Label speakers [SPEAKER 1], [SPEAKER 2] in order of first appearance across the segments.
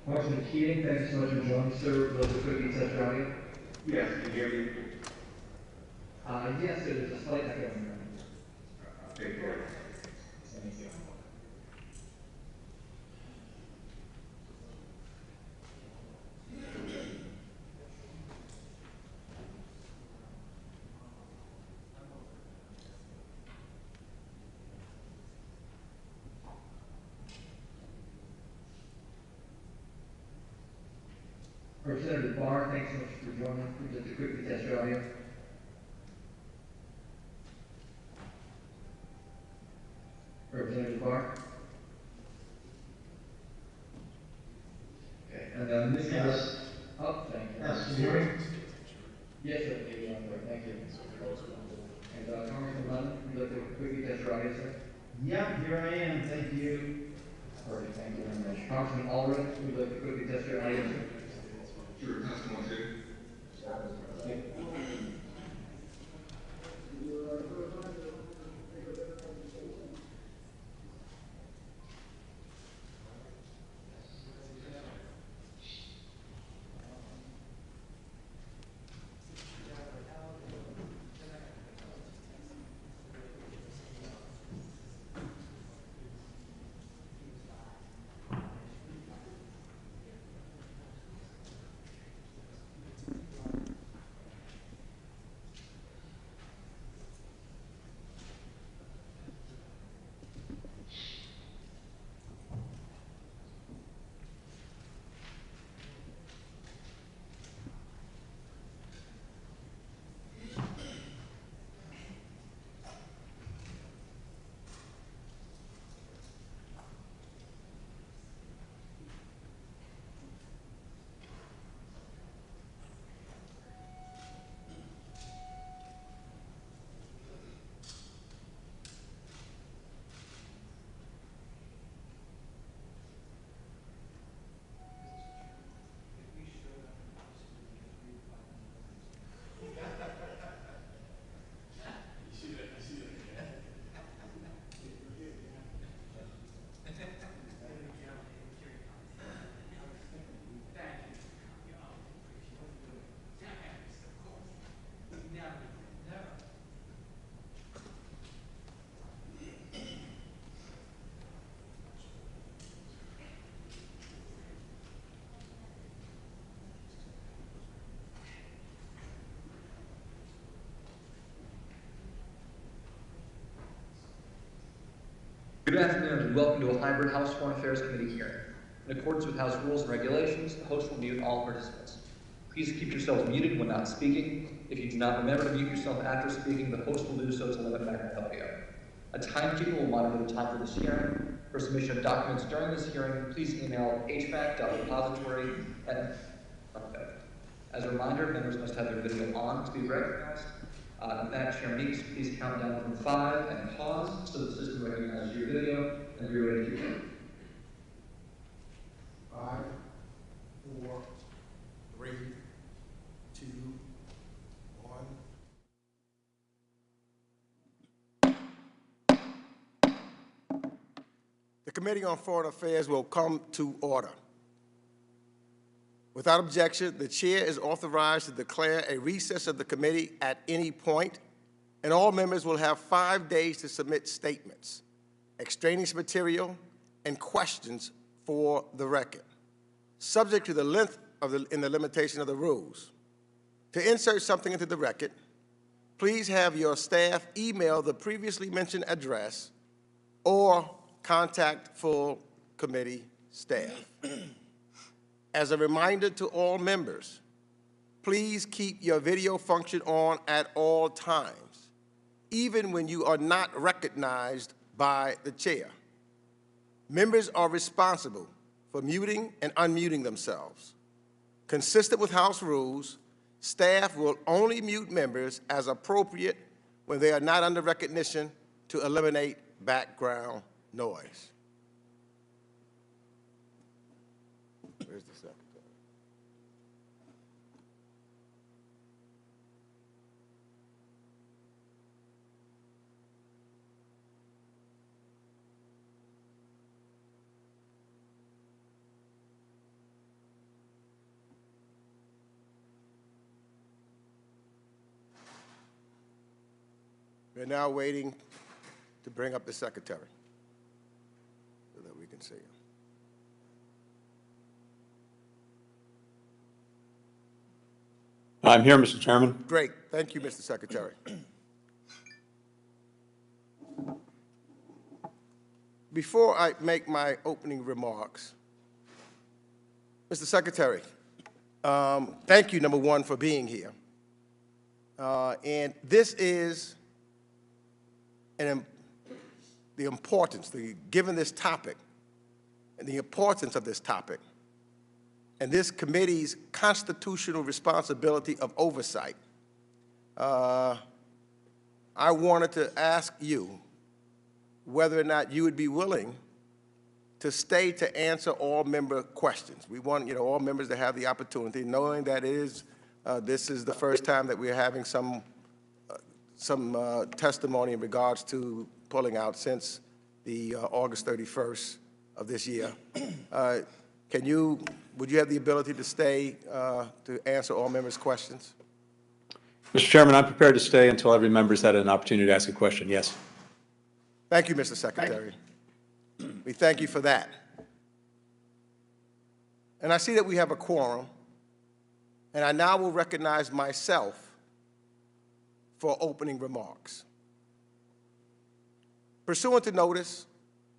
[SPEAKER 1] Congressman Keating, thank you so much for joining, sir. Will the quickly test your audio?
[SPEAKER 2] Yes, can you hear me?
[SPEAKER 1] Yes, there's a slight echo in there.
[SPEAKER 2] Take care.
[SPEAKER 1] Thank you. Representative Barr, thanks so much for joining. Please just to quickly test your audio. Representative Barr. Okay, and then this
[SPEAKER 3] Yes.
[SPEAKER 1] Oh, thank you.
[SPEAKER 3] Yes, can you hear me?
[SPEAKER 1] Yes, sir. Thank you. And Congressman Lennon, would you like to quickly test your audio, sir?
[SPEAKER 3] Yep, here I am, thank you.
[SPEAKER 1] Perfect, thank you very much. Congressman Allred, would you like to quickly test your audio, sir?
[SPEAKER 2] Sure, testing 1, 2.
[SPEAKER 4] Good afternoon and welcome to a hybrid House Foreign Affairs Committee hearing. In accordance with House rules and regulations, the host will mute all participants. Please keep yourselves muted when not speaking. If you do not remember to mute yourself after speaking, the host will do so to limit background audio. A timekeeper will monitor the time for this hearing. For submission of documents during this hearing, please email hvac.repository@. As a reminder, members must have their video on to be recognized. Madam Chair Meeks, please count down from 5 and pause so the system recognizes your video and you're ready to begin.
[SPEAKER 3] 5, 4, 3, 2, 1. The Committee on Foreign Affairs will come to order. Without objection, the Chair is authorized to declare a recess of the committee at any point, and all members will have 5 days to submit statements, extraneous material, and questions for the record, subject to the length of the limitation of the rules. To insert something into the record, please have your staff email the previously mentioned address or contact full committee staff. As a reminder to all members, please keep your video function on at all times, even when you are not recognized by the chair. Members are responsible for muting and unmuting themselves. Consistent with House rules, staff will only mute members as appropriate when they are not under recognition to eliminate background noise. Where's the secretary? We're now waiting to bring up the secretary so that we can see him.
[SPEAKER 5] I'm here, Mr. Chairman.
[SPEAKER 3] Great. Thank you, Mr. Secretary. Before I make my opening remarks, Mr. Secretary, thank you, number one, for being here. And this is the importance, given this topic and the importance of this topic and this committee's constitutional responsibility of oversight, I wanted to ask you whether or not you would be willing to stay to answer all member questions. We want, all members to have the opportunity, knowing that this is the first time that we're having some testimony in regards to pulling out since the August 31st of this year. Would you have the ability to stay to answer all members' questions?
[SPEAKER 5] Mr. Chairman, I'm prepared to stay until every member's had an opportunity to ask a question. Yes.
[SPEAKER 3] Thank you, Mr. Secretary. We thank you for that. And I see that we have a quorum, and I now will recognize myself for opening remarks. Pursuant to notice,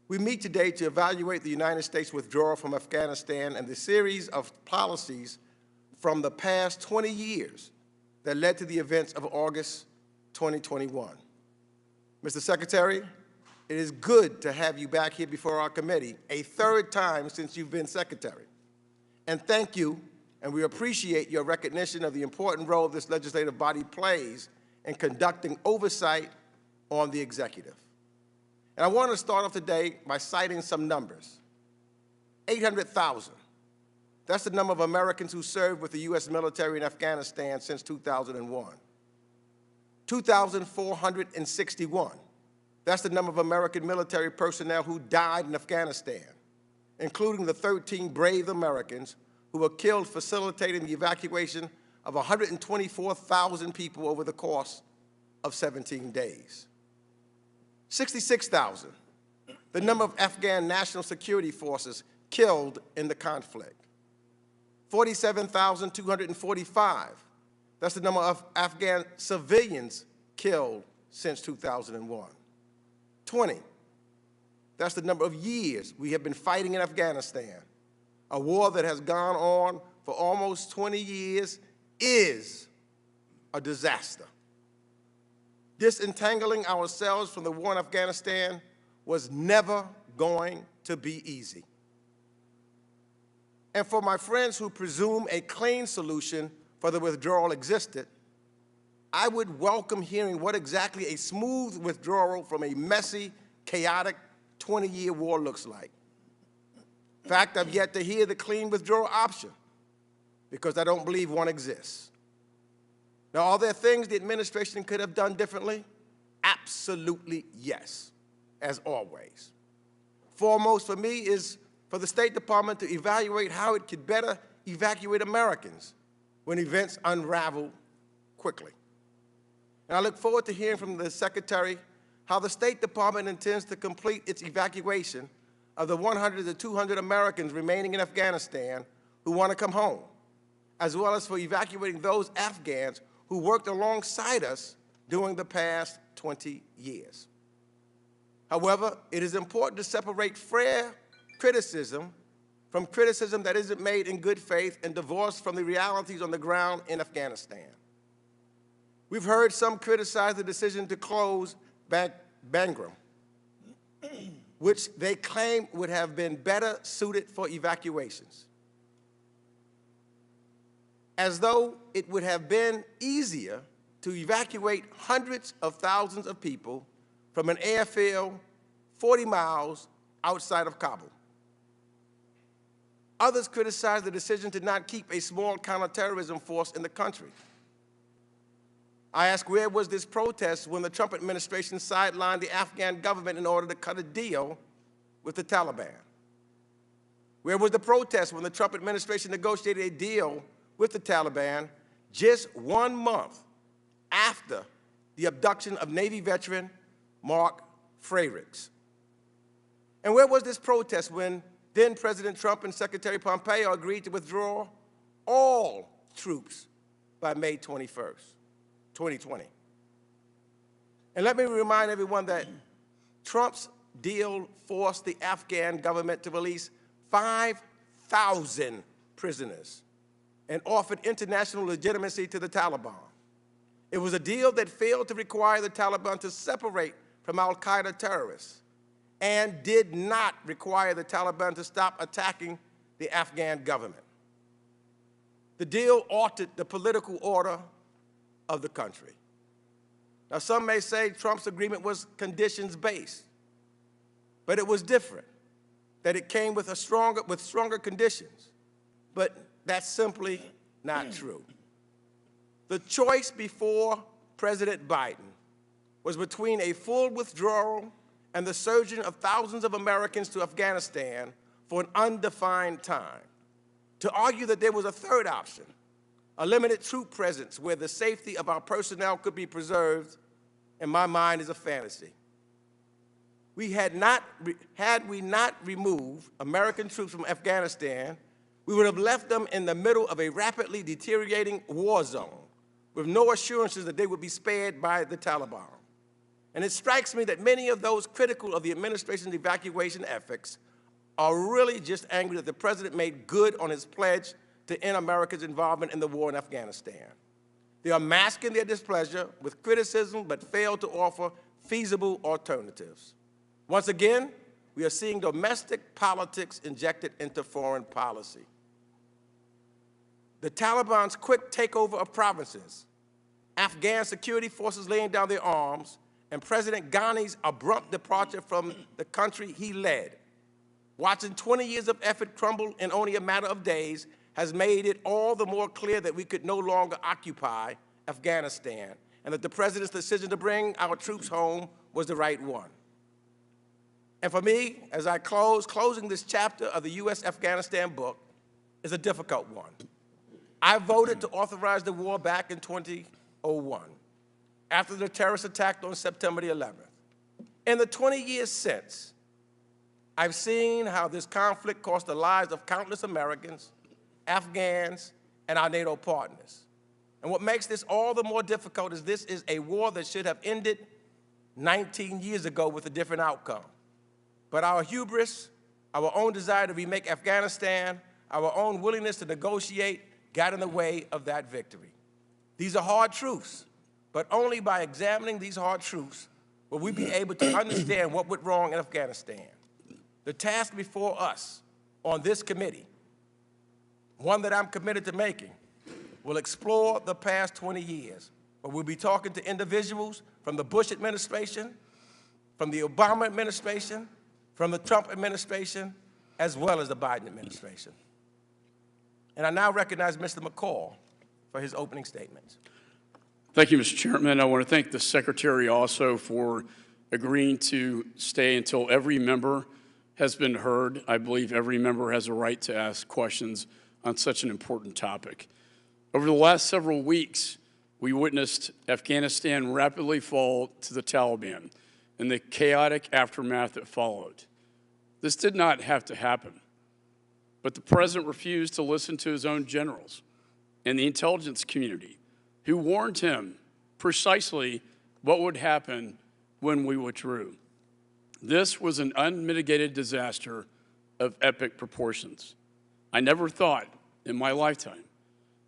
[SPEAKER 3] we meet today to evaluate the United States withdrawal from Afghanistan and the series of policies from the past 20 years that led to the events of August 2021. Mr. Secretary, it is good to have you back here before our committee, a third time since you've been Secretary. And thank you, and we appreciate your recognition of the important role this legislative body plays in conducting oversight on the executive. And I want to start off today by citing some numbers. 800,000. That's the number of Americans who served with the U.S. military in Afghanistan since 2001. 2,461. That's the number of American military personnel who died in Afghanistan, including the 13 brave Americans who were killed facilitating the evacuation of 124,000 people over the course of 17 days. 66,000, the number of Afghan national security forces killed in the conflict. 47,245, that's the number of Afghan civilians killed since 2001. 20, that's the number of years we have been fighting in Afghanistan. A war that has gone on for almost 20 years is a disaster. Disentangling ourselves from the war in Afghanistan was never going to be easy. And for my friends who presume a clean solution for the withdrawal existed, I would welcome hearing what exactly a smooth withdrawal from a messy, chaotic 20-year war looks like. In fact, I've yet to hear the clean withdrawal option because I don't believe one exists. Now, are there things the administration could have done differently? Absolutely yes, as always. Foremost for me is for the State Department to evaluate how it could better evacuate Americans when events unravel quickly. And I look forward to hearing from the Secretary how the State Department intends to complete its evacuation of the 100 to 200 Americans remaining in Afghanistan who want to come home, as well as for evacuating those Afghans who worked alongside us during the past 20 years. However, it is important to separate fair criticism from criticism that isn't made in good faith and divorced from the realities on the ground in Afghanistan. We've heard some criticize the decision to close Bagram, which they claim would have been better suited for evacuations, as though it would have been easier to evacuate hundreds of thousands of people from an airfield 40 miles outside of Kabul. Others criticize the decision to not keep a small counterterrorism force in the country. I ask, where was this protest when the Trump administration sidelined the Afghan government in order to cut a deal with the Taliban? Where was the protest when the Trump administration negotiated a deal with the Taliban just 1 month after the abduction of Navy veteran Mark Frericks. And where was this protest when then President Trump and Secretary Pompeo agreed to withdraw all troops by May 21st, 2020? And let me remind everyone that Trump's deal forced the Afghan government to release 5,000 prisoners and offered international legitimacy to the Taliban. It was a deal that failed to require the Taliban to separate from al-Qaeda terrorists and did not require the Taliban to stop attacking the Afghan government. The deal altered the political order of the country. Now, some may say Trump's agreement was conditions-based, but it was different, that it came with stronger conditions. But that's simply not true. The choice before President Biden was between a full withdrawal and the surging of thousands of Americans to Afghanistan for an undefined time. To argue that there was a third option, a limited troop presence where the safety of our personnel could be preserved, in my mind, is a fantasy. Had we not removed American troops from Afghanistan, we would have left them in the middle of a rapidly deteriorating war zone with no assurances that they would be spared by the Taliban. And it strikes me that many of those critical of the administration's evacuation efforts are really just angry that the president made good on his pledge to end America's involvement in the war in Afghanistan. They are masking their displeasure with criticism but fail to offer feasible alternatives. Once again, we are seeing domestic politics injected into foreign policy. The Taliban's quick takeover of provinces, Afghan security forces laying down their arms, and President Ghani's abrupt departure from the country he led, watching 20 years of effort crumble in only a matter of days, has made it all the more clear that we could no longer occupy Afghanistan and that the president's decision to bring our troops home was the right one. And for me, as I closing this chapter of the U.S.-Afghanistan book is a difficult one. I voted to authorize the war back in 2001, after the terrorist attack on September the 11th. In the 20 years since, I've seen how this conflict cost the lives of countless Americans, Afghans, and our NATO partners. And what makes this all the more difficult is this is a war that should have ended 19 years ago with a different outcome. But our hubris, our own desire to remake Afghanistan, our own willingness to negotiate got in the way of that victory. These are hard truths, but only by examining these hard truths will we be able to understand what went wrong in Afghanistan. The task before us on this committee, one that I'm committed to making, will explore the past 20 years, but we'll be talking to individuals from the Bush administration, from the Obama administration, from the Trump administration, as well as the Biden administration. And I now recognize Mr. McCall for his opening statements.
[SPEAKER 6] Thank you, Mr. Chairman. I want to thank the Secretary also for agreeing to stay until every member has been heard. I believe every member has a right to ask questions on such an important topic. Over the last several weeks, we witnessed Afghanistan rapidly fall to the Taliban and the chaotic aftermath that followed. This did not have to happen, but the president refused to listen to his own generals and the intelligence community, who warned him precisely what would happen when we withdrew. This was an unmitigated disaster of epic proportions. I never thought in my lifetime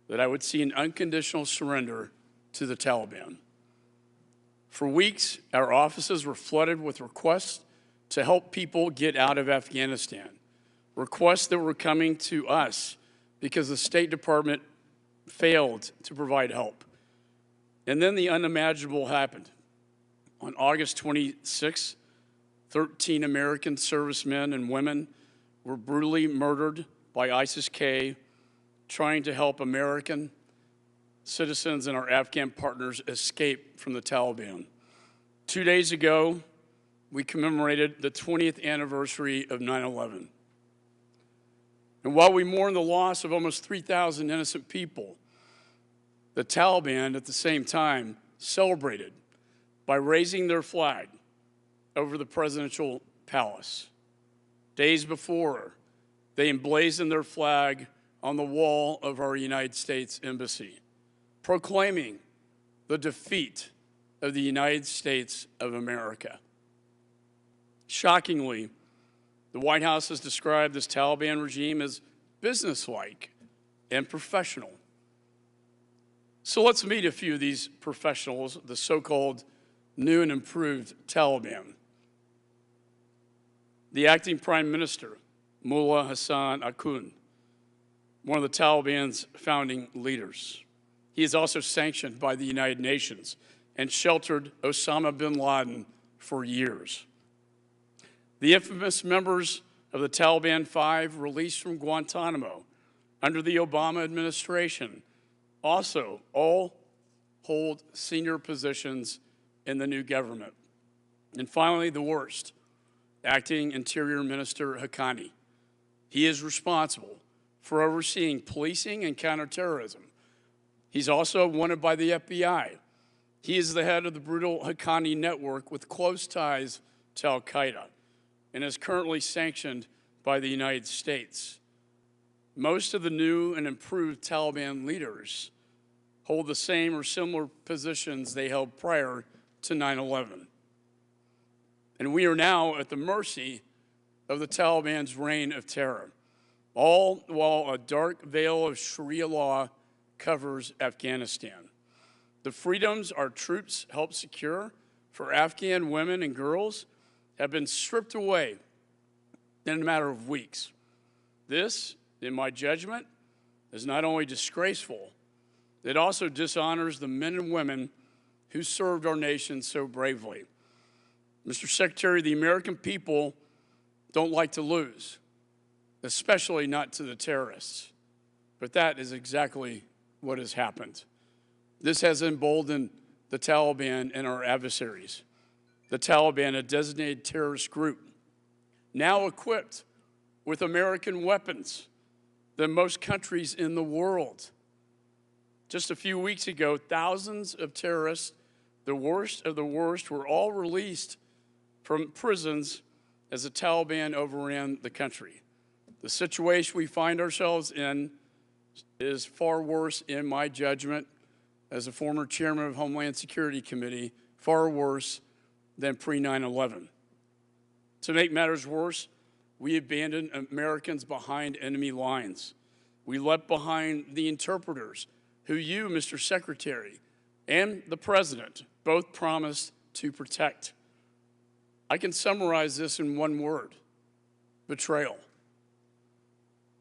[SPEAKER 6] that I would see an unconditional surrender to the Taliban. For weeks, our offices were flooded with requests to help people get out of Afghanistan, requests that were coming to us because the State Department failed to provide help. And then the unimaginable happened. On August 26, 13 American servicemen and women were brutally murdered by ISIS-K, trying to help American citizens and our Afghan partners escape from the Taliban. 2 days ago, we commemorated the 20th anniversary of 9/11. And while we mourn the loss of almost 3,000 innocent people, the Taliban at the same time celebrated by raising their flag over the presidential palace. Days before, they emblazoned their flag on the wall of our United States Embassy, proclaiming the defeat of the United States of America. Shockingly, the White House has described this Taliban regime as businesslike and professional. So let's meet a few of these professionals, the so-called new and improved Taliban. The acting Prime Minister, Mullah Hassan Akhund, one of the Taliban's founding leaders. He is also sanctioned by the United Nations and sheltered Osama bin Laden for years. The infamous members of the Taliban Five released from Guantanamo under the Obama administration also all hold senior positions in the new government. And finally, the worst, acting Interior Minister Haqqani. He is responsible for overseeing policing and counterterrorism. He's also wanted by the FBI. He is the head of the brutal Haqqani network with close ties to al-Qaeda and is currently sanctioned by the United States. Most of the new and improved Taliban leaders hold the same or similar positions they held prior to 9/11. And we are now at the mercy of the Taliban's reign of terror, all while a dark veil of Sharia law covers Afghanistan. The freedoms our troops help secure for Afghan women and girls have been stripped away in a matter of weeks. This, in my judgment, is not only disgraceful, it also dishonors the men and women who served our nation so bravely. Mr. Secretary, the American people don't like to lose, especially not to the terrorists. But that is exactly what has happened. This has emboldened the Taliban and our adversaries. The Taliban, a designated terrorist group, now equipped with American weapons than most countries in the world. Just a few weeks ago, thousands of terrorists, the worst of the worst, were all released from prisons as the Taliban overran the country. The situation we find ourselves in is far worse, in my judgment, as a former chairman of Homeland Security Committee, far worse than pre-9/11. To make matters worse, we abandoned Americans behind enemy lines. We left behind the interpreters who you, Mr. Secretary, and the President both promised to protect. I can summarize this in one word: betrayal.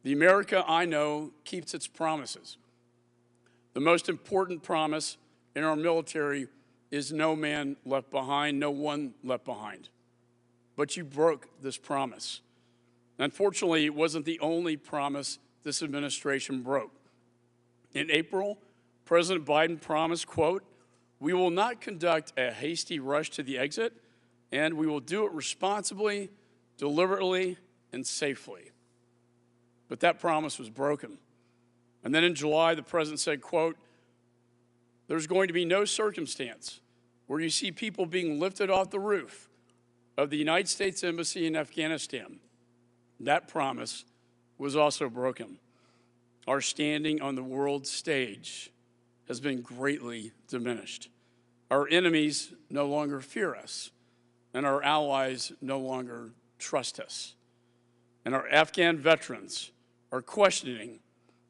[SPEAKER 6] The America I know keeps its promises. The most important promise in our military is no man left behind, no one left behind. But you broke this promise. Unfortunately, it wasn't the only promise this administration broke. In April, President Biden promised, quote, "We will not conduct a hasty rush to the exit, and we will do it responsibly, deliberately, and safely." But that promise was broken. And then in July, the president said, quote, "There's going to be no circumstance where you see people being lifted off the roof of the United States Embassy in Afghanistan." That promise was also broken. Our standing on the world stage has been greatly diminished. Our enemies no longer fear us, and our allies no longer trust us. And our Afghan veterans are questioning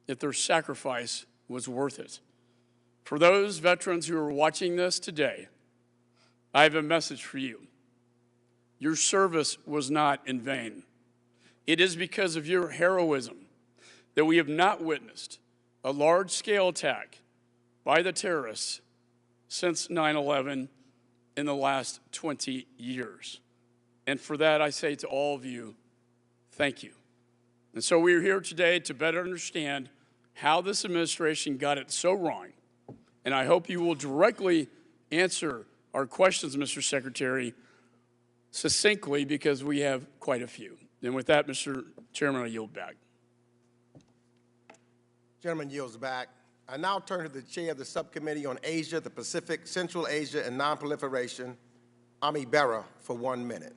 [SPEAKER 6] if their sacrifice was worth it. For those veterans who are watching this today, I have a message for you. Your service was not in vain. It is because of your heroism that we have not witnessed a large-scale attack by the terrorists since 9/11 in the last 20 years. And for that, I say to all of you, thank you. And so we are here today to better understand how this administration got it so wrong. And I hope you will directly answer our questions, Mr. Secretary, succinctly, because we have quite a few. And with that, Mr. Chairman, I yield back.
[SPEAKER 3] Gentleman yields back. I now turn to the chair of the Subcommittee on Asia, the Pacific, Central Asia, and Nonproliferation, Ami Bera, for 1 minute.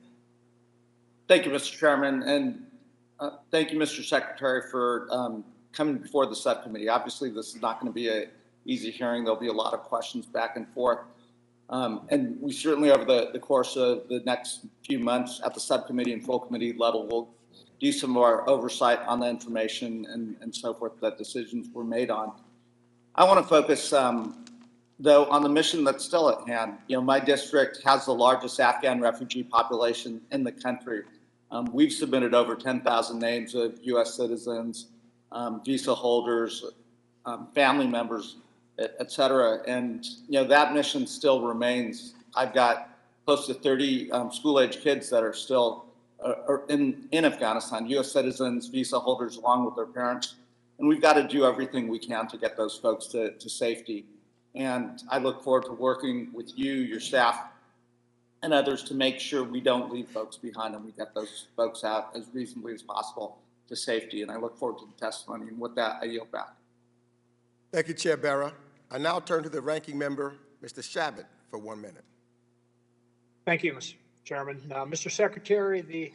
[SPEAKER 7] Thank you, Mr. Chairman, and thank you, Mr. Secretary, for coming before the subcommittee. Obviously, this is not going to be an easy hearing. There'll be a lot of questions back and forth. And we certainly, over the course of the next few months at the subcommittee and full committee level, will do some of our oversight on the information and so forth that decisions were made on. I want to focus, though, on the mission that's still at hand. You know, my district has the largest Afghan refugee population in the country. We've submitted over 10,000 names of U.S. citizens, visa holders, family members, et cetera. And, you know, that mission still remains. I've got close to 30 school-age kids that are still in Afghanistan, U.S. citizens, visa holders, along with their parents. And we've got to do everything we can to get those folks to safety. And I look forward to working with you, your staff, and others to make sure we don't leave folks behind and we get those folks out as reasonably as possible to safety. And I look forward to the testimony. And with that, I yield back.
[SPEAKER 3] Thank you, Chair Bera. I now turn to the ranking member, Mr. Shabbat, for 1 minute.
[SPEAKER 8] Thank you, Mr. Chairman. Mr. Secretary,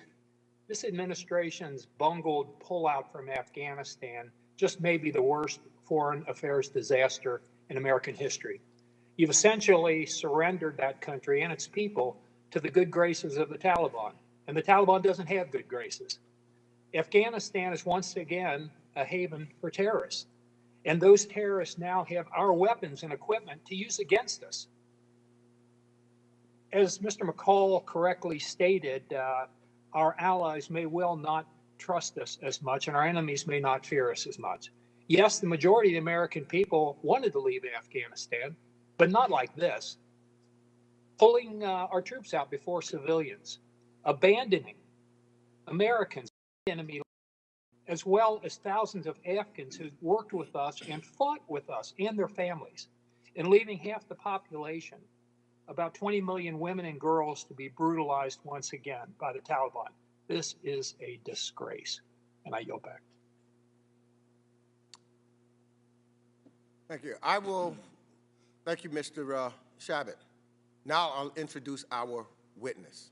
[SPEAKER 8] this administration's bungled pullout from Afghanistan just may be the worst foreign affairs disaster in American history. You've essentially surrendered that country and its people to the good graces of the Taliban, and the Taliban doesn't have good graces. Afghanistan is once again a haven for terrorists, and those terrorists now have our weapons and equipment to use against us. As Mr. McCall correctly stated, our allies may well not trust us as much, and our enemies may not fear us as much. Yes, the majority of the American people wanted to leave Afghanistan, but not like this. Pulling our troops out before civilians, abandoning Americans, enemy, as well as thousands of Afghans who worked with us and fought with us and their families, and leaving half the population, about 20 million women and girls, to be brutalized once again by the Taliban. This is a disgrace. And I yield back.
[SPEAKER 3] Thank you. Thank you, Mr. Shabbat. Now I'll introduce our witness.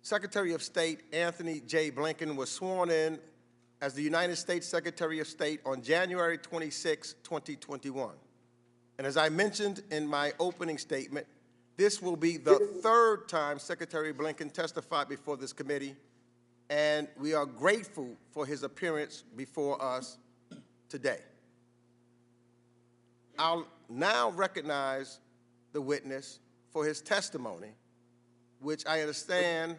[SPEAKER 3] Secretary of State Antony J. Blinken was sworn in as the United States Secretary of State on January 26, 2021. And as I mentioned in my opening statement, this will be the third time Secretary Blinken testified before this committee, and we are grateful for his appearance before us today. I'll now recognize the witness for his testimony, which I understand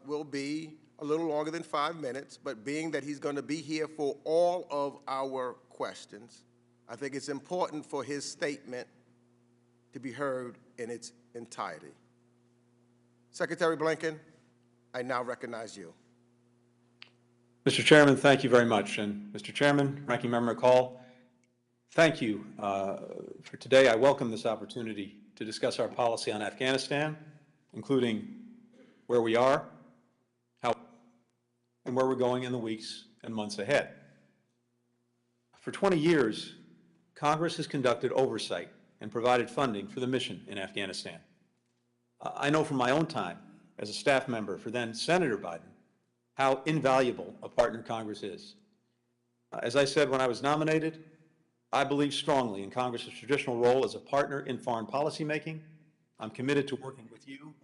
[SPEAKER 3] will be a little longer than 5 minutes, but being that he's going to be here for all of our questions, I think it's important for his statement to be heard in its entirety. Secretary Blinken, I now recognize you.
[SPEAKER 5] Mr. Chairman, thank you very much. And Mr. Chairman, Ranking Member McCall, thank you for today. I welcome this opportunity to discuss our policy on Afghanistan, including where we are, how, and where we're going in the weeks and months ahead. For 20 years, Congress has conducted oversight and provided funding for the mission in Afghanistan. I know from my own time as a staff member for then Senator Biden how invaluable a partner Congress is. As I said when I was nominated, I believe strongly in Congress's traditional role as a partner in foreign policy making. I'm committed to working with you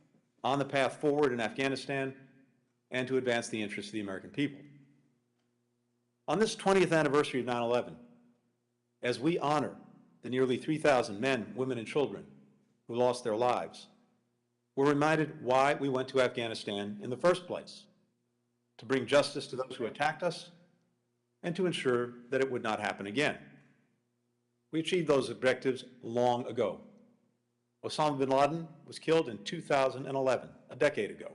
[SPEAKER 5] on the path forward in Afghanistan and to advance the interests of the American people. On this 20th anniversary of 9/11, as we honor the nearly 3,000 men, women, and children who lost their lives, we're reminded why we went to Afghanistan in the first place: to bring justice to those who attacked us and to ensure that it would not happen again. We achieved those objectives long ago. Osama bin Laden was killed in 2011, a decade ago.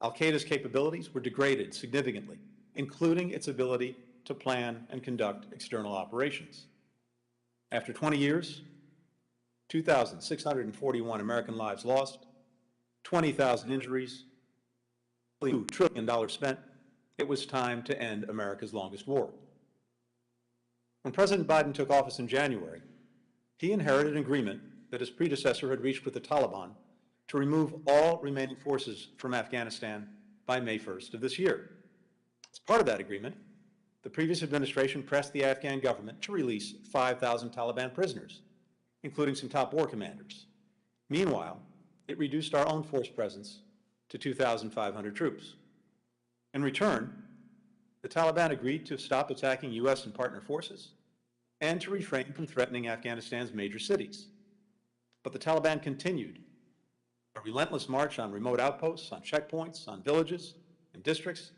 [SPEAKER 5] Al-Qaeda's capabilities were degraded significantly, including its ability to plan and conduct external operations. After 20 years, 2,641 American lives lost, 20,000 injuries, $2 trillion spent, it was time to end America's longest war. When President Biden took office in January, he inherited an agreement that his predecessor had reached with the Taliban to remove all remaining forces from Afghanistan by May 1st of this year. As part of that agreement, the previous administration pressed the Afghan government to release 5,000 Taliban prisoners, including some top war commanders. Meanwhile, it reduced our own force presence to 2,500 troops. In return, the Taliban agreed to stop attacking U.S. and partner forces and to refrain from threatening Afghanistan's major cities. But the Taliban continued a relentless march on remote outposts, on checkpoints, on villages and districts,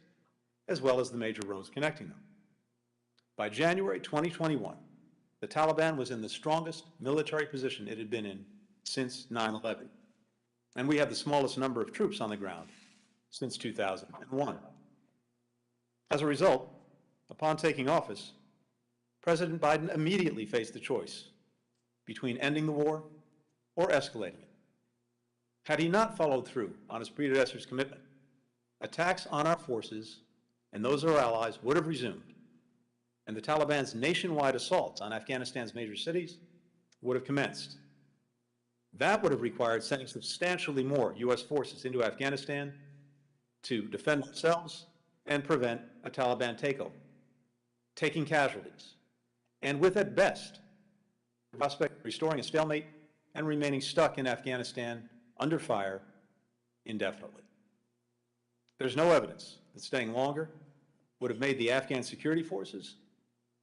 [SPEAKER 5] as well as the major roads connecting them. By January 2021, the Taliban was in the strongest military position it had been in since 9/11, and we have the smallest number of troops on the ground since 2001. As a result, upon taking office, President Biden immediately faced the choice between ending the war or escalating it. Had he not followed through on his predecessor's commitment, attacks on our forces and those of our allies would have resumed, and the Taliban's nationwide assaults on Afghanistan's major cities would have commenced. That would have required sending substantially more U.S. forces into Afghanistan to defend themselves and prevent a Taliban takeover, taking casualties, and with at best the prospect of restoring a stalemate and remaining stuck in Afghanistan under fire indefinitely. There's no evidence that staying longer would have made the Afghan security forces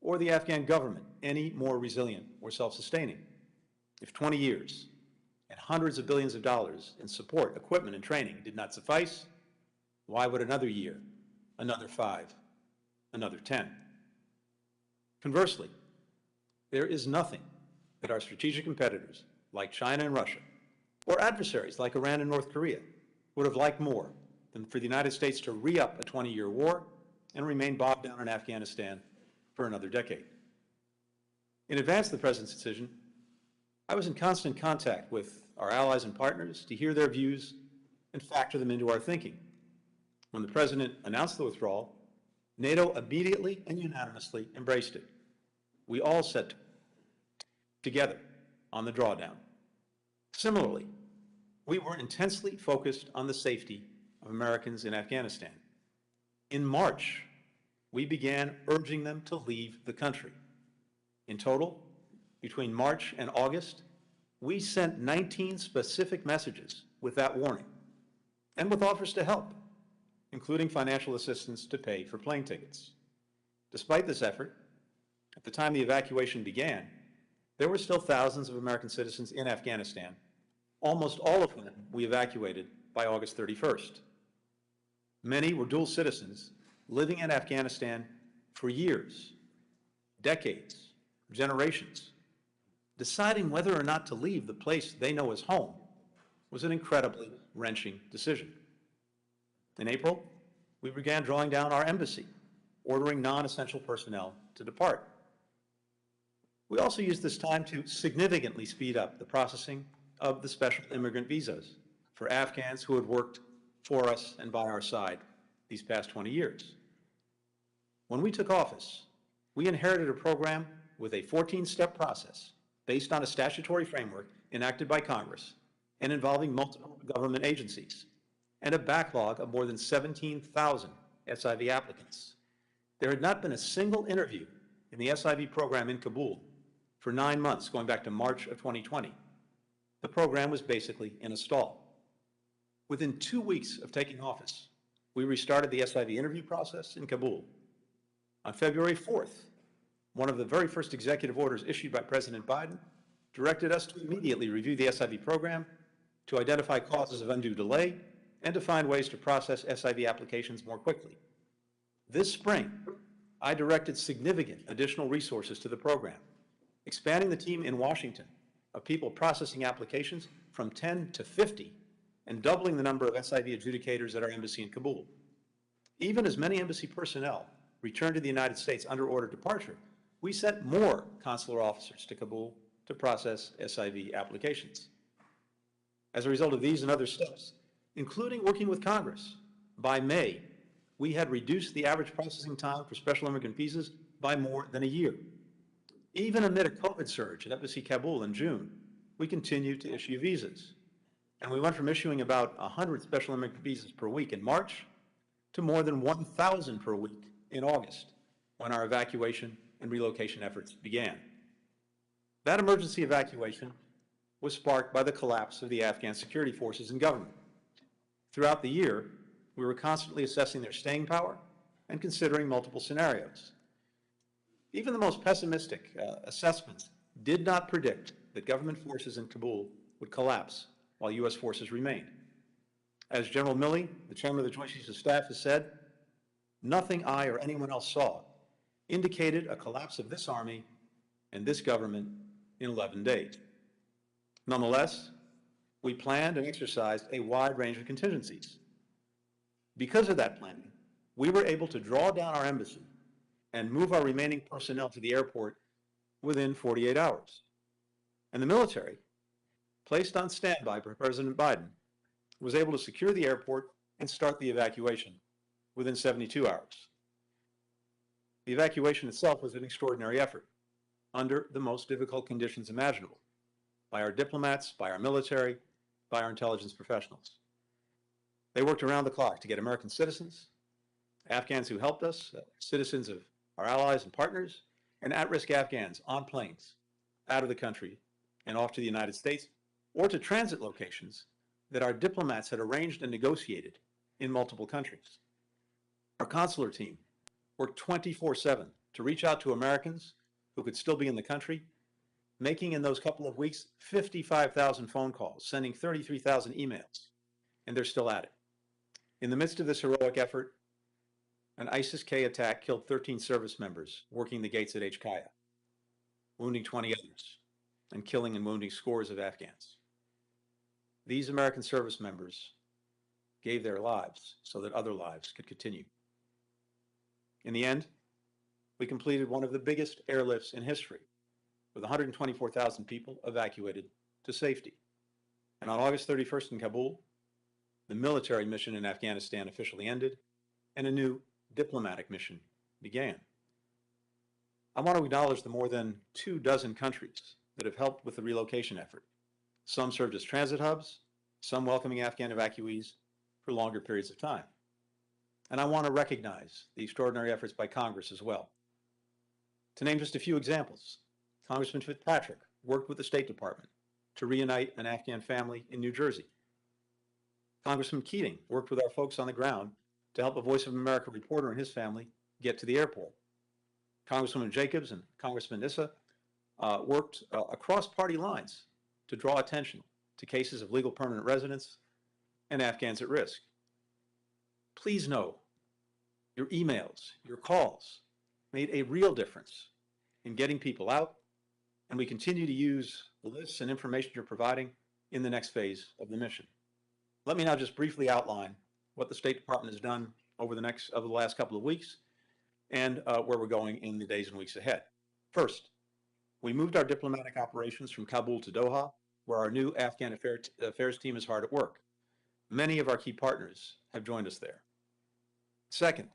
[SPEAKER 5] or the Afghan government any more resilient or self-sustaining. If 20 years and hundreds of billions of dollars in support, equipment, and training did not suffice, why would another year, another 5, another 10? Conversely, there is nothing that our strategic competitors, like China and Russia, or adversaries like Iran and North Korea, would have liked more than for the United States to re-up a 20-year war and remain bogged down in Afghanistan for another decade. In advance of the President's decision, I was in constant contact with our allies and partners to hear their views and factor them into our thinking. When the President announced the withdrawal, NATO immediately and unanimously embraced it. We all set together on the drawdown. Similarly, we were intensely focused on the safety of Americans in Afghanistan. In March, we began urging them to leave the country. In total, between March and August, we sent 19 specific messages with that warning and with offers to help, including financial assistance to pay for plane tickets. Despite this effort, at the time the evacuation began, there were still thousands of American citizens in Afghanistan, almost all of whom we evacuated by August 31st. Many were dual citizens living in Afghanistan for years, decades, generations. Deciding whether or not to leave the place they know as home was an incredibly wrenching decision. In April, we began drawing down our embassy, ordering non-essential personnel to depart. We also used this time to significantly speed up the processing of the special immigrant visas for Afghans who had worked for us and by our side these past 20 years. When we took office, we inherited a program with a 14-step process based on a statutory framework enacted by Congress and involving multiple government agencies, and a backlog of more than 17,000 SIV applicants. There had not been a single interview in the SIV program in Kabul for 9 months, going back to March of 2020. The program was basically in a stall. Within 2 weeks of taking office, we restarted the SIV interview process in Kabul. On February 4th, one of the very first executive orders issued by President Biden directed us to immediately review the SIV program, to identify causes of undue delay, and to find ways to process SIV applications more quickly. This spring, I directed significant additional resources to the program, expanding the team in Washington of people processing applications from 10 to 50, and doubling the number of SIV adjudicators at our embassy in Kabul. Even as many embassy personnel returned to the United States under order of departure, we sent more consular officers to Kabul to process SIV applications. As a result of these and other steps, including working with Congress, by May, we had reduced the average processing time for special immigrant visas by more than a year. Even amid a COVID surge at Embassy Kabul in June, we continued to issue visas. And we went from issuing about 100 special immigrant visas per week in March to more than 1,000 per week in August, when our evacuation and relocation efforts began. That emergency evacuation was sparked by the collapse of the Afghan security forces and government. Throughout the year, we were constantly assessing their staying power and considering multiple scenarios. Even the most pessimistic assessments did not predict that government forces in Kabul would collapse while U.S. forces remained. As General Milley, the chairman of the Joint Chiefs of Staff, has said, nothing I or anyone else saw indicated a collapse of this army and this government in 11 days. Nonetheless, we planned and exercised a wide range of contingencies. Because of that planning, we were able to draw down our embassy and move our remaining personnel to the airport within 48 hours. And the military, placed on standby by President Biden, was able to secure the airport and start the evacuation within 72 hours. The evacuation itself was an extraordinary effort under the most difficult conditions imaginable by our diplomats, by our military, by our intelligence professionals. They worked around the clock to get American citizens, Afghans who helped us, citizens of our allies and partners, and at-risk Afghans on planes out of the country and off to the United States or to transit locations that our diplomats had arranged and negotiated in multiple countries. Our consular team worked 24/7 to reach out to Americans who could still be in the country, making in those couple of weeks 55,000 phone calls, sending 33,000 emails, and they're still at it. In the midst of this heroic effort, an ISIS-K attack killed 13 service members working the gates at HKIA, wounding 20 others, and killing and wounding scores of Afghans. These American service members gave their lives so that other lives could continue. In the end, we completed one of the biggest airlifts in history, with 124,000 people evacuated to safety. And on August 31st in Kabul, the military mission in Afghanistan officially ended, and a new diplomatic mission began. I want to acknowledge the more than 24 countries that have helped with the relocation effort. Some served as transit hubs, some welcoming Afghan evacuees for longer periods of time. And I want to recognize the extraordinary efforts by Congress as well. To name just a few examples, Congressman Fitzpatrick worked with the State Department to reunite an Afghan family in New Jersey. Congressman Keating worked with our folks on the ground to help a Voice of America reporter and his family get to the airport. Congresswoman Jacobs and Congressman Issa worked across party lines to draw attention to cases of legal permanent residence and Afghans at risk. Please know your emails, your calls made a real difference in getting people out, and we continue to use the lists and information you're providing in the next phase of the mission. Let me now just briefly outline what the State Department has done over the last couple of weeks and where we're going in the days and weeks ahead. First, we moved our diplomatic operations from Kabul to Doha, where our new Afghan affairs team is hard at work. Many of our key partners have joined us there. Second,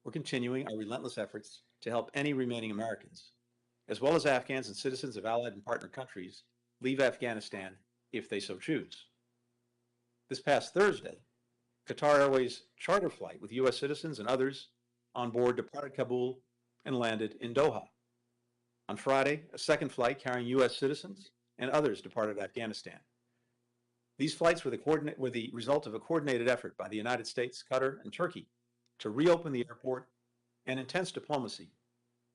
[SPEAKER 5] we're continuing our relentless efforts to help any remaining Americans, as well as Afghans and citizens of allied and partner countries, leave Afghanistan if they so choose. This past Thursday, Qatar Airways charter flight with U.S. citizens and others on board departed Kabul and landed in Doha. On Friday, a second flight carrying U.S. citizens and others departed Afghanistan. These flights were the result of a coordinated effort by the United States, Qatar, and Turkey to reopen the airport and intense diplomacy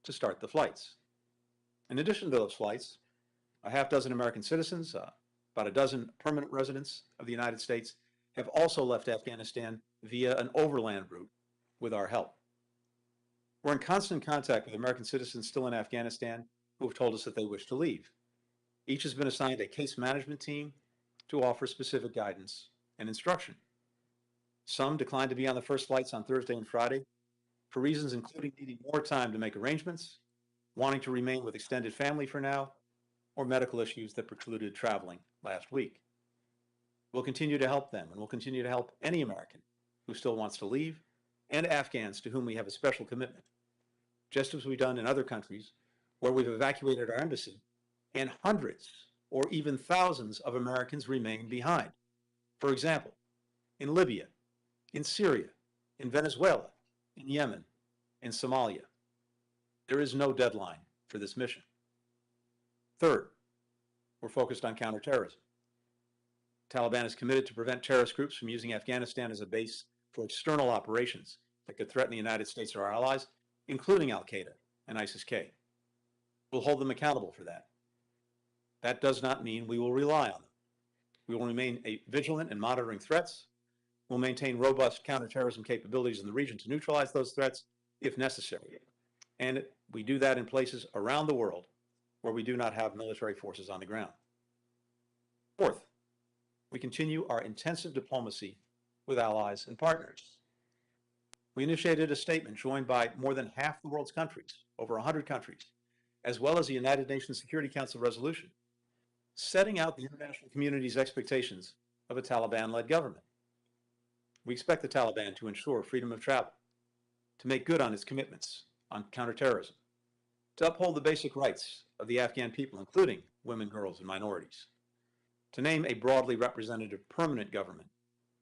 [SPEAKER 5] to start the flights. In addition to those flights, a half dozen American citizens, about a dozen permanent residents of the United States have also left Afghanistan via an overland route with our help. We're in constant contact with American citizens still in Afghanistan who have told us that they wish to leave. Each has been assigned a case management team to offer specific guidance and instruction. Some declined to be on the first flights on Thursday and Friday for reasons including needing more time to make arrangements, wanting to remain with extended family for now, or medical issues that precluded traveling last week. We'll continue to help them, and we'll continue to help any American who still wants to leave, and Afghans to whom we have a special commitment. Just as we've done in other countries where we've evacuated our embassy, and hundreds or even thousands of Americans remain behind. For example, in Libya, in Syria, in Venezuela, in Yemen, in Somalia. There is no deadline for this mission. Third, we're focused on counterterrorism. The Taliban is committed to prevent terrorist groups from using Afghanistan as a base for external operations that could threaten the United States or our allies, including Al-Qaeda and ISIS-K. We'll hold them accountable for that. That does not mean we will rely on them. We will remain vigilant in monitoring threats. We'll maintain robust counterterrorism capabilities in the region to neutralize those threats if necessary. And we do that in places around the world where we do not have military forces on the ground. Fourth, we continue our intensive diplomacy with allies and partners. We initiated a statement joined by more than half the world's countries, over 100 countries, as well as the United Nations Security Council resolution, setting out the international community's expectations of a Taliban-led government. We expect the Taliban to ensure freedom of travel, to make good on its commitments on counterterrorism, to uphold the basic rights of the Afghan people, including women, girls, and minorities, to name a broadly representative permanent government,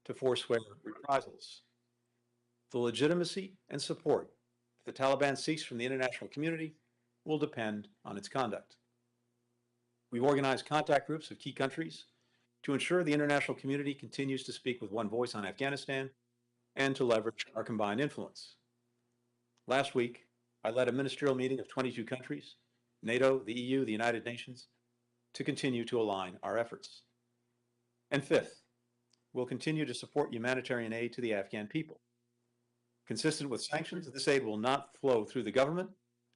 [SPEAKER 5] to forswear reprisals. The legitimacy and support that the Taliban seeks from the international community will depend on its conduct. We've organized contact groups of key countries to ensure the international community continues to speak with one voice on Afghanistan and to leverage our combined influence. Last week, I led a ministerial meeting of 22 countries, NATO, the EU, the United Nations, to continue to align our efforts. And fifth, we'll continue to support humanitarian aid to the Afghan people. Consistent with sanctions, this aid will not flow through the government,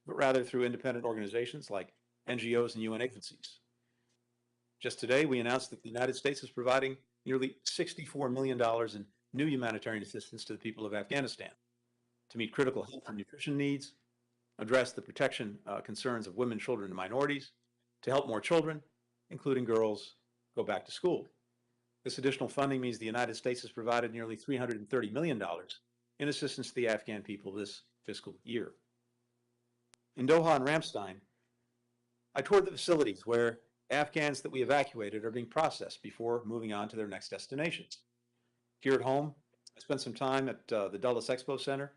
[SPEAKER 5] but rather through independent organizations like NGOs and UN agencies. Just today, we announced that the United States is providing nearly $64 million in new humanitarian assistance to the people of Afghanistan to meet critical health and nutrition needs, address the protection concerns of women, children, and minorities, to help more children, including girls, go back to school. This additional funding means the United States has provided nearly $330 million in assistance to the Afghan people this fiscal year. In Doha and Ramstein, I toured the facilities where Afghans that we evacuated are being processed before moving on to their next destinations. Here at home, I spent some time at the Dulles Expo Center,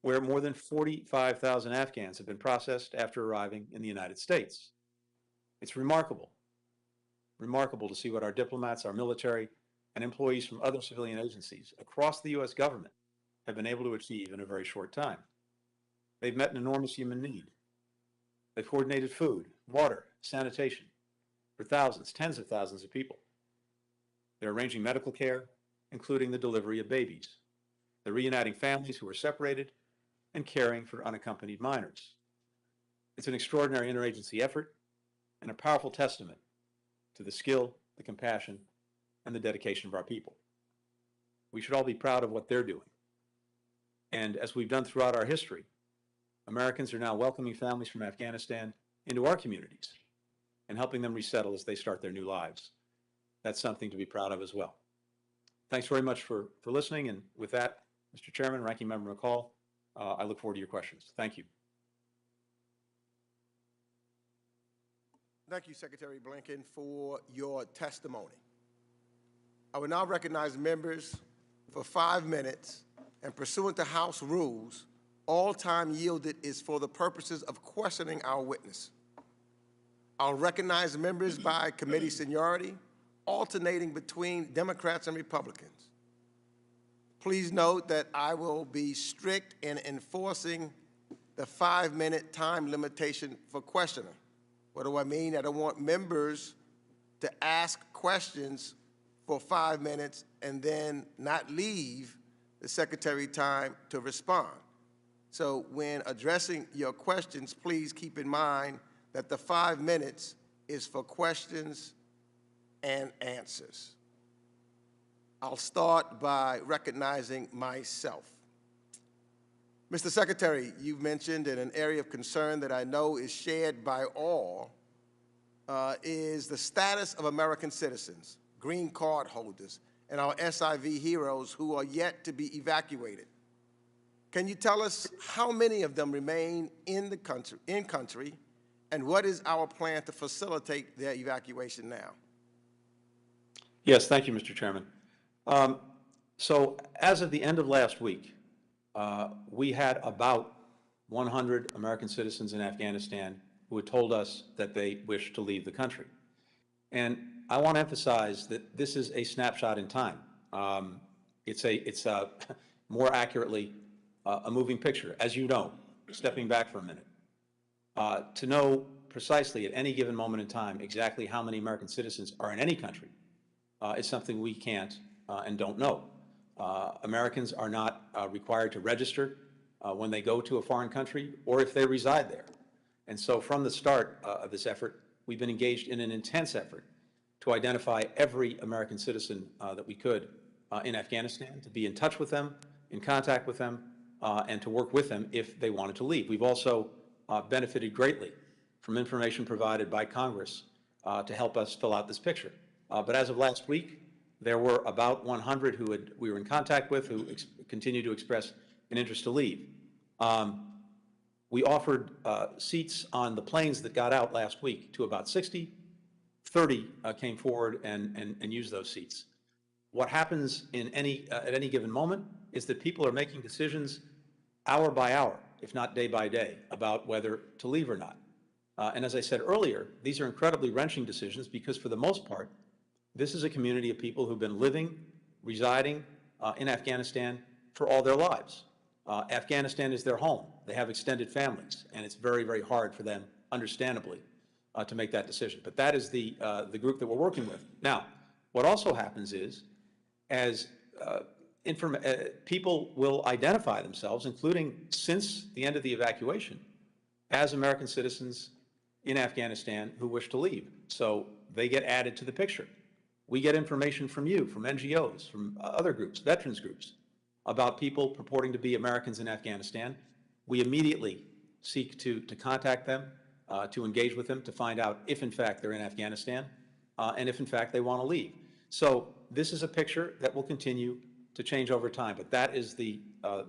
[SPEAKER 5] where more than 45,000 Afghans have been processed after arriving in the United States. It's remarkable to see what our diplomats, our military, and employees from other civilian agencies across the U.S. government have been able to achieve in a very short time. They've met an enormous human need. They've coordinated food, water, sanitation for thousands, tens of thousands of people. They're arranging medical care, including the delivery of babies. They're reuniting families who were separated and caring for unaccompanied minors. It's an extraordinary interagency effort and a powerful testament to the skill, the compassion, and the dedication of our people. We should all be proud of what they're doing. And as we've done throughout our history, Americans are now welcoming families from Afghanistan into our communities and helping them resettle as they start their new lives. That's something to be proud of as well. Thanks very much for listening. And with that, Mr. Chairman, Ranking Member McCall, I look forward to your questions. Thank you.
[SPEAKER 3] Thank you, Secretary Blinken, for your testimony. I will now recognize members for 5 minutes, and pursuant to House rules, all time yielded is for the purposes of questioning our witness. I'll recognize members by committee seniority, alternating between Democrats and Republicans. Please note that I will be strict in enforcing the 5-minute time limitation for questioning. What do I mean? I don't want members to ask questions for 5 minutes and then not leave the Secretary time to respond. So when addressing your questions, please keep in mind that the 5 minutes is for questions and answers. I'll start by recognizing myself. Mr. Secretary, you've mentioned in an area of concern that I know is shared by all is the status of American citizens, green card holders, and our SIV heroes who are yet to be evacuated. Can you tell us how many of them remain in the country, And what is our plan to facilitate their evacuation now?
[SPEAKER 5] Yes, thank you, Mr. Chairman. So as of the end of last week, we had about 100 American citizens in Afghanistan who had told us that they wished to leave the country. And I want to emphasize that this is a snapshot in time. It's more accurately a moving picture, as you know, stepping back for a minute. To know precisely at any given moment in time exactly how many American citizens are in any country is something we can't and don't know. Americans are not required to register when they go to a foreign country or if they reside there. And so from the start of this effort, we've been engaged in an intense effort to identify every American citizen that we could in Afghanistan, to be in touch with them, in contact with them, and to work with them if they wanted to leave. We've also benefited greatly from information provided by Congress to help us fill out this picture. But as of last week, there were about 100 who we were in contact with who continue to express an interest to leave. We offered seats on the planes that got out last week to about 60. 30 came forward and used those seats. What happens at any given moment is that people are making decisions hour by hour, if not day by day, about whether to leave or not. And as I said earlier, these are incredibly wrenching decisions because for the most part, this is a community of people who've been living, residing in Afghanistan for all their lives. Afghanistan is their home. They have extended families, and it's very, very hard for them, understandably, to make that decision. But that is the group that we're working with. Now, what also happens is, as people will identify themselves, including since the end of the evacuation, as American citizens in Afghanistan who wish to leave. So they get added to the picture. We get information from you, from NGOs, from other groups, veterans groups, about people purporting to be Americans in Afghanistan. We immediately seek to contact them, to engage with them, to find out if in fact they're in Afghanistan, and if in fact they want to leave. So this is a picture that will continue to change over time, but that is the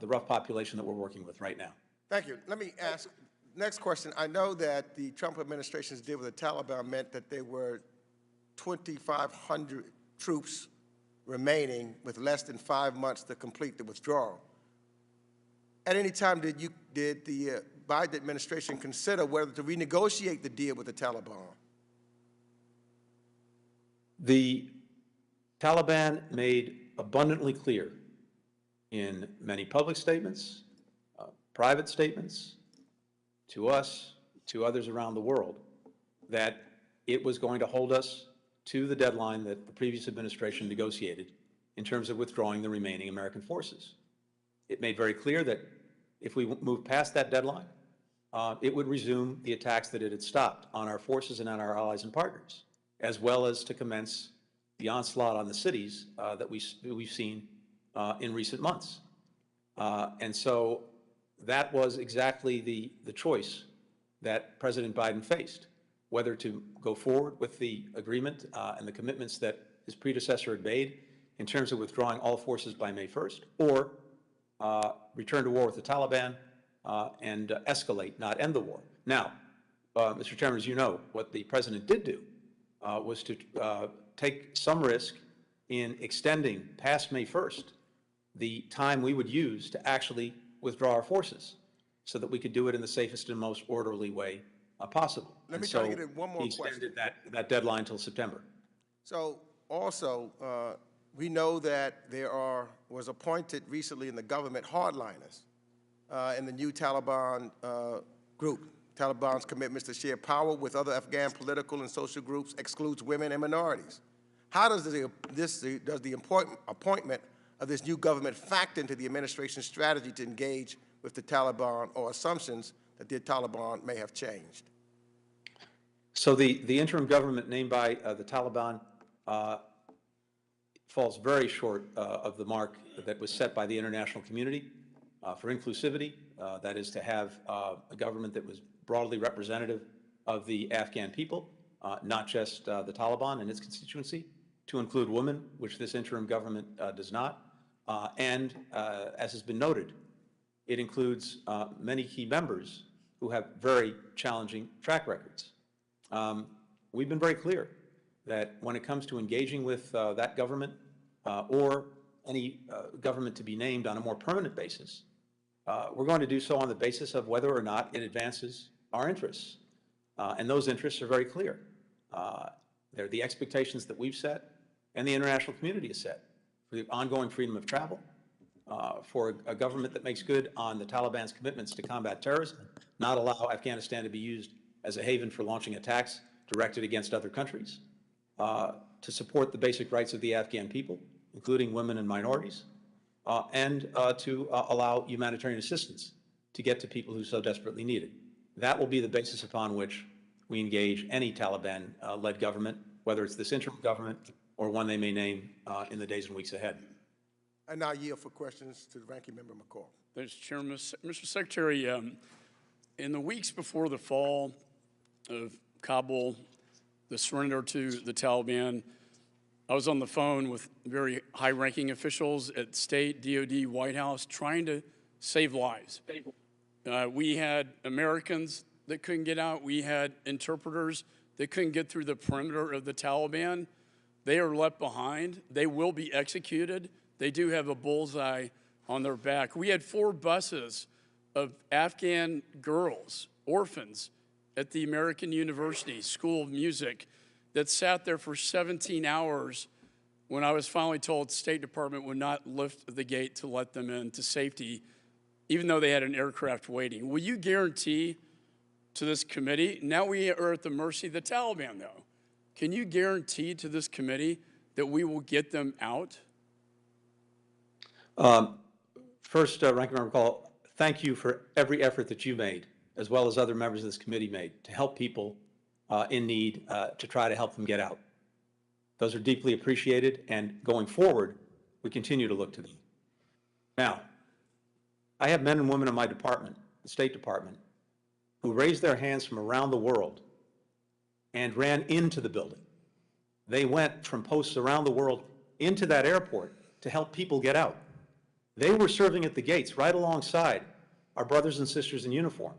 [SPEAKER 5] rough population that we're working with right now.
[SPEAKER 3] Thank you. Let me ask, next question. I know that the Trump administration's deal with the Taliban meant that there were 2,500 troops remaining with less than 5 months to complete the withdrawal. At any time, did the Biden administration consider whether to renegotiate the deal with the Taliban?
[SPEAKER 5] The Taliban made abundantly clear in many public statements, private statements, to us, to others around the world, that it was going to hold us to the deadline that the previous administration negotiated in terms of withdrawing the remaining American forces. It made very clear that if we moved past that deadline, it would resume the attacks that it had stopped on our forces and on our allies and partners, as well as to commence the onslaught on the cities that we've seen in recent months. And so that was exactly the choice that President Biden faced, whether to go forward with the agreement and the commitments that his predecessor had made in terms of withdrawing all forces by May 1st, or return to war with the Taliban and escalate, not end the war. Now, Mr. Chairman, as you know, what the president did do was to take some risk in extending past May 1st the time we would use to actually withdraw our forces so that we could do it in the safest and most orderly way possible.
[SPEAKER 3] Let me try to get in one more
[SPEAKER 5] he extended that deadline until September.
[SPEAKER 3] So also, we know that there was appointed recently in the government hardliners in the new Taliban group. Taliban's commitments to share power with other Afghan political and social groups excludes women and minorities. How does the appointment of this new government factor into the administration's strategy to engage with the Taliban, or assumptions that the Taliban may have changed?
[SPEAKER 5] So the interim government named by the Taliban falls very short of the mark that was set by the international community for inclusivity, that is to have a government that was broadly representative of the Afghan people, not just the Taliban and its constituency, to include women, which this interim government does not, and as has been noted, it includes many key members who have very challenging track records. We've been very clear that when it comes to engaging with that government or any government to be named on a more permanent basis, we're going to do so on the basis of whether or not it advances our interests. And those interests are very clear. They're the expectations that we've set and the international community has set for the ongoing freedom of travel, for a government that makes good on the Taliban's commitments to combat terrorism, not allow Afghanistan to be used as a haven for launching attacks directed against other countries, to support the basic rights of the Afghan people, including women and minorities, and to allow humanitarian assistance to get to people who so desperately need it. That will be the basis upon which we engage any Taliban-led government, whether it's this interim government or one they may name in the days and weeks ahead.
[SPEAKER 3] I now yield for questions to the Ranking Member McCall.
[SPEAKER 6] Thanks, Chairman. Mr. Secretary, in the weeks before the fall of Kabul, the surrender to the Taliban, I was on the phone with very high-ranking officials at State, DOD, White House, trying to save lives. We had Americans that couldn't get out. We had interpreters that couldn't get through the perimeter of the Taliban. They are left behind. They will be executed. They do have a bullseye on their back. We had 4 buses of Afghan girls, orphans, at the American University School of Music that sat there for 17 hours when I was finally told the State Department would not lift the gate to let them into safety, even though they had an aircraft waiting. Will you guarantee to this committee, now we are at the mercy of the Taliban, though, can you guarantee to this committee that we will get them out?
[SPEAKER 5] First, Ranking Member McCall, thank you for every effort that you made, as well as other members of this committee made, to help people in need, to try to help them get out. Those are deeply appreciated, and going forward, we continue to look to them. Now, I have men and women in my department, the State Department, who raised their hands from around the world and ran into the building. They went from posts around the world into that airport to help people get out. They were serving at the gates right alongside our brothers and sisters in uniform,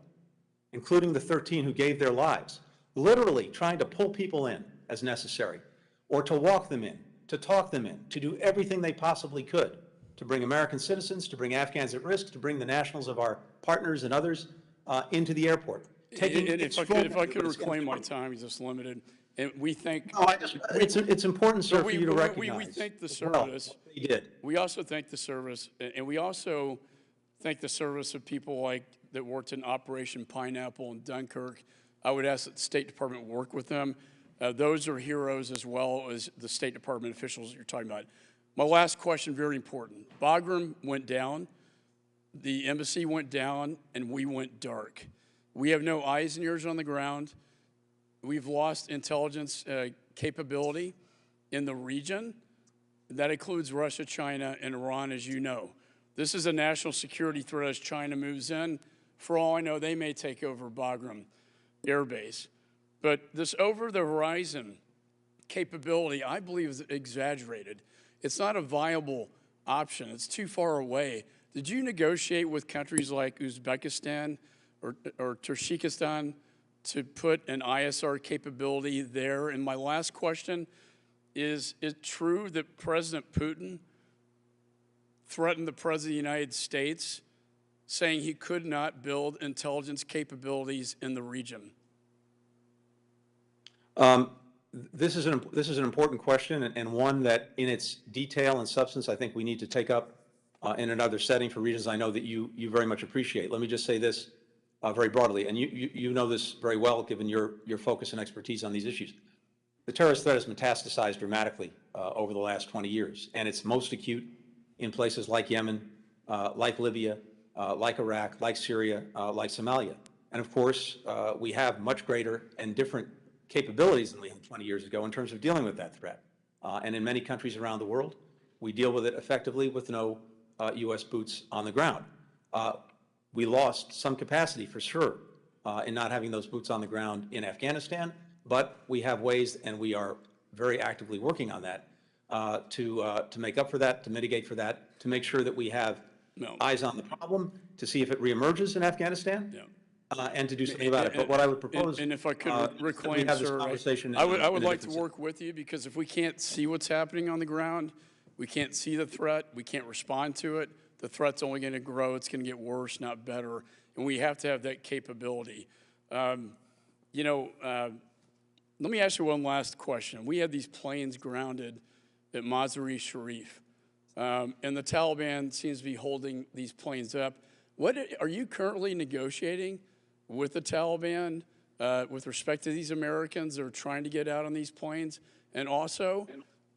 [SPEAKER 5] including the 13 who gave their lives, literally trying to pull people in as necessary, or to walk them in, to talk them in, to do everything they possibly could to bring American citizens, to bring Afghans at risk, to bring the nationals of our partners and others into the airport.
[SPEAKER 6] If I could reclaim my time, it's just limited. And we thank.
[SPEAKER 5] No, it's important, sir, for you to recognize.
[SPEAKER 6] We thank the service.
[SPEAKER 5] Well, they did.
[SPEAKER 6] We also thank the service, and we also thank the service of people like that worked in Operation Pineapple in Dunkirk. I would ask that the State Department work with them. Those are heroes as well as the State Department officials you're talking about. My last question, very important. Bagram went down, the embassy went down, and we went dark. We have no eyes and ears on the ground. We've lost intelligence capability in the region. That includes Russia, China, and Iran, as you know. This is a national security threat as China moves in. For all I know, they may take over Bagram Air Base. But this over-the-horizon capability, I believe, is exaggerated. It's not a viable option. It's too far away. Did you negotiate with countries like Uzbekistan or Tajikistan to put an ISR capability there? And my last question is it true that President Putin threatened the President of the United States, saying he could not build intelligence capabilities in the region?
[SPEAKER 5] This is an important question, and one that in its detail and substance I think we need to take up in another setting for reasons I know that you very much appreciate. Let me just say this very broadly, and you know this very well given your focus and expertise on these issues. The terrorist threat has metastasized dramatically over the last 20 years, and it's most acute in places like Yemen, like Libya, like Iraq, like Syria, like Somalia. And of course, we have much greater and different capabilities than we had 20 years ago in terms of dealing with that threat. And in many countries around the world, we deal with it effectively with no U.S. boots on the ground. We lost some capacity for sure in not having those boots on the ground in Afghanistan, but we have ways, and we are very actively working on that, to make up for that, to mitigate for that, to make sure that we have eyes on the problem, to see if it reemerges in Afghanistan, and to do something about it. But what I would propose,
[SPEAKER 6] And if I could
[SPEAKER 5] is that we
[SPEAKER 6] reclaim,
[SPEAKER 5] have this
[SPEAKER 6] sir,
[SPEAKER 5] conversation
[SPEAKER 6] I would
[SPEAKER 5] in a
[SPEAKER 6] like to
[SPEAKER 5] different setting.
[SPEAKER 6] work with you, because if we can't see what's happening on the ground, we can't see the threat, we can't respond to it, the threat's only going to grow, it's going to get worse, not better, and we have to have that capability. Let me ask you one last question. We had these planes grounded at Mazar-e-Sharif, and the Taliban seems to be holding these planes up. What are you currently negotiating with the Taliban with respect to these Americans that are trying to get out on these planes? And also,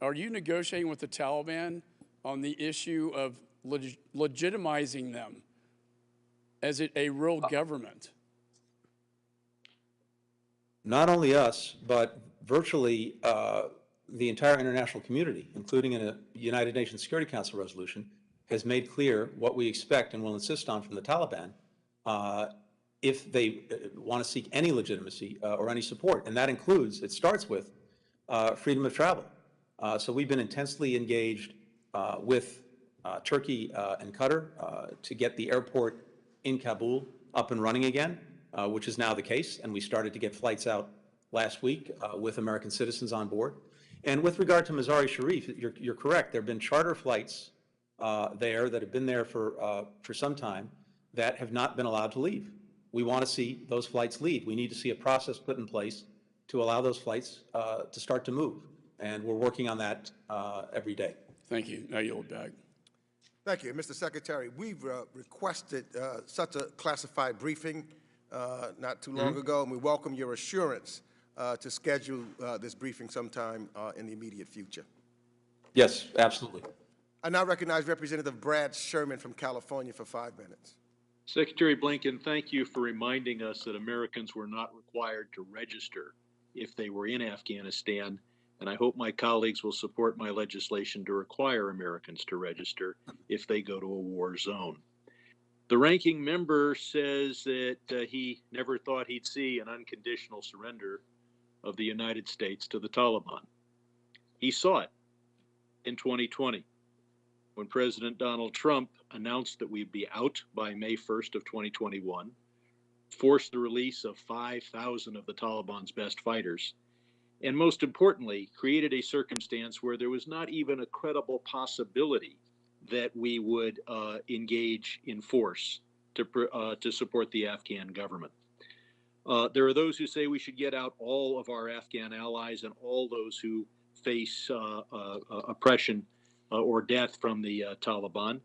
[SPEAKER 6] are you negotiating with the Taliban on the issue of legitimizing them as a real government?
[SPEAKER 5] Not only us, but virtually the entire international community, including in a United Nations Security Council resolution, has made clear what we expect and will insist on from the Taliban if they want to seek any legitimacy or any support. And that includes, it starts with freedom of travel. So we've been intensely engaged with Turkey and Qatar to get the airport in Kabul up and running again, which is now the case. And we started to get flights out last week with American citizens on board. And with regard to Mazar-e-Sharif, you're correct. There have been charter flights there that have been there for some time that have not been allowed to leave. We want to see those flights leave. We need to see a process put in place to allow those flights to start to move. And we're working on that every day.
[SPEAKER 6] Thank you. Now yield back.
[SPEAKER 3] Thank you. Mr. Secretary, we've requested such a classified briefing not too long ago, and we welcome your assurance to schedule this briefing sometime in the immediate future.
[SPEAKER 5] Yes, absolutely.
[SPEAKER 3] I now recognize Representative Brad Sherman from California for 5 minutes.
[SPEAKER 9] Secretary Blinken, thank you for reminding us that Americans were not required to register if they were in Afghanistan, and I hope my colleagues will support my legislation to require Americans to register if they go to a war zone. The ranking member says that he never thought he'd see an unconditional surrender of the United States to the Taliban. He saw it in 2020 when President Donald Trump announced that we'd be out by May 1st of 2021, forced the release of 5,000 of the Taliban's best fighters, and most importantly, created a circumstance where there was not even a credible possibility that we would engage in force to support the Afghan government. There are those who say we should get out all of our Afghan allies and all those who face oppression or death from the Taliban.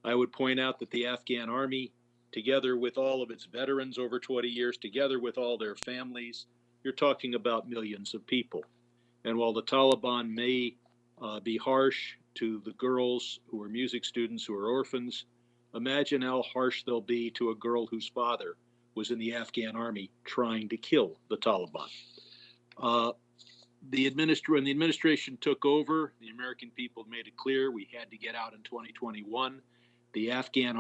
[SPEAKER 9] I would point out that the Afghan army, together with all of its veterans over 20 years, together with all their families, you're talking about millions of people. And while the Taliban may be harsh to the girls who are music students who are orphans, imagine how harsh they'll be to a girl whose father was in the Afghan army trying to kill the Taliban. When the administration took over, the American people made it clear we had to get out in 2021. The Afghan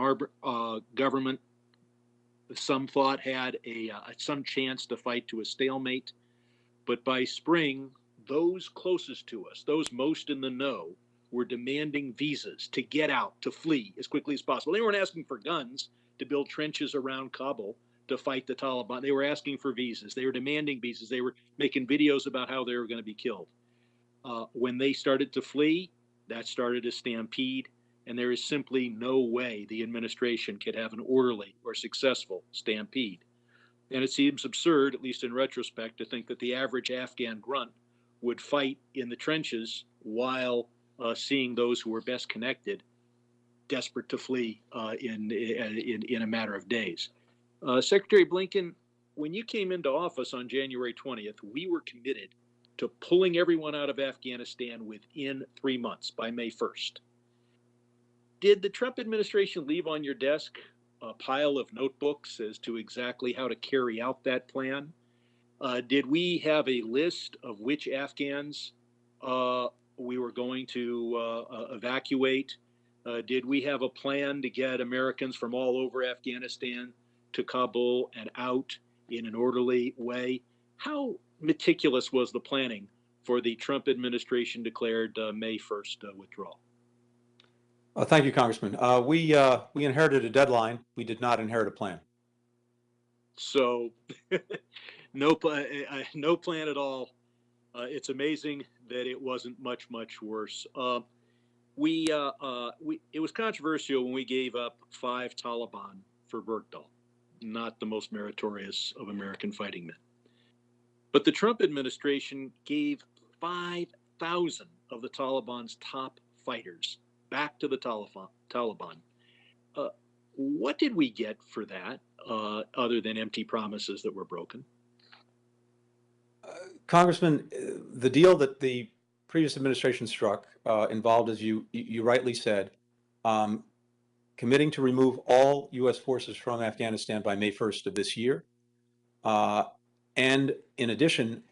[SPEAKER 9] government, some thought, had some chance to fight to a stalemate. But by spring, those closest to us, those most in the know, were demanding visas to get out, to flee as quickly as possible. They weren't asking for guns to build trenches around Kabul to fight the Taliban. They were asking for visas. They were demanding visas. They were making videos about how they were going to be killed. When they started to flee, that started a stampede, and there is simply no way the administration could have an orderly or successful stampede. And it seems absurd, at least in retrospect, to think that the average Afghan grunt would fight in the trenches while seeing those who were best connected desperate to flee in a matter of days. Secretary Blinken, when you came into office on January 20th, we were committed to pulling everyone out of Afghanistan within 3 months, by May 1st. Did the Trump administration leave on your desk a pile of notebooks as to exactly how to carry out that plan? Did we have a list of which Afghans we were going to evacuate? Did we have a plan to get Americans from all over Afghanistan to Kabul and out in an orderly way? How meticulous was the planning for the Trump administration declared May 1st withdrawal?
[SPEAKER 5] Thank you, Congressman. We inherited a deadline. We did not inherit a plan.
[SPEAKER 9] So no plan at all. It's amazing that it wasn't much worse. It was controversial when we gave up 5 Taliban for Burkdal, not the most meritorious of American fighting men. But the Trump administration gave 5,000 of the Taliban's top fighters back to the Taliban. What did we get for that, other than empty promises that were broken?
[SPEAKER 5] Congressman, the deal that the previous administration struck involved, as you rightly said, committing to remove all U.S. forces from Afghanistan by May 1st of this year. And in addition,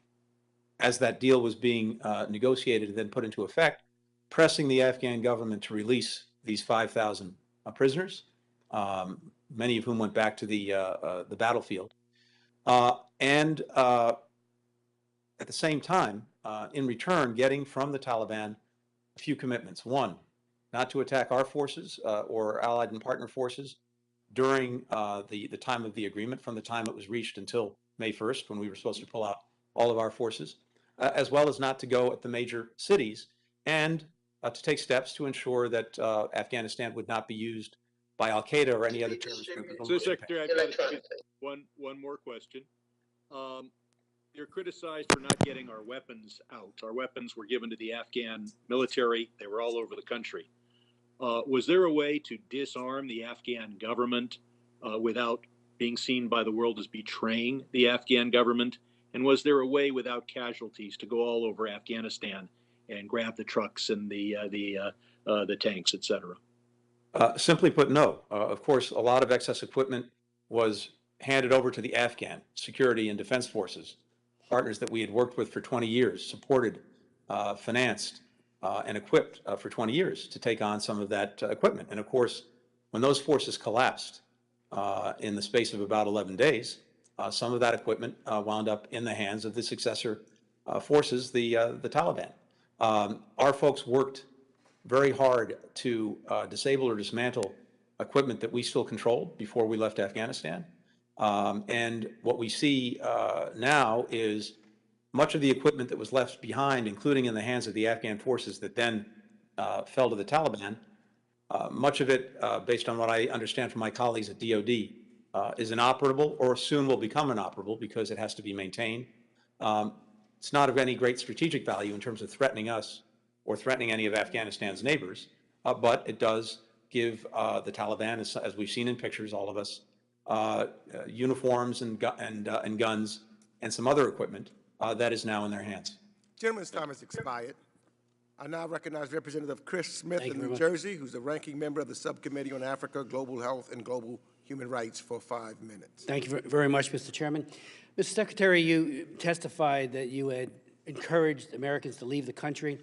[SPEAKER 5] as that deal was being negotiated and then put into effect, pressing the Afghan government to release these 5,000 prisoners, many of whom went back to the battlefield. And at the same time, in return, getting from the Taliban a few commitments. One, not to attack our forces or allied and partner forces during the time of the agreement, from the time it was reached until May 1st, when we were supposed to pull out all of our forces, as well as not to go at the major cities, and to take steps to ensure that Afghanistan would not be used by Al-Qaeda or any other terrorist group.
[SPEAKER 9] So, Secretary, I've got one more question. You're criticized for not getting our weapons out. Our weapons were given to the Afghan military. They were all over the country. Was there a way to disarm the Afghan government without being seen by the world as betraying the Afghan government? And was there a way without casualties to go all over Afghanistan and grab the trucks and the tanks, et cetera?
[SPEAKER 5] Simply put, no. Of course, a lot of excess equipment was handed over to the Afghan security and defense forces, partners that we had worked with for 20 years, supported, financed, and equipped for 20 years to take on some of that equipment. And of course, when those forces collapsed in the space of about 11 days, some of that equipment wound up in the hands of the successor forces, the Taliban. Our folks worked very hard to disable or dismantle equipment that we still controlled before we left Afghanistan. And what we see now is much of the equipment that was left behind, including in the hands of the Afghan forces that then fell to the Taliban, much of it, based on what I understand from my colleagues at DOD, is inoperable or soon will become inoperable because it has to be maintained. It's not of any great strategic value in terms of threatening us or threatening any of Afghanistan's neighbors, but it does give the Taliban, as we've seen in pictures, all of us, uniforms and guns and some other equipment that is now in their hands.
[SPEAKER 3] Gentleman's time has expired. I now recognize Representative Chris Smith of New Jersey, who's the ranking member of the Subcommittee on Africa, Global Health, and Global Human Rights, for 5 minutes.
[SPEAKER 10] Thank you very much, Mr. Chairman. Mr. Secretary, you testified that you had encouraged Americans to leave the country.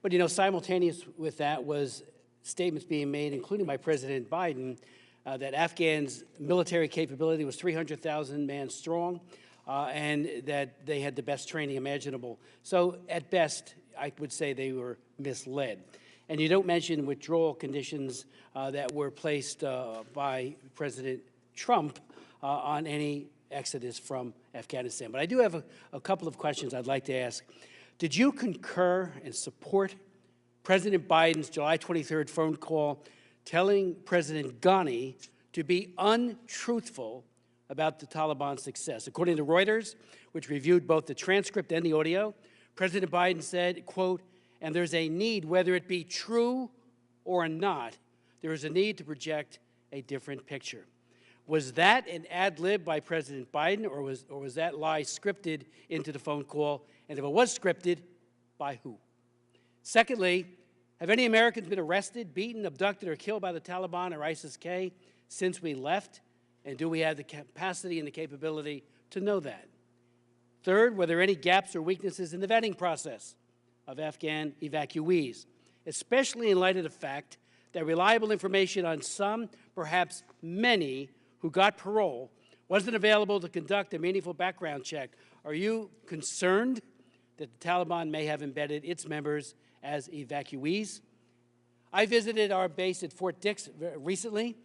[SPEAKER 10] But, you know, simultaneous with that was statements being made, including by President Biden, that Afghans' military capability was 300,000 man strong, and that they had the best training imaginable. So, at best, I would say they were misled. And you don't mention withdrawal conditions that were placed by President Trump on any exodus from Afghanistan. But I do have a couple of questions I'd like to ask. Did you concur and support President Biden's July 23rd phone call telling President Ghani to be untruthful about the Taliban's success? According to Reuters, which reviewed both the transcript and the audio, President Biden said, quote, "And there's a need, whether it be true or not, there is a need to project a different picture." Was that an ad lib by President Biden, or was that lie scripted into the phone call? And if it was scripted, by who? Secondly, have any Americans been arrested, beaten, abducted, or killed by the Taliban or ISIS-K since we left? And do we have the capacity and the capability to know that? Third, were there any gaps or weaknesses in the vetting process of Afghan evacuees, especially in light of the fact that reliable information on some, perhaps many, who got parole wasn't available to conduct a meaningful background check? Are you concerned that the Taliban may have embedded its members as evacuees? I visited our base at Fort Dix recently.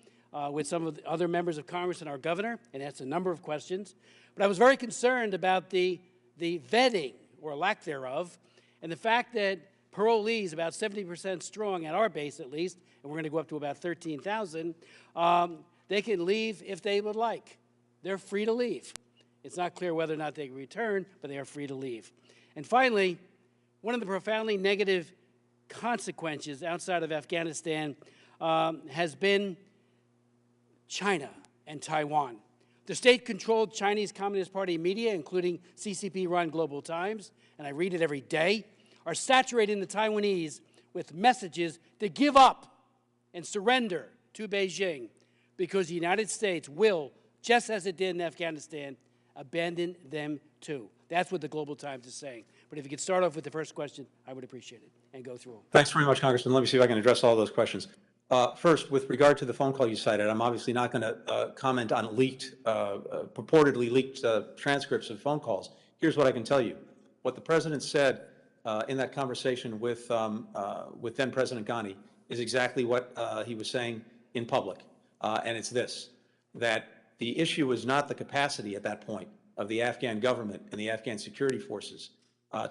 [SPEAKER 10] with some of the other members of Congress and our governor, and asked a number of questions. But I was very concerned about the vetting, or lack thereof, and the fact that parolees, about 70% strong at our base at least, and we're going to go up to about 13,000, they can leave if they would like. They're free to leave. It's not clear whether or not they can return, but they are free to leave. And finally, one of the profoundly negative consequences outside of Afghanistan has been China and Taiwan. The state-controlled Chinese Communist Party media, including CCP-run Global Times, and I read it every day, are saturating the Taiwanese with messages to give up and surrender to Beijing because the United States will, just as it did in Afghanistan, abandon them too. That's what the Global Times is saying. But if you could start off with the first question, I would appreciate it, and go through them.
[SPEAKER 5] Thanks very much, Congressman. Let me see if I can address all those questions. First, with regard to the phone call you cited, I'm obviously not going to comment on purportedly leaked transcripts of phone calls. Here's what I can tell you. What the President said in that conversation with then President Ghani is exactly what he was saying in public. And it's this, that the issue was not the capacity at that point of the Afghan government and the Afghan security forces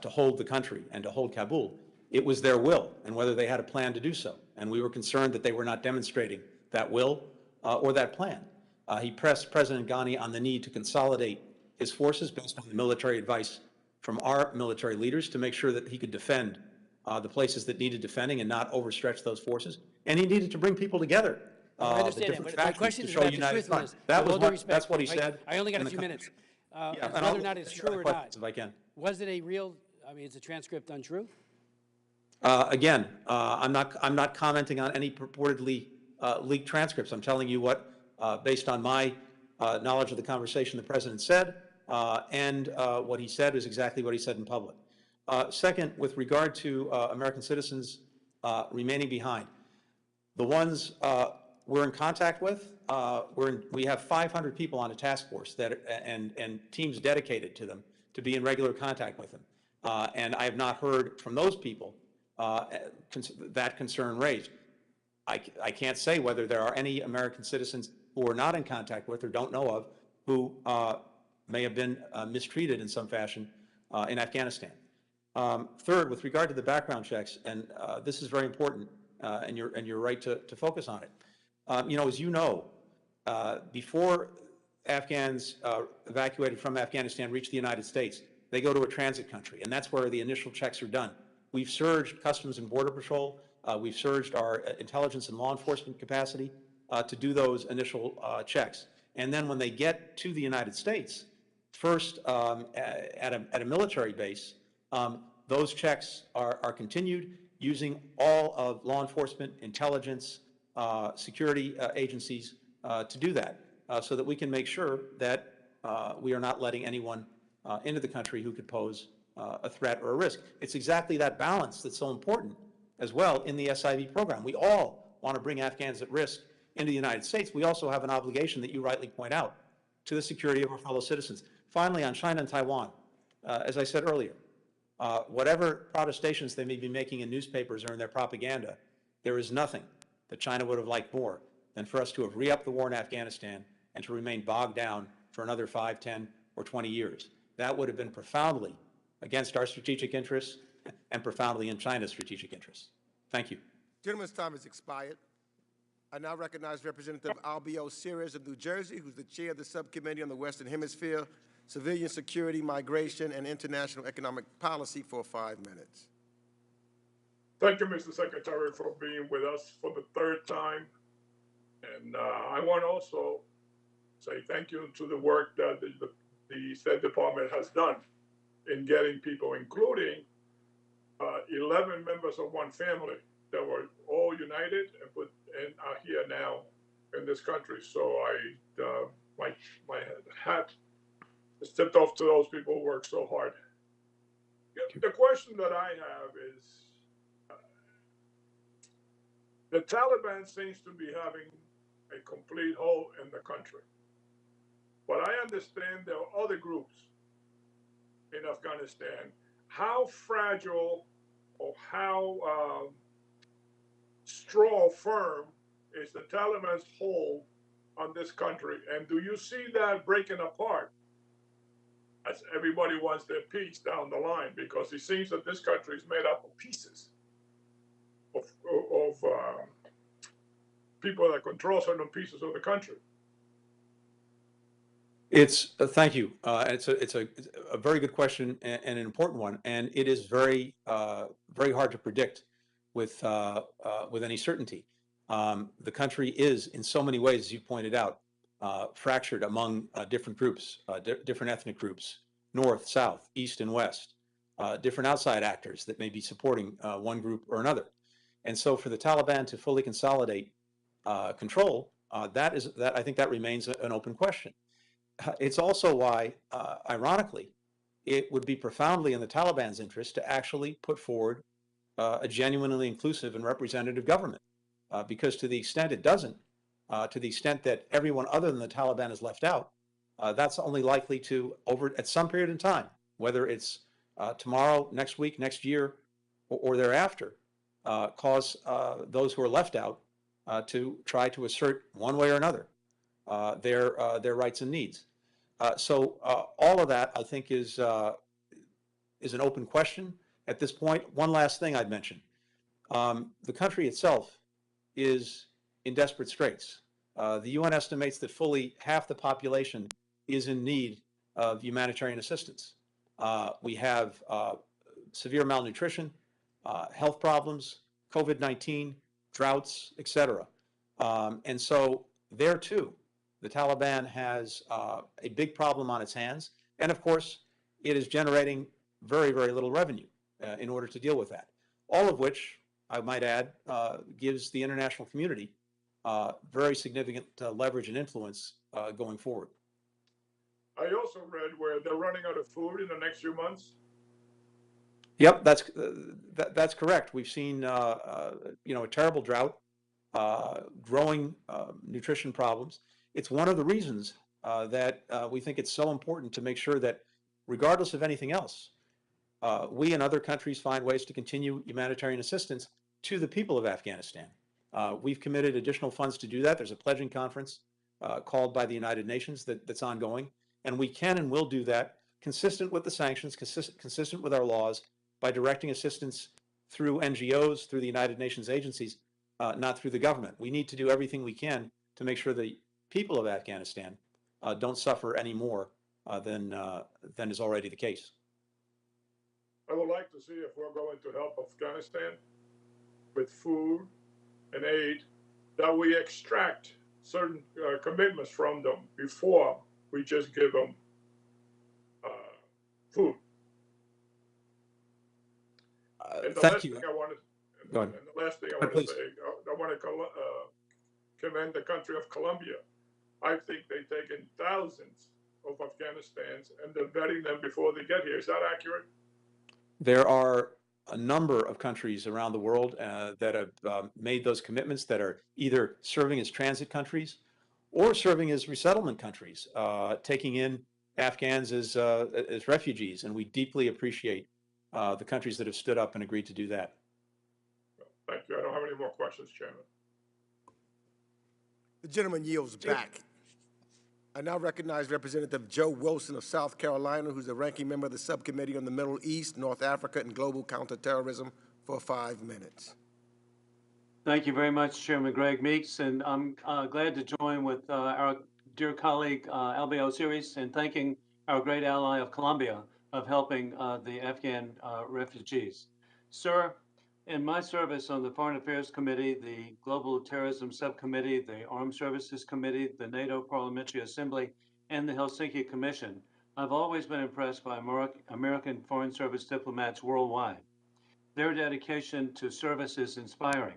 [SPEAKER 5] to hold the country and to hold Kabul. It was their will and whether they had a plan to do so. And we were concerned that they were not demonstrating that will or that plan. He pressed President Ghani on the need to consolidate his forces based on the military advice from our military leaders to make sure that he could defend the places that needed defending and not overstretch those forces. And he needed to bring people together.
[SPEAKER 10] I understand that, but my question is about the truthfulness.
[SPEAKER 5] That's what he said.
[SPEAKER 10] I only got a few minutes.
[SPEAKER 5] Yeah,
[SPEAKER 10] whether or not it's true or not.
[SPEAKER 5] If I can.
[SPEAKER 10] Was it a real, I mean, is the transcript untrue?
[SPEAKER 5] Again, I'm not commenting on any purportedly leaked transcripts. I'm telling you what, based on my knowledge of the conversation the President said, and what he said is exactly what he said in public. Second, with regard to American citizens remaining behind, the ones we're in contact with, we have 500 people on a task force and teams dedicated to them to be in regular contact with them. And I have not heard from those people that concern raised. I can't say whether there are any American citizens who are not in contact with or don't know of who may have been mistreated in some fashion in Afghanistan. Third, with regard to the background checks, and this is very important, and you're right to focus on it. As you know, before Afghans evacuated from Afghanistan reach the United States, they go to a transit country, and that's where the initial checks are done. We've surged Customs and Border Patrol. We've surged our intelligence and law enforcement capacity to do those initial checks. And then when they get to the United States, first at a military base, those checks are continued using all of law enforcement, intelligence, security agencies to do that, so that we can make sure that we are not letting anyone into the country who could pose a threat or a risk. It's exactly that balance that's so important as well in the SIV program. We all want to bring Afghans at risk into the United States. We also have an obligation that you rightly point out to the security of our fellow citizens. Finally, on China and Taiwan, as I said earlier, whatever protestations they may be making in newspapers or in their propaganda, there is nothing that China would have liked more than for us to have re-upped the war in Afghanistan and to remain bogged down for another 5, 10, or 20 years. That would have been profoundly against our strategic interests and profoundly in China's strategic interests. Thank you.
[SPEAKER 3] Gentleman's time has expired. I now recognize Representative Albio Sires of New Jersey, who's the chair of the Subcommittee on the Western Hemisphere, Civilian Security, Migration, and International Economic Policy for 5 minutes.
[SPEAKER 11] Thank you, Mr. Secretary, for being with us for the third time. And I want to also say thank you to the work that the State Department has done in getting people, including 11 members of one family that were all united and are here now in this country. So my hat is tipped off to those people who work so hard. The question that I have is, the Taliban seems to be having a complete hold in the country. But I understand there are other groups in Afghanistan. How fragile or how strong, firm is the Taliban's hold on this country, and do you see that breaking apart as everybody wants their peace down the line? Because it seems that this country is made up of pieces of people that control certain pieces of the country.
[SPEAKER 5] It's thank you. It's a very good question and an important one, and it is very very hard to predict with any certainty. The country is, in so many ways, as you pointed out, fractured among different groups, different ethnic groups, north, south, east, and west, different outside actors that may be supporting one group or another. And so, for the Taliban to fully consolidate control, that I think that remains an open question. It's also why, ironically, it would be profoundly in the Taliban's interest to actually put forward a genuinely inclusive and representative government, because to the extent it doesn't, to the extent that everyone other than the Taliban is left out, that's only likely to, at some period in time, whether it's tomorrow, next week, next year, or thereafter, cause those who are left out to try to assert one way or another their rights and needs. So all of that, I think, is an open question at this point. One last thing I'd mention. The country itself is in desperate straits. The UN estimates that fully half the population is in need of humanitarian assistance. We have severe malnutrition, health problems, COVID-19, droughts, etc. And so there too, the Taliban has a big problem on its hands. And of course, it is generating very, very little revenue in order to deal with that. All of which, I might add, gives the international community very significant leverage and influence going forward.
[SPEAKER 11] I also read where they're running out of food in the next few months.
[SPEAKER 5] Yep, that's correct. We've seen a terrible drought, growing nutrition problems. It's one of the reasons that we think it's so important to make sure that, regardless of anything else, we and other countries find ways to continue humanitarian assistance to the people of Afghanistan. We've committed additional funds to do that. There's a pledging conference called by the United Nations that's ongoing, and we can and will do that consistent with the sanctions, consistent with our laws, by directing assistance through NGOs, through the United Nations agencies, not through the government. We need to do everything we can to make sure the people of Afghanistan don't suffer any more than is already the case.
[SPEAKER 11] I would like to see if we're going to help Afghanistan with food and aid, that we extract certain commitments from them before we just give them food. And the
[SPEAKER 5] Thank you. Go ahead.
[SPEAKER 11] And the last thing I want to say, I want to commend the country of Colombia. I think they've taken thousands of Afghanistans and they're vetting them before they get here. Is that accurate?
[SPEAKER 5] There are a number of countries around the world that have made those commitments, that are either serving as transit countries or serving as resettlement countries, taking in Afghans as refugees, and we deeply appreciate the countries that have stood up and agreed to do that.
[SPEAKER 11] Thank you. I don't have any more questions, Chairman.
[SPEAKER 3] The gentleman yields back. I now recognize Representative Joe Wilson of South Carolina, who's the ranking member of the Subcommittee on the Middle East, North Africa, and Global Counterterrorism, for 5 minutes.
[SPEAKER 12] Thank you very much, Chairman Greg Meeks, and I'm glad to join with our dear colleague Albiel Series in thanking our great ally of Colombia of helping the Afghan refugees. Sir, in my service on the Foreign Affairs Committee, the Global Terrorism Subcommittee, the Armed Services Committee, the NATO Parliamentary Assembly, and the Helsinki Commission, I've always been impressed by American Foreign Service diplomats worldwide. Their dedication to service is inspiring.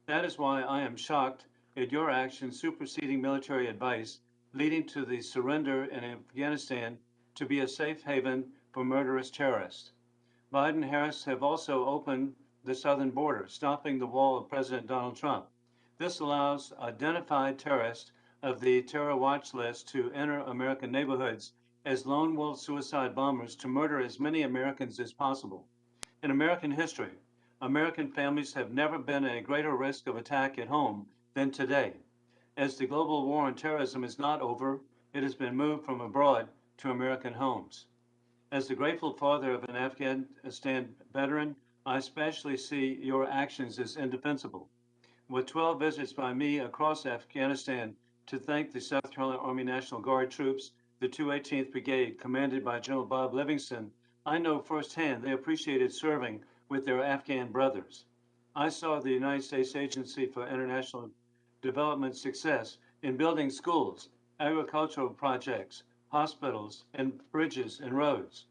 [SPEAKER 12] That is why I am shocked at your actions superseding military advice, leading to the surrender in Afghanistan to be a safe haven for murderous terrorists. Biden and Harris have also opened the southern border, stopping the wall of President Donald Trump. This allows identified terrorists of the terror watch list to enter American neighborhoods as lone wolf suicide bombers to murder as many Americans as possible. In American history, American families have never been at a greater risk of attack at home than today. As the global war on terrorism is not over, it has been moved from abroad to American homes. As the grateful father of an Afghanistan veteran, I especially see your actions as indefensible. With 12 visits by me across Afghanistan to thank the South Carolina Army National Guard troops, the 218th Brigade, commanded by General Bob Livingston, I know firsthand they appreciated serving with their Afghan brothers. I saw the United States Agency for International Development success in building schools, agricultural projects, hospitals, and bridges and roads.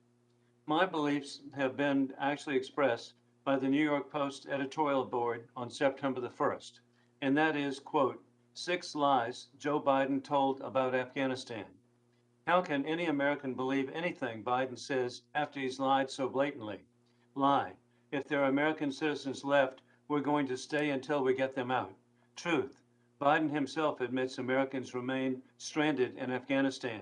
[SPEAKER 12] My beliefs have been actually expressed by the New York Post editorial board on September the 1st, and that is, quote, 6 lies Joe Biden told about Afghanistan. How can any American believe anything Biden says after he's lied so blatantly? Lie. If there are American citizens left, we're going to stay until we get them out. Truth. Biden himself admits Americans remain stranded in Afghanistan.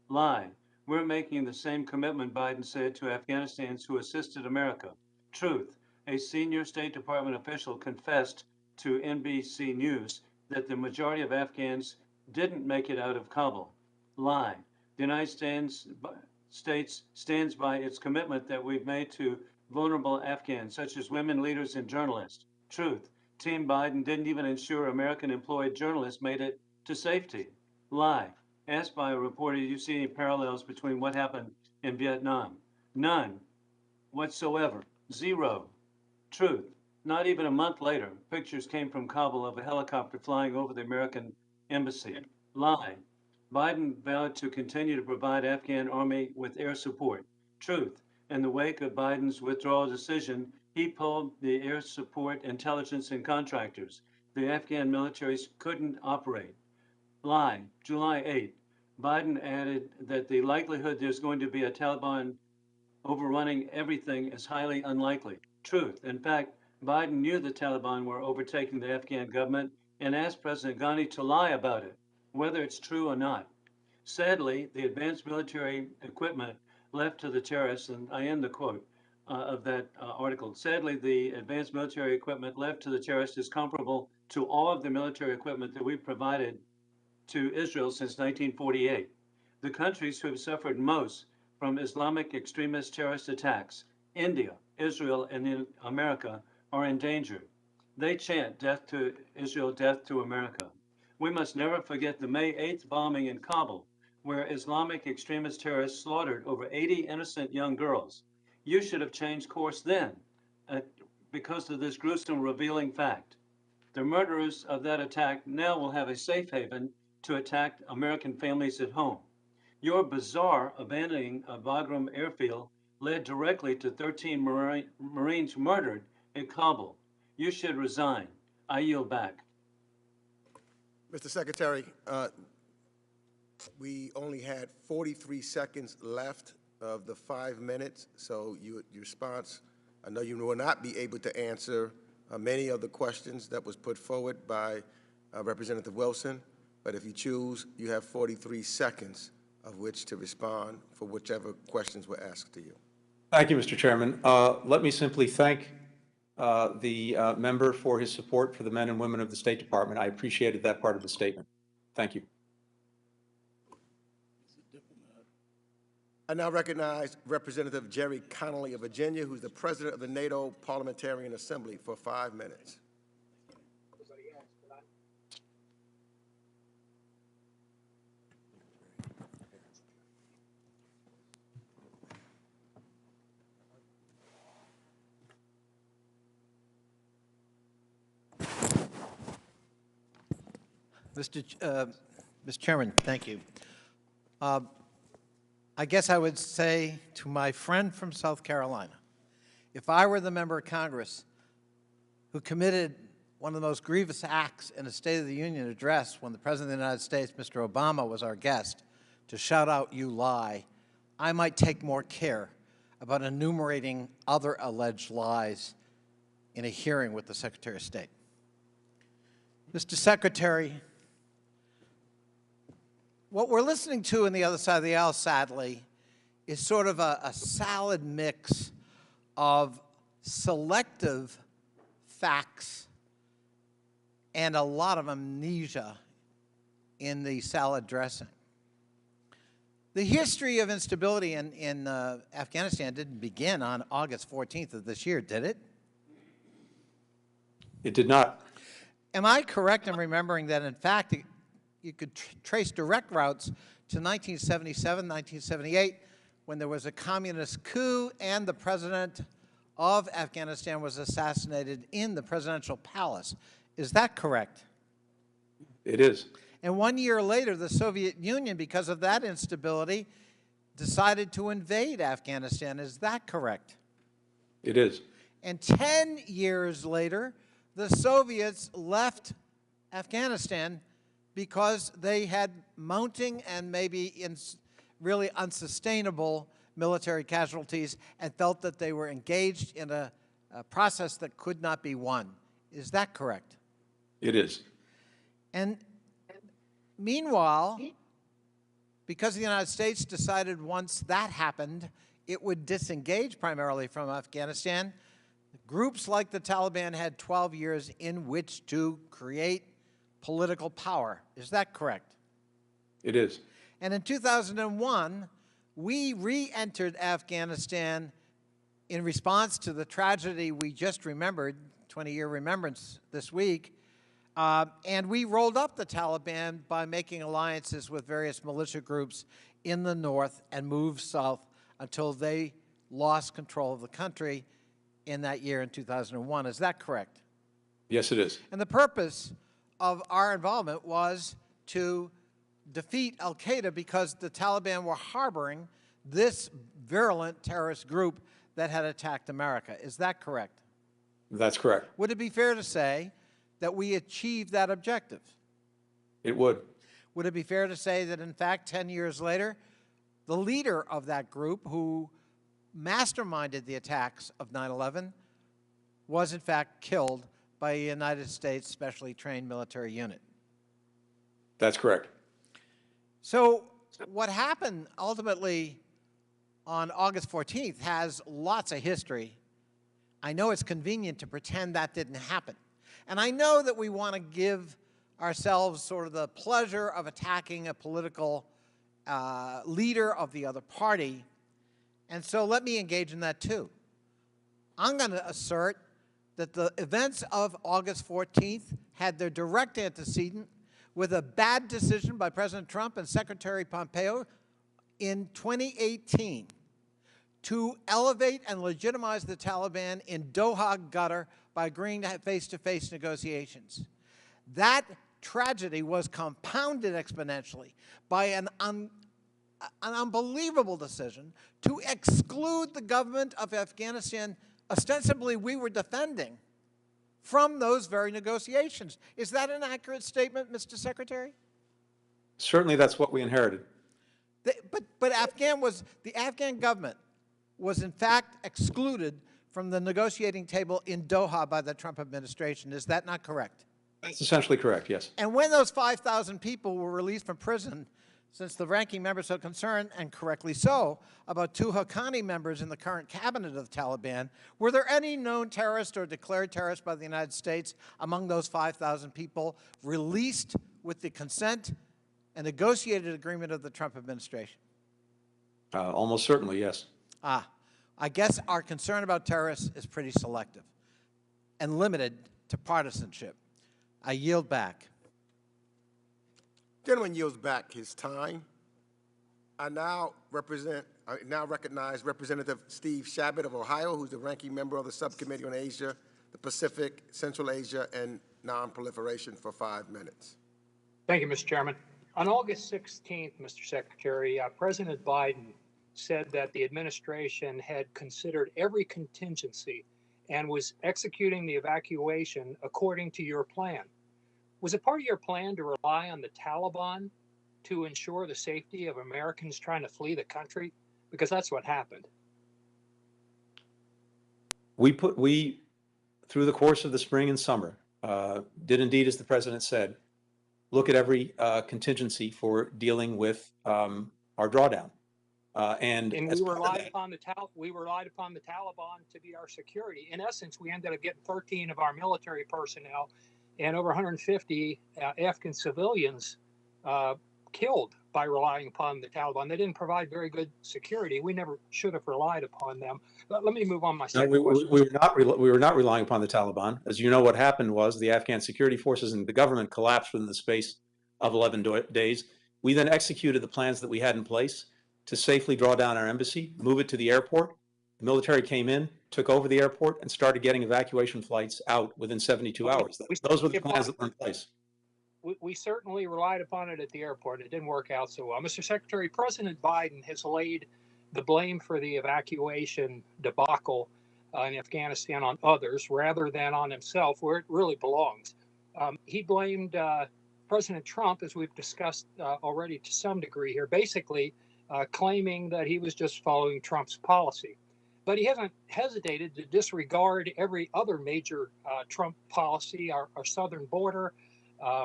[SPEAKER 12] Lie. We're making the same commitment Biden said to Afghanistans who assisted America. Truth. A senior State Department official confessed to NBC News that the majority of Afghans didn't make it out of Kabul. Lie. The United States stands by its commitment that we've made to vulnerable Afghans, such as women leaders and journalists. Truth. Team Biden didn't even ensure American employed journalists made it to safety. Lie. Asked by a reporter, do you see any parallels between what happened in Vietnam? None whatsoever. Zero. Truth. Not even a month later, pictures came from Kabul of a helicopter flying over the American embassy. Lie. Biden vowed to continue to provide Afghan army with air support. Truth. In the wake of Biden's withdrawal decision, he pulled the air support, intelligence, and contractors. The Afghan militaries couldn't operate. Lie. July 8th, Biden added that the likelihood there's going to be a Taliban overrunning everything is highly unlikely. Truth. In fact, Biden knew the Taliban were overtaking the Afghan government and asked President Ghani to lie about it, whether it's true or not. Sadly, the advanced military equipment left to the terrorists, and I end the quote of that article. Sadly, the advanced military equipment left to the terrorists is comparable to all of the military equipment that we've provided to Israel since 1948. The countries who have suffered most from Islamic extremist terrorist attacks, India, Israel, and America, are in danger. They chant death to Israel, death to America. We must never forget the May 8th bombing in Kabul, where Islamic extremist terrorists slaughtered over 80 innocent young girls. You should have changed course then because of this gruesome, revealing fact. The murderers of that attack now will have a safe haven to attack American families at home. Your bizarre abandoning of Bagram airfield led directly to 13 Marines murdered in Kabul. You should resign. I yield back.
[SPEAKER 3] Mr. Secretary, we only had 43 seconds left of the 5 minutes, so your response, I know you will not be able to answer many of the questions that was put forward by Representative Wilson, but if you choose, you have 43 seconds of which to respond for whichever questions were asked to you.
[SPEAKER 5] Thank you, Mr. Chairman. Let me simply thank the member for his support for the men and women of the State Department. I appreciated that part of the statement. Thank you.
[SPEAKER 3] I now recognize Representative Jerry Connolly of Virginia, who's the president of the NATO Parliamentarian Assembly, for 5 minutes.
[SPEAKER 13] Mr. Chairman, thank you. I guess I would say to my friend from South Carolina, if I were the member of Congress who committed one of the most grievous acts in a State of the Union address when the President of the United States, Mr. Obama, was our guest, to shout out, "You lie," I might take more care about enumerating other alleged lies in a hearing with the Secretary of State. Mr. Secretary, what we're listening to on the other side of the aisle, sadly, is sort of a salad mix of selective facts and a lot of amnesia in the salad dressing. The history of instability in Afghanistan didn't begin on August 14th of this year, did it?
[SPEAKER 5] It did not.
[SPEAKER 13] Am I correct in remembering that, in fact, you could trace direct routes to 1977, 1978, when there was a communist coup and the president of Afghanistan was assassinated in the presidential palace? Is that correct?
[SPEAKER 5] It is.
[SPEAKER 13] And 1 year later, the Soviet Union, because of that instability, decided to invade Afghanistan. Is that correct?
[SPEAKER 5] It is.
[SPEAKER 13] And 10 years later, the Soviets left Afghanistan because they had mounting and maybe really unsustainable military casualties and felt that they were engaged in a process that could not be won. Is that correct?
[SPEAKER 5] It is.
[SPEAKER 13] And meanwhile, because the United States decided once that happened, it would disengage primarily from Afghanistan, groups like the Taliban had 12 years in which to create political power. Is that correct?
[SPEAKER 5] It is.
[SPEAKER 13] And in 2001, we re-entered Afghanistan in response to the tragedy we just remembered, 20-year remembrance this week, and we rolled up the Taliban by making alliances with various militia groups in the north and moved south until they lost control of the country in that year in 2001. Is that correct?
[SPEAKER 5] Yes, it is.
[SPEAKER 13] And the purpose of our involvement was to defeat al-Qaeda because the Taliban were harboring this virulent terrorist group that had attacked America. Is that correct?
[SPEAKER 5] That's correct.
[SPEAKER 13] Would it be fair to say that we achieved that objective?
[SPEAKER 5] It would.
[SPEAKER 13] Would it be fair to say that, in fact, 10 years later, the leader of that group who masterminded the attacks of 9/11 was, in fact, killed by a United States specially trained military unit?
[SPEAKER 5] That's correct.
[SPEAKER 13] So what happened ultimately on August 14th has lots of history. I know it's convenient to pretend that didn't happen. And I know that we want to give ourselves sort of the pleasure of attacking a political leader of the other party. And so let me engage in that too. I'm going to assert that the events of August 14th had their direct antecedent with a bad decision by President Trump and Secretary Pompeo in 2018 to elevate and legitimize the Taliban in Doha, Qatar, by agreeing to have face-to-face negotiations. That tragedy was compounded exponentially by an unbelievable decision to exclude the government of Afghanistan, ostensibly we were defending, from those very negotiations. Is that an accurate statement, Mr. Secretary?
[SPEAKER 5] Certainly that's what we inherited.
[SPEAKER 13] But the Afghan government was in fact excluded from the negotiating table in Doha by the Trump administration. Is that not correct?
[SPEAKER 5] That's essentially correct, yes.
[SPEAKER 13] And when those 5,000 people were released from prison, since the ranking member is so concerned, and correctly so, about 2 Haqqani members in the current cabinet of the Taliban, were there any known terrorists or declared terrorists by the United States among those 5,000 people released with the consent and negotiated agreement of the Trump administration?
[SPEAKER 5] Almost certainly, yes.
[SPEAKER 13] I guess our concern about terrorists is pretty selective and limited to partisanship. I yield back.
[SPEAKER 3] Gentleman yields back his time. I now recognize Representative Steve Shabbat of Ohio, who's the ranking member of the Subcommittee on Asia, the Pacific, Central Asia, and Non-Proliferation for 5 minutes.
[SPEAKER 8] Thank you, Mr. Chairman. On August 16th, Mr. Secretary, President Biden said that the administration had considered every contingency and was executing the evacuation according to your plan. Was it part of your plan to rely on the Taliban to ensure the safety of Americans trying to flee the country? Because that's what happened.
[SPEAKER 5] We, through the course of the spring and summer, did indeed, as the President said, look at every contingency for dealing with our drawdown. And
[SPEAKER 8] we relied upon the Taliban to be our security. In essence, we ended up getting 13 of our military personnel and over 150 Afghan civilians killed by relying upon the Taliban. They didn't provide very good security. We never should have relied upon them. But let me move on to my
[SPEAKER 5] No,
[SPEAKER 8] second question.
[SPEAKER 5] we were not relying upon the Taliban. As you know, what happened was the Afghan security forces and the government collapsed within the space of 11 days. We then executed the plans that we had in place to safely draw down our embassy, move it to the airport. The military came in, took over the airport, and started getting evacuation flights out within 72 hours. Those were the plans that were in place.
[SPEAKER 8] We certainly relied upon it at the airport. It didn't work out so well. Mr. Secretary, President Biden has laid the blame for the evacuation debacle in Afghanistan on others rather than on himself, where it really belongs. He blamed President Trump, as we've discussed already to some degree here, basically claiming that he was just following Trump's policy. But he hasn't hesitated to disregard every other major Trump policy, our southern border,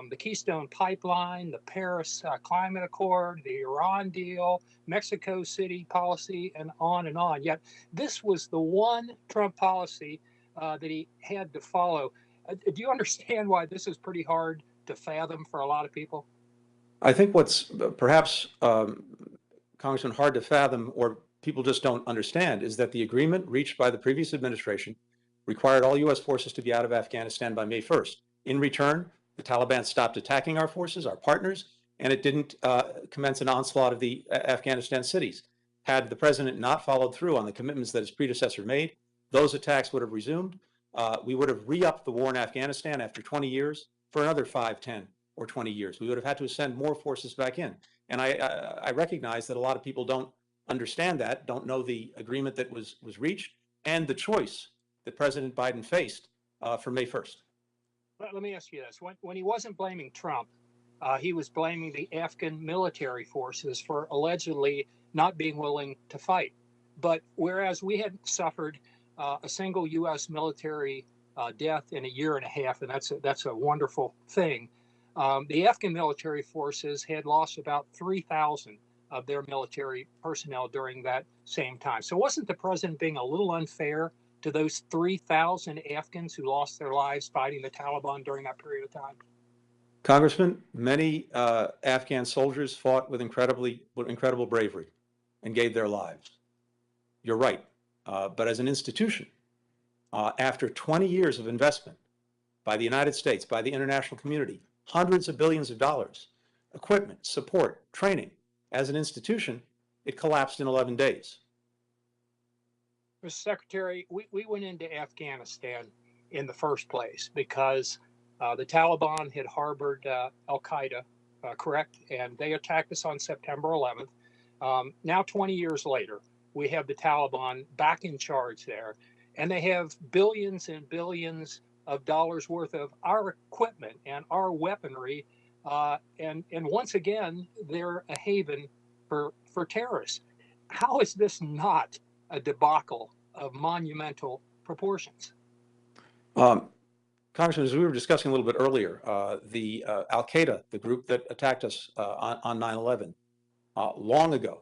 [SPEAKER 8] the Keystone Pipeline, the Paris Climate Accord, the Iran deal, Mexico City policy, and on and on. Yet this was the one Trump policy that he had to follow. Do you understand why this is pretty hard to fathom for a lot of people?
[SPEAKER 5] I think what's perhaps, Congressman, hard to fathom or people just don't understand is that the agreement reached by the previous administration required all U.S. forces to be out of Afghanistan by May 1st. In return, the Taliban stopped attacking our forces, our partners, and it didn't commence an onslaught of the Afghanistan cities. Had the president not followed through on the commitments that his predecessor made, those attacks would have resumed. We would have re-upped the war in Afghanistan after 20 years for another 5, 10, or 20 years. We would have had to send more forces back in. And I recognize that a lot of people don't understand that, don't know the agreement that was reached, and the choice that President Biden faced for May 1st.
[SPEAKER 8] Let me ask you this. When he wasn't blaming Trump, he was blaming the Afghan military forces for allegedly not being willing to fight. But whereas we had suffered a single U.S. military death in a year and a half, and that's a wonderful thing, the Afghan military forces had lost about 3,000 of their military personnel during that same time. So wasn't the president being a little unfair to those 3,000 Afghans who lost their lives fighting the Taliban during that period of time?
[SPEAKER 5] Congressman, many Afghan soldiers fought with incredible bravery and gave their lives. You're right. But as an institution, after 20 years of investment by the United States, by the international community, hundreds of billions of dollars, equipment, support, training, as an institution, it collapsed in 11 days.
[SPEAKER 8] Mr. Secretary, we went into Afghanistan in the first place because the Taliban had harbored al-Qaeda, correct? And they attacked us on September 11th. Now, 20 years later, we have the Taliban back in charge there, and they have billions and billions of dollars worth of our equipment and our weaponry. And once again, they're a haven for terrorists. How is this not a debacle of monumental proportions?
[SPEAKER 5] Congressman, as we were discussing a little bit earlier, the al-Qaeda, the group that attacked us on 9/11, long ago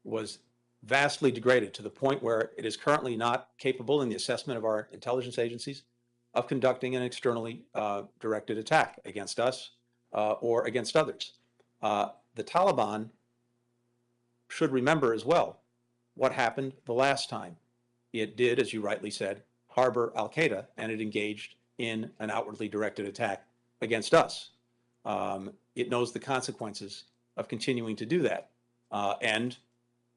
[SPEAKER 5] was vastly degraded to the point where it is currently not capable in the assessment of our intelligence agencies of conducting an externally directed attack against us or against others. The Taliban should remember as well what happened the last time it did, as you rightly said, harbor al-Qaeda, and it engaged in an outwardly directed attack against us. It knows the consequences of continuing to do that, and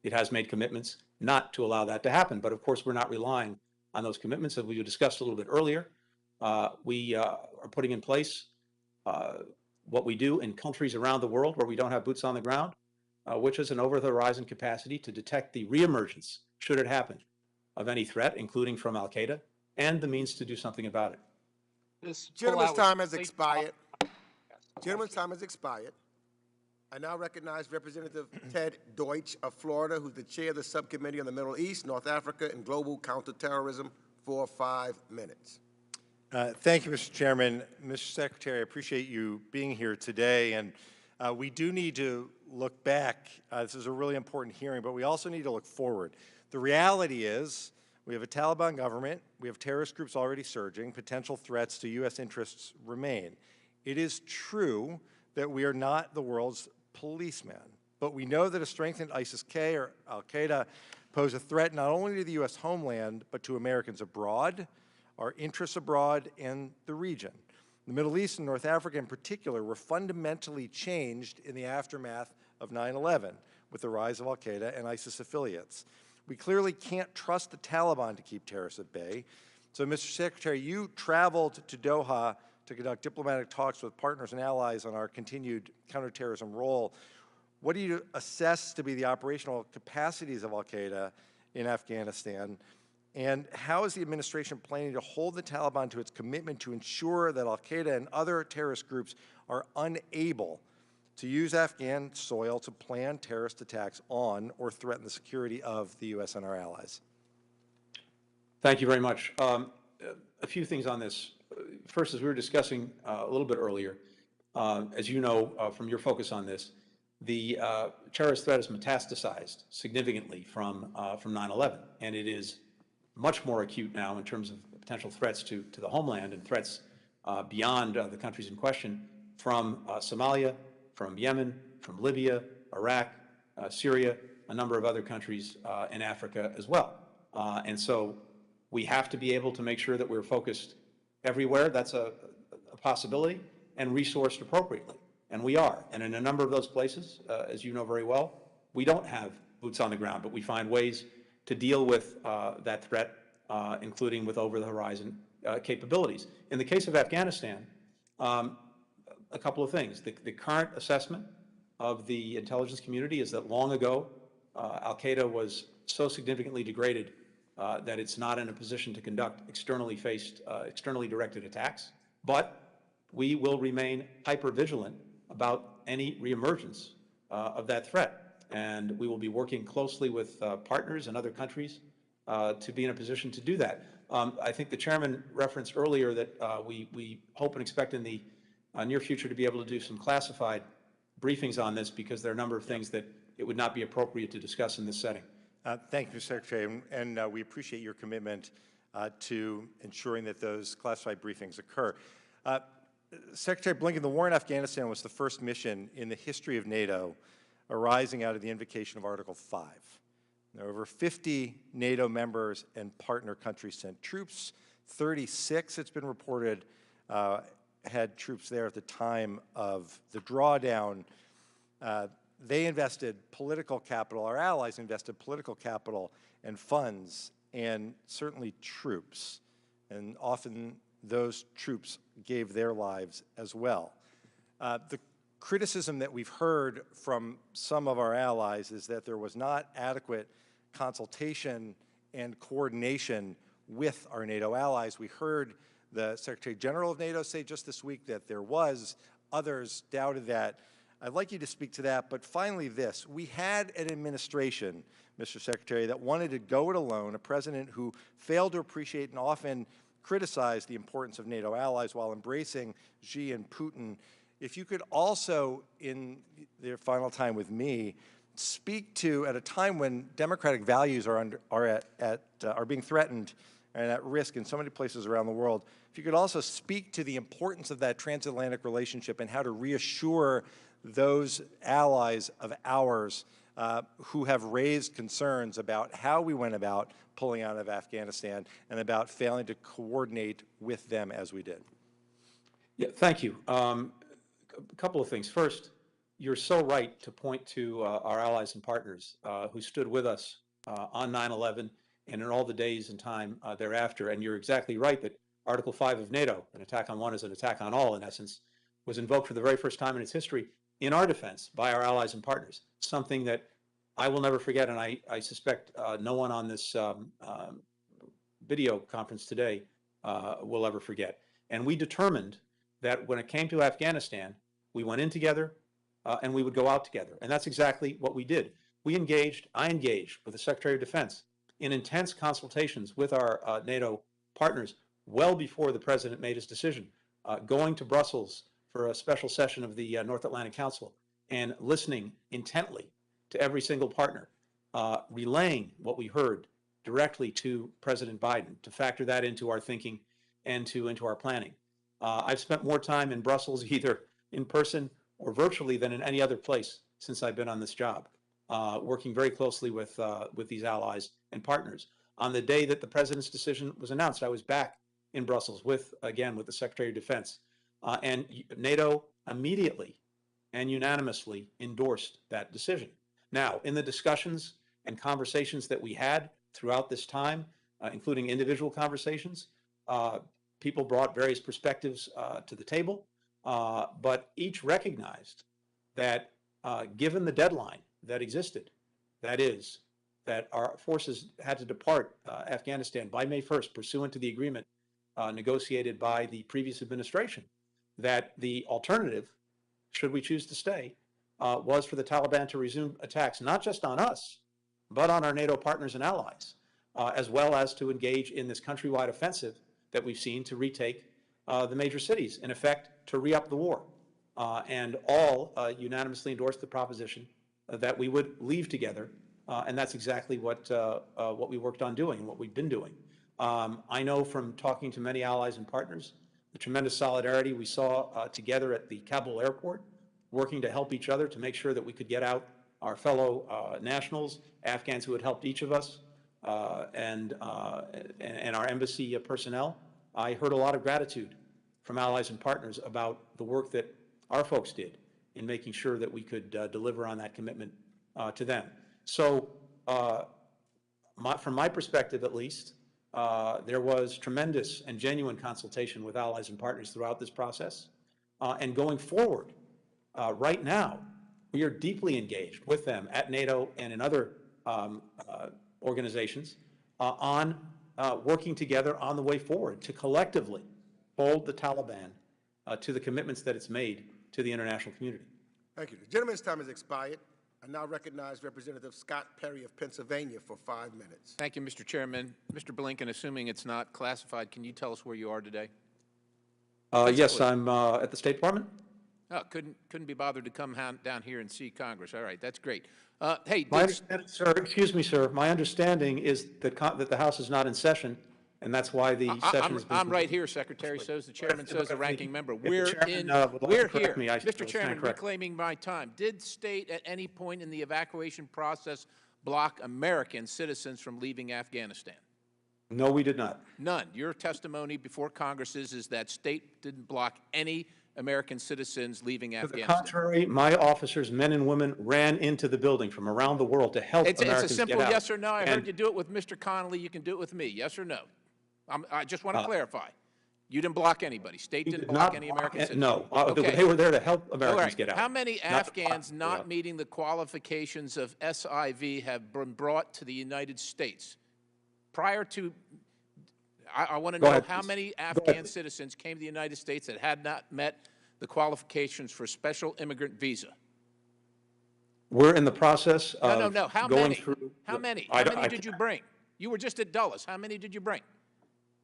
[SPEAKER 5] it has made commitments not to allow that to happen. But of course, we're not relying on those commitments. As we discussed a little bit earlier, we are putting in place what we do in countries around the world where we don't have boots on the ground, which is an over-the-horizon capacity to detect the reemergence, should it happen, of any threat, including from al-Qaeda, and the means to do something about it.
[SPEAKER 3] Gentleman's time has expired. Gentleman's time has expired. I now recognize Representative Ted Deutsch of Florida, who's the chair of the Subcommittee on the Middle East, North Africa, and Global Counterterrorism, for 5 minutes.
[SPEAKER 14] Thank you, Mr. Chairman. Mr. Secretary, I appreciate you being here today. And we do need to look back. This is a really important hearing, but we also need to look forward. The reality is We have a Taliban government, we have terrorist groups already surging, potential threats to U.S. interests remain. It is true that we are not the world's policeman, but we know that a strengthened ISIS-K or al-Qaeda pose a threat not only to the U.S. homeland, but to Americans abroad, our interests abroad, and the region. The Middle East and North Africa in particular were fundamentally changed in the aftermath of 9/11 with the rise of al-Qaeda and ISIS affiliates. We clearly can't trust the Taliban to keep terrorists at bay. So, Mr. Secretary, you traveled to Doha to conduct diplomatic talks with partners and allies on our continued counterterrorism role. What do you assess to be the operational capacities of al-Qaeda in Afghanistan? And how is the administration planning to hold the Taliban to its commitment to ensure that al-Qaeda and other terrorist groups are unable to use Afghan soil to plan terrorist attacks on or threaten the security of the U.S. and our allies?
[SPEAKER 5] Thank you very much. A few things on this. First, as we were discussing a little bit earlier, as you know from your focus on this, the terrorist threat has metastasized significantly from 9/11, and it is much more acute now in terms of potential threats to the homeland and threats beyond the countries in question from Somalia, from Yemen, from Libya, Iraq, Syria, a number of other countries in Africa as well. And so we have to be able to make sure that we're focused everywhere. That's a possibility, and resourced appropriately. And we are. And in a number of those places, as you know very well, we don't have boots on the ground, but we find ways to deal with that threat, including with over-the-horizon capabilities. In the case of Afghanistan, a couple of things. The current assessment of the intelligence community is that long ago, al-Qaeda was so significantly degraded that it's not in a position to conduct externally directed attacks. But we will remain hyper-vigilant about any reemergence of that threat. And we will be working closely with partners and other countries to be in a position to do that. I think the chairman referenced earlier that we hope and expect in the near future to be able to do some classified briefings on this, because there are a number of things that it would not be appropriate to discuss in this setting.
[SPEAKER 14] Thank you, Mr. Secretary, and we appreciate your commitment to ensuring that those classified briefings occur. Secretary Blinken, the war in Afghanistan was the first mission in the history of NATO arising out of the invocation of Article 5. There are over 50 NATO members and partner countries sent troops. 36, it's been reported, had troops there at the time of the drawdown. They invested political capital, our allies invested political capital and funds, and certainly troops. And often those troops gave their lives as well. The criticism that we've heard from some of our allies is that there was not adequate consultation and coordination with our NATO allies. We heard the Secretary General of NATO say just this week that there was. Others doubted that. I'd like you to speak to that. But finally this, we had an administration, Mr. Secretary, that wanted to go it alone, a president who failed to appreciate and often criticized the importance of NATO allies while embracing Xi and Putin. If you could also, in their final time with me, speak to, at a time when democratic values are being threatened and at risk in so many places around the world, if you could also speak to the importance of that transatlantic relationship and how to reassure those allies of ours who have raised concerns about how we went about pulling out of Afghanistan and about failing to coordinate with them as we did.
[SPEAKER 5] Yeah, thank you. A couple of things. First, you're so right to point to our allies and partners who stood with us on 9/11 and in all the days and time thereafter. And you're exactly right that Article 5 of NATO, an attack on one is an attack on all, in essence, was invoked for the very first time in its history in our defense by our allies and partners, something that I will never forget, and I suspect no one on this video conference today will ever forget. And we determined that when it came to Afghanistan, we went in together and we would go out together. And that's exactly what we did. I engaged with the Secretary of Defense in intense consultations with our NATO partners well before the President made his decision, going to Brussels for a special session of the North Atlantic Council and listening intently to every single partner, relaying what we heard directly to President Biden to factor that into our thinking and into our planning. I've spent more time in Brussels, either in person or virtually, than in any other place since I've been on this job, working very closely with these allies and partners. On the day that the president's decision was announced, I was back in Brussels with the Secretary of Defense, and NATO immediately and unanimously endorsed that decision. Now, in the discussions and conversations that we had throughout this time, including individual conversations, people brought various perspectives to the table, but each recognized that given the deadline that existed, that is, that our forces had to depart Afghanistan by May 1st, pursuant to the agreement negotiated by the previous administration, that the alternative, should we choose to stay, was for the Taliban to resume attacks, not just on us, but on our NATO partners and allies, as well as to engage in this countrywide offensive that we've seen to retake the major cities, in effect, to re-up the war. And all unanimously endorsed the proposition that we would leave together, and that's exactly what we worked on doing and what we've been doing. I know from talking to many allies and partners, the tremendous solidarity we saw together at the Kabul airport, working to help each other to make sure that we could get out our fellow nationals, Afghans who had helped each of us, and our embassy personnel. I heard a lot of gratitude from allies and partners about the work that our folks did in making sure that we could deliver on that commitment to them. So from my perspective, at least, there was tremendous and genuine consultation with allies and partners throughout this process. And going forward, right now, we are deeply engaged with them at NATO and in other organizations on working together on the way forward to collectively hold the Taliban to the commitments that it's made to the international community.
[SPEAKER 3] Thank you. The gentleman's time has expired. I now recognize Representative Scott Perry of Pennsylvania for 5 minutes.
[SPEAKER 15] Thank you, Mr. Chairman. Mr. Blinken, assuming it's not classified, can you tell us where you are today?
[SPEAKER 5] Yes, I'm at the State Department.
[SPEAKER 15] Oh, couldn't be bothered to come down here and see Congress. All right, that's great.
[SPEAKER 5] Sir, excuse me, sir. My understanding is that the House is not in session, and that's why the session is.
[SPEAKER 15] I'm right here, Secretary. So is the chairman. So is the ranking member. We're here, Mr. Chairman. Reclaiming my time. Did state at any point in the evacuation process block American citizens from leaving Afghanistan?
[SPEAKER 5] No, we did not.
[SPEAKER 15] None. Your testimony before Congress is that state didn't block any American citizens leaving Afghanistan.
[SPEAKER 5] To the contrary, my officers, men and women, ran into the building from around the world to help Americans get out.
[SPEAKER 15] It's a simple yes or no. I heard you do it with Mr. Connolly. You can do it with me. Yes or no? I just want to clarify. You didn't block anybody. State didn't block any American citizens.
[SPEAKER 5] No.
[SPEAKER 15] Okay.
[SPEAKER 5] They were there to help Americans get out.
[SPEAKER 15] How many Afghans not meeting the qualifications of SIV have been brought to the United States? Prior to, I want to know how many Afghan citizens came to the United States that had not met the qualifications for special immigrant visa?
[SPEAKER 5] We're in the process of
[SPEAKER 15] No. How
[SPEAKER 5] going
[SPEAKER 15] many?
[SPEAKER 5] through.
[SPEAKER 15] How many? How many did you bring? You were just at Dulles. How many did you bring?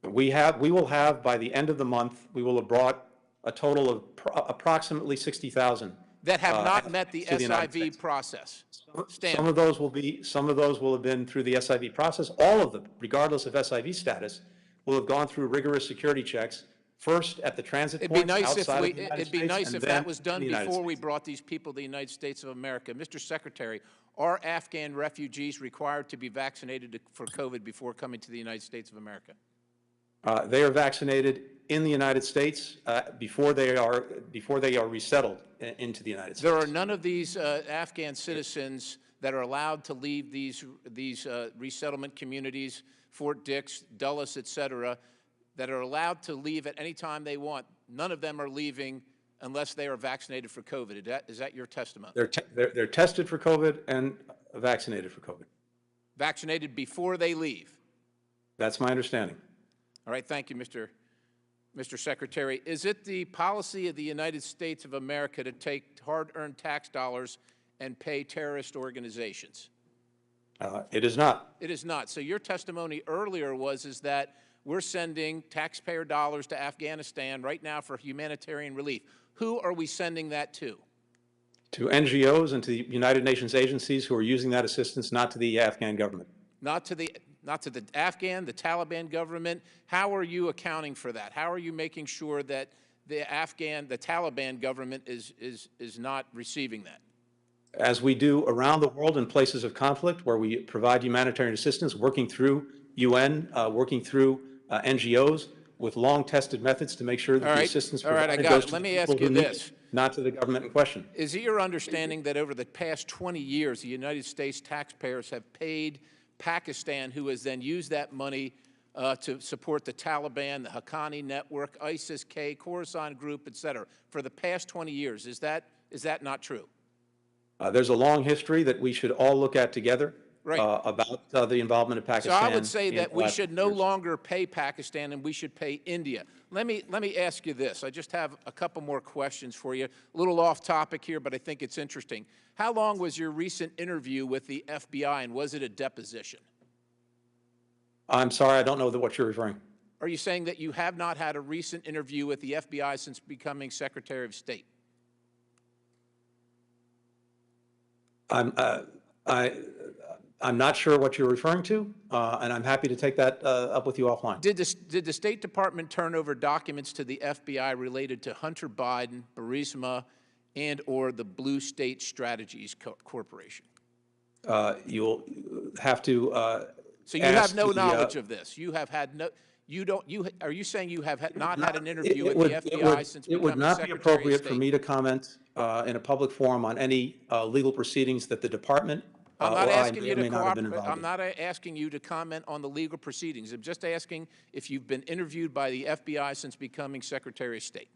[SPEAKER 5] We will have, by the end of the month, we will have brought a total of approximately 60,000.
[SPEAKER 15] That have not met the SIV process.
[SPEAKER 5] Some of those will have been through the SIV process. All of them, regardless of SIV status, will have gone through rigorous security checks, first at the transit points outside of the United States.
[SPEAKER 15] It'd be nice if that was done before we brought these people to the United States of America. Mr. Secretary, are Afghan refugees required to be vaccinated for COVID before coming to the United States of America?
[SPEAKER 5] They are vaccinated in the United States before they are resettled into the United States.
[SPEAKER 15] There are none of these Afghan citizens that are allowed to leave these resettlement communities, Fort Dix, Dulles, et cetera, that are allowed to leave at any time they want. None of them are leaving unless they are vaccinated for COVID. Is that your testimony?
[SPEAKER 5] They're tested for COVID and vaccinated for COVID.
[SPEAKER 15] Vaccinated before they leave?
[SPEAKER 5] That's my understanding.
[SPEAKER 15] All right, thank you, Mr. Secretary. Is it the policy of the United States of America to take hard-earned tax dollars and pay terrorist organizations?
[SPEAKER 5] It is not.
[SPEAKER 15] It is not. So your testimony earlier is that we're sending taxpayer dollars to Afghanistan right now for humanitarian relief. Who are we sending that to?
[SPEAKER 5] To NGOs and to the United Nations agencies who are using that assistance, not to the Afghan government.
[SPEAKER 15] Not to the Not to the Afghan, the Taliban government. How are you accounting for that? How are you making sure that the Taliban government is not receiving that?
[SPEAKER 5] As we do around the world in places of conflict where we provide humanitarian assistance, working through UN, working through NGOs with long-tested methods to make sure that the assistance provided goes to the people who need it, not to the government in question.
[SPEAKER 15] Is it your understanding that over the past 20 years, the United States taxpayers have paid Pakistan, who has then used that money to support the Taliban, the Haqqani Network, ISIS-K, Khorasan Group, et cetera, for the past 20 years? Is that not true?
[SPEAKER 5] There's a long history that we should all look at together about the involvement of Pakistan.
[SPEAKER 15] So I would say that we should no longer pay Pakistan and we should pay India. Let me ask you this. I just have a couple more questions for you. A little off topic here, but I think it's interesting. How long was your recent interview with the FBI, and was it a deposition?
[SPEAKER 5] I'm sorry, I don't know what you're referring.
[SPEAKER 15] Are you saying that you have not had a recent interview with the FBI since becoming Secretary of State?
[SPEAKER 5] I'm not sure what you're referring to, and I'm happy to take that up with you offline.
[SPEAKER 15] Did the State Department turn over documents to the FBI related to Hunter Biden, Burisma, and/or the Blue State Strategies Corporation?
[SPEAKER 5] You'll have to.
[SPEAKER 15] So you have no knowledge of this. You have had no. You don't. Are you saying you have not had an interview with the FBI since becoming Secretary of State?
[SPEAKER 5] It would not be appropriate for me to comment in a public forum on any legal proceedings that the department.
[SPEAKER 15] I'm not asking you to cooperate. I'm not asking you to comment on the legal proceedings. I'm just asking if you've been interviewed by the FBI since becoming Secretary of State.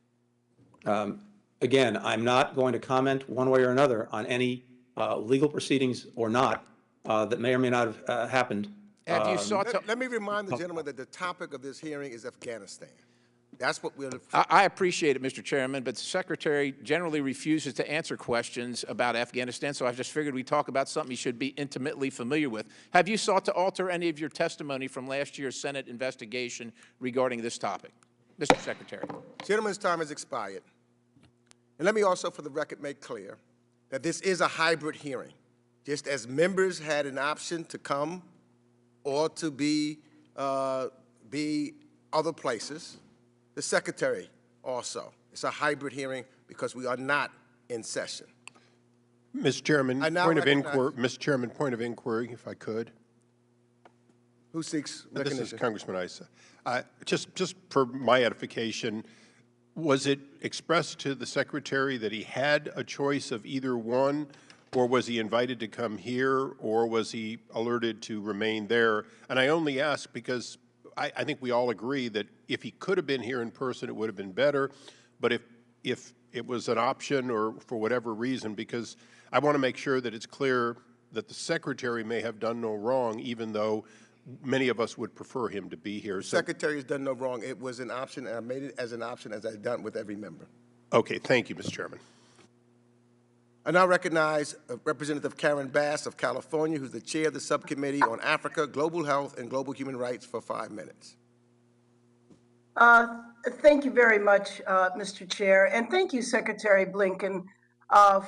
[SPEAKER 5] Again, I'm not going to comment one way or another on any legal proceedings or not that may or may not have happened.
[SPEAKER 15] Have you sought to?
[SPEAKER 3] Let me remind the gentleman that the topic of this hearing is Afghanistan. That's what we're.
[SPEAKER 15] I appreciate it, Mr. Chairman, but the Secretary generally refuses to answer questions about Afghanistan, so I just figured we'd talk about something he should be intimately familiar with. Have you sought to alter any of your testimony from last year's Senate investigation regarding this topic? Mr. Secretary.
[SPEAKER 3] Gentleman's time has expired. And let me also, for the record, make clear that this is a hybrid hearing. Just as members had an option to come or to be other places, the Secretary also. It's a hybrid hearing because we are not in session.
[SPEAKER 16] Mr. Chairman, Mr. Chairman, point of inquiry, if I could.
[SPEAKER 3] Who seeks recognition?
[SPEAKER 16] This is Congressman Issa. Just for my edification, was it expressed to the Secretary that he had a choice of either one, or was he invited to come here, or was he alerted to remain there? And I only ask because I think we all agree that if he could have been here in person, it would have been better. But if it was an option or for whatever reason, because I want to make sure that it's clear that the Secretary may have done no wrong, even though many of us would prefer him to be here.
[SPEAKER 3] The Secretary has done no wrong. It was an option, and I made it as an option as I've done with every member.
[SPEAKER 16] Okay, thank you, Mr. Chairman.
[SPEAKER 3] I now recognize Representative Karen Bass of California, who's the chair of the Subcommittee on Africa, Global Health, and Global Human Rights for 5 minutes.
[SPEAKER 17] Thank you very much, Mr. Chair, and thank you, Secretary Blinken,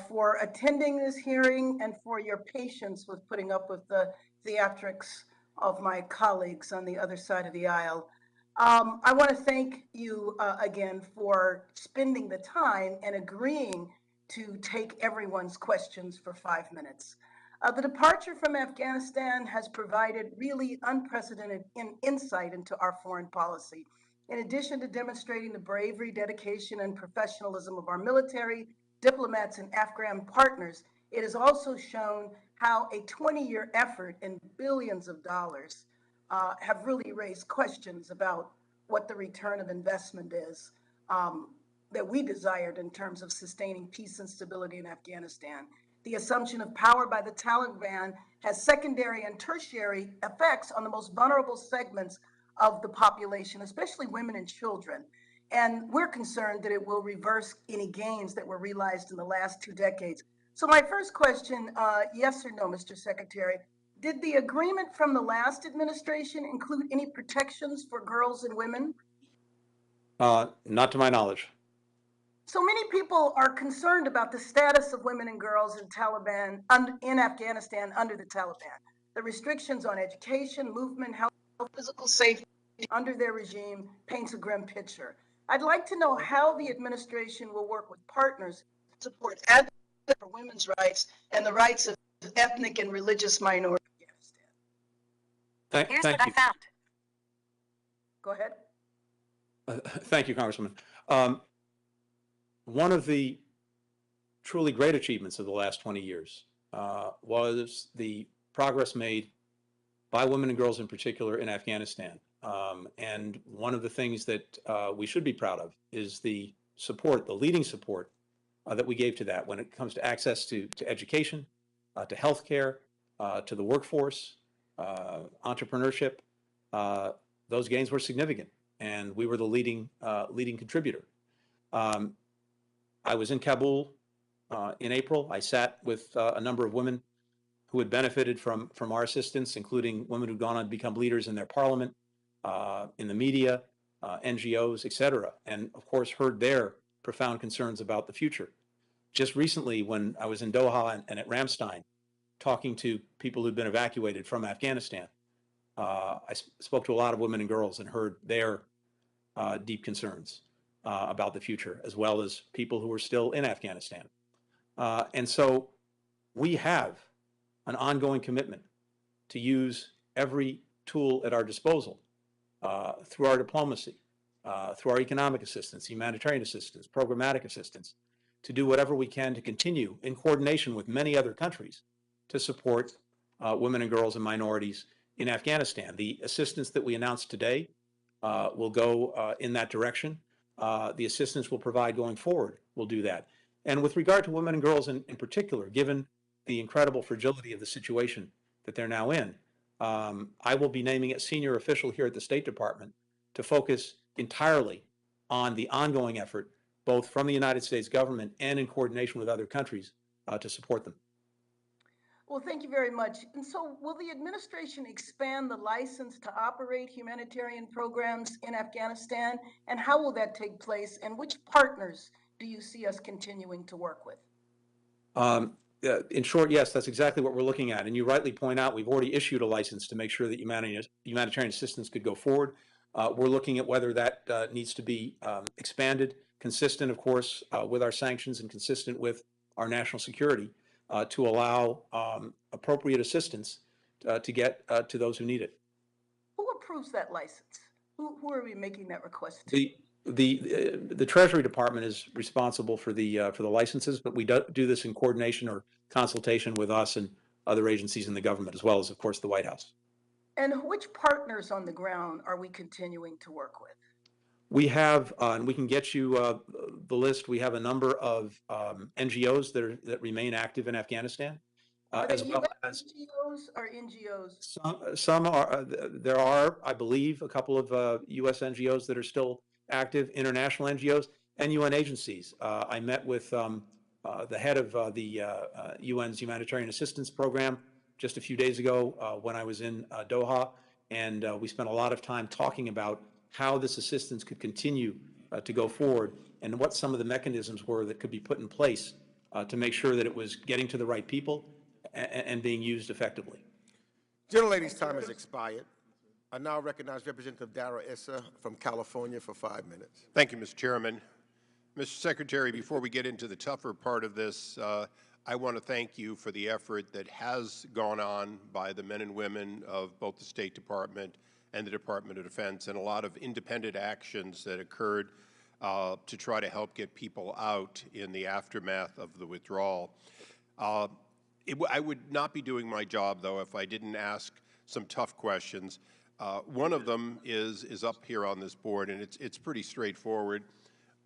[SPEAKER 17] for attending this hearing and for your patience with putting up with the theatrics of my colleagues on the other side of the aisle. I want to thank you again for spending the time and agreeing to take everyone's questions for 5 minutes. The departure from Afghanistan has provided really unprecedented insight into our foreign policy. In addition to demonstrating the bravery, dedication, and professionalism of our military, diplomats, and Afghan partners, it has also shown how a 20-year effort and billions of dollars have really raised questions about what the return of investment is that we desired in terms of sustaining peace and stability in Afghanistan. The assumption of power by the Taliban has secondary and tertiary effects on the most vulnerable segments of the population, especially women and children. And we're concerned that it will reverse any gains that were realized in the last 2 decades. So my first question, yes or no, Mr. Secretary, did the agreement from the last administration include any protections for girls and women?
[SPEAKER 5] Not to my knowledge.
[SPEAKER 17] So many people are concerned about the status of women and girls in Afghanistan under the Taliban. The restrictions on education, movement, health, physical safety under their regime paints a grim picture. I'd like to know how the administration will work with partners to support advocacy for women's rights and the rights of ethnic and religious minorities.
[SPEAKER 5] Thank you.
[SPEAKER 17] Go ahead.
[SPEAKER 5] Thank you, Congresswoman. One of the truly great achievements of the last 20 years was the progress made by women and girls in particular in Afghanistan. And one of the things that we should be proud of is the support, the leading support that we gave to that when it comes to access to education, to healthcare, to the workforce, entrepreneurship. Those gains were significant, and we were the leading contributor. I was in Kabul in April. I sat with a number of women who had benefited from our assistance, including women who'd gone on to become leaders in their parliament, in the media, NGOs, et cetera, and of course heard their profound concerns about the future. Just recently, when I was in Doha and at Ramstein, talking to people who'd been evacuated from Afghanistan, I spoke to a lot of women and girls and heard their deep concerns about the future, as well as people who are still in Afghanistan. And so we have an ongoing commitment to use every tool at our disposal through our diplomacy, through our economic assistance, humanitarian assistance, programmatic assistance, to do whatever we can to continue in coordination with many other countries to support women and girls and minorities in Afghanistan. The assistance that we announced today will go in that direction. The assistance we'll provide going forward will do that. And with regard to women and girls in particular, given the incredible fragility of the situation that they're now in, I will be naming a senior official here at the State Department to focus entirely on the ongoing effort, both from the United States government and in coordination with other countries, to support them.
[SPEAKER 17] Well, thank you very much. And so will the administration expand the license to operate humanitarian programs in Afghanistan? And how will that take place? And which partners do you see us continuing to work with?
[SPEAKER 5] In short, yes, that's exactly what we're looking at. And you rightly point out, we've already issued a license to make sure that humanitarian assistance could go forward. We're looking at whether that needs to be expanded, consistent, of course, with our sanctions and consistent with our national security, to allow appropriate assistance to get to those who need it.
[SPEAKER 17] Who approves that license? Who are we making that request to?
[SPEAKER 5] The Treasury Department is responsible for the licenses, but we do this in coordination or consultation with us and other agencies in the government, as well as, of course, the White House.
[SPEAKER 17] And which partners on the ground are we continuing to work with?
[SPEAKER 5] We have, and we can get you the list. We have a number of NGOs that remain active in Afghanistan, as well as
[SPEAKER 17] NGOs or NGOs.
[SPEAKER 5] Some are. There are, I believe, a couple of U.S. NGOs that are still active, international NGOs, and UN agencies. I met with the head of the UN's Humanitarian Assistance Program just a few days ago when I was in Doha, and we spent a lot of time talking about how this assistance could continue to go forward and what some of the mechanisms were that could be put in place to make sure that it was getting to the right people and being used effectively.
[SPEAKER 3] Gentlelady's time has expired. I now recognize Representative Dara Issa from California for 5 minutes.
[SPEAKER 16] Thank you, Mr. Chairman. Mr. Secretary, before we get into the tougher part of this, I want to thank you for the effort that has gone on by the men and women of both the State Department and the Department of Defense, and a lot of independent actions that occurred to try to help get people out in the aftermath of the withdrawal. I would not be doing my job, though, if I didn't ask some tough questions. One of them is up here on this board, and it's pretty straightforward.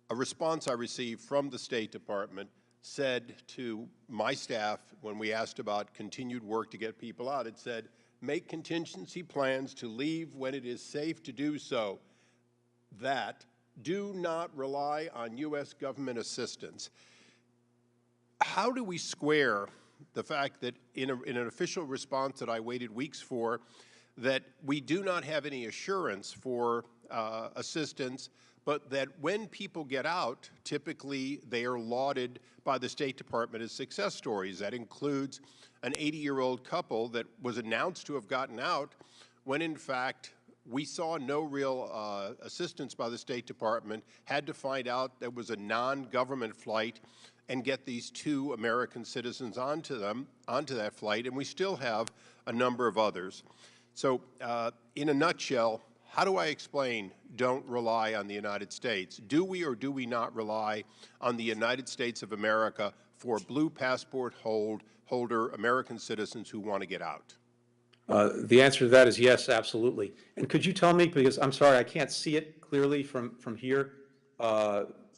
[SPEAKER 16] A response I received from the State Department said to my staff when we asked about continued work to get people out, it said, make contingency plans to leave when it is safe to do so. That do not rely on U.S. government assistance. How do we square the fact that in an official response that I waited weeks for, that we do not have any assurance for assistance, but that when people get out, typically they are lauded by the State Department as success stories. That includes an 80-year-old couple that was announced to have gotten out when, in fact, we saw no real assistance by the State Department, had to find out there was a non-government flight and get these 2 American citizens onto that flight, and we still have a number of others. So in a nutshell, how do I explain don't rely on the United States? Do we or do we not rely on the United States of America for blue passport holder American citizens who want to get out?
[SPEAKER 5] The answer to that is yes, absolutely. And could you tell me, because I'm sorry, I can't see it clearly from here,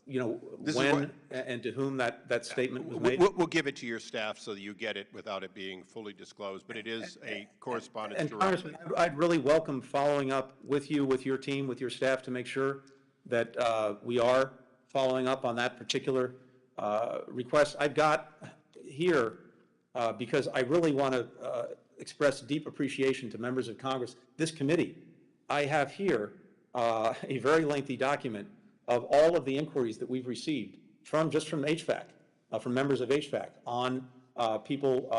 [SPEAKER 5] you know, when and to whom that statement was made?
[SPEAKER 16] We'll give it to your staff so that you get it without it being fully disclosed, but it is a correspondence
[SPEAKER 5] and
[SPEAKER 16] directly.
[SPEAKER 5] Congressman, I'd really welcome following up with you, with your team, with your staff to make sure that we are following up on that particular request. I've got here, because I really want to express deep appreciation to members of Congress, this committee. I have here a very lengthy document of all of the inquiries that we've received from HVAC, from members of HVAC on people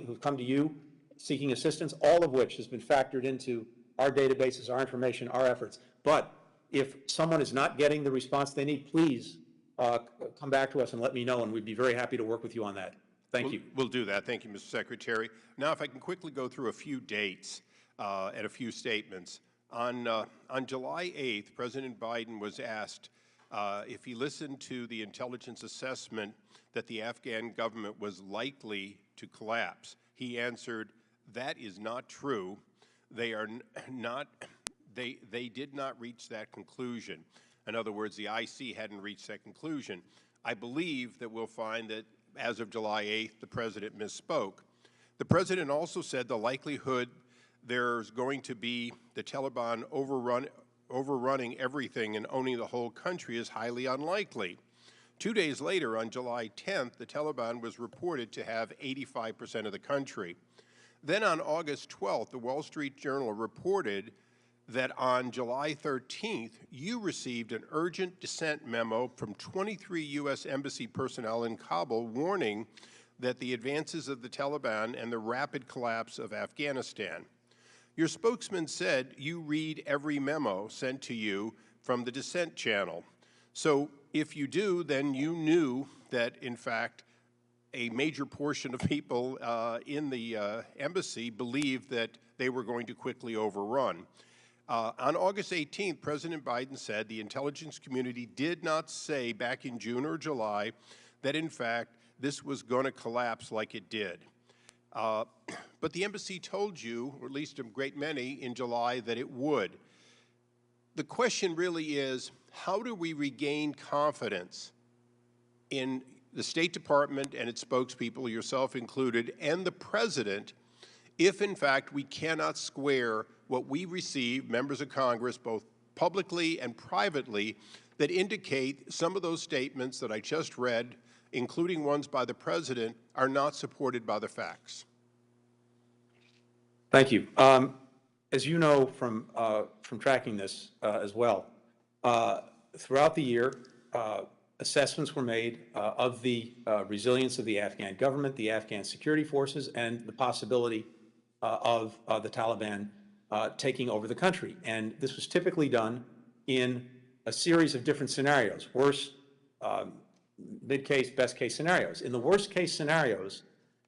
[SPEAKER 5] who've come to you seeking assistance, all of which has been factored into our databases, our information, our efforts. But if someone is not getting the response they need, please come back to us and let me know, and we'd be very happy to work with you on that. Thank you.
[SPEAKER 16] We'll do that. Thank you, Mr. Secretary. Now, if I can quickly go through a few dates and a few statements. On July 8th, President Biden was asked if he listened to the intelligence assessment that the Afghan government was likely to collapse. He answered, "That is not true. They are not. They did not reach that conclusion." In other words, the IC hadn't reached that conclusion. I believe that we'll find that as of July 8th, the President misspoke. The President also said the likelihood there's going to be the Taliban overrunning everything and owning the whole country is highly unlikely. 2 days later, on July 10th, the Taliban was reported to have 85% of the country. Then on August 12th, the Wall Street Journal reported that on July 13th, you received an urgent dissent memo from 23 U.S. Embassy personnel in Kabul warning that the advances of the Taliban and the rapid collapse of Afghanistan. Your spokesman said you read every memo sent to you from the dissent channel. So if you do, then you knew that, in fact, a major portion of people in the embassy believed that they were going to quickly overrun. On August 18th, President Biden said the intelligence community did not say back in June or July that, in fact, this was going to collapse like it did. But the embassy told you, or at least a great many, in July that it would. The question really is, how do we regain confidence in the State Department and its spokespeople, yourself included, and the President, if, in fact, we cannot square what we receive, members of Congress, both publicly and privately, that indicate some of those statements that I just read, including ones by the President, are not supported by the facts?
[SPEAKER 5] Thank you. As you know from tracking this as well, throughout the year, assessments were made of the resilience of the Afghan government, the Afghan security forces, and the possibility of the Taliban taking over the country. And this was typically done in a series of different scenarios, worst, mid-case, best-case scenarios. In the worst-case scenarios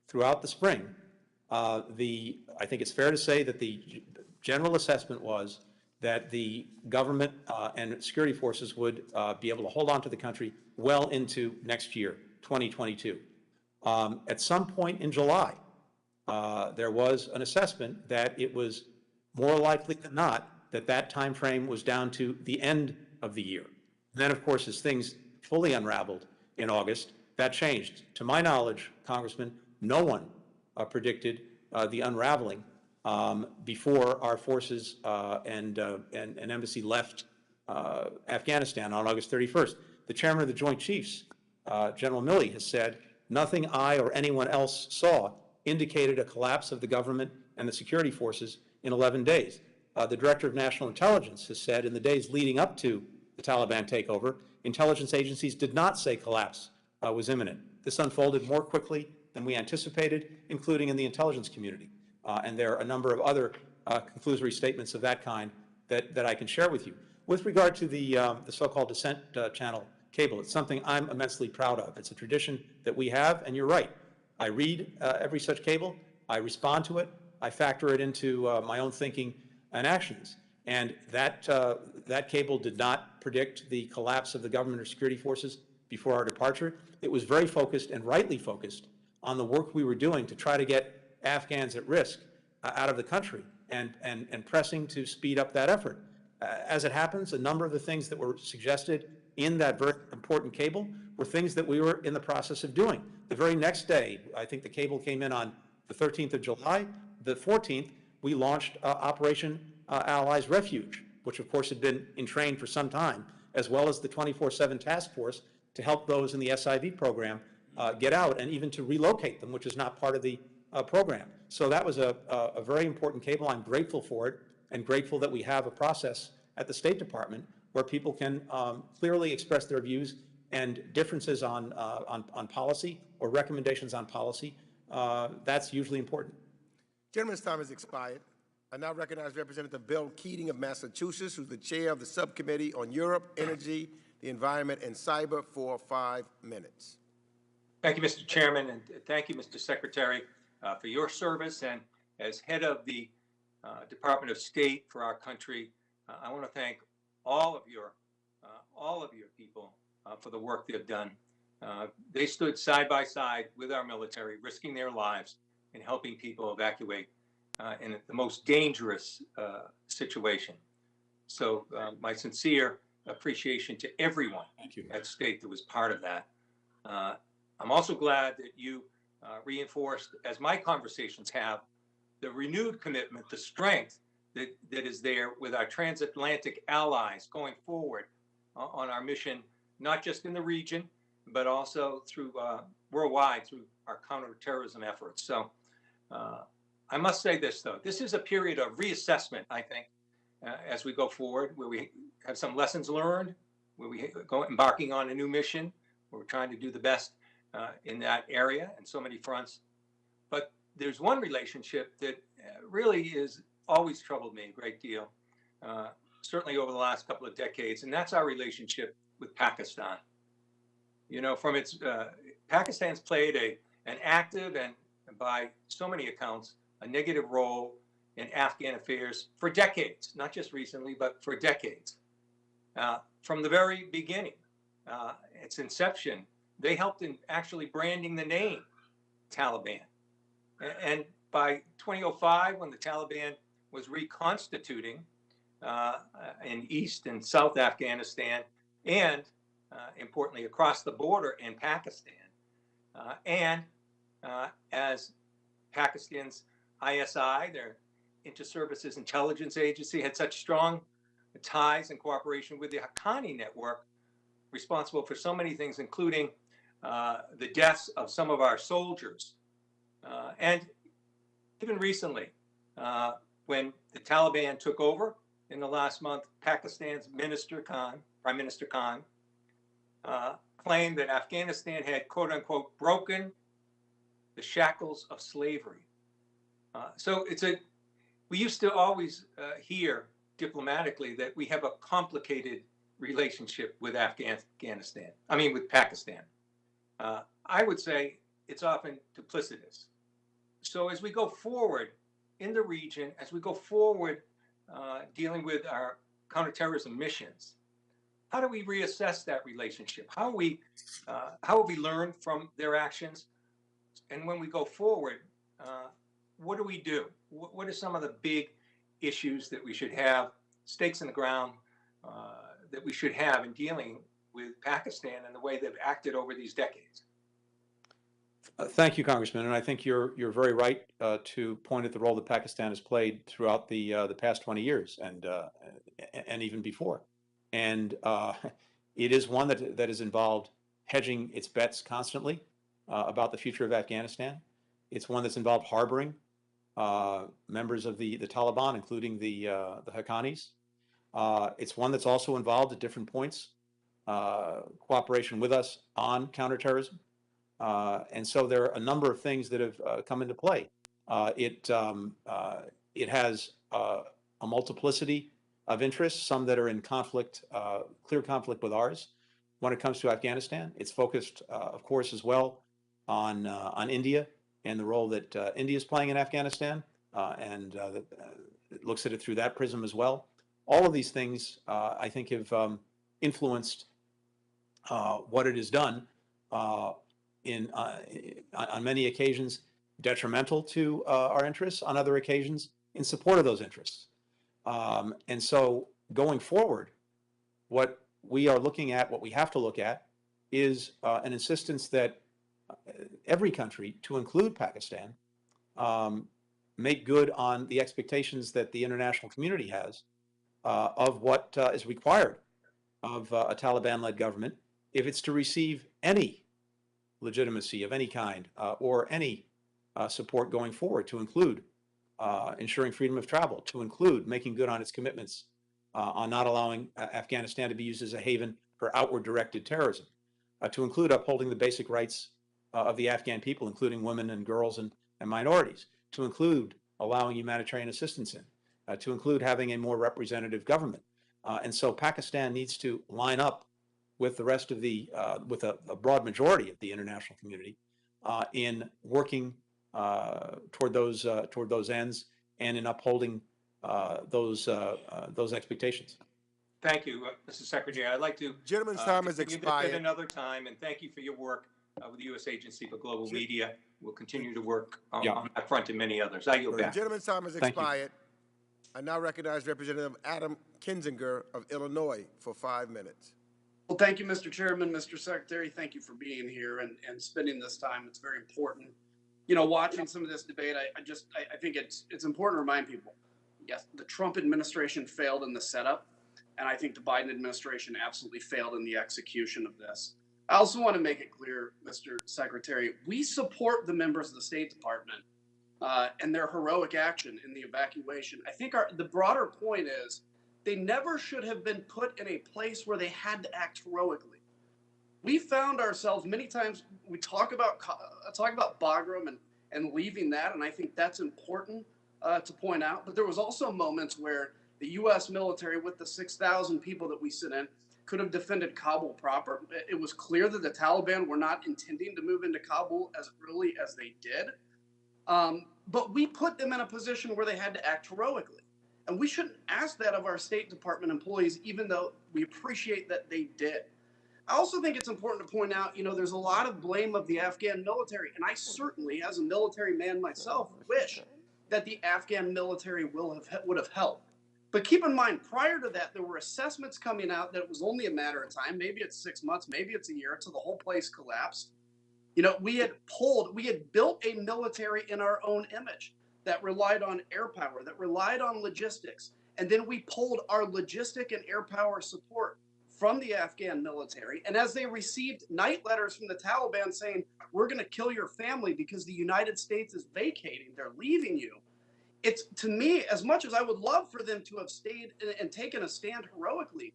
[SPEAKER 5] throughout the spring, I think it's fair to say that the general assessment was that the government and security forces would be able to hold on to the country well into next year, 2022. At some point in July, there was an assessment that it was more likely than not that that time frame was down to the end of the year. And then, of course, as things fully unraveled in August, that changed. To my knowledge, Congressman, no one predicted the unraveling before our forces and embassy left Afghanistan on August 31st. The chairman of the Joint Chiefs, General Milley, has said, nothing I or anyone else saw indicated a collapse of the government and the security forces in 11 days. The Director of National Intelligence has said in the days leading up to the Taliban takeover, intelligence agencies did not say collapse was imminent. This unfolded more quickly than we anticipated, including in the intelligence community. And there are a number of other conclusory statements of that kind that I can share with you. With regard to the so-called descent channel cable, it's something I'm immensely proud of. It's a tradition that we have, and you're right. I read every such cable, I respond to it, I factor it into my own thinking and actions. And that cable did not predict the collapse of the government or security forces before our departure. It was very focused, and rightly focused, on the work we were doing to try to get Afghans at risk out of the country and pressing to speed up that effort. As it happens, a number of the things that were suggested in that very important cable were things that we were in the process of doing. The very next day, I think the cable came in on the 13th of July, the 14th, we launched Operation Allies Refuge, which of course had been in train for some time, as well as the 24/7 task force to help those in the SIV program get out and even to relocate them, which is not part of the program. So that was a very important cable. I'm grateful for it and grateful that we have a process at the State Department where people can clearly express their views and differences on policy or recommendations on policy. That's usually important.
[SPEAKER 3] Gentleman's time has expired. I now recognize Representative Bill Keating of Massachusetts, who's the chair of the Subcommittee on Europe, Energy, the Environment, and Cyber, for 5 minutes.
[SPEAKER 18] Thank you, Mr. Chairman, and thank you, Mr. Secretary, for your service. And as head of the Department of State for our country, I want to thank all of your people for the work they've done. They stood side by side with our military, risking their lives in helping people evacuate in the most dangerous situation. So my sincere appreciation to everyone at State that was part of that. I'm also glad that you reinforced, as my conversations have, the renewed commitment, the strength that is there with our transatlantic allies going forward on our mission, not just in the region, but also through worldwide through our counterterrorism efforts. So I must say this, though. This is a period of reassessment, I think, as we go forward, where we have some lessons learned, where we go embarking on a new mission, where we're trying to do the best in that area and so many fronts. But there's one relationship that really is always troubled me a great deal, certainly over the last couple of decades, and that's our relationship with Pakistan. You know, from its Pakistan's played an active and, by so many accounts, a negative role in Afghan affairs for decades, not just recently, but for decades. From the very beginning, its inception, they helped in actually branding the name Taliban. And by 2005, when the Taliban was reconstituting in East and South Afghanistan, and importantly, across the border in Pakistan, and as Pakistan's ISI, their Inter-Services Intelligence Agency, had such strong ties and cooperation with the Haqqani network, responsible for so many things, including the deaths of some of our soldiers. And even recently, when the Taliban took over in the last month, Pakistan's Prime Minister Khan, claimed that Afghanistan had, quote unquote, broken the shackles of slavery. So we used to always hear diplomatically that we have a complicated relationship with with Pakistan. I would say it's often duplicitous. So as we go forward in the region, as we go forward dealing with our counterterrorism missions, how do we reassess that relationship? How have we learned from their actions? And when we go forward, what do we do? What are some of the big issues that we should have, stakes in the ground, that we should have in dealing with Pakistan and the way they've acted over these decades?
[SPEAKER 5] Thank you, Congressman, and I think you're very right to point at the role that Pakistan has played throughout the past 20 years and even before. And it is one that has involved hedging its bets constantly about the future of Afghanistan. It's one that's involved harboring members of the Taliban, including the Haqqanis. It's one that's also involved at different points, cooperation with us on counterterrorism. And so there are a number of things that have come into play. It has a multiplicity of interests, some that are in conflict, clear conflict with ours. When it comes to Afghanistan, it's focused, of course, as well on India and the role that India is playing in Afghanistan, and it looks at it through that prism as well. All of these things, I think, have influenced what it has done on many occasions detrimental to our interests, on other occasions in support of those interests. And so going forward, what we are looking at, what we have to look at, is an insistence that every country, to include Pakistan, make good on the expectations that the international community has of what is required of a Taliban-led government if it's to receive any legitimacy of any kind or any support going forward, to include ensuring freedom of travel, to include making good on its commitments on not allowing Afghanistan to be used as a haven for outward-directed terrorism, to include upholding the basic rights of the Afghan people, including women and girls and minorities, to include allowing humanitarian assistance in, to include having a more representative government. And so Pakistan needs to line up with the rest of the, with a broad majority of the international community in working toward those ends and in upholding those expectations.
[SPEAKER 18] Thank you, Mr. Secretary. I'd like to
[SPEAKER 3] Gentleman's time has
[SPEAKER 18] continue this
[SPEAKER 3] expired.
[SPEAKER 18] at another time, and thank you for your work with the U.S. Agency for Global Media. We'll continue to work on that front and many others. I yield
[SPEAKER 3] The
[SPEAKER 18] back.
[SPEAKER 3] gentleman's time has expired. I now recognize Representative Adam Kinzinger of Illinois for 5 minutes.
[SPEAKER 19] Well, thank you, Mr. Chairman, Mr. Secretary. Thank you for being here and spending this time. It's very important. You know, watching some of this debate, I think it's important to remind people, yes, the Trump administration failed in the setup, and I think the Biden administration absolutely failed in the execution of this. I also want to make it clear, Mr. Secretary, we support the members of the State Department and their heroic action in the evacuation. I think the broader point is they never should have been put in a place where they had to act heroically. We found ourselves many times, we talk about Bagram and leaving that, and I think that's important to point out. But there was also moments where the U.S. military, with the 6,000 people that we sent in, could have defended Kabul proper. It was clear that the Taliban were not intending to move into Kabul as early as they did. But we put them in a position where they had to act heroically. And we shouldn't ask that of our State Department employees, even though we appreciate that they did. I also think it's important to point out, you know, there's a lot of blame of the Afghan military. And I certainly, as a military man myself, wish that the Afghan military would have helped. But keep in mind, prior to that, there were assessments coming out that it was only a matter of time. Maybe it's 6 months, maybe it's a year, until the whole place collapsed. You know, we had built a military in our own image that relied on air power, that relied on logistics. And then we pulled our logistic and air power support from the Afghan military. And as they received night letters from the Taliban saying, we're going to kill your family because the United States is vacating, they're leaving you. It's, to me, as much as I would love for them to have stayed and taken a stand heroically,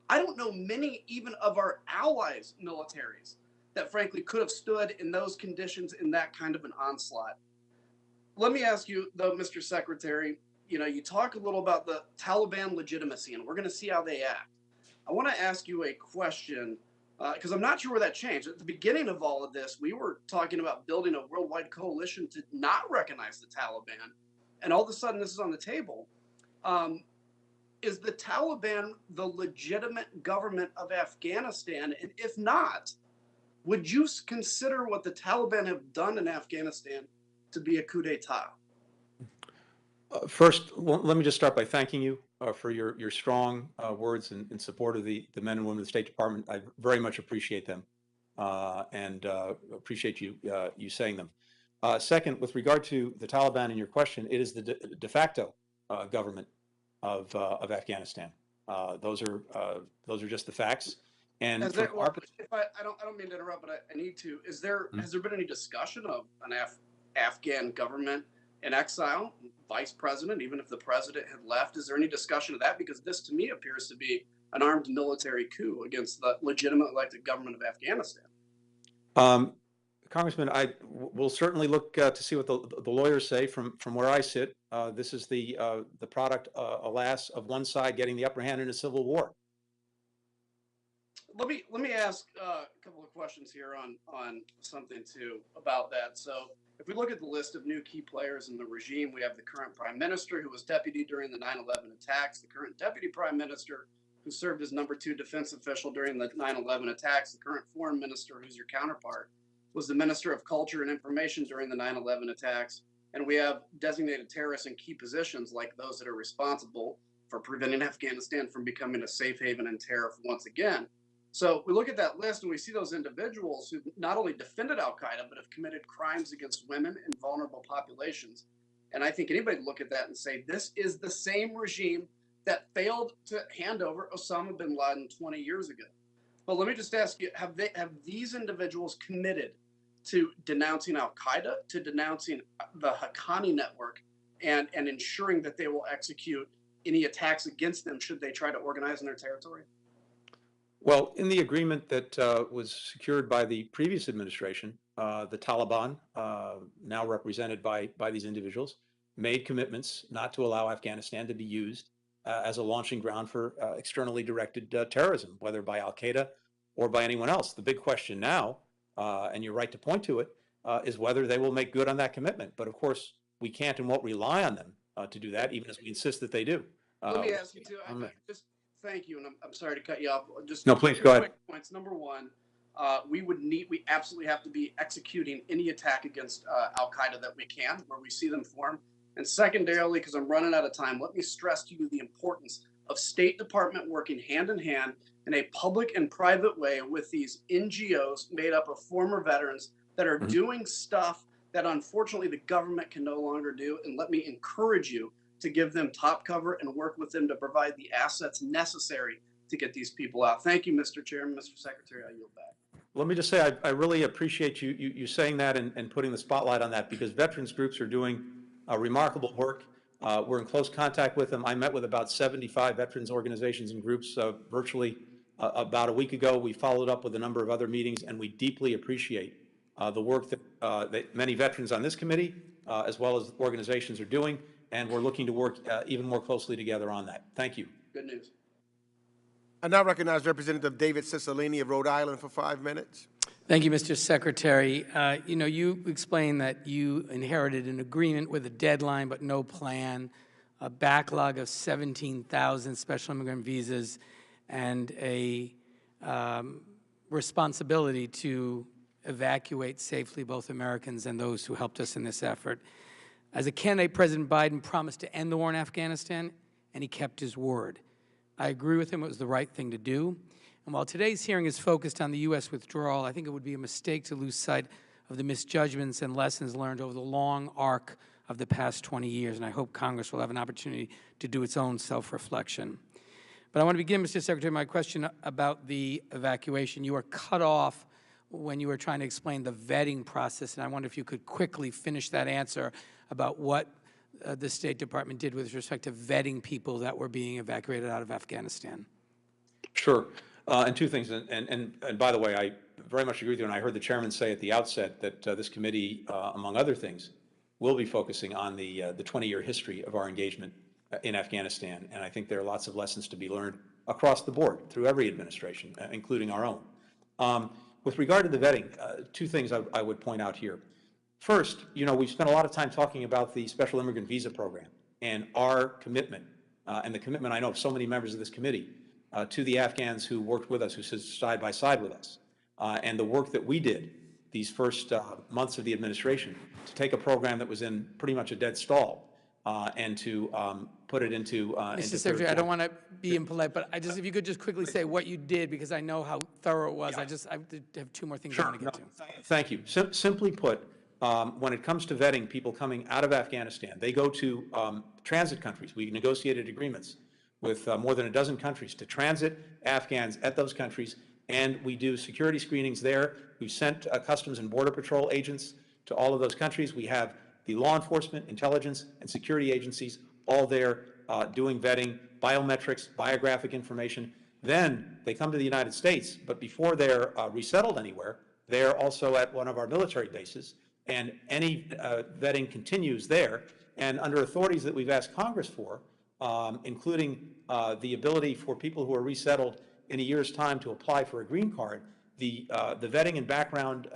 [SPEAKER 19] I don't know many even of our allies' militaries that frankly could have stood in those conditions in that kind of an onslaught. Let me ask you, though, Mr. Secretary, you know, you talk a little about the Taliban legitimacy, and we're going to see how they act. I want to ask you a question, because I'm not sure where that changed. At the beginning of all of this, we were talking about building a worldwide coalition to not recognize the Taliban, and all of a sudden this is on the table. Is the Taliban the legitimate government of Afghanistan? And if not, would you consider what the Taliban have done in Afghanistan to be a coup d'etat?
[SPEAKER 5] First, let me just start by thanking you for your strong words in support of the men and women of the State Department. I very much appreciate them and appreciate you saying them. Second, with regard to the Taliban and your question, it is the de facto government of Afghanistan. Those are just the facts. And
[SPEAKER 19] I don't mean to interrupt, but I need to. Has there been any discussion of an Afghan government in exile, vice president, even if the president had left. Is there any discussion of that? Because this, to me, appears to be an armed military coup against the legitimate elected government of Afghanistan.
[SPEAKER 5] Congressman, will certainly look to see what the lawyers say. From where I sit, this is the product, alas, of one side getting the upper hand in a civil war.
[SPEAKER 19] Let me ask a couple of questions here on something too about that. So if we look at the list of new key players in the regime, we have the current prime minister who was deputy during the 9/11 attacks, the current deputy prime minister who served as #2 defense official during the 9/11 attacks, the current foreign minister who's your counterpart was the Minister of Culture and Information during the 9/11 attacks. And we have designated terrorists in key positions like those that are responsible for preventing Afghanistan from becoming a safe haven and terror once again. So we look at that list and we see those individuals who not only defended al-Qaeda, but have committed crimes against women and vulnerable populations. And I think anybody would look at that and say, this is the same regime that failed to hand over Osama bin Laden 20 years ago. But let me just ask you, have these individuals committed to denouncing al-Qaeda, to denouncing the Haqqani network, and ensuring that they will execute any attacks against them should they try to organize in their territory?
[SPEAKER 5] Well, in the agreement that was secured by the previous administration, the Taliban, now represented by these individuals, made commitments not to allow Afghanistan to be used as a launching ground for externally directed terrorism, whether by al-Qaeda or by anyone else. The big question now, and you're right to point to it, is whether they will make good on that commitment. But of course, we can't and won't rely on them to do that, even as we insist that they do.
[SPEAKER 19] Let me ask you too. Just thank you, and I'm sorry to cut you off. Just
[SPEAKER 5] no, please go ahead.
[SPEAKER 19] Quick points. Number one, we absolutely have to be executing any attack against al-Qaeda that we can, where we see them form. And secondarily, because I'm running out of time, let me stress to you the importance of State Department working hand in hand in a public and private way with these NGOs made up of former veterans that are doing stuff that unfortunately the government can no longer do. And let me encourage you to give them top cover and work with them to provide the assets necessary to get these people out. Thank you, Mr. Chairman, Mr. Secretary. I yield back.
[SPEAKER 5] Let me just say, I really appreciate you saying that and putting the spotlight on that, because veterans groups are doing remarkable work. We're in close contact with them. I met with about 75 veterans organizations and groups virtually about a week ago. We followed up with a number of other meetings, and we deeply appreciate the work that many veterans on this committee, as well as organizations, are doing, and we're looking to work even more closely together on that. Thank you.
[SPEAKER 19] Good news.
[SPEAKER 3] I now recognize Representative David Cicilline of Rhode Island for 5 minutes.
[SPEAKER 20] Thank you, Mr. Secretary. You explained that you inherited an agreement with a deadline but no plan, a backlog of 17,000 special immigrant visas, and a responsibility to evacuate safely both Americans and those who helped us in this effort. As a candidate, President Biden promised to end the war in Afghanistan, and he kept his word. I agree with him. It was the right thing to do. And while today's hearing is focused on the U.S. withdrawal, I think it would be a mistake to lose sight of the misjudgments and lessons learned over the long arc of the past 20 years, and I hope Congress will have an opportunity to do its own self-reflection. But I want to begin, Mr. Secretary, my question about the evacuation. You were cut off when you were trying to explain the vetting process, and I wonder if you could quickly finish that answer about what the State Department did with respect to vetting people that were being evacuated out of Afghanistan.
[SPEAKER 5] Sure. And two things, and by the way, I very much agree with you, and I heard the chairman say at the outset that this committee, among other things, will be focusing on the 20-year history of our engagement in Afghanistan, and I think there are lots of lessons to be learned across the board through every administration, including our own. With regard to the vetting, two things I would point out here. First, we've spent a lot of time talking about the Special Immigrant Visa Program and our commitment, and the commitment I know of so many members of this committee, to the Afghans who worked with us, who stood side by side with us, and the work that we did these first months of the administration to take a program that was in pretty much a dead stall and to put it into
[SPEAKER 20] Mr. Secretary, I don't want to be impolite, but if you could just quickly say what you did, because I know how thorough it was. Yeah. I have two more things I want to get to.
[SPEAKER 5] Thank you. Simply put, when it comes to vetting people coming out of Afghanistan, they go to transit countries. We negotiated agreements with more than a dozen countries to transit Afghans at those countries, and we do security screenings there. We've sent Customs and Border Patrol agents to all of those countries. We have the law enforcement, intelligence, and security agencies all there doing vetting, biometrics, biographic information. Then they come to the United States, but before they're resettled anywhere, they're also at one of our military bases, and any vetting continues there. And under authorities that we've asked Congress for, including the ability for people who are resettled in a year's time to apply for a green card, the vetting and background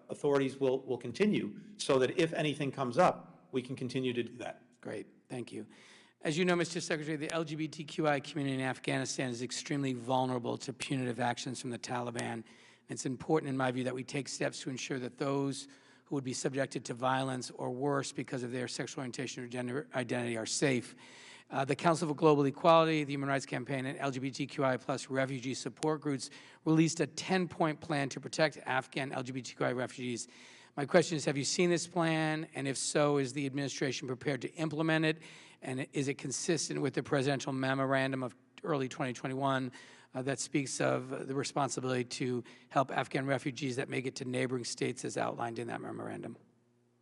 [SPEAKER 5] authorities will continue so that if anything comes up, we can continue to do that.
[SPEAKER 20] Great, thank you. As you know, Mr. Secretary, the LGBTQI community in Afghanistan is extremely vulnerable to punitive actions from the Taliban. It's important, in my view, that we take steps to ensure that those who would be subjected to violence or worse because of their sexual orientation or gender identity are safe. The Council for Global Equality, the Human Rights Campaign, and LGBTQI+ refugee support groups released a 10-point plan to protect Afghan LGBTQI refugees. My question is, have you seen this plan? And if so, is the administration prepared to implement it? And is it consistent with the presidential memorandum of early 2021 that speaks of the responsibility to help Afghan refugees that make it to neighboring states as outlined in that memorandum?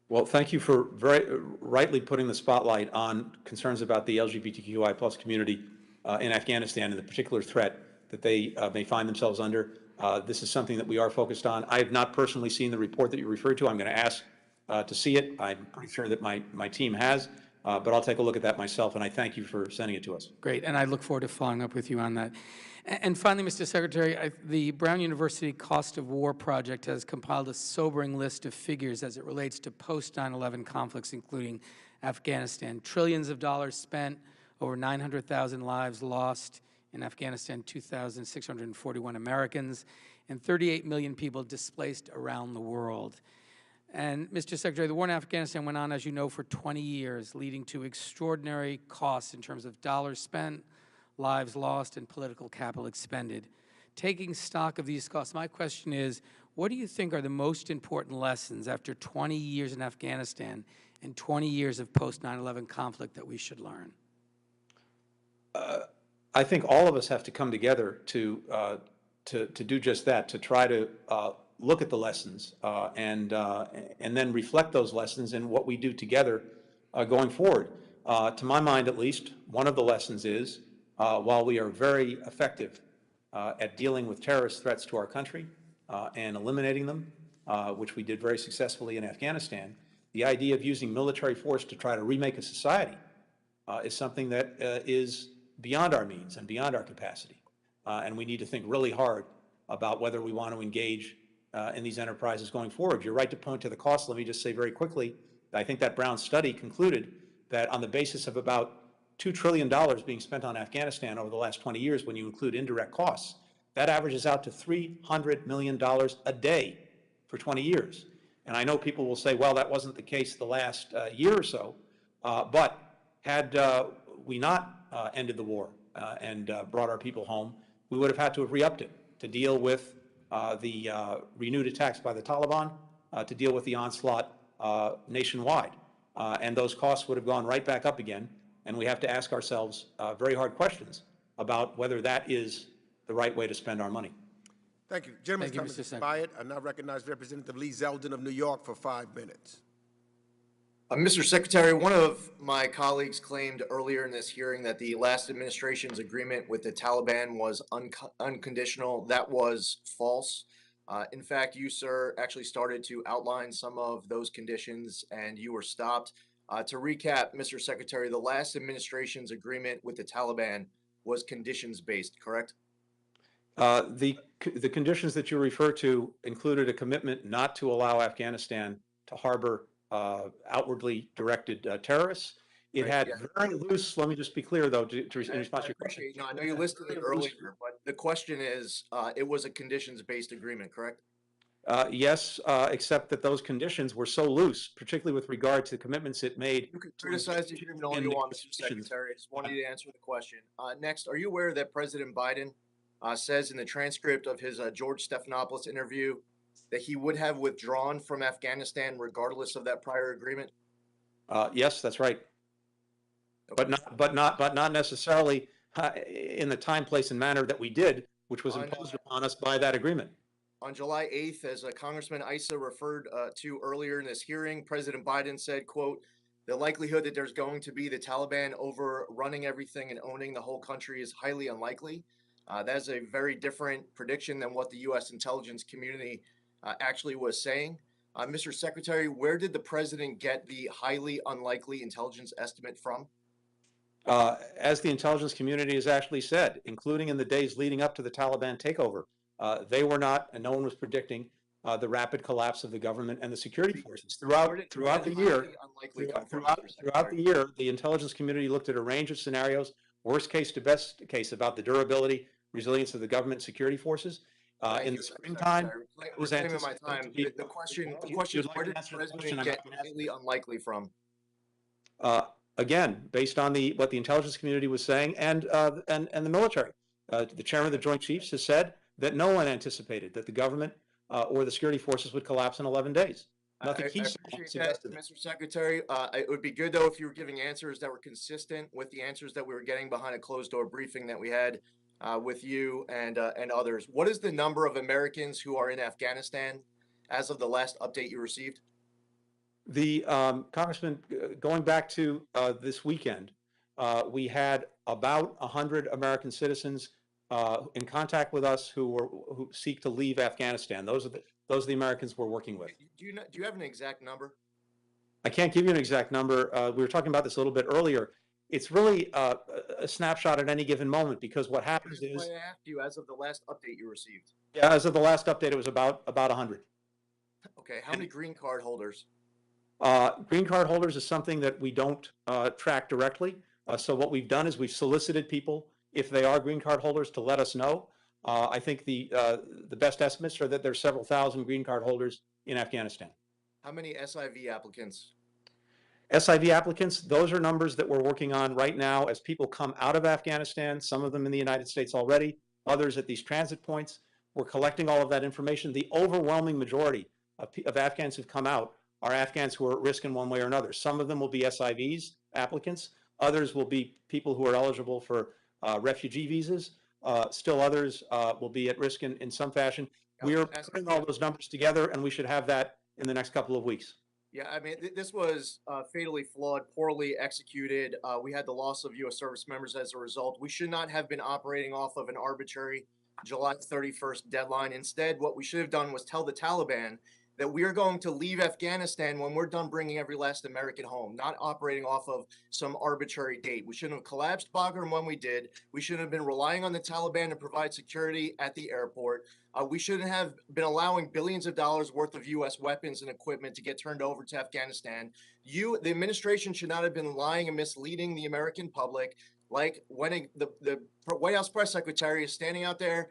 [SPEAKER 5] Well, thank you for very rightly putting the spotlight on concerns about the LGBTQI+ community in Afghanistan and the particular threat that they may find themselves under. This is something that we are focused on. I have not personally seen the report that you referred to. I'm going to ask to see it. I'm pretty sure that my team has, but I'll take a look at that myself, and I thank you for sending it to us.
[SPEAKER 20] Great, and I look forward to following up with you on that. And finally, Mr. Secretary, the Brown University Cost of War Project has compiled a sobering list of figures as it relates to post-9/11 conflicts, including Afghanistan. Trillions of dollars spent, over 900,000 lives lost in Afghanistan, 2,641 Americans, and 38 million people displaced around the world. And, Mr. Secretary, the war in Afghanistan went on, as you know, for 20 years, leading to extraordinary costs in terms of dollars spent, lives lost, and political capital expended. Taking stock of these costs, my question is, what do you think are the most important lessons after 20 years in Afghanistan and 20 years of post-9/11 conflict that we should learn?
[SPEAKER 5] I think all of us have to come together to do just that, to try to look at the lessons and then reflect those lessons in what we do together going forward. To my mind, at least, one of the lessons is while we are very effective at dealing with terrorist threats to our country and eliminating them, which we did very successfully in Afghanistan, the idea of using military force to try to remake a society is something that is beyond our means and beyond our capacity. And we need to think really hard about whether we want to engage in these enterprises going forward. You're right to point to the cost. Let me just say very quickly, I think that Brown study concluded that on the basis of about $2 trillion being spent on Afghanistan over the last 20 years, when you include indirect costs, that averages out to $300 million a day for 20 years. And I know people will say, well, that wasn't the case the last year or so, but had we not ended the war and brought our people home, we would have had to have re-upped it to deal with the renewed attacks by the Taliban, to deal with the onslaught nationwide. And those costs would have gone right back up again. And we have to ask ourselves very hard questions about whether that is the right way to spend our money.
[SPEAKER 3] Thank you. Gentleman's
[SPEAKER 20] Thank
[SPEAKER 3] time
[SPEAKER 20] you,
[SPEAKER 3] has
[SPEAKER 20] Mr.
[SPEAKER 3] expired. I now recognize Representative Lee Zeldin of New York for 5 minutes.
[SPEAKER 21] Mr. Secretary, one of my colleagues claimed earlier in this hearing that the last administration's agreement with the Taliban was unconditional. That was false. In fact, you, sir, actually started to outline some of those conditions and you were stopped. To recap, Mr. Secretary, the last administration's agreement with the Taliban was conditions-based, correct?
[SPEAKER 5] The conditions that you refer to included a commitment not to allow Afghanistan to harbor outwardly directed terrorists. It had very loose, let me just be clear though, in response to your question.
[SPEAKER 21] No, I know you listed it earlier, but the question is, it was a conditions-based agreement, correct?
[SPEAKER 5] Yes, except that those conditions were so loose, particularly with regard to commitments it made.
[SPEAKER 21] You can criticize the agreement all you want, Mr. Secretary. I just wanted you to answer the question. Next, are you aware that President Biden says in the transcript of his George Stephanopoulos interview that he would have withdrawn from Afghanistan regardless of that prior agreement?
[SPEAKER 5] Yes, that's right. Okay. But not necessarily in the time, place, and manner that we did, which was imposed upon us by that agreement.
[SPEAKER 21] On July 8th, as Congressman Issa referred to earlier in this hearing, President Biden said, quote, "The likelihood that there's going to be the Taliban overrunning everything and owning the whole country is highly unlikely." That is a very different prediction than what the U.S. intelligence community actually was saying. Mr. Secretary, where did the president get the highly unlikely intelligence estimate from?
[SPEAKER 5] As the intelligence community has actually said, including in the days leading up to the Taliban takeover, they were not, and no one was predicting the rapid collapse of the government and the security forces throughout the year. Throughout the year, the intelligence community looked at a range of scenarios, worst case to best case, about the durability, resilience of the government security forces. In the springtime, it was anticipated to be.
[SPEAKER 21] The question, where did the president get highly unlikely from?
[SPEAKER 5] Again, based on what the intelligence community was saying and the military. The chairman of the Joint Chiefs has said that no one anticipated that the government or the security forces would collapse in 11 days. Nothing
[SPEAKER 21] I appreciate that, Mr. Secretary. It would be good, though, if you were giving answers that were consistent with the answers that we were getting behind a closed-door briefing that we had with you and others. What is the number of Americans who are in Afghanistan as of the last update you received?
[SPEAKER 5] The Congressman, going back to this weekend, we had about 100 American citizens in contact with us who seek to leave Afghanistan. Those are the Americans we're working with.
[SPEAKER 21] Do you have an exact number?
[SPEAKER 5] I can't give you an exact number. We were talking about this a little bit earlier. It's really a snapshot at any given moment, because what happens is.
[SPEAKER 21] I asked you as of the last update you received.
[SPEAKER 5] Yeah, as of the last update, it was about 100.
[SPEAKER 21] Okay, how many green card holders?
[SPEAKER 5] Green card holders is something that we don't track directly. So what we've done is we've solicited people, if they are green card holders, to let us know. I think the best estimates are that there's several thousand green card holders in Afghanistan.
[SPEAKER 21] How many SIV applicants?
[SPEAKER 5] SIV applicants, those are numbers that we're working on right now as people come out of Afghanistan, some of them in the United States already, others at these transit points. We're collecting all of that information. The overwhelming majority of Afghans who've come out are Afghans who are at risk in one way or another. Some of them will be SIVs, applicants. Others will be people who are eligible for refugee visas. Still others will be at risk in some fashion. We are putting all those numbers together, and we should have that in the next couple of weeks.
[SPEAKER 21] Yeah, I mean, this was fatally flawed, poorly executed. We had the loss of U.S. service members as a result. We should not have been operating off of an arbitrary July 31st deadline. Instead, what we should have done was tell the Taliban that we are going to leave Afghanistan when we're done bringing every last American home, not operating off of some arbitrary date. We shouldn't have collapsed Bagram when we did. We shouldn't have been relying on the Taliban to provide security at the airport. We shouldn't have been allowing billions of dollars worth of U.S. weapons and equipment to get turned over to Afghanistan. The administration should not have been lying and misleading the American public, like when the White House press secretary is standing out there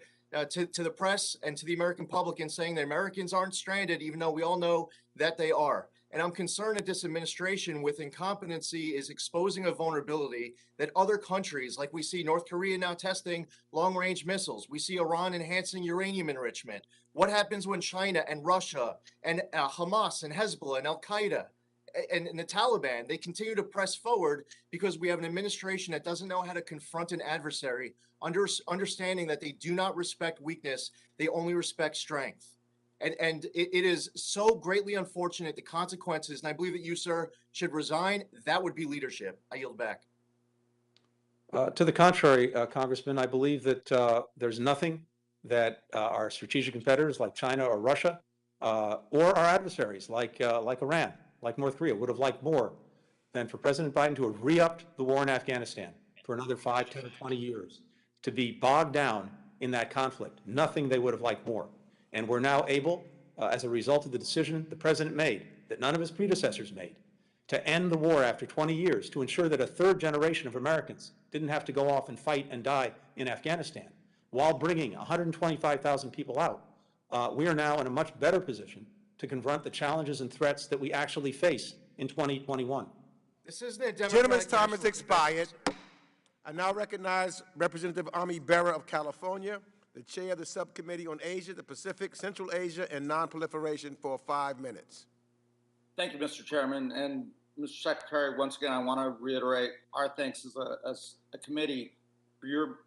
[SPEAKER 21] to the press and to the American public and saying that Americans aren't stranded, even though we all know that they are. And I'm concerned that this administration, with incompetency, is exposing a vulnerability that other countries, like we see North Korea now testing long-range missiles. We see Iran enhancing uranium enrichment. What happens when China and Russia and Hamas and Hezbollah and Al-Qaeda and the Taliban, they continue to press forward because we have an administration that doesn't know how to confront an adversary, understanding that they do not respect weakness, they only respect strength. And it is so greatly unfortunate, the consequences, and I believe that you, sir, should resign. That would be leadership. I yield back.
[SPEAKER 5] To the contrary, Congressman, I believe that there's nothing that our strategic competitors like China or Russia or our adversaries like Iran, like North Korea, would have liked more than for President Biden to have re-upped the war in Afghanistan for another 5, 10, or 20 years, to be bogged down in that conflict. Nothing they would have liked more. And we're now able, as a result of the decision the President made, that none of his predecessors made, to end the war after 20 years, to ensure that a third generation of Americans didn't have to go off and fight and die in Afghanistan, while bringing 125,000 people out. We are now in a much better position to confront the challenges and threats that we actually face in 2021.
[SPEAKER 21] This isn't a Democratic.
[SPEAKER 3] Gentleman's time has expired. I now recognize Representative Ami Bera of California, the chair of the Subcommittee on Asia, the Pacific, Central Asia, and Nonproliferation, for 5 minutes.
[SPEAKER 7] Thank you, Mr. Chairman. And Mr. Secretary, once again, I want to reiterate our thanks as a committee for your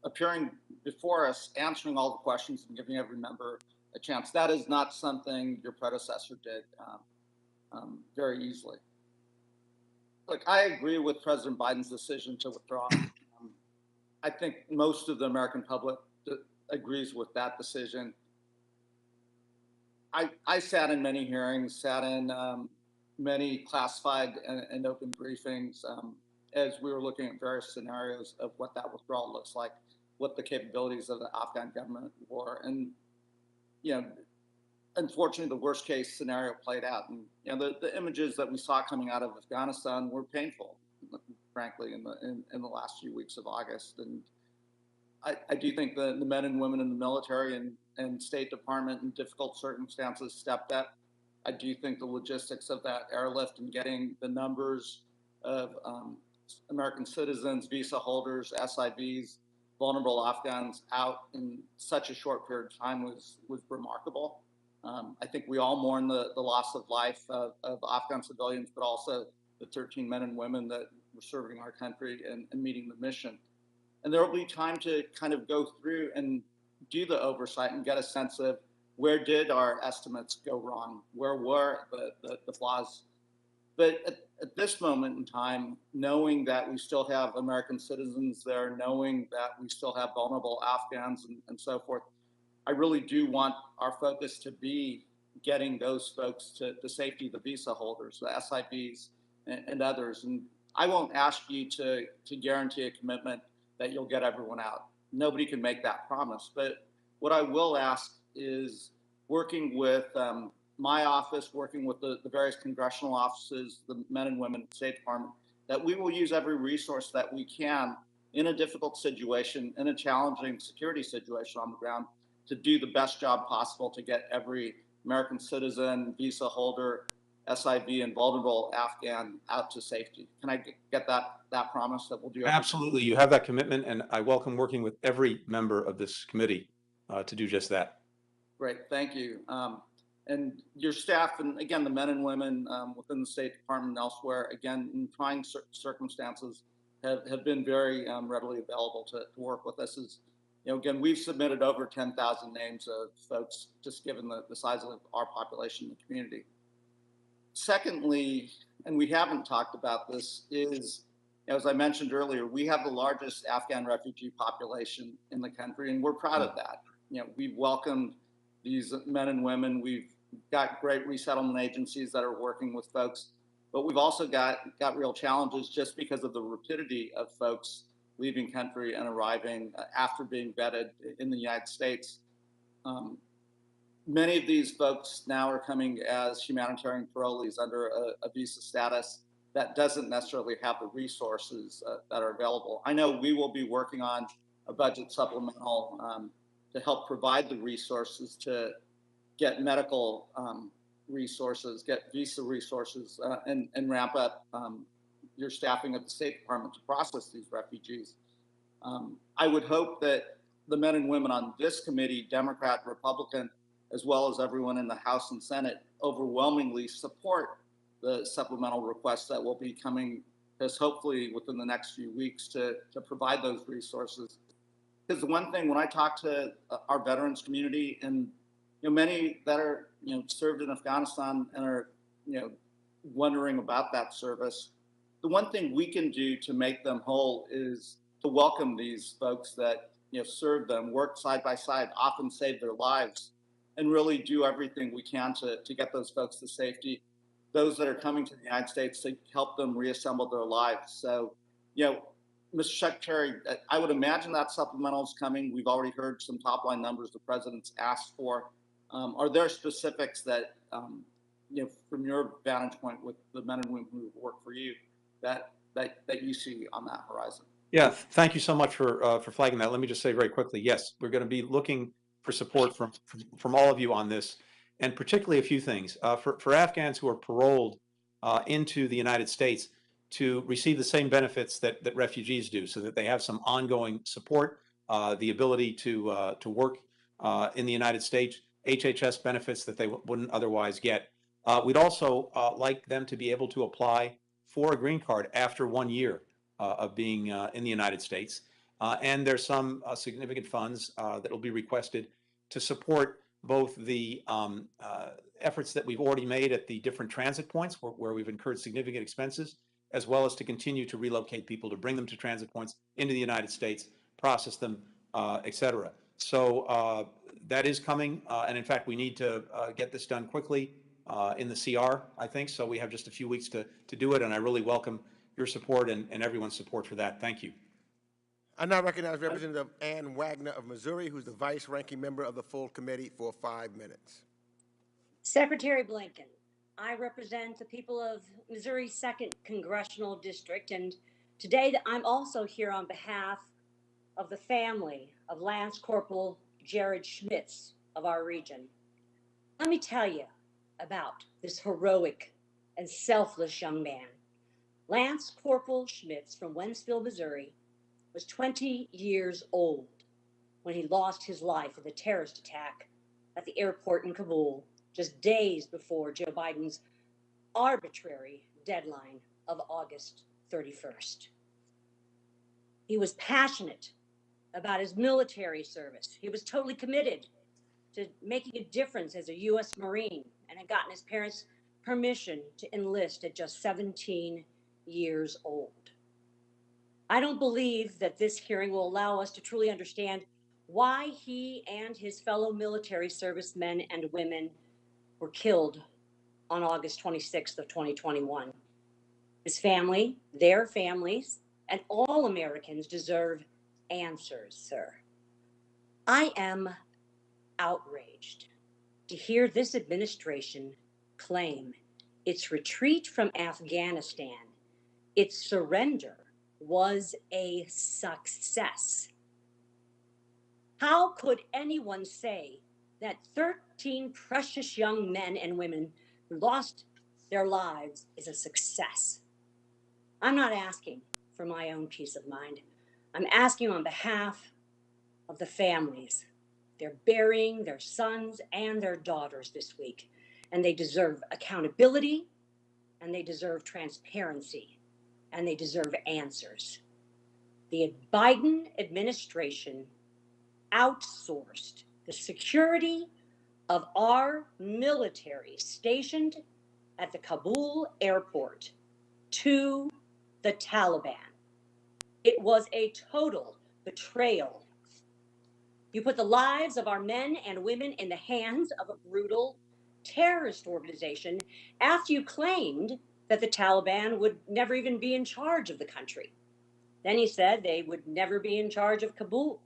[SPEAKER 7] appearing before us, answering all the questions and giving every member a chance. That is not something your predecessor did very easily. Look, I agree with President Biden's decision to withdraw. I think most of the American public agrees with that decision. I sat in many hearings, sat in many classified and open briefings as we were looking at various scenarios of what that withdrawal looks like, what the capabilities of the Afghan government were. And, you know, unfortunately, the worst case scenario played out. And, you know, the images that we saw coming out of Afghanistan were painful, frankly, in the last few weeks of August. And I do think the men and women in the military and State Department in difficult circumstances stepped up. I do think the logistics of that airlift and getting the numbers of American citizens, visa holders, SIVs, vulnerable Afghans out in such a short period of time was remarkable. I think we all mourn the loss of life of Afghan civilians, but also the 13 men and women that were serving our country and meeting the mission. And there will be time to kind of go through and do the oversight and get a sense of where did our estimates go wrong? Where were the flaws? But at this moment in time, knowing that we still have American citizens there, knowing that we still have vulnerable Afghans and so forth, I really do want our focus to be getting those folks to safety, the visa holders, the SIVs, and others. And I won't ask you to guarantee a commitment that you'll get everyone out. Nobody can make that promise. But what I will ask is working with my office, working with the various congressional offices, the men and women in the State Department, that we will use every resource that we can in a difficult situation, in a challenging security situation on the ground, to do the best job possible to get every American citizen, visa holder, SIV, and vulnerable Afghan out to safety. Can I get that promise that we'll do everything?
[SPEAKER 5] Absolutely. You have that commitment, and I welcome working with every member of this committee to do just that.
[SPEAKER 7] Great, thank you. And your staff, and again, the men and women within the State Department and elsewhere, again, in trying circumstances, have been very readily available to work with us. As, you know, again, we've submitted over 10,000 names of folks, just given the size of our population in the community. Secondly, and we haven't talked about this, is, as I mentioned earlier, we have the largest Afghan refugee population in the country, and we're proud of that. You know, we've welcomed these men and women. We've got great resettlement agencies that are working with folks, but we've also got real challenges just because of the rapidity of folks leaving country and arriving after being vetted in the United States. Many of these folks now are coming as humanitarian parolees under a visa status that doesn't necessarily have the resources that are available. I know we will be working on a budget supplemental to help provide the resources to get medical resources, get visa resources, and ramp up your staffing at the State Department to process these refugees. I would hope that the men and women on this committee, Democrat, Republican, as well as everyone in the House and Senate, overwhelmingly support the supplemental requests that will be coming to us hopefully within the next few weeks to provide those resources. Because the one thing, when I talk to our veterans community, and many that are served in Afghanistan and are wondering about that service, the one thing we can do to make them whole is to welcome these folks that served them, worked side by side, often saved their lives, and really do everything we can to get those folks to safety. Those that are coming to the United States, to help them reassemble their lives. So, Mr. Secretary, I would imagine that supplemental is coming. We've already heard some top line numbers the president's asked for. Are there specifics that, from your vantage point with the men and women who work for you, that you see on that horizon?
[SPEAKER 5] Yeah, thank you so much for flagging that. Let me just say very quickly, yes, we're going to be looking for support from all of you on this, and particularly a few things. For Afghans who are paroled into the United States to receive the same benefits that refugees do, so that they have some ongoing support, the ability to work in the United States, HHS benefits that they wouldn't otherwise get. We'd also like them to be able to apply for a green card after 1 year of being in the United States. And there's some significant funds that will be requested to support both the efforts that we've already made at the different transit points where we've incurred significant expenses, as well as to continue to relocate people, to bring them to transit points into the United States, process them, et cetera. So that is coming, and in fact, we need to get this done quickly in the CR, I think, so we have just a few weeks to do it, and I really welcome your support and everyone's support for that. Thank you.
[SPEAKER 3] I now recognize Representative Ann Wagner of Missouri, who's the vice ranking member of the full committee, for 5 minutes.
[SPEAKER 1] Secretary Blinken, I represent the people of Missouri's 2nd Congressional District, and today I'm also here on behalf of the family of Lance Corporal Jared Schmitz of our region. Let me tell you about this heroic and selfless young man. Lance Corporal Schmitz from Wentzville, Missouri, was 20 years old when he lost his life in the terrorist attack at the airport in Kabul just days before Joe Biden's arbitrary deadline of August 31st. He was passionate about his military service. He was totally committed to making a difference as a U.S. Marine and had gotten his parents' permission to enlist at just 17 years old. I don't believe that this hearing will allow us to truly understand why he and his fellow military servicemen and women were killed on August 26th of 2021. His family, their families, and all Americans deserve answers, sir. I am outraged to hear this administration claim its retreat from Afghanistan, its surrender, was a success. How could anyone say that 13 precious young men and women who lost their lives is a success? I'm not asking for my own peace of mind. I'm asking on behalf of the families. They're burying their sons and their daughters this week, and they deserve accountability, and they deserve transparency, and they deserve answers. The Biden administration outsourced the security of our military stationed at the Kabul airport to the Taliban. It was a total betrayal. You put the lives of our men and women in the hands of a brutal terrorist organization after you claimed that the Taliban would never even be in charge of the country. Then you said they would never be in charge of Kabul.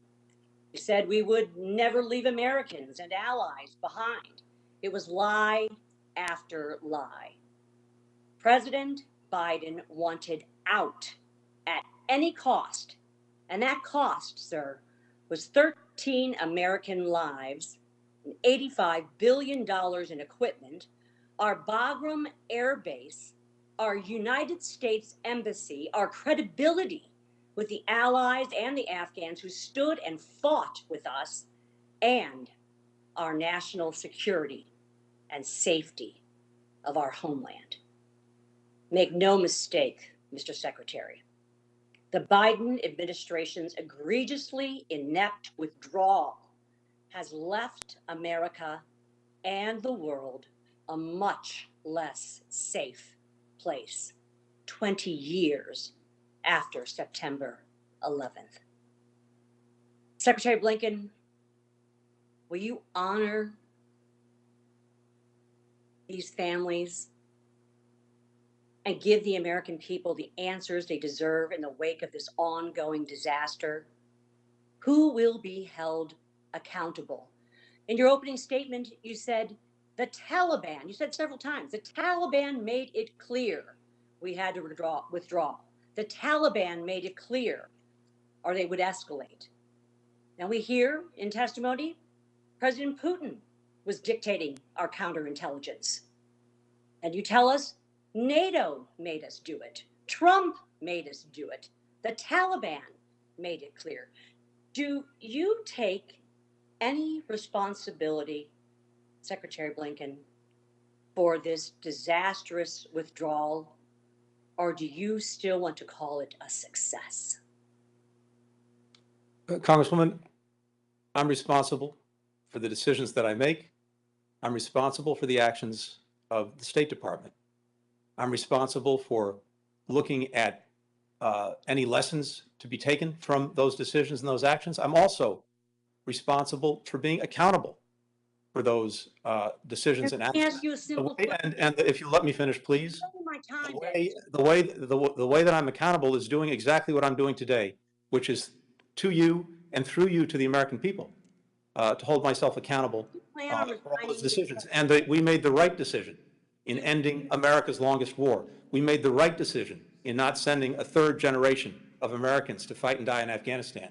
[SPEAKER 1] You said we would never leave Americans and allies behind. It was lie after lie. President Biden wanted out at any cost, and that cost, sir, was 13 American lives, and $85 billion in equipment, our Bagram Air Base, our United States Embassy, our credibility with the allies and the Afghans who stood and fought with us, and our national security and safety of our homeland. Make no mistake, Mr. Secretary, the Biden administration's egregiously inept withdrawal has left America and the world a much less safe place 20 years after September 11th. Secretary Blinken, will you honor these families and give the American people the answers they deserve in the wake of this ongoing disaster? Who will be held accountable? In your opening statement, you said the Taliban, you said several times, the Taliban made it clear we had to withdraw. The Taliban made it clear, or they would escalate. Now we hear in testimony, President Putin was dictating our counterintelligence. And you tell us NATO made us do it. Trump made us do it. The Taliban made it clear. Do you take any responsibility, Secretary Blinken, for this disastrous withdrawal, or do you still want to call it a success?
[SPEAKER 5] Congresswoman, I'm responsible for the decisions that I make, I'm responsible for the actions of the State Department. I'm responsible for looking at any lessons to be taken from those decisions and those actions. I'm also responsible for being accountable for those decisions and
[SPEAKER 1] Let me
[SPEAKER 5] actions.
[SPEAKER 1] ask you a simple
[SPEAKER 5] And if you let me finish, please.
[SPEAKER 1] My time,
[SPEAKER 5] The way that I'm accountable is doing exactly what I'm doing today, which is to you and through you to the American people, to hold myself accountable
[SPEAKER 1] plan on
[SPEAKER 5] for all those
[SPEAKER 1] resigning.
[SPEAKER 5] decisions. And we made the right decision in ending America's longest war. We made the right decision in not sending a third generation of Americans to fight and die in Afghanistan.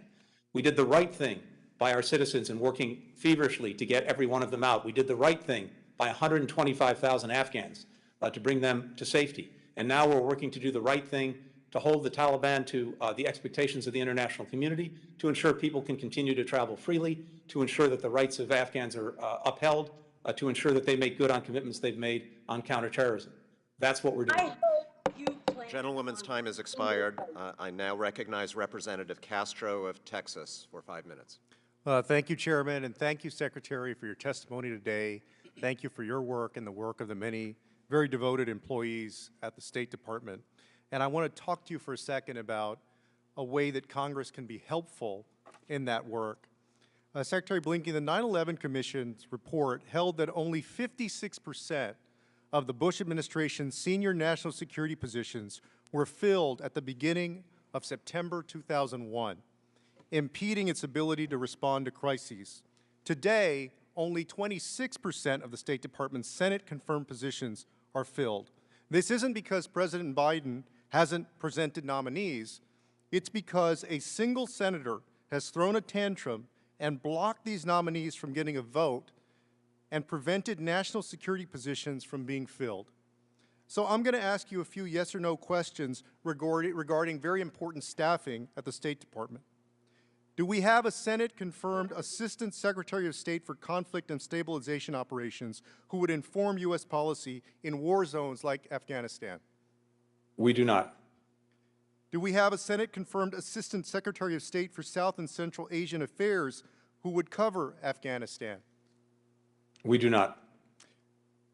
[SPEAKER 5] We did the right thing by our citizens in working feverishly to get every one of them out. We did the right thing by 125,000 Afghans to bring them to safety. And now we're working to do the right thing to hold the Taliban to the expectations of the international community, to ensure people can continue to travel freely, to ensure that the rights of Afghans are upheld, to ensure that they make good on commitments they've made on counterterrorism. That's what we're doing.
[SPEAKER 2] Gentlewoman's time has expired. I now recognize Representative Castro of Texas for 5 minutes.
[SPEAKER 22] Thank you, Chairman, and thank you, Secretary, for your testimony today. Thank you for your work and the work of the many very devoted employees at the State Department. And I want to talk to you for a second about a way that Congress can be helpful in that work. Secretary Blinken, the 9/11 Commission's report held that only 56% of the Bush administration's senior national security positions were filled at the beginning of September 2001, impeding its ability to respond to crises. Today, only 26% of the State Department's Senate-confirmed positions are filled. This isn't because President Biden hasn't presented nominees. It's because a single senator has thrown a tantrum and blocked these nominees from getting a vote and prevented national security positions from being filled. So I'm going to ask you a few yes or no questions regarding very important staffing at the State Department. Do we have a Senate-confirmed Assistant Secretary of State for Conflict and Stabilization Operations who would inform U.S. policy in war zones like Afghanistan?
[SPEAKER 5] We do not.
[SPEAKER 22] Do we have a Senate-confirmed Assistant Secretary of State for South and Central Asian Affairs who would cover Afghanistan?
[SPEAKER 5] We do not.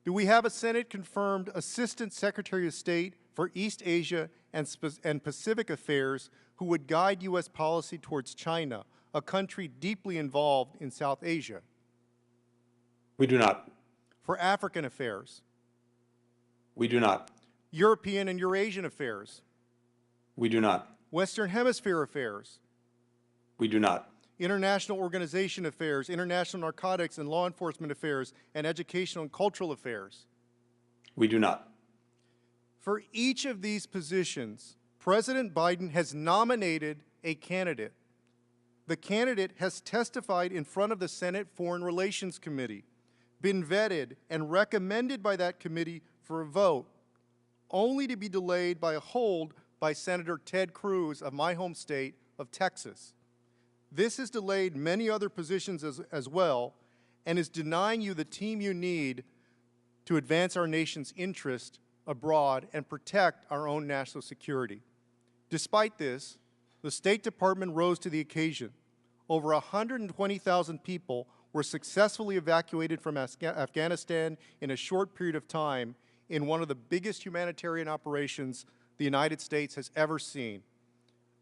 [SPEAKER 22] Do we have a Senate-confirmed Assistant Secretary of State for East Asia and Pacific Affairs who would guide U.S. policy towards China, a country deeply involved in South Asia?
[SPEAKER 5] We do not.
[SPEAKER 22] For African affairs?
[SPEAKER 5] We do not.
[SPEAKER 22] European and Eurasian affairs?
[SPEAKER 5] We do not.
[SPEAKER 22] Western Hemisphere affairs?
[SPEAKER 5] We do not.
[SPEAKER 22] International organization affairs, international narcotics and law enforcement affairs, and educational and cultural affairs?
[SPEAKER 5] We do not.
[SPEAKER 22] For each of these positions, President Biden has nominated a candidate. The candidate has testified in front of the Senate Foreign Relations Committee, been vetted and recommended by that committee for a vote, only to be delayed by a hold by Senator Ted Cruz of my home state of Texas. This has delayed many other positions as well and is denying you the team you need to advance our nation's interest abroad and protect our own national security. Despite this, the State Department rose to the occasion. Over 120,000 people were successfully evacuated from Afghanistan in a short period of time in one of the biggest humanitarian operations the United States has ever seen.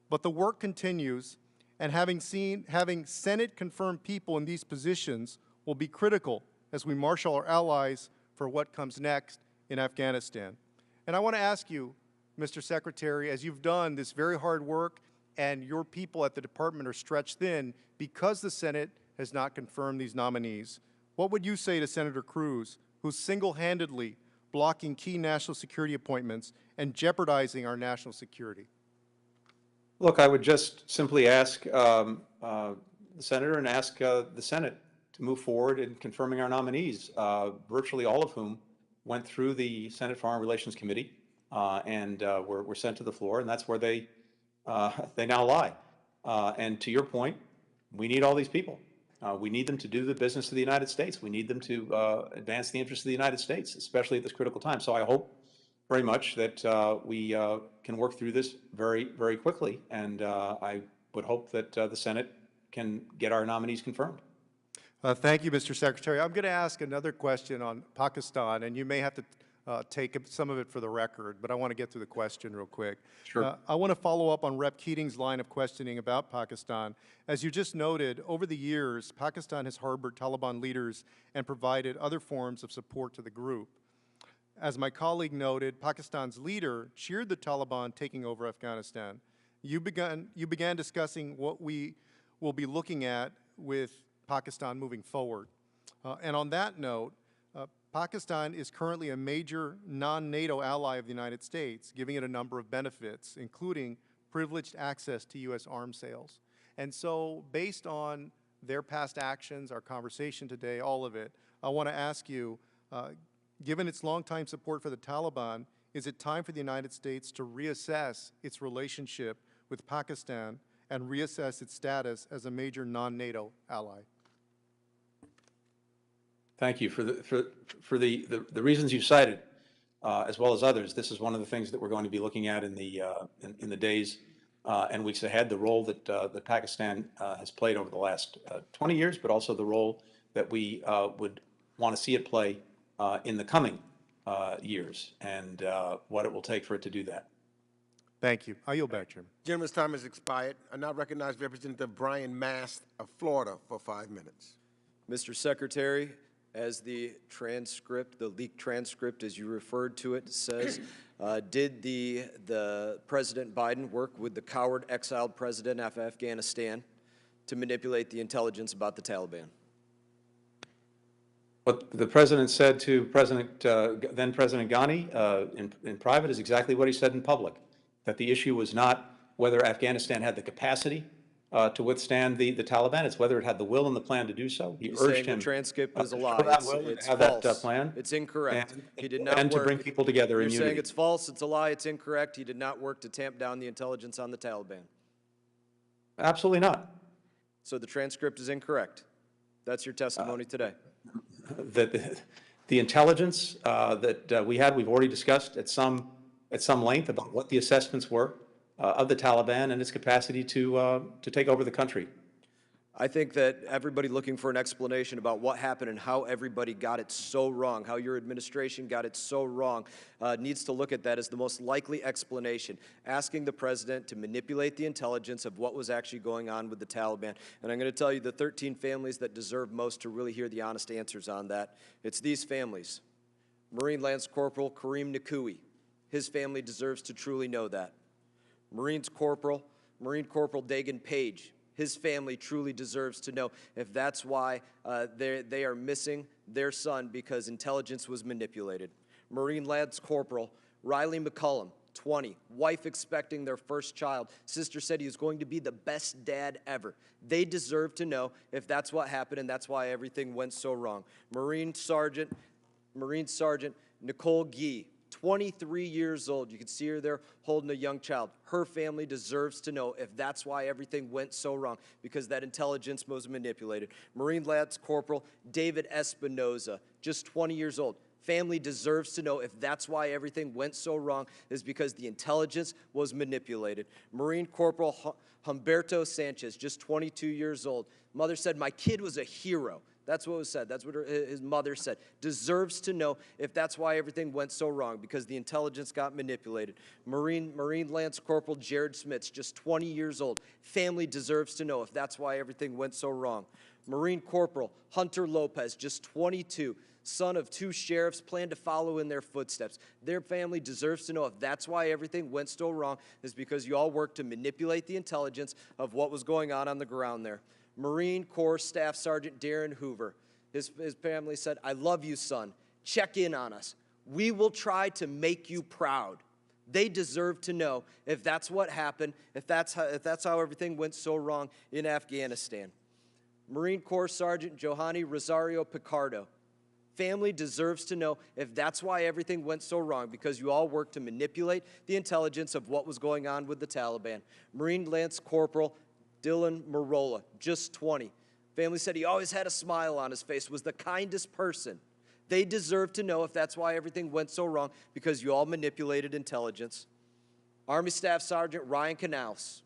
[SPEAKER 22] But the work continues, and having Senate-confirmed people in these positions will be critical as we marshal our allies for what comes next in Afghanistan. And I want to ask you, Mr. Secretary, as you've done this very hard work and your people at the department are stretched thin because the Senate has not confirmed these nominees, what would you say to Senator Cruz, who's single-handedly blocking key national security appointments and jeopardizing our national security?
[SPEAKER 5] Look, I would just simply ask the Senator and ask the Senate to move forward in confirming our nominees, virtually all of whom went through the Senate Foreign Relations Committee and were sent to the floor, and that's where they now lie. And to your point, we need all these people. We need them to do the business of the United States. We need them to advance the interests of the United States, especially at this critical time. So I hope very much that we can work through this very, very quickly, and I would hope that the Senate can get our nominees confirmed.
[SPEAKER 22] Thank you, Mr. Secretary. I'm going to ask another question on Pakistan, and you may have to take some of it for the record, but I want to get through the question real quick.
[SPEAKER 5] Sure.
[SPEAKER 22] I want to follow up on Rep. Keating's line of questioning about Pakistan. As you just noted, over the years, Pakistan has harbored Taliban leaders and provided other forms of support to the group. As my colleague noted, Pakistan's leader cheered the Taliban taking over Afghanistan. You began discussing what we will be looking at with Pakistan moving forward. And on that note, Pakistan is currently a major non-NATO ally of the United States, giving it a number of benefits, including privileged access to U.S. arms sales. And so, based on their past actions, our conversation today, all of it, I want to ask you, given its longtime support for the Taliban, is it time for the United States to reassess its relationship with Pakistan and reassess its status as a major non-NATO ally?
[SPEAKER 5] Thank you for the reasons you cited, as well as others. This is one of the things that we're going to be looking at in the days and weeks ahead. The role that Pakistan has played over the last 20 years, but also the role that we would want to see it play in the coming years, and what it will take for it to do that.
[SPEAKER 22] Thank you. I yield back, Chairman.
[SPEAKER 3] Gentleman's time has expired. I now recognize Representative Brian Mast of Florida for 5 minutes.
[SPEAKER 4] Mr. Secretary, as the transcript, the leaked transcript, as you referred to it, says, did the President Biden work with the coward exiled president of Afghanistan to manipulate the intelligence about the Taliban?
[SPEAKER 5] What the President said to then President Ghani in private is exactly what he said in public, that the issue was not whether Afghanistan had the capacity to withstand the Taliban, it's whether it had the will and the plan to do so. He urged him
[SPEAKER 4] the transcript is a
[SPEAKER 5] to
[SPEAKER 4] lie.
[SPEAKER 5] show that will and
[SPEAKER 4] It's
[SPEAKER 5] have
[SPEAKER 4] false.
[SPEAKER 5] that plan.
[SPEAKER 4] It's incorrect. He did
[SPEAKER 5] And
[SPEAKER 4] not
[SPEAKER 5] to
[SPEAKER 4] work.
[SPEAKER 5] bring people together in
[SPEAKER 4] You're saying
[SPEAKER 5] unity.
[SPEAKER 4] it's false, it's a lie, it's incorrect. He did not work to tamp down the intelligence on the Taliban.
[SPEAKER 5] Absolutely not.
[SPEAKER 4] So the transcript is incorrect. That's your testimony today.
[SPEAKER 5] The intelligence that we had, we've already discussed at some length about what the assessments were of the Taliban and its capacity to take over the country.
[SPEAKER 4] I think that everybody looking for an explanation about what happened and how everybody got it so wrong, how your administration got it so wrong, needs to look at that as the most likely explanation, asking the president to manipulate the intelligence of what was actually going on with the Taliban. And I'm going to tell you the 13 families that deserve most to really hear the honest answers on that. It's these families. Marine Lance Corporal Kareem Nakui. His family deserves to truly know that. Marine Corporal Dagan Page. His family truly deserves to know if that's why they are missing their son because intelligence was manipulated. Marine Lance Corporal Riley McCullum, 20, wife expecting their first child. Sister said he was going to be the best dad ever. They deserve to know if that's what happened and that's why everything went so wrong. Marine Sergeant Nicole Gee, 23 years old. You can see her there holding a young child. Her family deserves to know if that's why everything went so wrong, because that intelligence was manipulated. Marine Lance Corporal David Espinoza, just 20 years old. Family deserves to know if that's why everything went so wrong is because the intelligence was manipulated. Marine Corporal Humberto Sanchez, just 22 years old. Mother said, "My kid was a hero." That's what was said. That's what his mother said. Deserves to know if that's why everything went so wrong, because the intelligence got manipulated. Marine Lance Corporal Jared Smits, just 20 years old. Family deserves to know if that's why everything went so wrong. Marine Corporal Hunter Lopez, just 22, son of 2 sheriffs, plan to follow in their footsteps. Their family deserves to know if that's why everything went so wrong is because you all worked to manipulate the intelligence of what was going on the ground there. Marine Corps Staff Sergeant Darren Hoover. His family said, "I love you, son. Check in on us. We will try to make you proud." They deserve to know if that's what happened, if that's how everything went so wrong in Afghanistan. Marine Corps Sergeant Johanny Rosario Picardo. Family deserves to know if that's why everything went so wrong, because you all worked to manipulate the intelligence of what was going on with the Taliban. Marine Lance Corporal Dylan Marola, just 20. Family said he always had a smile on his face, was the kindest person. They deserve to know if that's why everything went so wrong, because you all manipulated intelligence. Army Staff Sergeant Ryan Canals.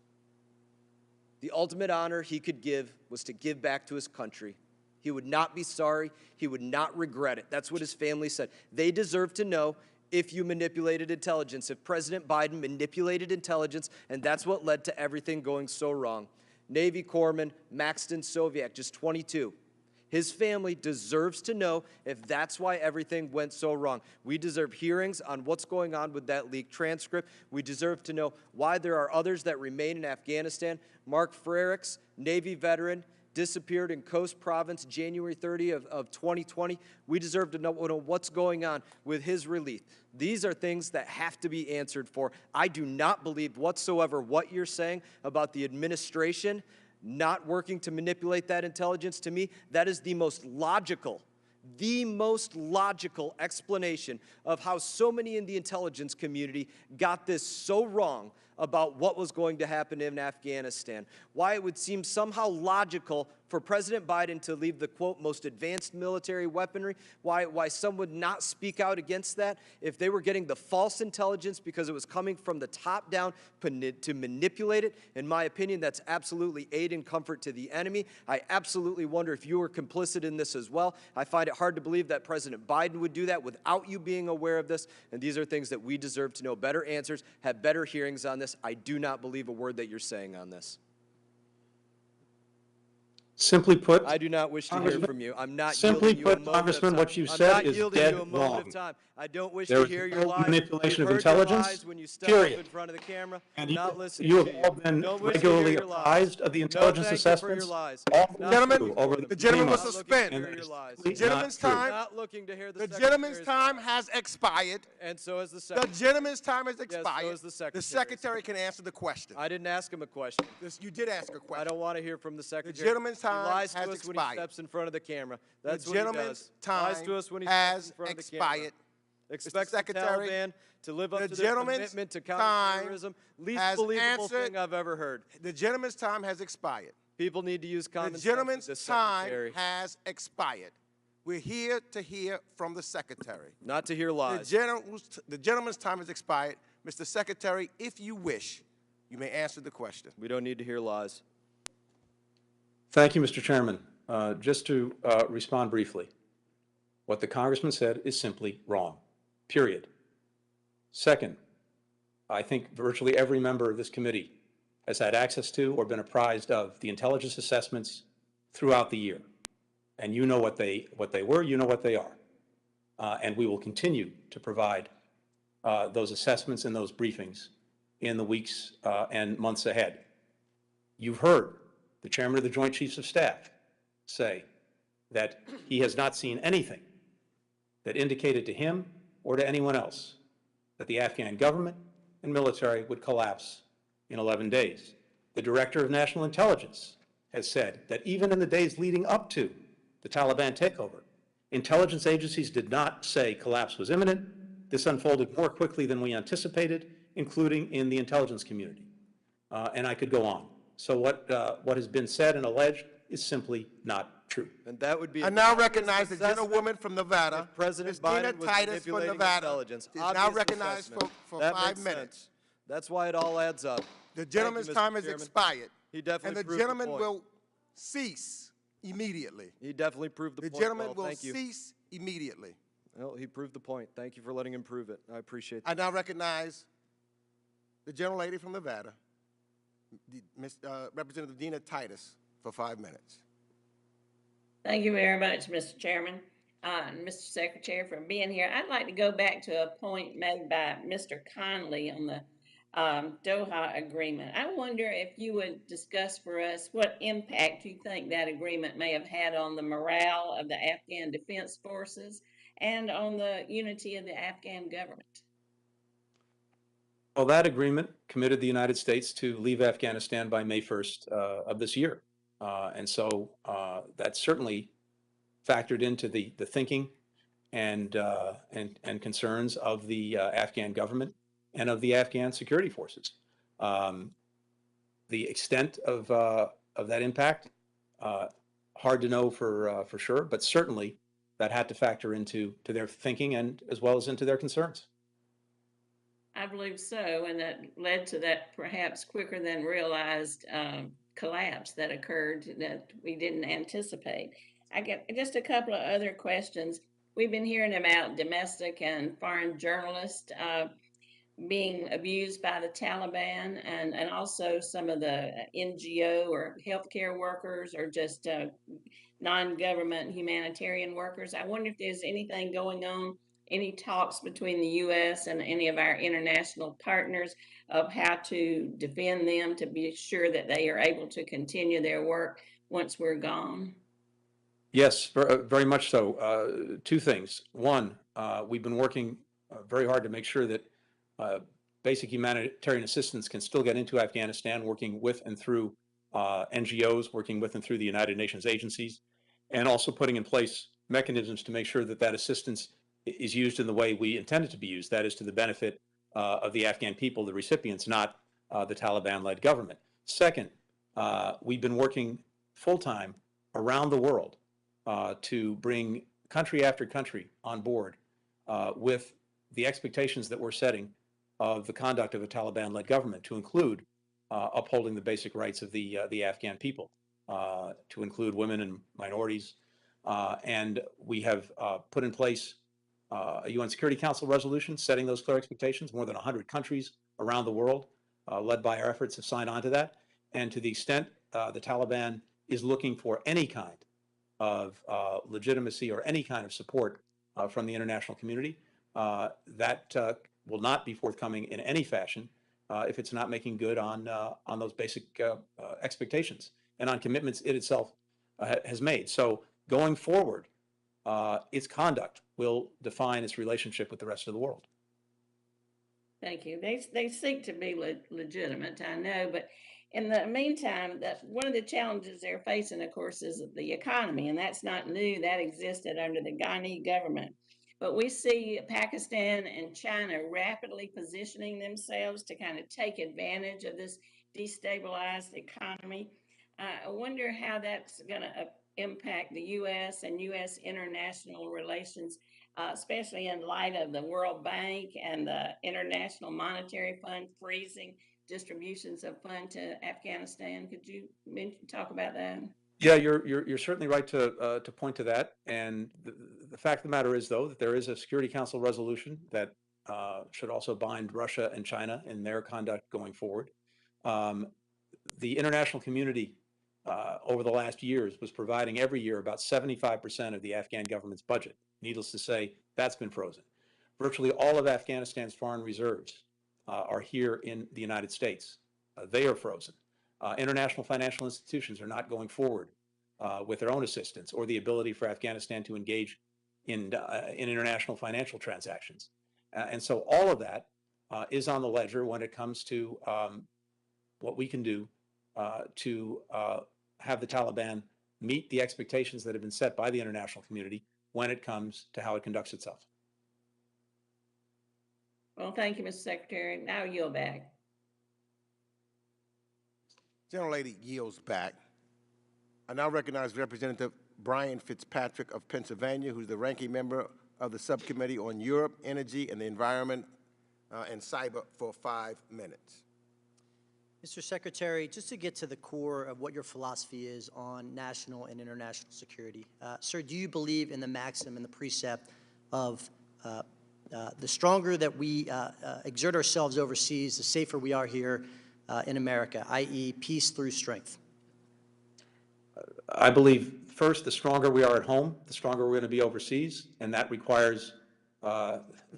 [SPEAKER 4] The ultimate honor he could give was to give back to his country. He would not be sorry. He would not regret it. That's what his family said. They deserve to know if you manipulated intelligence, if President Biden manipulated intelligence, and that's what led to everything going so wrong. Navy Corpsman Maxton Soviak, just 22. His family deserves to know if that's why everything went so wrong. We deserve hearings on what's going on with that leaked transcript. We deserve to know why there are others that remain in Afghanistan. Mark Frericks, Navy veteran, disappeared in Coast Province January 30 of 2020. We deserve to know what's going on with his release. These are things that have to be answered for. I do not believe whatsoever what you're saying about the administration not working to manipulate that intelligence. To me, that is the most logical explanation of how so many in the intelligence community got this so wrong about what was going to happen in Afghanistan. Why it would seem somehow logical for President Biden to leave the, quote, most advanced military weaponry, why some would not speak out against that if they were getting the false intelligence because it was coming from the top down to manipulate it. In my opinion, that's absolutely aid and comfort to the enemy. I absolutely wonder if you were complicit in this as well. I find it hard to believe that President Biden would do that without you being aware of this, and these are things that we deserve to know better answers, have better hearings on this. I do not believe a word that you're saying on this.
[SPEAKER 5] Simply put,
[SPEAKER 4] I do not wish to hear from you. I'm not
[SPEAKER 5] simply
[SPEAKER 4] yielding you a
[SPEAKER 5] put,
[SPEAKER 4] moment of
[SPEAKER 5] Congressman,
[SPEAKER 4] time.
[SPEAKER 5] what you
[SPEAKER 4] I'm
[SPEAKER 5] said
[SPEAKER 4] not
[SPEAKER 5] is
[SPEAKER 4] yielding
[SPEAKER 5] dead
[SPEAKER 4] you a moment
[SPEAKER 5] wrong.
[SPEAKER 4] of time. I don't wish
[SPEAKER 5] There
[SPEAKER 4] to
[SPEAKER 5] is
[SPEAKER 4] hear
[SPEAKER 5] no
[SPEAKER 4] your lies.
[SPEAKER 5] manipulation
[SPEAKER 4] You've
[SPEAKER 5] of
[SPEAKER 4] heard your
[SPEAKER 5] intelligence,
[SPEAKER 4] lies when you step
[SPEAKER 5] period.
[SPEAKER 4] up in front of the camera.
[SPEAKER 5] And
[SPEAKER 4] Not
[SPEAKER 5] you
[SPEAKER 4] listening
[SPEAKER 5] have
[SPEAKER 4] to you.
[SPEAKER 5] all been
[SPEAKER 4] Don't wish to hear
[SPEAKER 5] regularly
[SPEAKER 4] your lies.
[SPEAKER 5] apprised of the intelligence
[SPEAKER 4] No, thank you for your
[SPEAKER 5] assessments.
[SPEAKER 4] lies.
[SPEAKER 5] All
[SPEAKER 4] Not
[SPEAKER 3] Gentlemen,
[SPEAKER 5] through over
[SPEAKER 3] the gentleman will
[SPEAKER 5] months.
[SPEAKER 3] suspend.
[SPEAKER 4] Not looking to hear
[SPEAKER 5] And
[SPEAKER 4] your lies.
[SPEAKER 3] The gentleman's
[SPEAKER 5] not true.
[SPEAKER 3] time.
[SPEAKER 4] Not looking to hear
[SPEAKER 3] The gentleman's time has expired.
[SPEAKER 4] And so has the
[SPEAKER 3] The
[SPEAKER 4] secretary.
[SPEAKER 3] gentleman's time has
[SPEAKER 4] Yes, so
[SPEAKER 3] expired.
[SPEAKER 4] has the secretary.
[SPEAKER 3] The secretary can answer the question.
[SPEAKER 4] I didn't ask him a question.
[SPEAKER 3] You did ask a question.
[SPEAKER 4] I don't want to hear from the secretary.
[SPEAKER 3] The gentleman's time
[SPEAKER 4] he lies
[SPEAKER 3] has
[SPEAKER 4] to us when he
[SPEAKER 3] expired.
[SPEAKER 4] steps in front of the camera. That's
[SPEAKER 3] The
[SPEAKER 4] what he
[SPEAKER 3] gentleman's
[SPEAKER 4] does.
[SPEAKER 3] time
[SPEAKER 4] Lies to us when he
[SPEAKER 3] has
[SPEAKER 4] steps in front of the
[SPEAKER 3] expired.
[SPEAKER 4] camera. Expect the
[SPEAKER 3] Secretary,
[SPEAKER 4] Taliban to live up
[SPEAKER 3] the
[SPEAKER 4] to their
[SPEAKER 3] gentleman's
[SPEAKER 4] commitment to
[SPEAKER 3] time
[SPEAKER 4] counterterrorism. Least
[SPEAKER 3] has
[SPEAKER 4] believable
[SPEAKER 3] answered-
[SPEAKER 4] thing I've ever heard.
[SPEAKER 3] The gentleman's time has expired.
[SPEAKER 4] People need to use common
[SPEAKER 3] The
[SPEAKER 4] sense with
[SPEAKER 3] gentleman's
[SPEAKER 4] this
[SPEAKER 3] time
[SPEAKER 4] secretary.
[SPEAKER 3] has expired. We're here to hear from the secretary.
[SPEAKER 4] Not to hear lies.
[SPEAKER 3] The gentleman's time has expired. Mr. Secretary, if you wish, you may answer the question.
[SPEAKER 4] We don't need to hear lies.
[SPEAKER 5] Thank you, Mr. Chairman. Just to respond briefly, what the congressman said is simply wrong, period. Second, I think virtually every member of this committee has had access to or been apprised of the intelligence assessments throughout the year. And you know what they were, you know what they are. And we will continue to provide those assessments and those briefings in the weeks and months ahead. You've heard the chairman of the Joint Chiefs of Staff say that he has not seen anything that indicated to him or to anyone else that the Afghan government and military would collapse in 11 days. The Director of National Intelligence has said that even in the days leading up to the Taliban takeover, intelligence agencies did not say collapse was imminent. This unfolded more quickly than we anticipated, including in the intelligence community. And I could go on. So what has been said and alleged is simply not true.
[SPEAKER 4] And that would be.
[SPEAKER 3] I now recognize the gentlewoman from Nevada,
[SPEAKER 4] President
[SPEAKER 3] Ms. Dina
[SPEAKER 4] Biden was
[SPEAKER 3] Titus from
[SPEAKER 4] manipulating
[SPEAKER 3] Nevada,
[SPEAKER 4] intelligence.
[SPEAKER 3] is now
[SPEAKER 4] Obvious
[SPEAKER 3] recognized
[SPEAKER 4] assessment.
[SPEAKER 3] for
[SPEAKER 4] That
[SPEAKER 3] 5
[SPEAKER 4] makes
[SPEAKER 3] minutes.
[SPEAKER 4] sense. That's why it all adds up.
[SPEAKER 3] The
[SPEAKER 4] Thank you,
[SPEAKER 3] gentleman's
[SPEAKER 4] Mr.
[SPEAKER 3] time has
[SPEAKER 4] Chairman.
[SPEAKER 3] expired.
[SPEAKER 4] He definitely
[SPEAKER 3] And the
[SPEAKER 4] proved
[SPEAKER 3] gentleman
[SPEAKER 4] point.
[SPEAKER 3] will cease immediately.
[SPEAKER 4] He definitely proved the point.
[SPEAKER 3] The gentleman
[SPEAKER 4] well.
[SPEAKER 3] will
[SPEAKER 4] Thank you.
[SPEAKER 3] cease immediately.
[SPEAKER 4] Well, he proved the point. Thank you for letting him prove it. I appreciate that.
[SPEAKER 3] I now recognize the gentlelady from Nevada, Representative Dina Titus, for 5 minutes.
[SPEAKER 6] Thank you very much, Mr. Chairman and Mr. Secretary, for being here. I'd like to go back to a point made by Mr. Conley on the Doha agreement. I wonder if you would discuss for us what impact you think that agreement may have had on the morale of the Afghan Defense Forces and on the unity of the Afghan government.
[SPEAKER 5] Well, that agreement committed the United States to leave Afghanistan by May 1st of this year. And so that certainly factored into the thinking and concerns of the Afghan government and of the Afghan security forces. The extent of that impact, hard to know for sure, but certainly that had to factor into their thinking and as well as into their concerns.
[SPEAKER 6] I believe so, and that led to that perhaps quicker than realized collapse that occurred that we didn't anticipate. I get just a couple of other questions. We've been hearing about domestic and foreign journalists being abused by the Taliban, and also some of the NGO or healthcare workers or just non-government humanitarian workers. I wonder if there's anything going on, any talks between the U.S. and any of our international partners of how to defend them to be sure that they are able to continue their work once we're gone.
[SPEAKER 5] Yes, very much so. Two things. One, we've been working very hard to make sure that basic humanitarian assistance can still get into Afghanistan, working with and through NGOs, working with and through the United Nations agencies, and also putting in place mechanisms to make sure that that assistance is used in the way we intend it to be used, that is to the benefit of the Afghan people, the recipients, not the Taliban-led government. Second, we've been working full-time around the world to bring country after country on board with the expectations that we're setting of the conduct of a Taliban-led government, to include upholding the basic rights of the Afghan people, to include women and minorities. And we have put in place a UN Security Council resolution setting those clear expectations. More than 100 countries around the world, led by our efforts, have signed on to that. And to the extent the Taliban is looking for any kind of legitimacy or any kind of support from the international community, that will not be forthcoming in any fashion if it's not making good on those basic expectations and on commitments it itself has made. So going forward, its conduct will define its relationship with the rest of the world.
[SPEAKER 6] Thank you. They seek to be legitimate, I know, but in the meantime, that one of the challenges they're facing, of course, is the economy, and that's not new. That existed under the Ghani government. But we see Pakistan and China rapidly positioning themselves to kind of take advantage of this destabilized economy. I wonder how that's going to impact the U.S. and U.S. international relations, especially in light of the World Bank and the International Monetary Fund freezing distributions of funds to Afghanistan. Could you talk about that?
[SPEAKER 5] Yeah, you're certainly right to point to that. And the fact of the matter is, though, that there is a Security Council resolution that should also bind Russia and China in their conduct going forward. The international community over the last years was providing every year about 75% of the Afghan government's budget. Needless to say, that's been frozen. Virtually all of Afghanistan's foreign reserves are here in the United States. They are frozen. International financial institutions are not going forward with their own assistance or the ability for Afghanistan to engage in international financial transactions. And so all of that is on the ledger when it comes to what we can do to have the Taliban meet the expectations that have been set by the international community when it comes to how it conducts itself.
[SPEAKER 6] Well, thank you, Mr. Secretary. Now yield back.
[SPEAKER 3] Gentlelady yields back. I now recognize Representative Brian Fitzpatrick of Pennsylvania, who's the ranking member of the Subcommittee on Europe, Energy, and the Environment and Cyber, for 5 minutes.
[SPEAKER 9] Mr. Secretary, just to get to the core of what your philosophy is on national and international security, sir, do you believe in the maxim and the precept of the stronger that we exert ourselves overseas, the safer we are here in America, i.e. peace through strength?
[SPEAKER 5] I believe, first, the stronger we are at home, the stronger we're going to be overseas, and that requires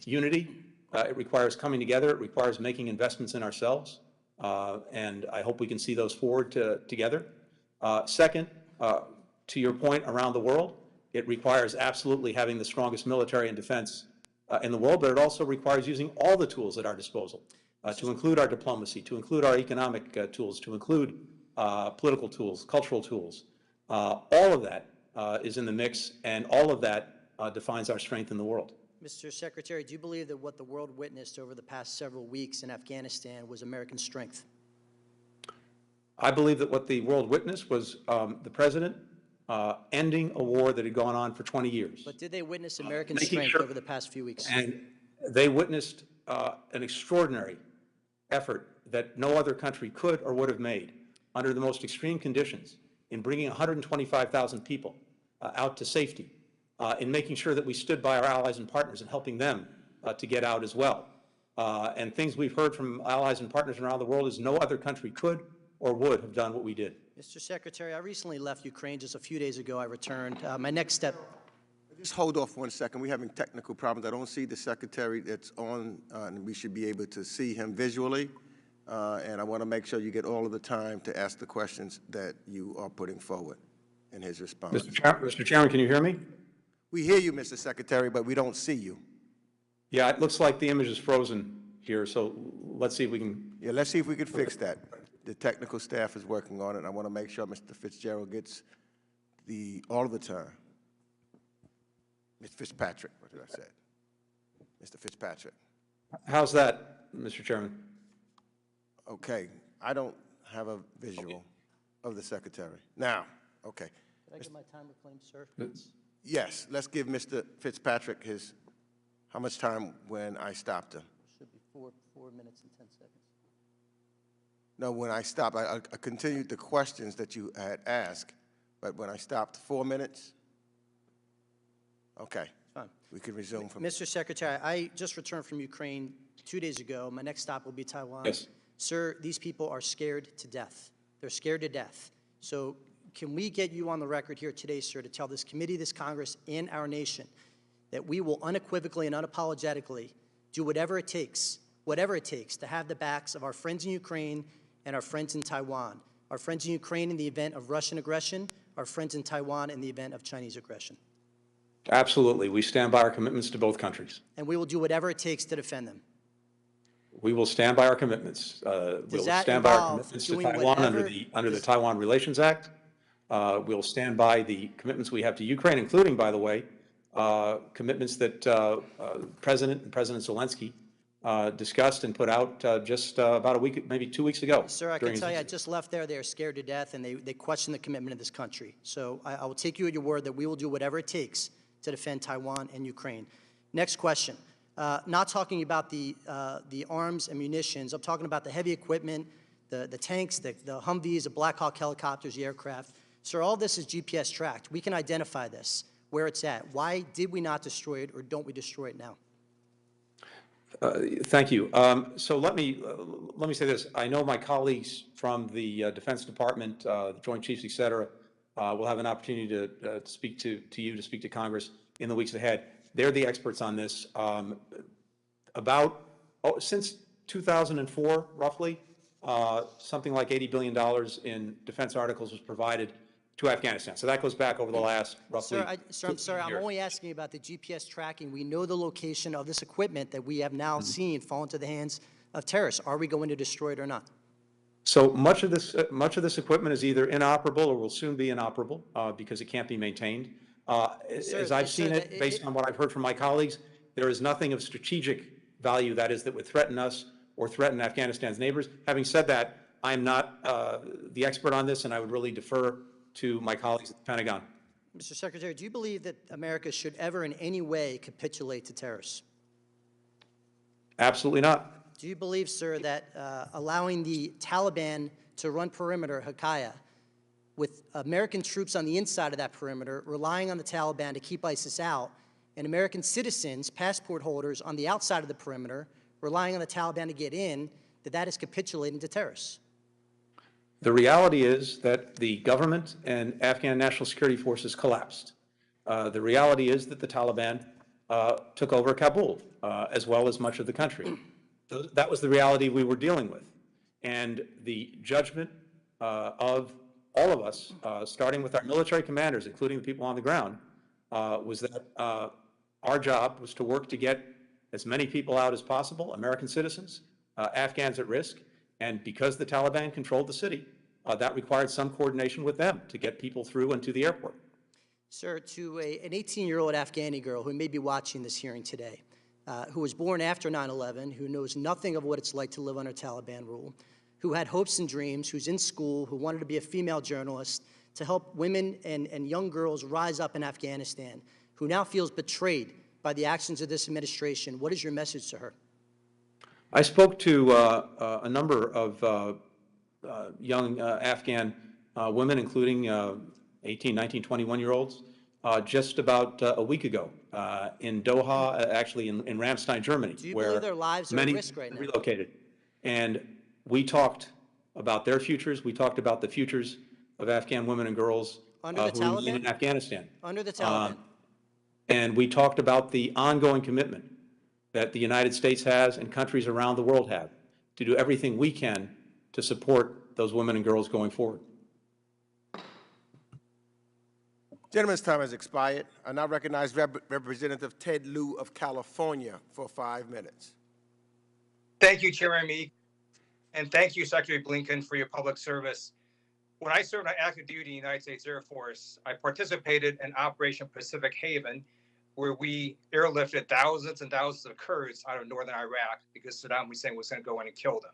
[SPEAKER 5] unity. It requires coming together. It requires making investments in ourselves, and I hope we can see those forward together. Second, to your point, around the world, it requires absolutely having the strongest military and defense in the world, but it also requires using all the tools at our disposal, to include our diplomacy, to include our economic tools, to include political tools, cultural tools. All of that is in the mix, and all of that defines our strength in the world.
[SPEAKER 9] Mr. Secretary, do you believe that what the world witnessed over the past several weeks in Afghanistan was American strength?
[SPEAKER 5] I believe that what the world witnessed was the president ending a war that had gone on for 20 years.
[SPEAKER 9] But did they witness American strength over the past few weeks?
[SPEAKER 5] And they witnessed an extraordinary effort that no other country could or would have made under the most extreme conditions in bringing 125,000 people out to safety, in making sure that we stood by our allies and partners and helping them to get out as well. And things we've heard from allies and partners around the world is no other country could or would have done what we did.
[SPEAKER 9] Mr. Secretary, I recently left Ukraine just a few days ago. I returned. My next step.
[SPEAKER 3] Just hold off 1 second. We're having technical problems. I don't see the secretary that's on, and we should be able to see him visually. And I want to make sure you get all of the time to ask the questions that you are putting forward in his response.
[SPEAKER 5] Mr. Chairman, can you hear me?
[SPEAKER 3] We hear you, Mr. Secretary, but we don't see you.
[SPEAKER 5] Yeah, it looks like the image is frozen here, so let's see if we can.
[SPEAKER 3] Yeah, let's see if we can fix that. The technical staff is working on it. I want to make sure Mr. Fitzgerald gets all of the time. Mr. Fitzpatrick, what did I say? Mr. Fitzpatrick.
[SPEAKER 5] How's that, Mr. Chairman?
[SPEAKER 3] Okay, I don't have a visual of the secretary. Now, okay.
[SPEAKER 9] Did I get my time reclaimed, sir?
[SPEAKER 3] Yes, let's give Mr. Fitzpatrick how much time when I stopped him?
[SPEAKER 9] Should be 4 minutes and 10 seconds.
[SPEAKER 3] No, when I stopped, I continued the questions that you had asked, but when I stopped, 4 minutes? Okay.
[SPEAKER 9] Fine.
[SPEAKER 3] We can resume from
[SPEAKER 9] Mr. Secretary, I just returned from Ukraine 2 days ago. My next stop will be Taiwan.
[SPEAKER 5] Yes.
[SPEAKER 9] Sir, these people are scared to death. They're scared to death. So can we get you on the record here today, sir, to tell this committee, this Congress, and our nation that we will unequivocally and unapologetically do whatever it takes to have the backs of our friends in Ukraine and our friends in Taiwan, our friends in Ukraine in the event of Russian aggression, our friends in Taiwan in the event of Chinese aggression?
[SPEAKER 5] Absolutely. We stand by our commitments to both countries.
[SPEAKER 9] And we will do whatever it takes to defend them.
[SPEAKER 5] We will stand by our commitments. We'll stand by our commitments to Taiwan under the Taiwan Relations Act. We'll stand by the commitments we have to Ukraine, including, by the way, commitments that President Zelensky discussed and put out just about a week, maybe 2 weeks ago.
[SPEAKER 9] Sir, I can tell you, I just left there. They are scared to death, and they question the commitment of this country. So I will take you at your word that we will do whatever it takes to defend Taiwan and Ukraine. Next question. Not talking about the arms and munitions. I'm talking about the heavy equipment, the tanks, the Humvees, the Black Hawk helicopters, the aircraft. Sir, all this is GPS tracked. We can identify this, where it's at. Why did we not destroy it, or don't we destroy it now?
[SPEAKER 5] Thank you. So let me say this. I know my colleagues from the Defense Department, the Joint Chiefs, et cetera, will have an opportunity to speak to you, to speak to Congress in the weeks ahead. They're the experts on this. Since 2004, roughly, something like $80 billion in defense articles was provided to Afghanistan. So that goes back over the last roughly.
[SPEAKER 9] Sir, I'm sorry. I'm only asking about the GPS tracking. We know the location of this equipment that we have now seen fall into the hands of terrorists. Are we going to destroy it or not?
[SPEAKER 5] So much of this equipment is either inoperable or will soon be inoperable because it can't be maintained. As I've seen it, based on what I've heard from my colleagues, there is nothing of strategic value, that is, that would threaten us or threaten Afghanistan's neighbors. Having said that, I'm not the expert on this, and I would really defer to my colleagues at the Pentagon.
[SPEAKER 9] Mr. Secretary, do you believe that America should ever in any way capitulate to terrorists?
[SPEAKER 5] Absolutely not.
[SPEAKER 9] Do you believe, sir, that allowing the Taliban to run perimeter Hakaya with American troops on the inside of that perimeter, relying on the Taliban to keep ISIS out, and American citizens, passport holders on the outside of the perimeter, relying on the Taliban to get in, that is capitulating to terrorists?
[SPEAKER 5] The reality is that the government and Afghan national security forces collapsed. The reality is that the Taliban took over Kabul, as well as much of the country. That was the reality we were dealing with. And the judgment of all of us, starting with our military commanders, including the people on the ground, was that our job was to work to get as many people out as possible, American citizens, Afghans at risk, and because the Taliban controlled the city, that required some coordination with them to get people through and to the airport.
[SPEAKER 9] Sir, to an 18-year-old Afghani girl who may be watching this hearing today, who was born after 9/11, who knows nothing of what it's like to live under Taliban rule, who had hopes and dreams, who's in school, who wanted to be a female journalist, to help women and young girls rise up in Afghanistan, who now feels betrayed by the actions of this administration, what is your message to her?
[SPEAKER 5] I spoke to a number of young Afghan women, including 18, 19, 21-year-olds, just about a week ago in Doha, actually in Ramstein, Germany,
[SPEAKER 9] Do you
[SPEAKER 5] where
[SPEAKER 9] believe their lives are
[SPEAKER 5] many
[SPEAKER 9] at risk right now?
[SPEAKER 5] relocated. And we talked about their futures. We talked about the futures of Afghan women and girls
[SPEAKER 9] Under the
[SPEAKER 5] who remain in
[SPEAKER 9] Taliban?
[SPEAKER 5] Afghanistan.
[SPEAKER 9] Under the Taliban.
[SPEAKER 5] And we talked about the ongoing commitment that the United States has and countries around the world have to do everything we can to support those women and girls going forward.
[SPEAKER 3] Gentleman's time has expired. I now recognize Representative Ted Lieu of California for 5 minutes.
[SPEAKER 18] Thank you, Chairman Meek, and thank you, Secretary Blinken, for your public service. When I served on active duty in the United States Air Force, I participated in Operation Pacific Haven, where we airlifted thousands and thousands of Kurds out of northern Iraq because Saddam Hussein was going to go in and kill them.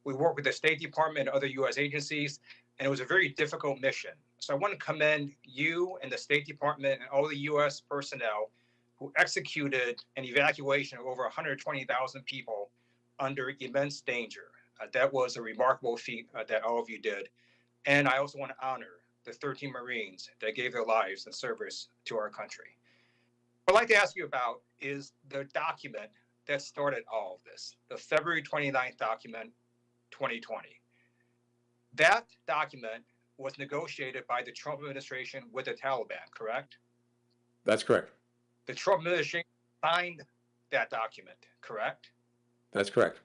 [SPEAKER 18] We worked with the State Department and other U.S. agencies, and it was a very difficult mission. So I want to commend you and the State Department and all the U.S. personnel who executed an evacuation of over 120,000 people under immense danger. That was a remarkable feat that all of you did. And I also want to honor the 13 Marines that gave their lives in service to our country. What I'd like to ask you about is the document that started all of this, the February 29th document, 2020. That document was negotiated by the Trump administration with the Taliban, correct?
[SPEAKER 5] That's correct.
[SPEAKER 18] The Trump administration signed that document, correct?
[SPEAKER 5] That's correct.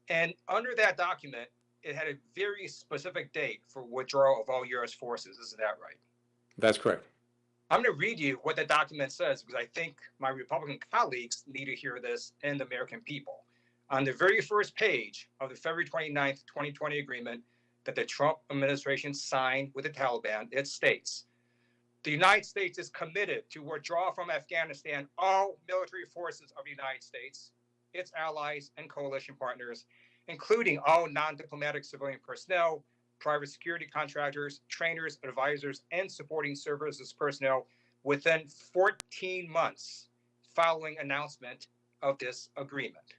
[SPEAKER 18] And under that document, it had a very specific date for withdrawal of all U.S. forces. Isn't that right?
[SPEAKER 5] That's correct.
[SPEAKER 18] I'm going to read you what the document says because I think my Republican colleagues need to hear this and the American people. On the very first page of the February 29th, 2020 agreement that the Trump administration signed with the Taliban, it states, the United States is committed to withdraw from Afghanistan all military forces of the United States, its allies and coalition partners, including all non-diplomatic civilian personnel, private security contractors, trainers, advisors, and supporting services personnel within 14 months following announcement of this agreement.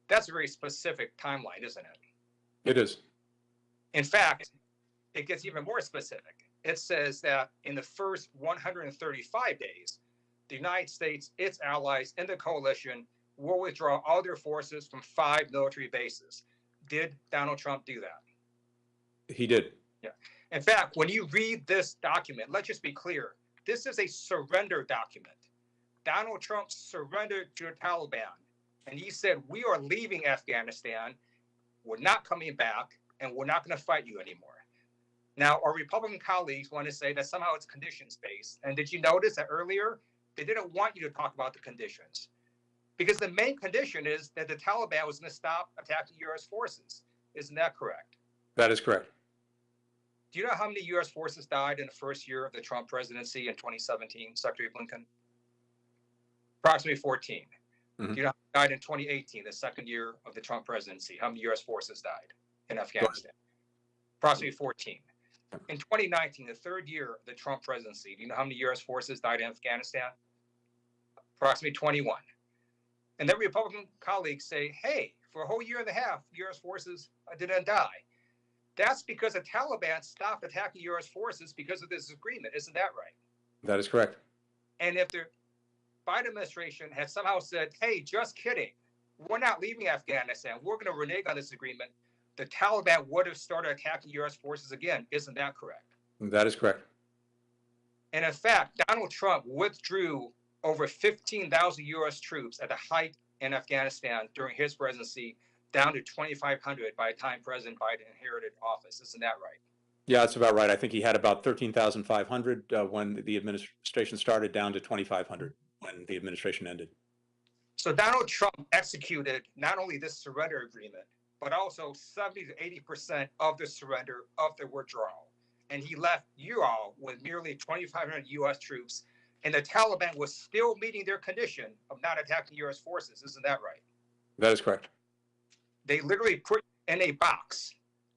[SPEAKER 18] That's a very specific timeline, isn't it?
[SPEAKER 5] It is.
[SPEAKER 18] In fact, it gets even more specific. It says that in the first 135 days, the United States, its allies, and the coalition will withdraw all their forces from 5 military bases. Did Donald Trump do that?
[SPEAKER 5] He did.
[SPEAKER 18] Yeah. In fact, when you read this document, let's just be clear. This is a surrender document. Donald Trump surrendered to the Taliban, and he said, we are leaving Afghanistan, we're not coming back, and we're not going to fight you anymore. Now, our Republican colleagues want to say that somehow it's conditions-based. And did you notice that earlier, they didn't want you to talk about the conditions? Because the main condition is that the Taliban was going to stop attacking U.S. forces. Isn't that correct?
[SPEAKER 5] That is correct.
[SPEAKER 18] Do you know how many U.S. forces died in the first year of the Trump presidency in 2017, Secretary Blinken? Approximately 14.
[SPEAKER 5] Mm-hmm.
[SPEAKER 18] Do you know how many died in 2018, the second year of the Trump presidency? How many U.S. forces died in Afghanistan? Approximately 14. In 2019, the third year of the Trump presidency, do you know how many U.S. forces died in Afghanistan? Approximately 21. And then Republican colleagues say, hey, for a whole year and a half, U.S. forces didn't die. That's because the Taliban stopped attacking U.S. forces because of this agreement. Isn't that right?
[SPEAKER 5] That is correct.
[SPEAKER 18] And if the Biden administration had somehow said, hey, just kidding, we're not leaving Afghanistan, we're going to renege on this agreement, the Taliban would have started attacking U.S. forces again. Isn't that correct?
[SPEAKER 5] That is correct.
[SPEAKER 18] And in fact, Donald Trump withdrew over 15,000 U.S. troops at the height in Afghanistan during his presidency, down to 2,500 by the time President Biden inherited office. Isn't that right?
[SPEAKER 5] Yeah, that's about right. I think he had about 13,500 when the administration started, down to 2,500 when the administration ended.
[SPEAKER 18] So Donald Trump executed not only this surrender agreement, but also 70 to 80% of the surrender of the withdrawal. And he left you all with merely 2,500 U.S. troops, and the Taliban was still meeting their condition of not attacking U.S. forces. Isn't that right?
[SPEAKER 5] That is correct.
[SPEAKER 18] They literally put in a box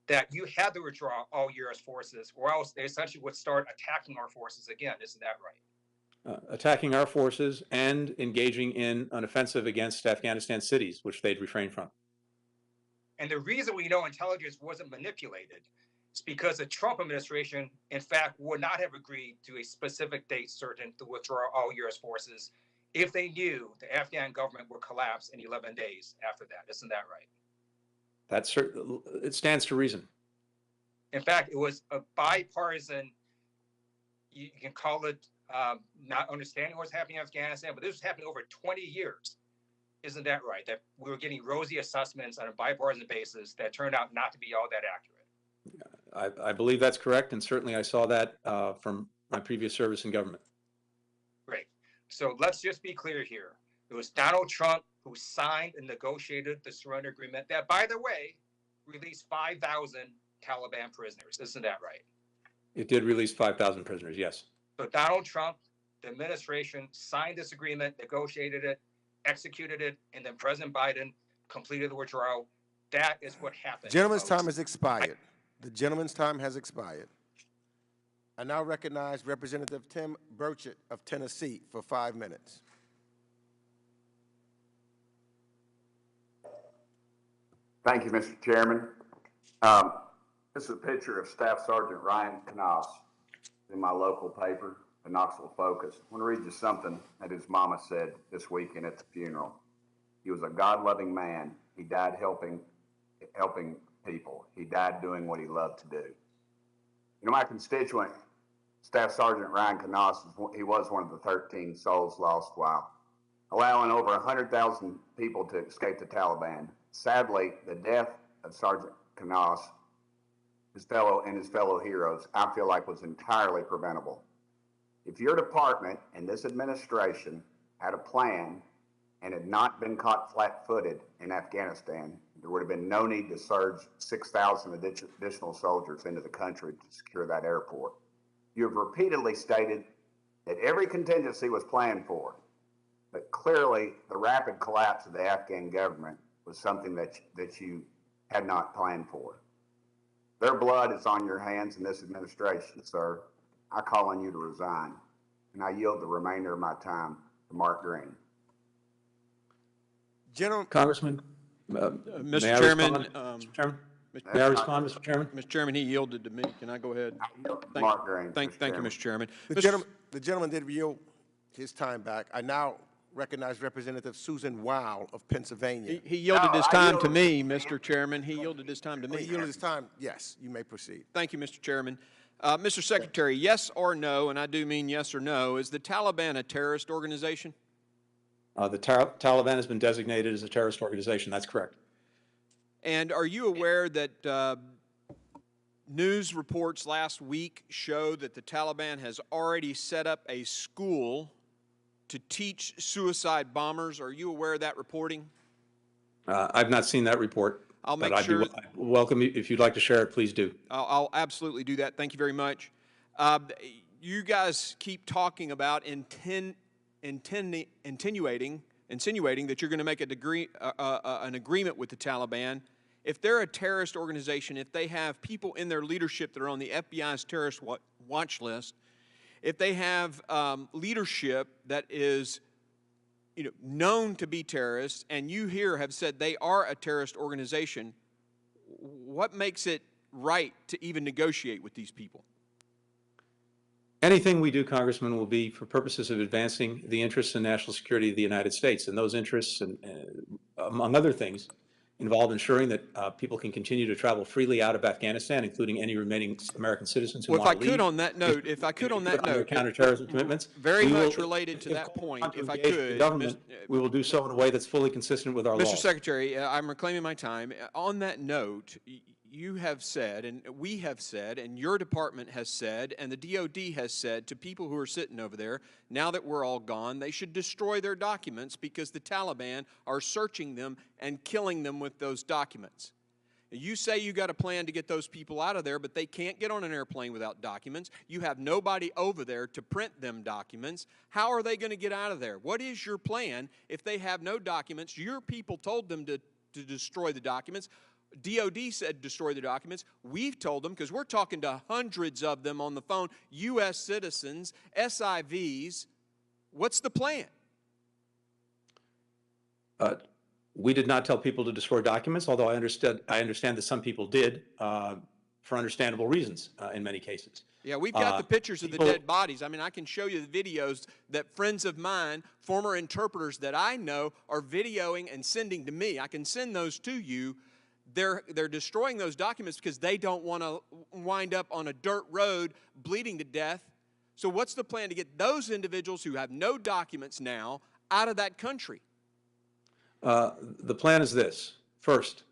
[SPEAKER 18] that you had to withdraw all U.S. forces, or else they essentially would start attacking our forces again. Isn't that right?
[SPEAKER 5] Attacking our forces and engaging in an offensive against Afghanistan cities, which they'd refrain from.
[SPEAKER 18] And the reason we know intelligence wasn't manipulated It's because the Trump administration, in fact, would not have agreed to a specific date certain to withdraw all U.S. forces if they knew the Afghan government would collapse in 11 days after that. Isn't that right?
[SPEAKER 5] It stands to reason.
[SPEAKER 18] In fact, it was a bipartisan, you can call it not understanding what's happening in Afghanistan, but this was happening over 20 years. Isn't that right? That we were getting rosy assessments on a bipartisan basis that turned out not to be all that accurate.
[SPEAKER 5] I believe that's correct, and certainly I saw that from my previous service in government.
[SPEAKER 18] Great. So let's just be clear here. It was Donald Trump who signed and negotiated the surrender agreement that, by the way, released 5,000 Taliban prisoners. Isn't that right?
[SPEAKER 5] It did release 5,000 prisoners, yes.
[SPEAKER 18] So Donald Trump, the administration, signed this agreement, negotiated it, executed it, and then President Biden completed the withdrawal. That is what happened.
[SPEAKER 3] Gentleman's time has expired. The gentleman's time has expired. I now recognize Representative Tim Burchett of Tennessee for 5 minutes.
[SPEAKER 10] Thank you, Mr. Chairman. This is a picture of Staff Sergeant Ryan Knaus in my local paper, the Knoxville Focus. I want to read you something that his mama said this weekend at the funeral. He was a God-loving man. He died helping people. He died doing what he loved to do. You know, my constituent, Staff Sergeant Ryan Knaus, he was one of the 13 souls lost while allowing over 100,000 people to escape the Taliban. Sadly, the death of Sergeant Knaus, his fellow heroes, I feel like was entirely preventable. If your department and this administration had a plan and had not been caught flat-footed in Afghanistan, there would have been no need to surge 6,000 additional soldiers into the country to secure that airport. You have repeatedly stated that every contingency was planned for, but clearly the rapid collapse of the Afghan government was something that you had not planned for. Their blood is on your hands in this administration, sir. I call on you to resign, and I yield the remainder of my time to Mark Green.
[SPEAKER 5] Congressman,
[SPEAKER 11] Mr. Chairman,
[SPEAKER 5] may I respond, Mr. Chairman?
[SPEAKER 11] Mr. Chairman, he yielded to me. Can I go ahead?
[SPEAKER 10] Mark Green.
[SPEAKER 11] Thank you, Mr. Chairman.
[SPEAKER 3] The gentleman did yield his time back. I now recognize Representative Susan Weil of Pennsylvania.
[SPEAKER 11] He yielded his time to me, Mr. Chairman. He yielded his time to me.
[SPEAKER 3] He yielded his time. Yes, you may proceed.
[SPEAKER 11] Thank you, Mr. Chairman. Mr. Secretary, yes or no, and I do mean yes or no, is the Taliban a terrorist organization?
[SPEAKER 5] The Taliban has been designated as a terrorist organization. That's correct.
[SPEAKER 11] And are you aware that news reports last week show that the Taliban has already set up a school to teach suicide bombers? Are you aware of that reporting?
[SPEAKER 5] I've not seen that report.
[SPEAKER 11] I'll make
[SPEAKER 5] but
[SPEAKER 11] sure.
[SPEAKER 5] I'd be welcome if you'd like to share it. Please do.
[SPEAKER 11] I'll absolutely do that. Thank you very much. You guys keep talking about insinuating that you're going to make an agreement with the Taliban. If they're a terrorist organization, if they have people in their leadership that are on the FBI's terrorist watch list, if they have leadership that is known to be terrorists, and you here have said they are a terrorist organization, what makes it right to even negotiate with these people?
[SPEAKER 5] Anything we do, Congressman, will be for purposes of advancing the interests and national security of the United States. And those interests, among other things, involve ensuring that people can continue to travel freely out of Afghanistan, including any remaining American citizens who want to leave.
[SPEAKER 11] If I could on that note,
[SPEAKER 5] counterterrorism commitments,
[SPEAKER 11] very much related to that point, if I could,
[SPEAKER 5] government, we will do so in a way that's fully consistent with our laws.
[SPEAKER 11] Mr. Secretary, I'm reclaiming my time. On that note, you have said, and we have said, and your department has said, and the DOD has said to people who are sitting over there, now that we're all gone, they should destroy their documents because the Taliban are searching them and killing them with those documents. You say you got a plan to get those people out of there, but they can't get on an airplane without documents. You have nobody over there to print them documents. How are they going to get out of there? What is your plan if they have no documents? Your people told them to destroy the documents. DOD said destroy the documents. We've told them, because we're talking to hundreds of them on the phone, U.S. citizens, SIVs. What's the plan?
[SPEAKER 5] We did not tell people to destroy documents, although I understand that some people did. for understandable reasons in many cases.
[SPEAKER 11] Yeah, we've got the pictures of the
[SPEAKER 5] people-
[SPEAKER 11] dead bodies. I mean, I can show you the videos that friends of mine, former interpreters that I know, are videoing and sending to me. I can send those to you. They're destroying those documents because they don't want to wind up on a dirt road bleeding to death. So what's the plan to get those individuals who have no documents now out of that country?
[SPEAKER 5] The plan is this. First,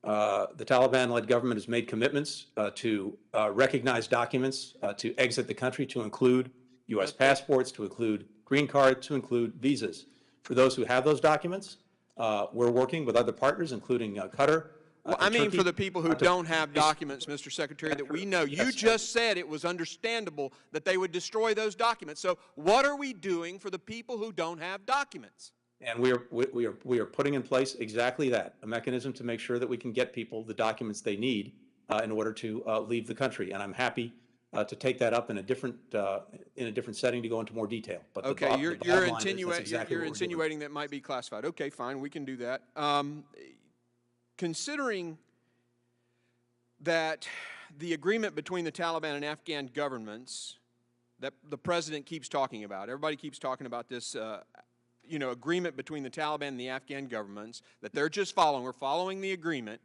[SPEAKER 5] the Taliban-led government has made commitments to recognize documents to exit the country, to include U.S. passports, to include green cards, to include visas. For those who have those documents, we're working with other partners, including Qatar.
[SPEAKER 11] Well, I mean
[SPEAKER 5] Turkey,
[SPEAKER 11] for the people who don't have documents, Mr. Secretary, that we know. You just said it was understandable that they would destroy those documents. So what are we doing for the people who don't have documents?
[SPEAKER 5] And we are putting in place exactly that, a mechanism to make sure that we can get people the documents they need in order to leave the country. And I'm happy to take that up in a different setting to go into more detail. But
[SPEAKER 11] okay, you're
[SPEAKER 5] exactly
[SPEAKER 11] insinuating that might be classified. Okay, fine, we can do that. Considering that the agreement between the Taliban and Afghan governments that the president keeps talking about, everybody keeps talking about this agreement between the Taliban and the Afghan governments, that they're just following. We're following the agreement.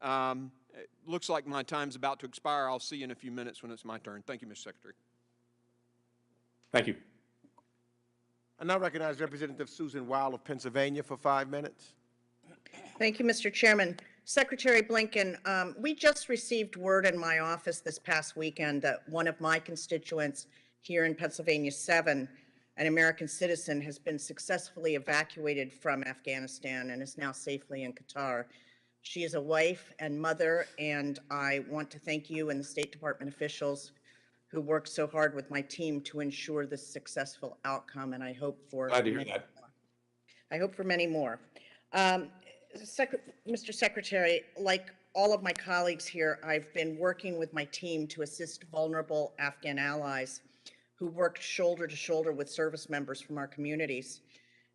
[SPEAKER 11] It looks like my time's about to expire. I'll see you in a few minutes when it's my turn. Thank you, Mr. Secretary.
[SPEAKER 5] Thank you.
[SPEAKER 3] I now recognize Representative Susan Weil of Pennsylvania for 5 minutes.
[SPEAKER 12] Thank you, Mr. Chairman. Secretary Blinken, we just received word in my office this past weekend that one of my constituents here in Pennsylvania 7, an American citizen, has been successfully evacuated from Afghanistan and is now safely in Qatar. She is a wife and mother, and I want to thank you and the State Department officials who worked so hard with my team to ensure this successful outcome, and I hope for
[SPEAKER 5] Glad to hear that.
[SPEAKER 12] I hope for many more. Mr. Secretary, like all of my colleagues here, I've been working with my team to assist vulnerable Afghan allies who worked shoulder to shoulder with service members from our communities.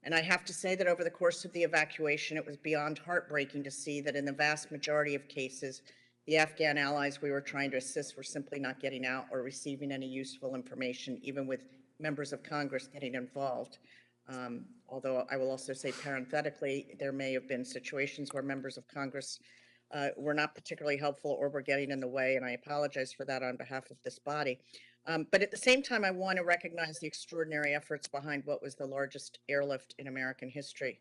[SPEAKER 12] And I have to say that over the course of the evacuation, it was beyond heartbreaking to see that in the vast majority of cases, the Afghan allies we were trying to assist were simply not getting out or receiving any useful information, even with members of Congress getting involved. Although I will also say parenthetically, there may have been situations where members of Congress were not particularly helpful or were getting in the way, and I apologize for that on behalf of this body. But at the same time, I want to recognize the extraordinary efforts behind what was the largest airlift in American history.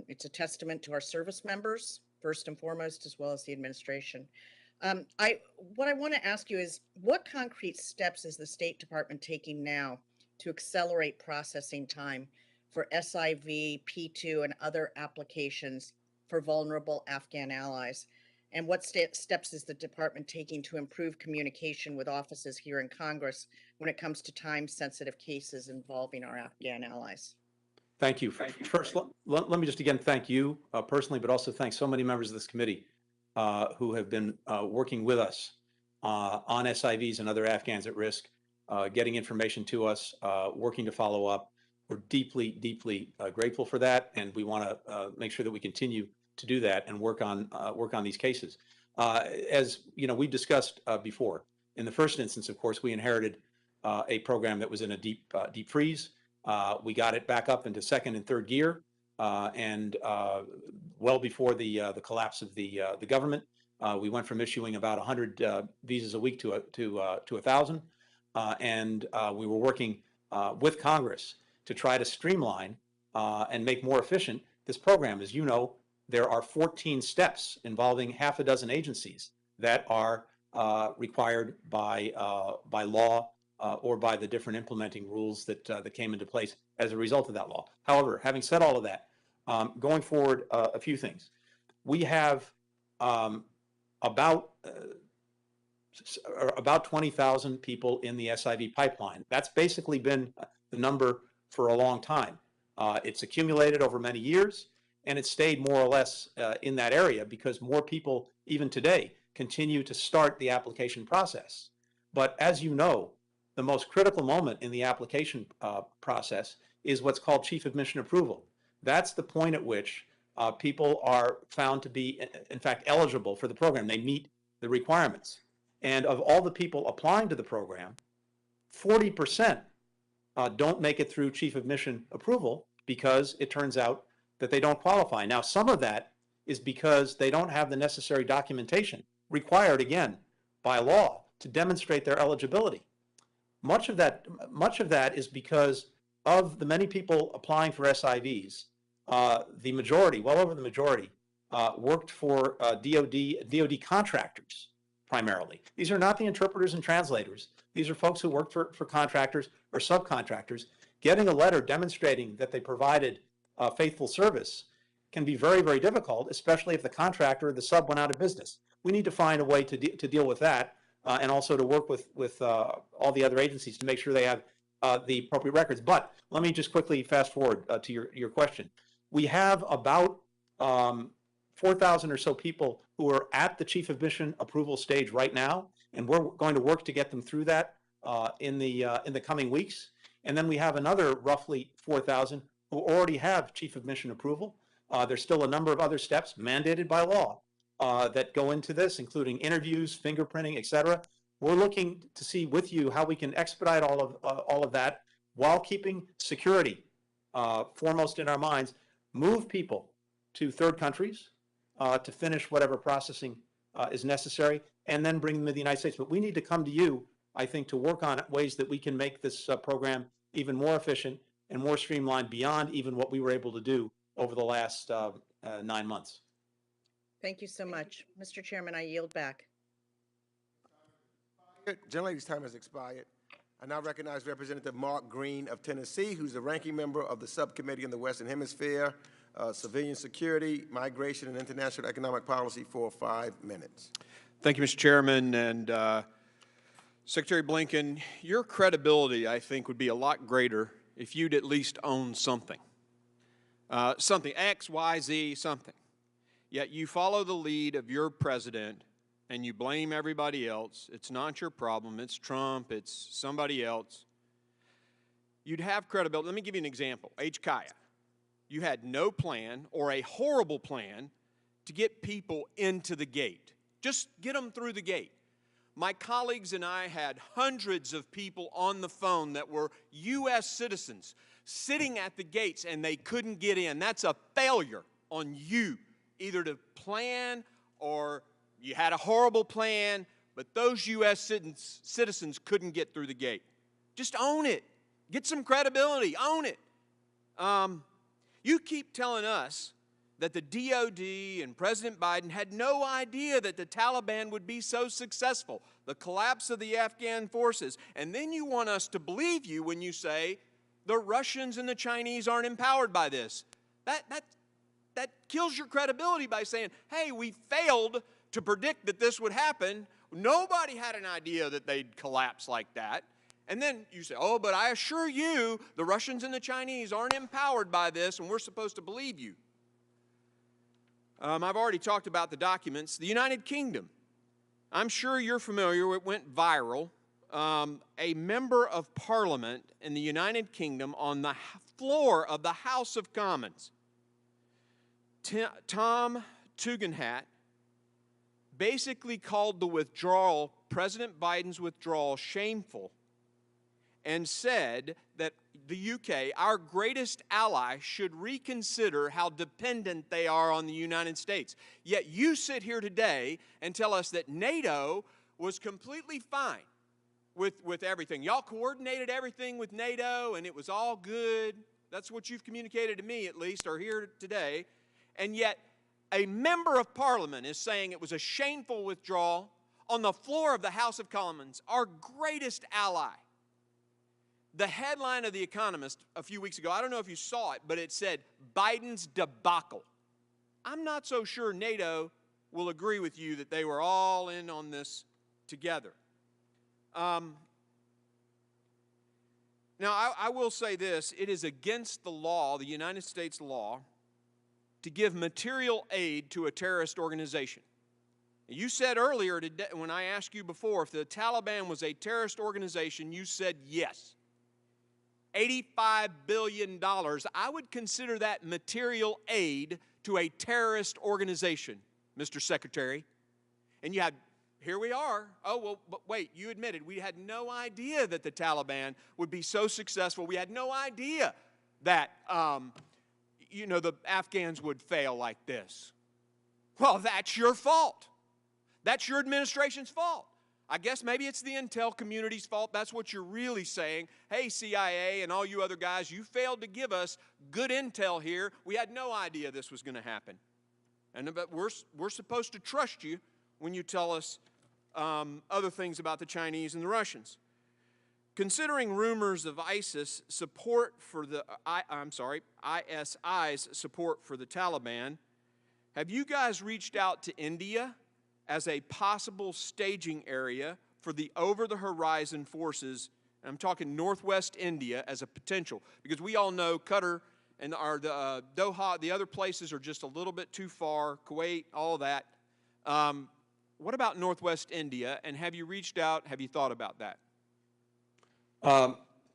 [SPEAKER 12] It's a testament to our service members, first and foremost, as well as the administration. What I want to ask you is, what concrete steps is the State Department taking now to accelerate processing time for SIV, P2, and other applications for vulnerable Afghan allies? And what steps is the department taking to improve communication with offices here in Congress when it comes to time-sensitive cases involving our Afghan allies?
[SPEAKER 5] Thank you. First, let me just again thank you personally, but also thank so many members of this committee who have been working with us on SIVs and other Afghans at risk, getting information to us, working to follow up. We're deeply, deeply grateful for that, and we want to make sure that we continue to do that and work on these cases. As you know, we've discussed before. In the first instance, of course, we inherited a program that was in a deep freeze. We got it back up into second and third gear, and well before the collapse of the government, we went from issuing about 100 visas a week to 1,000, and we were working with Congress to try to streamline and make more efficient this program. As you know, there are 14 steps involving half a dozen agencies that are required by law or by the different implementing rules that came into place as a result of that law. However, having said all of that, going forward, a few things. We have about 20,000 people in the SIV pipeline. That's basically been the number for a long time. It's accumulated over many years, and it stayed more or less in that area because more people, even today, continue to start the application process. But as you know, the most critical moment in the application process is what's called chief admission approval. That's the point at which people are found to be, in fact, eligible for the program. They meet the requirements. And of all the people applying to the program, 40% don't make it through chief of mission approval because it turns out that they don't qualify. Now, some of that is because they don't have the necessary documentation required, again, by law to demonstrate their eligibility. Much of that is because of the many people applying for SIVs, the majority, well over the majority, worked for DoD contractors primarily. These are not the interpreters and translators. These are folks who work for contractors or subcontractors. Getting a letter demonstrating that they provided faithful service can be very, very difficult, especially if the contractor or the sub went out of business. We need to find a way to deal with that and also to work with all the other agencies to make sure they have the appropriate records. But let me just quickly fast forward to your question. We have about 4,000 or so people who are at the chief of mission approval stage right now, and we're going to work to get them through that in the coming weeks. And then we have another roughly 4,000 who already have chief of mission approval. There's still a number of other steps mandated by law that go into this, including interviews, fingerprinting, et cetera. We're looking to see with you how we can expedite all of that while keeping security foremost in our minds, move people to third countries to finish whatever processing is necessary, and then bring them to the United States. But we need to come to you, I think, to work on ways that we can make this program even more efficient and more streamlined beyond even what we were able to do over the last 9 months.
[SPEAKER 12] Thank you so much. Mr. Chairman, I yield back.
[SPEAKER 3] Gentlelady's time has expired. I now recognize Representative Mark Green of Tennessee, who's the ranking member of the Subcommittee in the Western Hemisphere, Civilian Security, Migration, and International Economic Policy for 5 minutes.
[SPEAKER 11] Thank you, Mr. Chairman. And Secretary Blinken, your credibility, I think, would be a lot greater if you'd at least own something. Something, X, Y, Z, something. Yet you follow the lead of your president and you blame everybody else. It's not your problem. It's Trump. It's somebody else. You'd have credibility. Let me give you an example. HKIA. You had no plan or a horrible plan to get people into the gate. Just get them through the gate. My colleagues and I had hundreds of people on the phone that were U.S. citizens sitting at the gates and they couldn't get in. That's a failure on you, either to plan or you had a horrible plan, but those U.S. citizens couldn't get through the gate. Just own it. Get some credibility. Own it. You keep telling us that the DOD and President Biden had no idea that the Taliban would be so successful, the collapse of the Afghan forces. And then you want us to believe you when you say the Russians and the Chinese aren't empowered by this. That kills your credibility by saying, hey, we failed to predict that this would happen. Nobody had an idea that they'd collapse like that. And then you say, oh, but I assure you, the Russians and the Chinese aren't empowered by this, and we're supposed to believe you. I've already talked about the documents. The United Kingdom, I'm sure you're familiar, it went viral. A member of Parliament in the United Kingdom on the floor of the House of Commons, Tom Tugendhat, basically called the withdrawal, President Biden's withdrawal, shameful, and said that the UK, our greatest ally, should reconsider how dependent they are on the United States. Yet you sit here today and tell us that NATO was completely fine with everything. Y'all coordinated everything with NATO and it was all good. That's what you've communicated to me, at least, or here today. And yet a member of Parliament is saying it was a shameful withdrawal on the floor of the House of Commons, our greatest ally. The headline of The Economist a few weeks ago, I don't know if you saw it, but it said, Biden's debacle. I'm not so sure NATO will agree with you that they were all in on this together. Now, I will say this. It is against the law, the United States law, to give material aid to a terrorist organization. You said earlier today, when I asked you before, if the Taliban was a terrorist organization, you said yes. $85 billion, I would consider that material aid to a terrorist organization, Mr. Secretary. And you had here we are. Oh, well, but wait, you admitted we had no idea that the Taliban would be so successful. We had no idea that, you know, the Afghans would fail like this. Well, that's your fault. That's your administration's fault. I guess maybe it's the intel community's fault. That's what you're really saying. Hey, CIA and all you other guys, you failed to give us good intel here. We had no idea this was going to happen. And but we're supposed to trust you when you tell us other things about the Chinese and the Russians. Considering rumors of ISIS support for the, ISI's support for the Taliban, have you guys reached out to India as a possible staging area for the over-the-horizon forces? And I'm talking northwest India as a potential, because we all know Qatar and the Doha, the other places are just a little bit too far, Kuwait, all that. What about northwest India, and have you reached out, have you thought about that?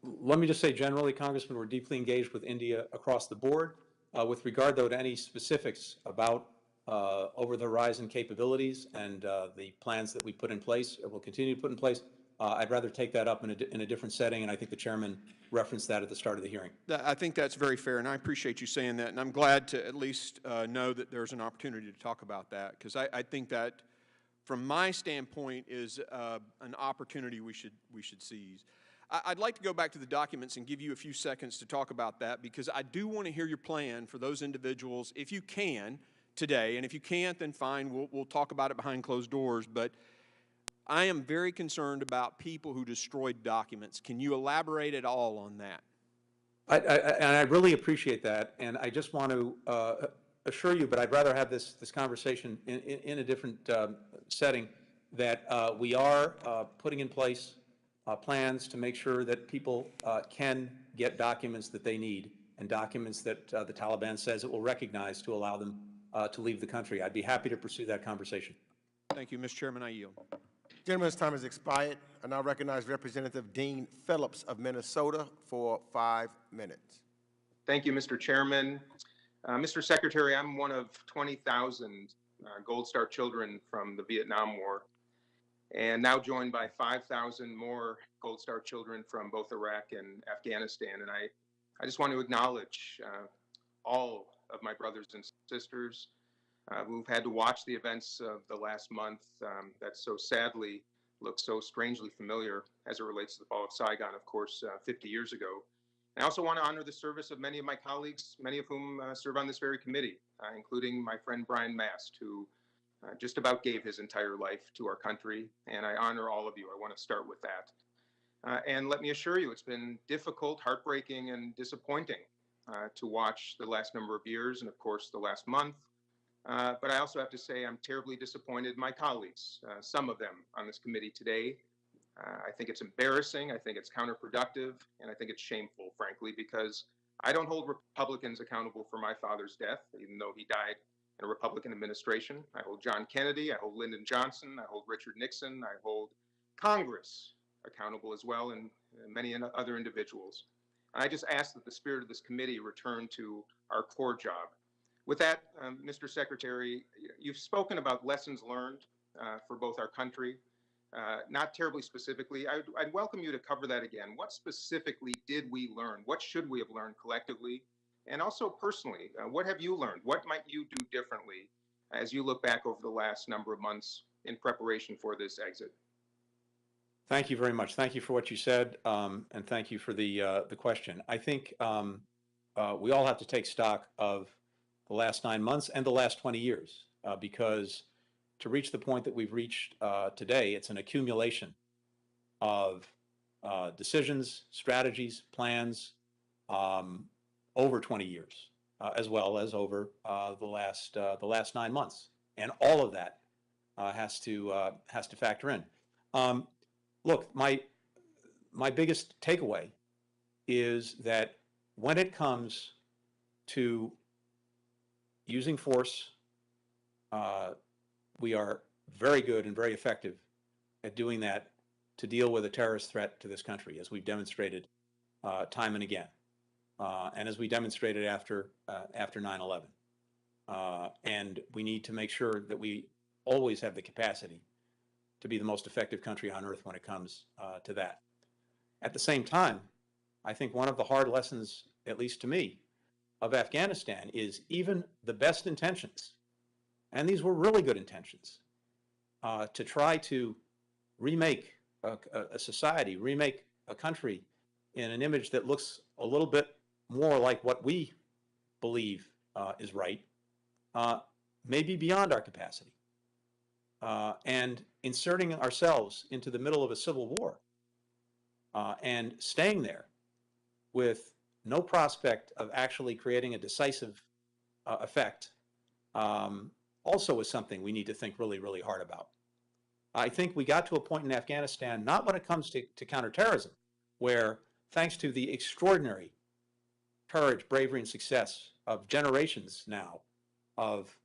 [SPEAKER 5] Let me just say generally, Congressman, we're deeply engaged with India across the board. With regard, though, to any specifics about over-the-horizon capabilities and the plans that we put in place or will continue to put in place, I'd rather take that up in a different setting, and I think the chairman referenced that at the start of the hearing.
[SPEAKER 11] I think that's very fair, and I appreciate you saying that, and I'm glad to at least know that there's an opportunity to talk about that, because I think that, from my standpoint, is an opportunity we should seize. I'd like to go back to the documents and give you a few seconds to talk about that, because I do want to hear your plan for those individuals, if you can, today. And if you can't, then fine, we'll talk about it behind closed doors. But I am very concerned about people who destroyed documents. Can you elaborate at all on that?
[SPEAKER 5] And I really appreciate that. And I just want to assure you, but I'd rather have this conversation in a different setting, that we are putting in place plans to make sure that people can get documents that they need, and documents that the Taliban says it will recognize to allow them to leave the country. I'd be happy to pursue that conversation.
[SPEAKER 11] Thank you, Mr. Chairman. I yield.
[SPEAKER 3] Gentleman's time has expired. I now recognize Representative Dean Phillips of Minnesota for 5 minutes.
[SPEAKER 8] Thank you, Mr. Chairman. Mr. Secretary, I'm one of 20,000 Gold Star children from the Vietnam War, and now joined by 5,000 more Gold Star children from both Iraq and Afghanistan. And I just want to acknowledge all of my brothers and sisters who've had to watch the events of the last month that so sadly look so strangely familiar as it relates to the fall of Saigon, of course, 50 years ago. I also want to honor the service of many of my colleagues, many of whom serve on this very committee, including my friend Brian Mast, who just about gave his entire life to our country, and I honor all of you. I want to start with that. And let me assure you, it's been difficult, heartbreaking, and disappointing to watch the last number of years, and of course the last month. But I also have to say I'm terribly disappointed in my colleagues, some of them on this committee today. I think it's embarrassing, I think it's counterproductive, and I think it's shameful, frankly, because I don't hold Republicans accountable for my father's death, even though he died in a Republican administration. I hold John Kennedy, I hold Lyndon Johnson, I hold Richard Nixon, I hold Congress accountable as well, and many other individuals. I just ask that the spirit of this committee return to our core job. With that, Mr. Secretary, you've spoken about lessons learned for both our country. Not terribly specifically. I'd welcome you to cover that again. What specifically did we learn? What should we have learned collectively? And also personally, what have you learned? What might you do differently as you look back over the last number of months in preparation for this exit?
[SPEAKER 5] Thank you very much. Thank you for what you said, and thank you for the question. I think we all have to take stock of the last 9 months and the last 20 years, because to reach the point that we've reached today, it's an accumulation of decisions, strategies, plans over 20 years, as well as over the last 9 months, and all of that has to factor in. Look, my biggest takeaway is that when it comes to using force, we are very good and very effective at doing that to deal with a terrorist threat to this country, as we've demonstrated time and again, and as we demonstrated after 9/11. And we need to make sure that we always have the capacity to be the most effective country on earth when it comes to that. At the same time, I think one of the hard lessons, at least to me, of Afghanistan is even the best intentions, and these were really good intentions, to try to remake a society, remake a country in an image that looks a little bit more like what we believe is right, may be beyond our capacity. And inserting ourselves into the middle of a civil war and staying there with no prospect of actually creating a decisive effect also is something we need to think really, really hard about. I think we got to a point in Afghanistan, not when it comes to counterterrorism, where thanks to the extraordinary courage, bravery, and success of generations now of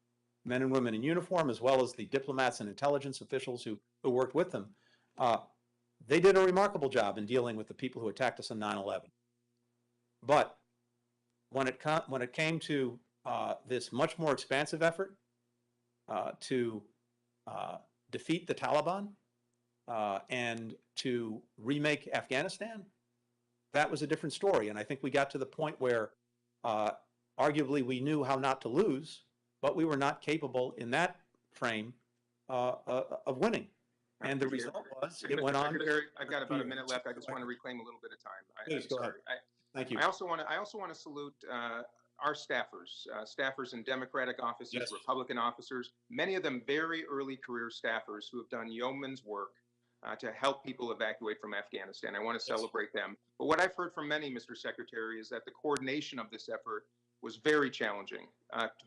[SPEAKER 5] men and women in uniform, as well as the diplomats and intelligence officials who worked with them, they did a remarkable job in dealing with the people who attacked us on 9/11. But when it came to this much more expansive effort to defeat the Taliban and to remake Afghanistan, that was a different story. And I think we got to the point where arguably we knew how not to lose, but we were not capable in that frame of winning. And the result was it went on.
[SPEAKER 8] I've got about a minute left. I just want to reclaim a little bit of time.
[SPEAKER 5] Please go ahead. Thank you.
[SPEAKER 8] I also want to salute our staffers in Democratic offices,
[SPEAKER 5] Yes.
[SPEAKER 8] Republican officers, many of them very early career staffers who have done yeoman's work to help people evacuate from Afghanistan. I want to celebrate them. But what I've heard from many, Mr. Secretary, is that the coordination of this effort was very challenging.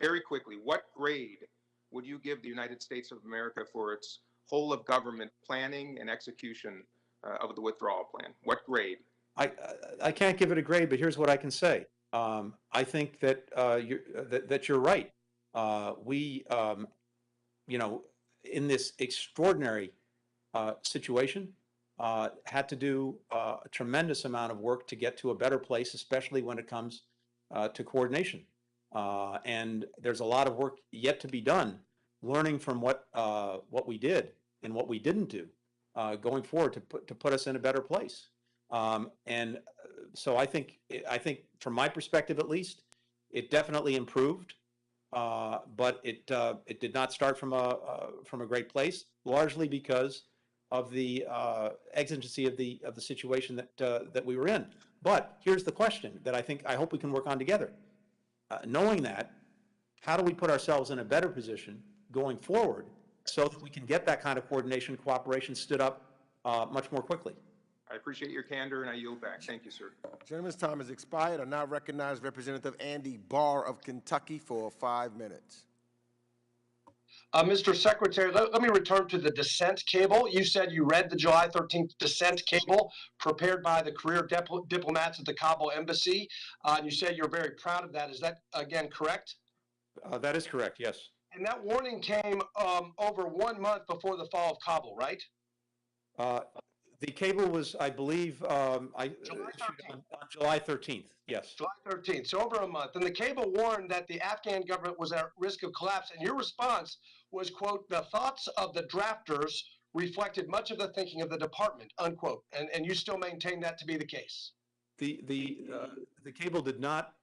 [SPEAKER 8] Very quickly, what grade would you give the United States of America for its whole of government planning and execution of the withdrawal plan? What grade?
[SPEAKER 5] I can't give it a grade, but here's what I can say. I think that you're right. We, in this extraordinary situation, had to do a tremendous amount of work to get to a better place, especially when it comes to coordination. And there's a lot of work yet to be done, learning from what we did and what we didn't do going forward to put us in a better place. And so I think from my perspective at least, it definitely improved, but it did not start from a great place, largely because of the exigency of the situation that we were in. But here's the question that I hope we can work on together. Knowing that, how do we put ourselves in a better position going forward so that we can get that kind of coordination and cooperation stood up much more quickly?
[SPEAKER 8] I appreciate your candor, and I yield back. Thank you, sir.
[SPEAKER 3] Gentleman's time has expired. I now recognize Representative Andy Barr of Kentucky for 5 minutes.
[SPEAKER 13] Mr. Secretary, let me return to the dissent cable. You said you read the July 13th dissent cable prepared by the career diplomats at the Kabul embassy. And you said you're very proud of that. Is that, again, correct?
[SPEAKER 5] That is correct, yes.
[SPEAKER 13] And that warning came over 1 month before the fall of Kabul, right?
[SPEAKER 5] The cable was, I believe, on July 13th, yes.
[SPEAKER 13] July 13th, so over a month. And the cable warned that the Afghan government was at risk of collapse. And your response was, quote, the thoughts of the drafters reflected much of the thinking of the department, unquote. And you still maintain that to be the case?
[SPEAKER 5] The cable did not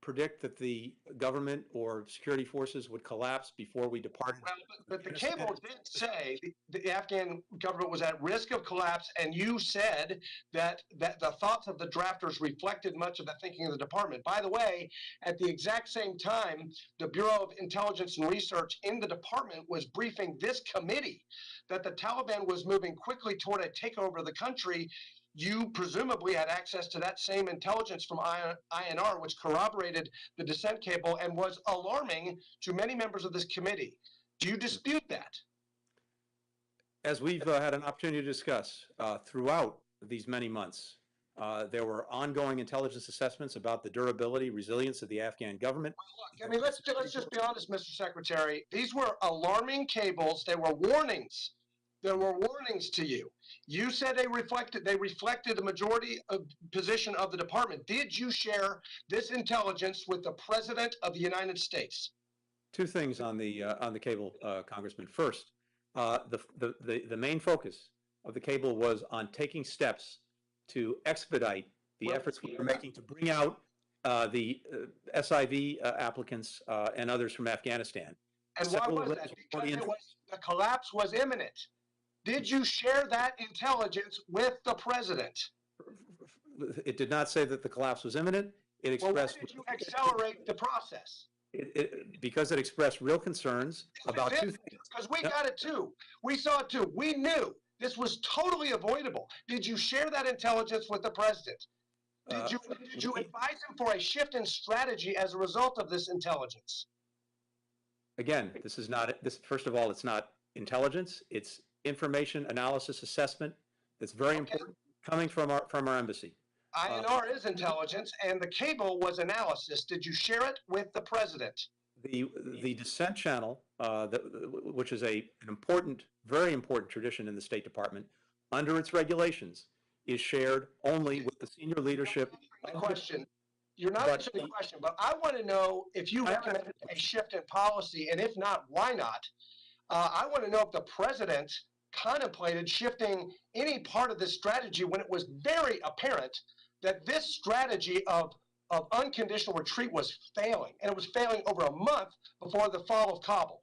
[SPEAKER 5] predict that the government or security forces would collapse before we departed.
[SPEAKER 13] Well, but the cable did say the Afghan government was at risk of collapse, and you said that the thoughts of the drafters reflected much of the thinking of the department. By the way, at the exact same time, the Bureau of Intelligence and Research in the department was briefing this committee that the Taliban was moving quickly toward a takeover of the country. You presumably had access to that same intelligence from INR, which corroborated the dissent cable and was alarming to many members of this committee. Do you dispute that?
[SPEAKER 5] As we've had an opportunity to discuss throughout these many months, there were ongoing intelligence assessments about the durability, resilience of the Afghan government.
[SPEAKER 13] Look, I mean, let's just be honest, Mr. Secretary. These were alarming cables. They were warnings. There were warnings to you. You said they reflected the majority position of the department. Did you share this intelligence with the President of the United States?
[SPEAKER 5] Two things on the cable, Congressman. First, The main focus of the cable was on taking steps to expedite the efforts we were making to bring out the SIV applicants and others from Afghanistan.
[SPEAKER 13] And why was that? Because the collapse was imminent. Did you share that intelligence with the president?
[SPEAKER 5] It did not say that the collapse was imminent. It expressed.
[SPEAKER 13] Well, why did you accelerate the process?
[SPEAKER 5] Because it expressed real concerns about two things.
[SPEAKER 13] Because we got it too. We saw it too. We knew this was totally avoidable. Did you share that intelligence with the president? Did you advise him for a shift in strategy as a result of this intelligence?
[SPEAKER 5] Again, this is not, first of all, it's not intelligence. It's information analysis assessment that's very important coming from our embassy.
[SPEAKER 13] INR is intelligence, and the cable was analysis. Did you share it with the president?
[SPEAKER 5] The dissent channel, which is an important, very important tradition in the State Department, under its regulations, is shared only with the senior leadership.
[SPEAKER 13] You're not answering the question, but I want to know if you recommended a shift in policy, and if not, why not? I want to know if the president contemplated shifting any part of this strategy when it was very apparent that this strategy of unconditional retreat was failing, and it was failing over a month before the fall of Kabul.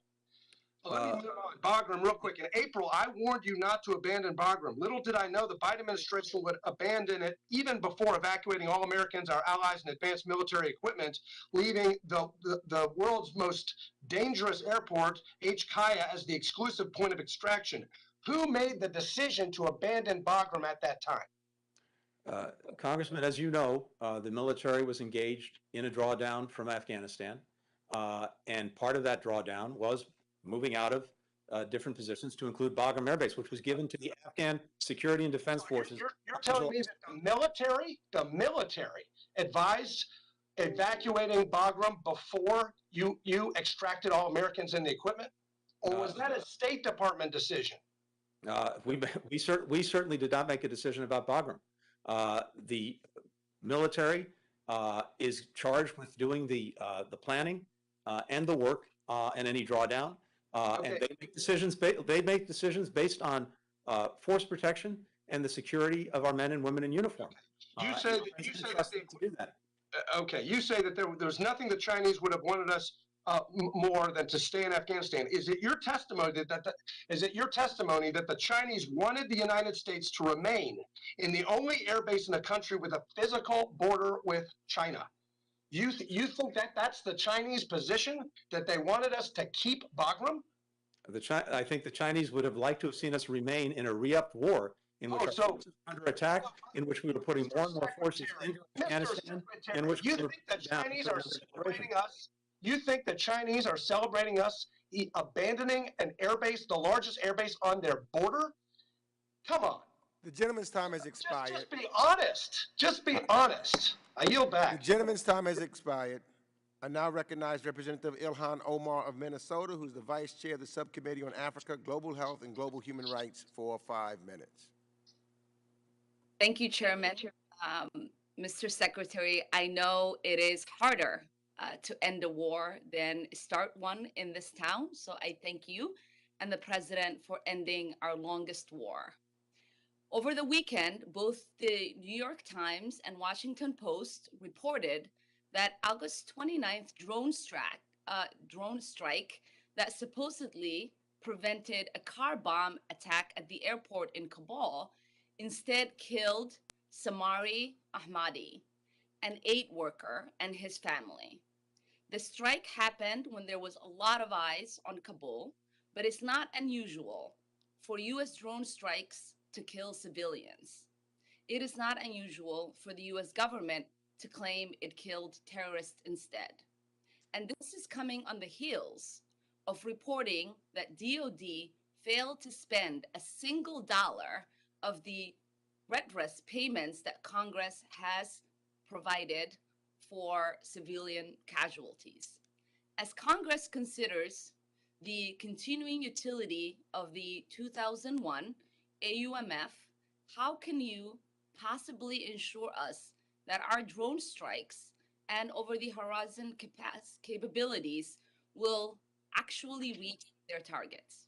[SPEAKER 13] Let me move on. Bagram, real quick. In April, I warned you not to abandon Bagram. Little did I know the Biden administration would abandon it even before evacuating all Americans, our allies, and advanced military equipment, leaving the world's most dangerous airport, HKIA, as the exclusive point of extraction. Who made the decision to abandon Bagram at that time?
[SPEAKER 5] Congressman, as you know, the military was engaged in a drawdown from Afghanistan, and part of that drawdown was moving out of different positions to include Bagram Air Base, which was given to the Afghan security and defense forces.
[SPEAKER 13] You're telling me that the military advised evacuating Bagram before you extracted all Americans and the equipment? Or was that a State Department decision?
[SPEAKER 5] We certainly did not make a decision about Bagram. The military is charged with doing the planning and the work and any drawdown, and they make decisions. They make decisions based on force protection and the security of our men and women in uniform.
[SPEAKER 13] You say that there's nothing the Chinese would have wanted us more than to stay in Afghanistan. Is it your testimony that the Chinese wanted the United States to remain in the only air base in the country with a physical border with China? You think that's the Chinese position, that they wanted us to keep Bagram?
[SPEAKER 5] I think the Chinese would have liked to have seen us remain in a re-upped war in which our forces were under attack, in which we were putting more and more forces into Afghanistan, in which
[SPEAKER 13] you think the Chinese are celebrating us? You think the Chinese are celebrating us abandoning an airbase, the largest airbase on their border? Come on.
[SPEAKER 3] The gentleman's time has expired.
[SPEAKER 13] Just be honest. Just be honest. I yield back.
[SPEAKER 3] The gentleman's time has expired. I now recognize Representative Ilhan Omar of Minnesota, who's the Vice Chair of the Subcommittee on Africa, Global Health, and Global Human Rights, for 5 minutes.
[SPEAKER 14] Thank you, Chairman. Mr. Secretary, I know it is harder to end a war than start one in this town, so I thank you and the President for ending our longest war. Over the weekend, both the New York Times and Washington Post reported that August 29th drone strike that supposedly prevented a car bomb attack at the airport in Kabul instead killed Samari Ahmadi, an aid worker, and his family. The strike happened when there was a lot of eyes on Kabul, but it's not unusual for U.S. drone strikes to kill civilians. It is not unusual for the U.S. government to claim it killed terrorists instead. And this is coming on the heels of reporting that DOD failed to spend a single dollar of the redress payments that Congress has provided for civilian casualties. As Congress considers the continuing utility of the 2001 AUMF, how can you possibly ensure us that our drone strikes and over-the-horizon capabilities will actually reach their targets?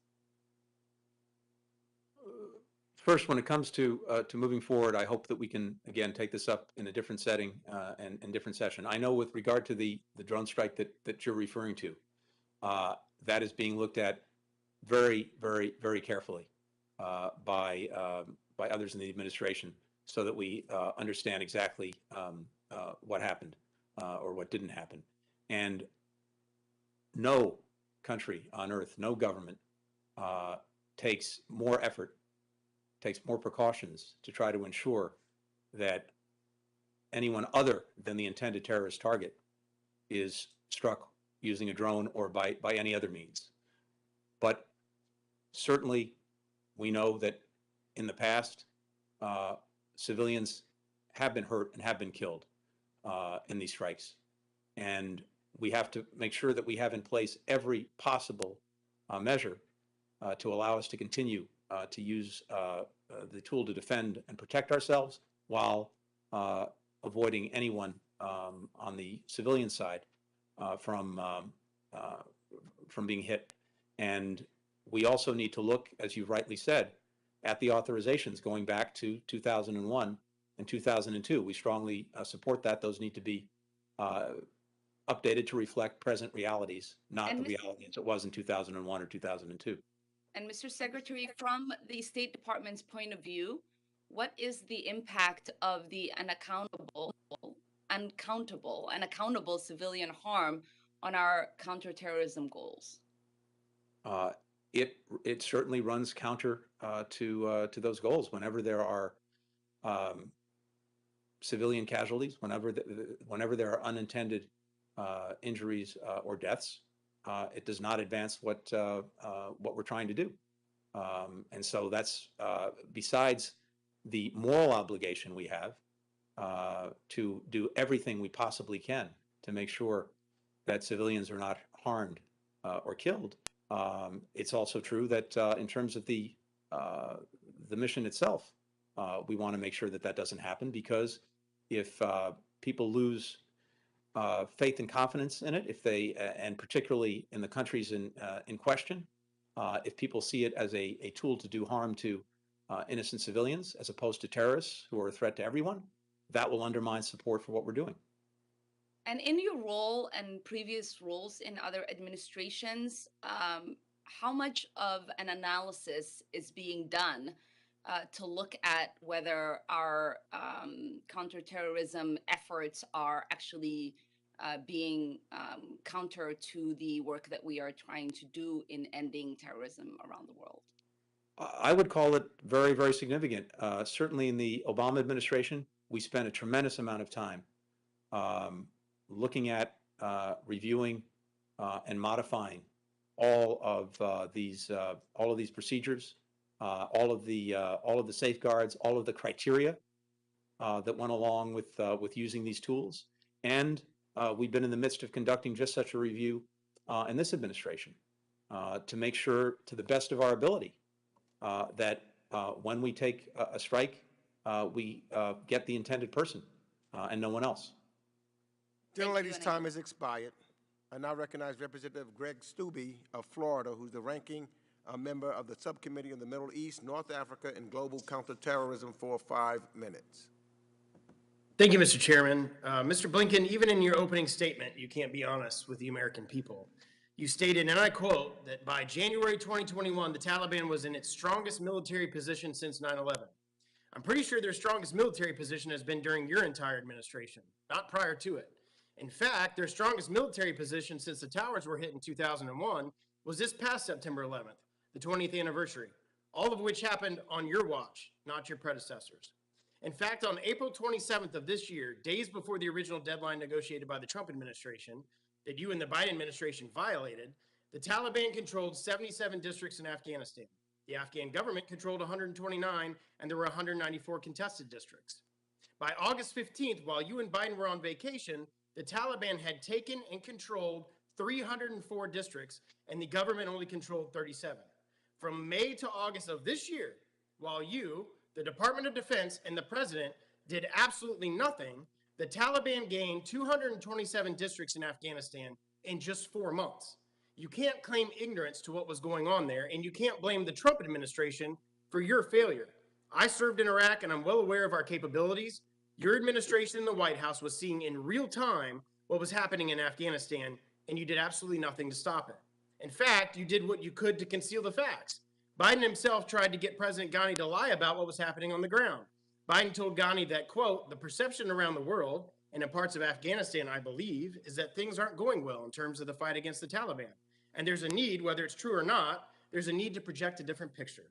[SPEAKER 5] First, when it comes to moving forward, I hope that we can, again, take this up in a different setting and different session. I know with regard to the drone strike that you're referring to, that is being looked at very, very, very carefully by others in the administration so that we understand exactly what happened or what didn't happen. And no country on earth, no government takes more effort, takes more precautions to try to ensure that anyone other than the intended terrorist target is struck using a drone or by any other means. But certainly we know that in the past, civilians have been hurt and have been killed in these strikes. And we have to make sure that we have in place every possible measure to allow us to continue to use the tool to defend and protect ourselves while avoiding anyone on the civilian side from being hit. And we also need to look, as you rightly said, at the authorizations going back to 2001 and 2002. We strongly support that. Those need to be updated to reflect present realities, not the reality as it was in 2001 or 2002.
[SPEAKER 14] And Mr. Secretary, from the State Department's point of view, what is the impact of the uncountable and accountable civilian harm on our counterterrorism goals?
[SPEAKER 5] It certainly runs counter to those goals. Whenever there are civilian casualties, whenever there are unintended injuries or deaths, it does not advance what we're trying to do. And so that's besides the moral obligation we have to do everything we possibly can to make sure that civilians are not harmed or killed. It's also true that in terms of the mission itself, we want to make sure that that doesn't happen, because if people lose faith and confidence in it, if they, and particularly in the countries in question, if people see it as a tool to do harm to innocent civilians as opposed to terrorists who are a threat to everyone, that will undermine support for what we're doing.
[SPEAKER 14] And in your role and previous roles in other administrations, how much of an analysis is being done to look at whether our counterterrorism efforts are actually being counter to the work that we are trying to do in ending terrorism around the world?
[SPEAKER 5] I would call it very, very significant. Certainly in the Obama administration, we spent a tremendous amount of time looking at, reviewing, and modifying all of these procedures, all of the safeguards, all of the criteria that went along with using these tools. And we've been in the midst of conducting just such a review in this administration to make sure, to the best of our ability, that when we take a strike, we get the intended person and no one else.
[SPEAKER 3] Gentlelady's time has expired. I now recognize Representative Greg Stubbe of Florida, who's the ranking member of the Subcommittee on the Middle East, North Africa, and Global Counterterrorism, for 5 minutes.
[SPEAKER 15] Thank you, Mr. Chairman. Mr. Blinken, even in your opening statement, you can't be honest with the American people. You stated, and I quote, that by January 2021, the Taliban was in its strongest military position since 9/11. I'm pretty sure their strongest military position has been during your entire administration, not prior to it. In fact, their strongest military position since the towers were hit in 2001 was this past September 11th, the 20th anniversary, all of which happened on your watch, not your predecessors. In fact, on April 27th of this year, days before the original deadline negotiated by the Trump administration that you and the Biden administration violated, the Taliban controlled 77 districts in Afghanistan. The Afghan government controlled 129, and there were 194 contested districts. By August 15th, while you and Biden were on vacation, the Taliban had taken and controlled 304 districts, and the government only controlled 37. From May to August of this year, while you, the Department of Defense, and the President did absolutely nothing, the Taliban gained 227 districts in Afghanistan in just 4 months. You can't claim ignorance to what was going on there, and you can't blame the Trump administration for your failure. I served in Iraq and I'm well aware of our capabilities. Your administration in the White House was seeing in real time what was happening in Afghanistan, and you did absolutely nothing to stop it. In fact, you did what you could to conceal the facts. Biden himself tried to get President Ghani to lie about what was happening on the ground. Biden told Ghani that, quote, the perception around the world, and in parts of Afghanistan, I believe, is that things aren't going well in terms of the fight against the Taliban. And there's a need, whether it's true or not, there's a need to project a different picture.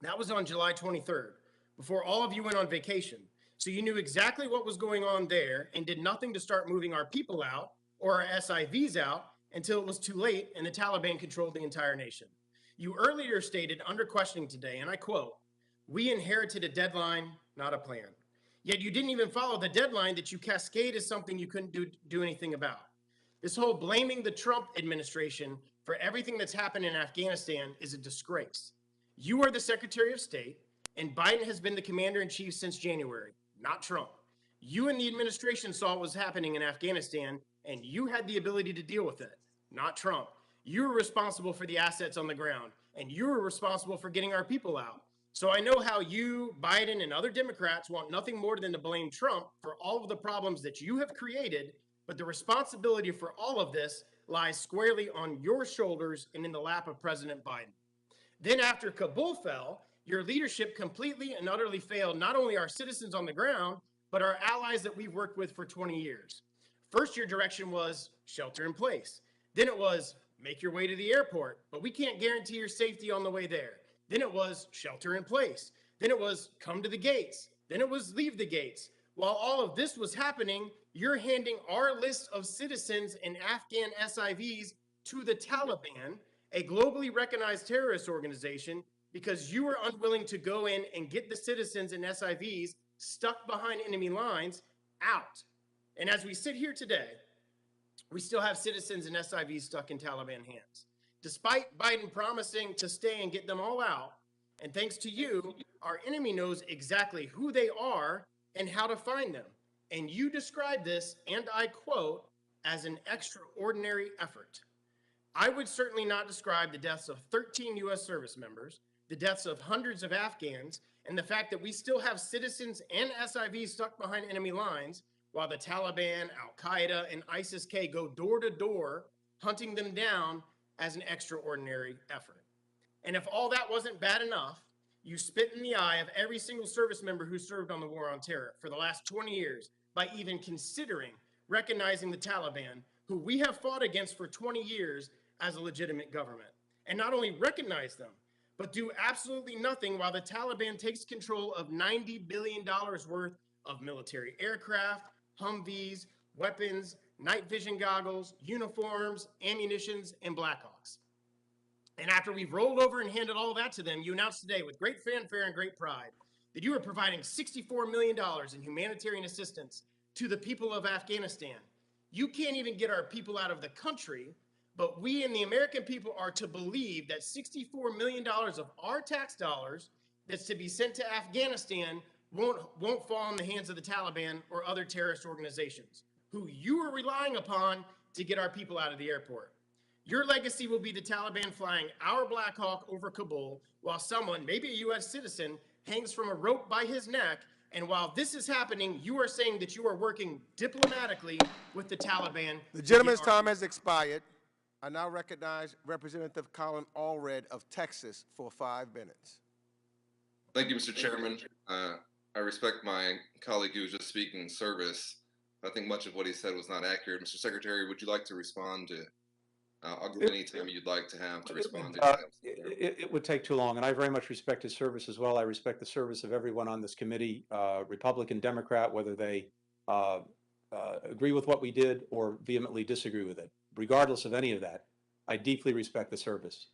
[SPEAKER 15] That was on July 23rd, before all of you went on vacation. So you knew exactly what was going on there and did nothing to start moving our people out or our SIVs out until it was too late and the Taliban controlled the entire nation. You earlier stated under questioning today, and I quote, we inherited a deadline, not a plan. Yet you didn't even follow the deadline that you cascade as something you couldn't do anything about. This whole blaming the Trump administration for everything that's happened in Afghanistan is a disgrace. You are the Secretary of State, and Biden has been the commander-in-chief since January, not Trump. You and the administration saw what was happening in Afghanistan, and you had the ability to deal with it, not Trump. You were responsible for the assets on the ground, and you were responsible for getting our people out. So I know how you, Biden, and other Democrats want nothing more than to blame Trump for all of the problems that you have created, but the responsibility for all of this lies squarely on your shoulders and in the lap of President Biden. Then after Kabul fell, your leadership completely and utterly failed not only our citizens on the ground, but our allies that we've worked with for 20 years. First, your direction was shelter in place. Then it was make your way to the airport, but we can't guarantee your safety on the way there. Then it was shelter in place. Then it was come to the gates. Then it was leave the gates. While all of this was happening, you're handing our list of citizens and Afghan SIVs to the Taliban, a globally recognized terrorist organization, because you were unwilling to go in and get the citizens and SIVs stuck behind enemy lines out. And as we sit here today, we still have citizens and SIVs stuck in Taliban hands. Despite Biden promising to stay and get them all out, and thanks to you, our enemy knows exactly who they are and how to find them. And you describe this, and I quote, as an extraordinary effort. I would certainly not describe the deaths of 13 U.S. service members, the deaths of hundreds of Afghans, and the fact that we still have citizens and SIVs stuck behind enemy lines while the Taliban, Al-Qaeda, and ISIS-K go door to door hunting them down as an extraordinary effort. And if all that wasn't bad enough, you spit in the eye of every single service member who served on the war on terror for the last 20 years by even considering recognizing the Taliban, who we have fought against for 20 years as a legitimate government. And not only recognize them, but do absolutely nothing while the Taliban takes control of $90 billion worth of military aircraft, Humvees, weapons, night vision goggles, uniforms, ammunitions, and Blackhawks. And after we've rolled over and handed all of that to them, you announced today with great fanfare and great pride that you are providing $64 million in humanitarian assistance to the people of Afghanistan. You can't even get our people out of the country, but we and the American people are to believe that $64 million of our tax dollars that's to be sent to Afghanistan won't fall in the hands of the Taliban or other terrorist organizations, who you are relying upon to get our people out of the airport. Your legacy will be the Taliban flying our Black Hawk over Kabul while someone, maybe a U.S. citizen, hangs from a rope by his neck. And while this is happening, you are saying that you are working diplomatically with the Taliban.
[SPEAKER 3] The gentleman's time has expired. I now recognize Representative Colin Allred of Texas for 5 minutes.
[SPEAKER 16] Thank you, Mr. Chairman. I respect my colleague who was just speaking in service. I think much of what he said was not accurate. Mr. Secretary, would you like to respond to? I'll give any time you'd like to have to respond to.
[SPEAKER 5] It would take too long, and I very much respect his service as well. I respect the service of everyone on this committee, Republican, Democrat, whether they agree with what we did or vehemently disagree with it. Regardless of any of that, I deeply respect the service.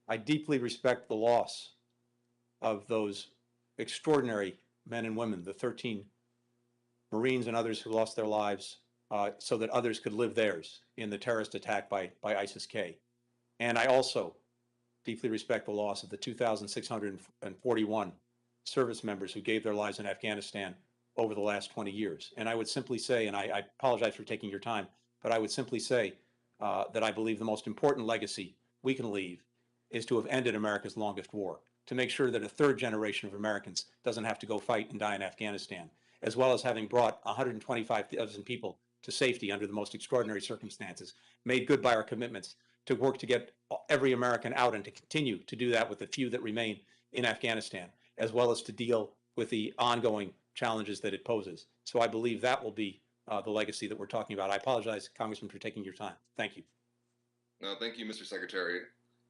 [SPEAKER 5] I deeply respect the loss of those extraordinary men and women, the 13 Marines and others who lost their lives so that others could live theirs in the terrorist attack by ISIS-K. And I also deeply respect the loss of the 2,641 service members who gave their lives in Afghanistan over the last 20 years. And I would simply say, and I apologize for taking your time, but I would simply say that I believe the most important legacy we can leave is to have ended America's longest war. to make sure that a third generation of Americans doesn't have to go fight and die in Afghanistan, as well as having brought 125,000 people to safety under the most extraordinary circumstances, made good by our commitments to work to get every American out and to continue to do that with the few that remain in Afghanistan, as well as to deal with the ongoing challenges that it poses. So I believe that will be the legacy that we're talking about. I apologize, Congressman, for taking your time. Thank you.
[SPEAKER 16] No, thank you, Mr. Secretary.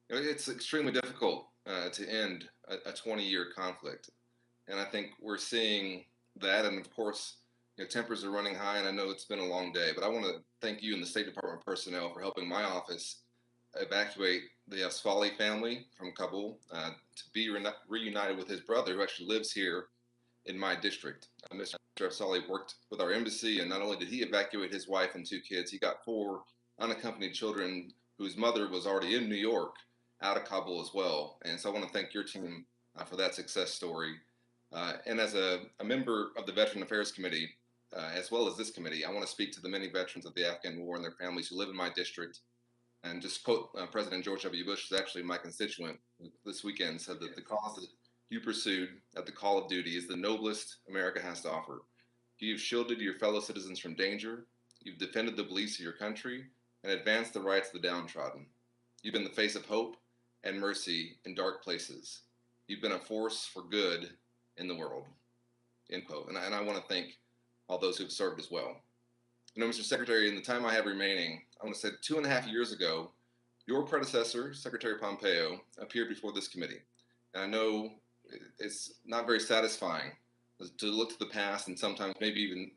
[SPEAKER 16] You know, it's extremely difficult to end a 20-year conflict. And I think we're seeing that. And of course, you know, tempers are running high, and I know it's been a long day, but I want to thank you and the State Department personnel for helping my office evacuate the Asfali family from Kabul to be reunited with his brother, who actually lives here in my district. Mr. Asfali worked with our embassy, and not only did he evacuate his wife and 2 kids, he got 4 unaccompanied children whose mother was already in New York out of Kabul as well. And so I want to thank your team for that success story. And as a member of the Veteran Affairs Committee, as well as this committee, I want to speak to the many veterans of the Afghan war and their families who live in my district. And just quote President George W. Bush, who's actually my constituent this weekend, said that the cause that you pursued at the call of duty is the noblest America has to offer. You've shielded your fellow citizens from danger, you've defended the beliefs of your country, and advanced the rights of the downtrodden. You've been the face of hope and mercy in dark places. You've been a force for good in the world, end quote. And I want to thank all those who've served as well. You know, Mr. Secretary, in the time I have remaining, I want to say 2.5 years ago, your predecessor, Secretary Pompeo, appeared before this committee. And I know it's not very satisfying to look to the past and sometimes maybe even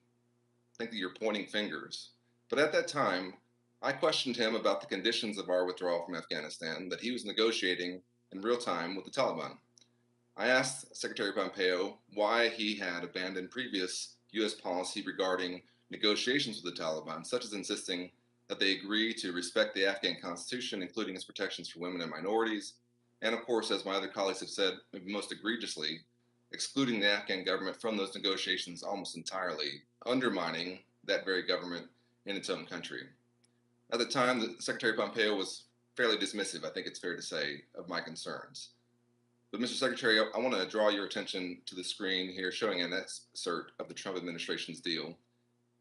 [SPEAKER 16] think that you're pointing fingers. But at that time, I questioned him about the conditions of our withdrawal from Afghanistan that he was negotiating in real time with the Taliban. I asked Secretary Pompeo why he had abandoned previous U.S. policy regarding negotiations with the Taliban, such as insisting that they agree to respect the Afghan constitution, including its protections for women and minorities, and of course, as my other colleagues have said, maybe most egregiously, excluding the Afghan government from those negotiations almost entirely, undermining that very government in its own country. At the time, Secretary Pompeo was fairly dismissive, I think it's fair to say, of my concerns. But Mr. Secretary, I want to draw your attention to the screen here showing an excerpt of the Trump administration's deal.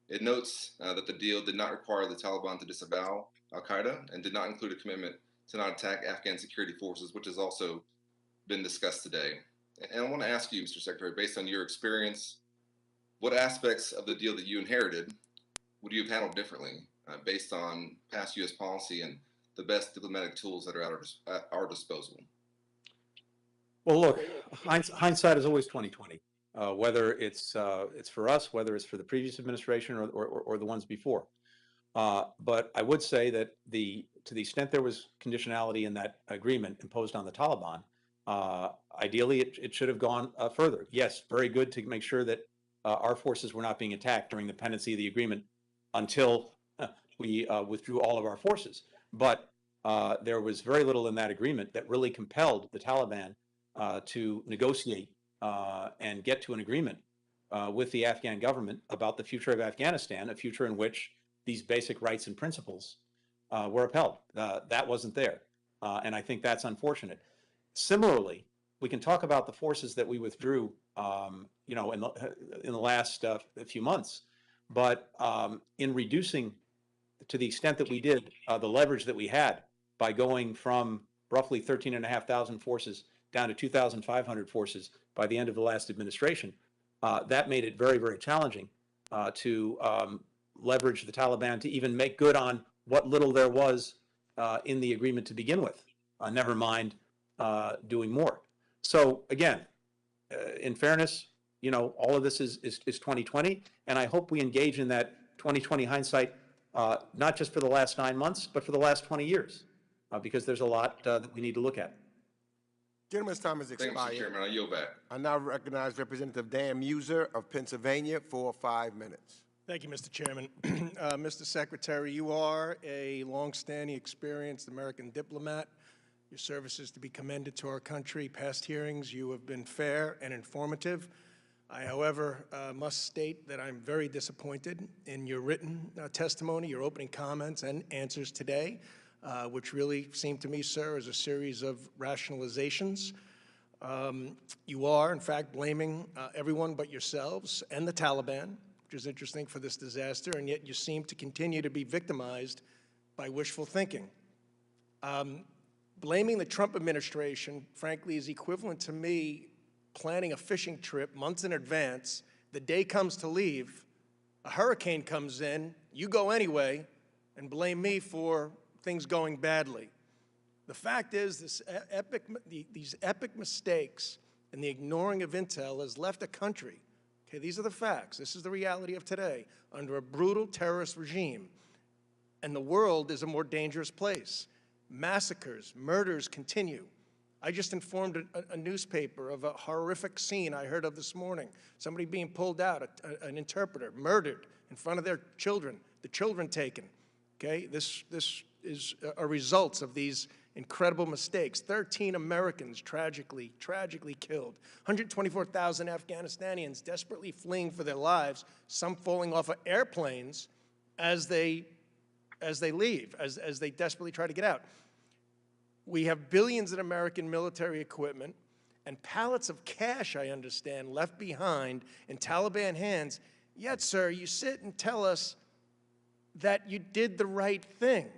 [SPEAKER 16] It notes that the deal did not require the Taliban to disavow al-Qaeda and did not include a commitment to not attack Afghan security forces, which has also been discussed today. And I want to ask you, Mr. Secretary, based on your experience, what aspects of the deal that you inherited would you have handled differently based on past U.S. policy and the best diplomatic tools that are at our disposal?
[SPEAKER 5] Well, look, hindsight is always 20/20. Whether it's for us, whether it's for the previous administration or the ones before. But I would say that to the extent there was conditionality in that agreement imposed on the Taliban, ideally it should have gone further. Yes, very good to make sure that our forces were not being attacked during the pendency of the agreement until we withdrew all of our forces. But there was very little in that agreement that really compelled the Taliban to negotiate and get to an agreement with the Afghan government about the future of Afghanistan, a future in which these basic rights and principles were upheld. That wasn't there, and I think that's unfortunate. Similarly, we can talk about the forces that we withdrew, you know, in the last few months, but in reducing, to the extent that we did, the leverage that we had by going from roughly 13,500 forces down to 2,500 forces by the end of the last administration, that made it very, very challenging to leverage the Taliban to even make good on what little there was in the agreement to begin with, never mind doing more. So again, in fairness, you know, all of this is 2020, and I hope we engage in that 2020 hindsight, not just for the last 9 months, but for the last 20 years, because there's a lot that we need to look at.
[SPEAKER 3] Gentleman's time has expired.
[SPEAKER 16] Thank you, Mr. Chairman. I yield back.
[SPEAKER 3] I now recognize Representative Dan Muser of Pennsylvania for 5 minutes.
[SPEAKER 17] Thank you, Mr. Chairman. Mr. Secretary, you are a longstanding, experienced American diplomat. Your service is to be commended to our country. Past hearings, you have been fair and informative. I, however, must state that I'm very disappointed in your written testimony, your opening comments and answers today, which really seem to me, sir, as a series of rationalizations. You are, in fact, blaming everyone but yourselves and the Taliban, which is interesting for this disaster, and yet you seem to continue to be victimized by wishful thinking. Blaming the Trump administration, frankly, is equivalent to me planning a fishing trip months in advance. The day comes to leave, a hurricane comes in, you go anyway, and blame me for things going badly. The fact is, these epic mistakes and the ignoring of intel has left a country, okay, these are the facts, this is the reality of today, under a brutal terrorist regime. And the world is a more dangerous place. Massacres, murders continue. I just informed a newspaper of a horrific scene I heard of this morning. Somebody being pulled out, an interpreter, murdered in front of their children, the children taken. Okay, this is a result of these incredible mistakes. 13 Americans tragically killed. 124,000 Afghanistanians desperately fleeing for their lives, some falling off of airplanes as they leave, as they desperately try to get out. We have billions in American military equipment and pallets of cash, I understand, left behind in Taliban hands. Yet, sir, you sit and tell us that you did the right thing.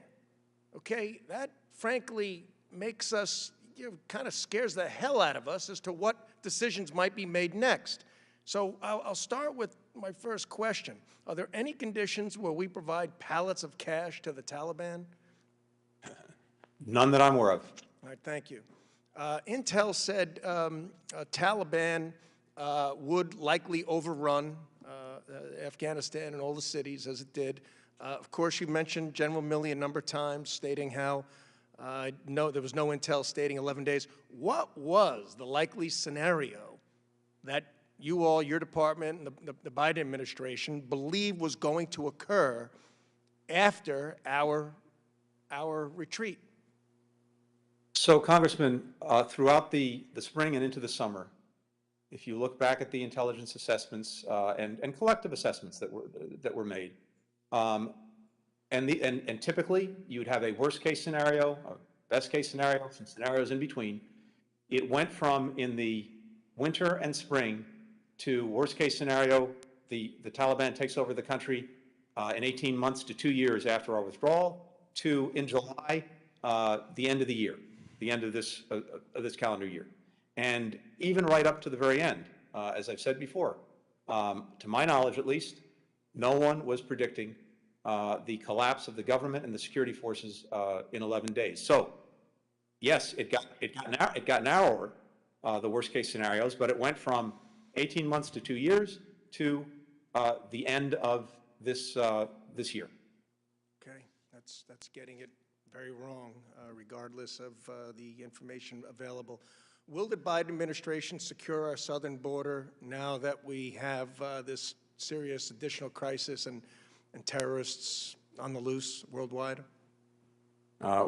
[SPEAKER 17] Okay, that frankly makes us, kind of scares the hell out of us as to what decisions might be made next. So I'll start with my first question. Are there any conditions where we provide pallets of cash to the Taliban?
[SPEAKER 5] None that I'm aware of.
[SPEAKER 17] All right, thank you. Intel said Taliban would likely overrun Afghanistan and all the cities as it did. Of course, you mentioned General Milley a number of times, stating how no, there was no intel stating 11 days. What was the likely scenario that you all, your department, and the Biden administration believe was going to occur after our retreat?
[SPEAKER 5] So, Congressman, throughout the spring and into the summer, if you look back at the intelligence assessments and collective assessments that were made, and typically you'd have a worst case scenario, a best case scenario, some scenarios in between. It went from in the winter and spring to worst case scenario, the Taliban takes over the country in 18 months to 2 years after our withdrawal, to in July, the end of the year, the end of this calendar year. And even right up to the very end, as I've said before, to my knowledge at least, no one was predicting the collapse of the government and the security forces in 11 days. So, yes, it got narrower, the worst case scenarios, but it went from 18 months to 2 years to the end of this year.
[SPEAKER 17] Okay, that's getting it very wrong, regardless of the information available. Will the Biden administration secure our southern border now that we have this serious additional crisis and terrorists on the loose worldwide?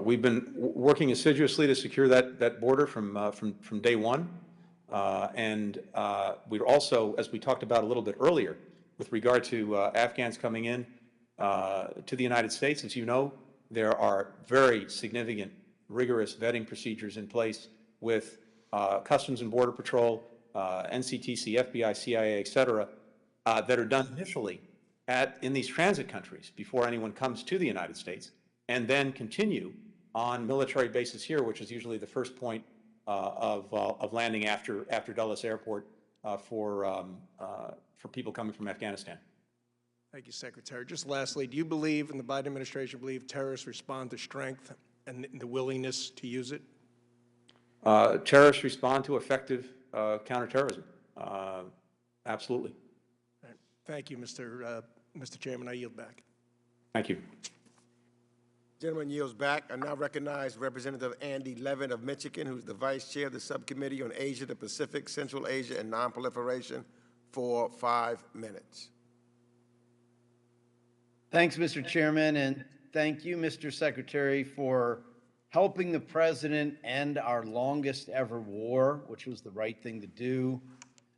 [SPEAKER 5] We've been working assiduously to secure that border from day one. And we're also, as we talked about a little bit earlier, with regard to Afghans coming in to the United States, as you know, there are very significant, rigorous vetting procedures in place with Customs and Border Patrol, NCTC, FBI, CIA, et cetera, that are done initially in these transit countries before anyone comes to the United States, and then continue on military bases here, which is usually the first point of landing after Dulles Airport for people coming from Afghanistan.
[SPEAKER 17] Thank you, Secretary. Just lastly, do you believe, and the Biden administration believe, terrorists respond to strength and the willingness to use it?
[SPEAKER 5] Terrorists respond to effective counterterrorism. Absolutely.
[SPEAKER 17] Right. Thank you, Mr. Chairman. I yield back.
[SPEAKER 5] Thank you.
[SPEAKER 3] Gentleman yields back. I now recognize Representative Andy Levin of Michigan, who's the Vice Chair of the Subcommittee on Asia, the Pacific, Central Asia, and Nonproliferation, for 5 minutes.
[SPEAKER 19] Thanks, Mr. Chairman, and thank you, Mr. Secretary, for helping the President end our longest ever war, which was the right thing to do,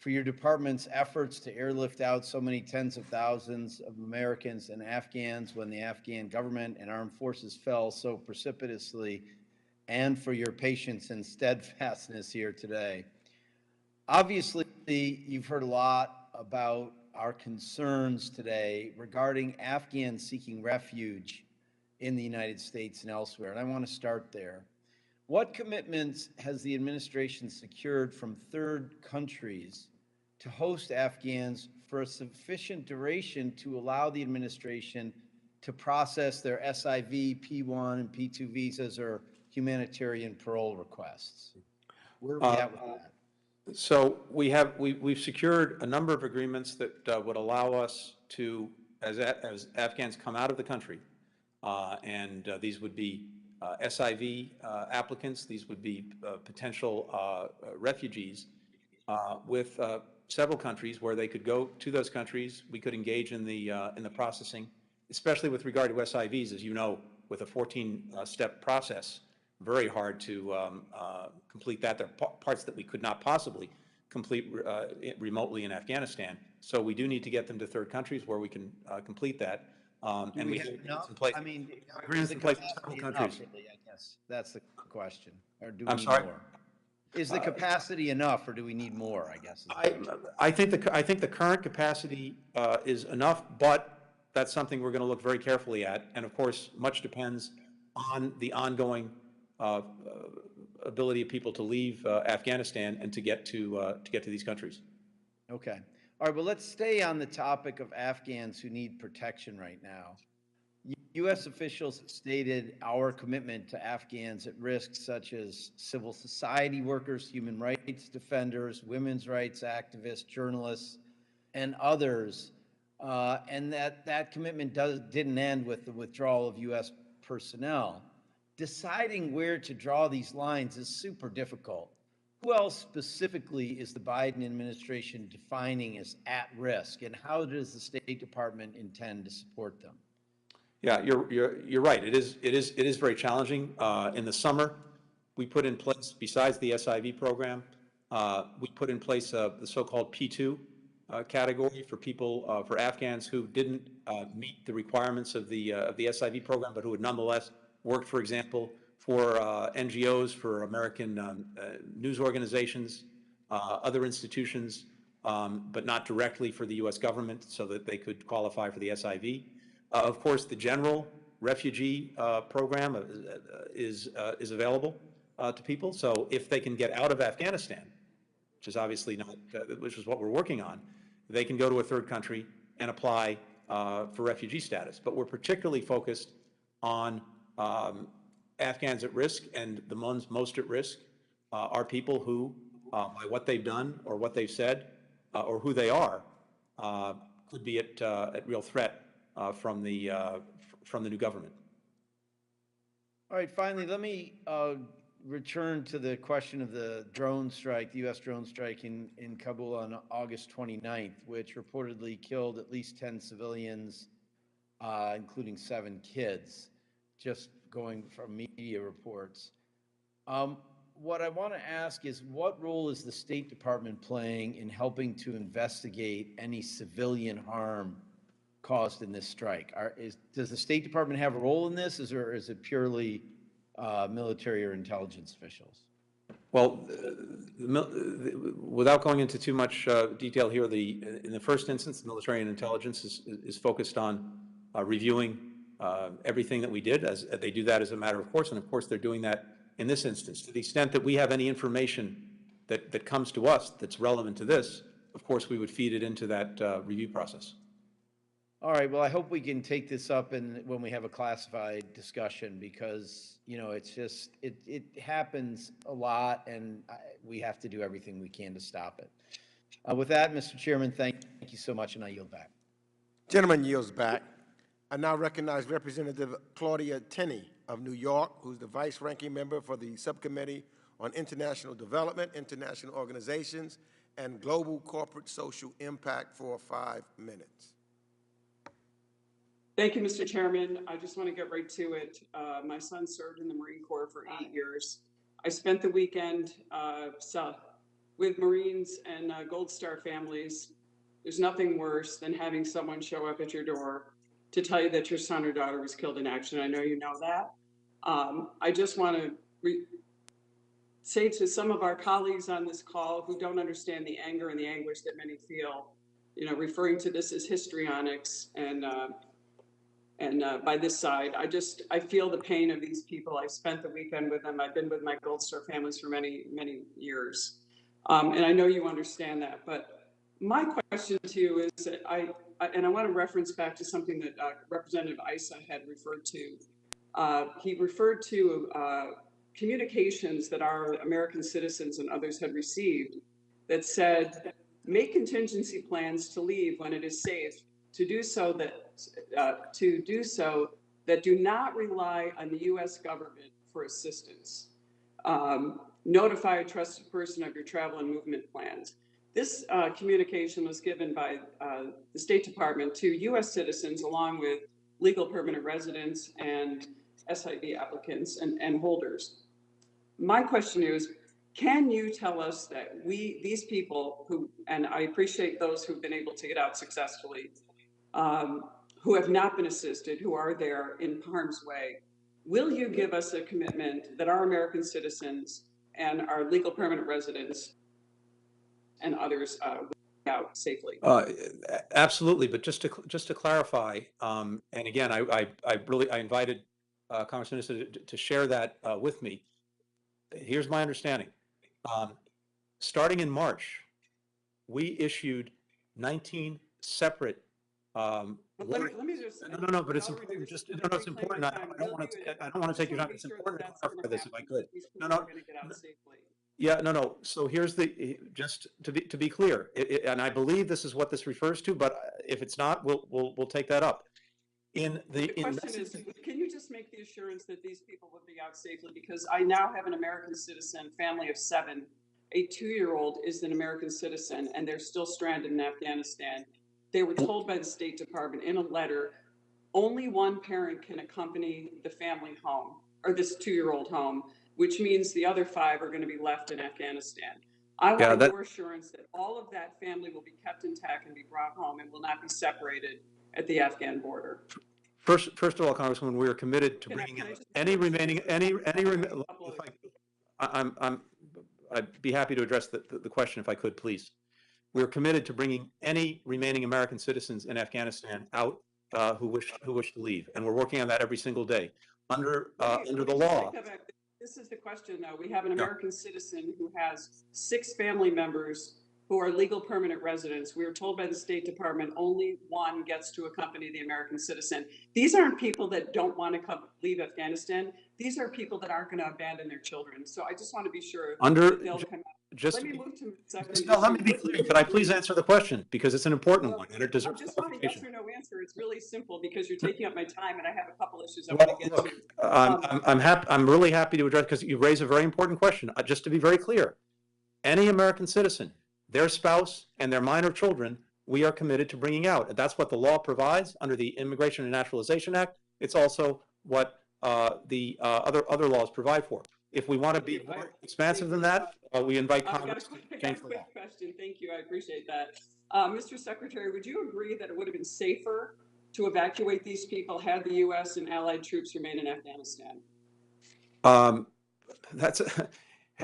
[SPEAKER 19] for your department's efforts to airlift out so many tens of thousands of Americans and Afghans when the Afghan government and armed forces fell so precipitously, and for your patience and steadfastness here today. Obviously, you've heard a lot about our concerns today regarding Afghans seeking refuge in the United States and elsewhere, and I want to start there. What commitments has the administration secured from third countries to host Afghans for a sufficient duration to allow the administration to process their SIV, P1, and P2 visas or humanitarian parole requests? Where are we at with that?
[SPEAKER 5] So we've secured a number of agreements that would allow us to, as Afghans come out of the country, and these would be SIV applicants, these would be potential refugees, with several countries where they could go to those countries. We could engage in the processing, especially with regard to SIVs, as you know, with a 14-step process. Very hard to complete that. There are parts that we could not possibly complete remotely in Afghanistan. So we do need to get them to third countries where we can complete that. And we have agreements in place.
[SPEAKER 19] I mean,
[SPEAKER 5] agreements in place with several countries.
[SPEAKER 19] Really, I guess that's the question. Or do we
[SPEAKER 5] I'm
[SPEAKER 19] need
[SPEAKER 5] sorry?
[SPEAKER 19] more? Is the capacity enough, or do we need more? I guess.
[SPEAKER 5] I think the current capacity is enough, but that's something we're going to look very carefully at. And of course, much depends on the ongoing ability of people to leave Afghanistan and to get to these countries.
[SPEAKER 19] Okay. All right. Well, let's stay on the topic of Afghans who need protection right now. U.S. officials have stated our commitment to Afghans at risk, such as civil society workers, human rights defenders, women's rights activists, journalists, and others, and that commitment didn't end with the withdrawal of U.S. personnel. Deciding where to draw these lines is super difficult. Who else specifically is the Biden administration defining as at risk, and how does the State Department intend to support them?
[SPEAKER 5] Yeah, you're right. It is very challenging. In the summer, we put in place, besides the SIV program, we put in place the so-called P2 category for people, for Afghans who didn't meet the requirements of the SIV program, but who had nonetheless worked, for example, for NGOs, for American news organizations, other institutions, but not directly for the U.S. government, so that they could qualify for the SIV. Of course, the general refugee program is available to people. So if they can get out of Afghanistan, which is obviously not, which is what we're working on, they can go to a third country and apply for refugee status. But we're particularly focused on Afghans at risk, and the ones most at risk are people who, by what they've done or what they've said or who they are, could be at real threat from the new government.
[SPEAKER 19] All right, finally, let me return to the question of the drone strike, the U.S. drone strike in Kabul on August 29th, which reportedly killed at least 10 civilians, including 7 kids, just going from media reports. What I want to ask is, what role is the State Department playing in helping to investigate any civilian harm caused in this strike? Does the State Department have a role in this, or is it purely military or intelligence officials?
[SPEAKER 5] Well, without going into too much detail here, in the first instance, the military and intelligence is focused on reviewing everything that we did, as they do that as a matter of course, and of course they're doing that in this instance. To the extent that we have any information that comes to us that's relevant to this, of course we would feed it into that review process.
[SPEAKER 19] All right, well, I hope we can take this up when we have a classified discussion, because, you know, it's just, it happens a lot, and we have to do everything we can to stop it. With that, Mr. Chairman, thank you so much, and I yield back.
[SPEAKER 3] Gentleman yields back. I now recognize Representative Claudia Tenney of New York, who's the vice-ranking member for the Subcommittee on International Development, International Organizations, and Global Corporate Social Impact, for 5 minutes.
[SPEAKER 20] Thank you, Mr. Chairman. I just want to get right to it. My son served in the Marine Corps for 8 years. I spent the weekend with Marines and Gold Star families. There's nothing worse than having someone show up at your door to tell you that your son or daughter was killed in action. I know you know that. I just want to say to some of our colleagues on this call who don't understand the anger and the anguish that many feel, you know, referring to this as histrionics and by this side, I feel the pain of these people. I spent the weekend with them. I've been with my Gold Star families for many, many years. And I know you understand that, but my question to you is that I want to reference back to something that Representative Issa had referred to. He referred to communications that our American citizens and others had received that said, make contingency plans to leave when it is safe, to do so that do not rely on the U.S. government for assistance. Notify a trusted person of your travel and movement plans. This communication was given by the State Department to U.S. citizens along with legal permanent residents and SIV applicants and holders. My question is, can you tell us that these people who, and I appreciate those who've been able to get out successfully, who have not been assisted, who are there in harm's way, will you give us a commitment that our American citizens and our legal permanent residents and others will get out safely?
[SPEAKER 5] Absolutely, but just to clarify, and again, I invited Congressman Issa to share that with me. Here's my understanding. Starting in March, we issued 19 separate.
[SPEAKER 20] Let me just.
[SPEAKER 5] No, but it's important. It's important. I don't want to take your time. It's important to clarify this if I could. No. Yeah, no. So here's just to be clear, and I believe this is what this refers to, but if it's not, we'll take that up.
[SPEAKER 20] The question is, can you just make the assurance that these people will be out safely? Because I now have an American citizen, family of 7. A 2-year-old is an American citizen, and they're still stranded in Afghanistan. They were told by the State Department in a letter, only one parent can accompany the family home, or this 2-year-old home, which means the other 5 are going to be left in Afghanistan. I want your assurance that all of that family will be kept intact and be brought home and will not be separated at the Afghan border.
[SPEAKER 5] First of all, Congresswoman, we are committed to bringing in any remaining. I'd be happy to address the question if I could, please. We are committed to bringing any remaining American citizens in Afghanistan out who wish to leave, and we're working on that every single day under the law.
[SPEAKER 20] This is the question, though. We have an American citizen who has 6 family members who are legal permanent residents. We were told by the State Department only one gets to accompany the American citizen. These aren't people that don't want to leave Afghanistan. These are people that aren't going to abandon their children. So I just want to be sure that they'll come out. Let me move to second.
[SPEAKER 5] Let me be clear. Could I please answer the question? Because it's an important one and it deserves
[SPEAKER 20] I just want a yes or no answer. It's really simple because you're taking up my time and I have a couple issues I want to get to.
[SPEAKER 5] I'm really happy to address, because you raise a very important question. Just to be very clear, any American citizen, their spouse, and their minor children, we are committed to bringing out. That's what the law provides under the Immigration and Naturalization Act. It's also what the other laws provide for. If we want to be more expansive than that, we invite Congress to change the law.
[SPEAKER 20] Quick question. Thank you. I appreciate that. Mr. Secretary, would you agree that it would have been safer to evacuate these people had the U.S. and allied troops remained in Afghanistan?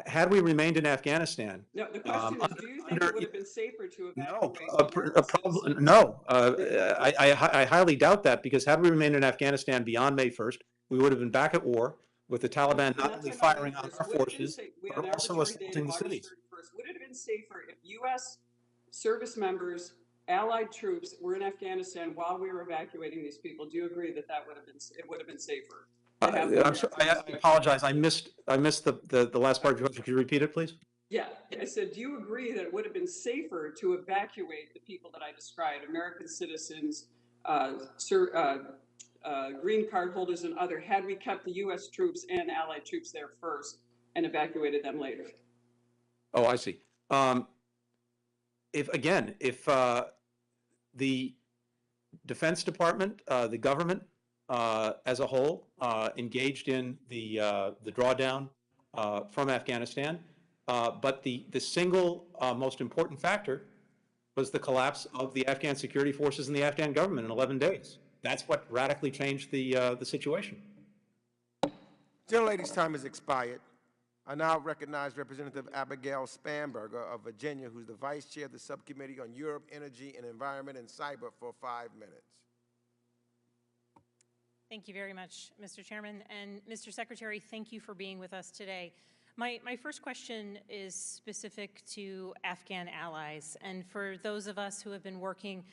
[SPEAKER 5] Had we remained in Afghanistan?
[SPEAKER 20] No, the question is, do you think it would have been safer to evacuate?
[SPEAKER 5] No. I highly doubt that, because had we remained in Afghanistan beyond May 1st, we would have been back at war with the Taliban not only firing on our forces, but also assaulting the cities.
[SPEAKER 20] Would it have been safer if U.S. service members, allied troops were in Afghanistan while we were evacuating these people? Do you agree that it would have been safer?
[SPEAKER 5] I'm sorry, I apologize. I missed the last part of your question. Could you repeat it, please?
[SPEAKER 20] Yeah, I said, do you agree that it would have been safer to evacuate the people that I described, American citizens, green card holders and other, had we kept the U.S. troops and allied troops there first and evacuated them later?
[SPEAKER 5] Oh, I see. If the Defense Department, the government as a whole, engaged in the drawdown from Afghanistan, but the single most important factor was the collapse of the Afghan security forces and the Afghan government in 11 days. That's what radically changed the situation.
[SPEAKER 3] Gentlelady's time has expired. I now recognize Representative Abigail Spanberger of Virginia, who's the Vice Chair of the Subcommittee on Europe, Energy and Environment and Cyber, for 5 minutes.
[SPEAKER 7] Thank you very much, Mr. Chairman. And Mr. Secretary, thank you for being with us today. My first question is specific to Afghan allies. And for those of us who have been working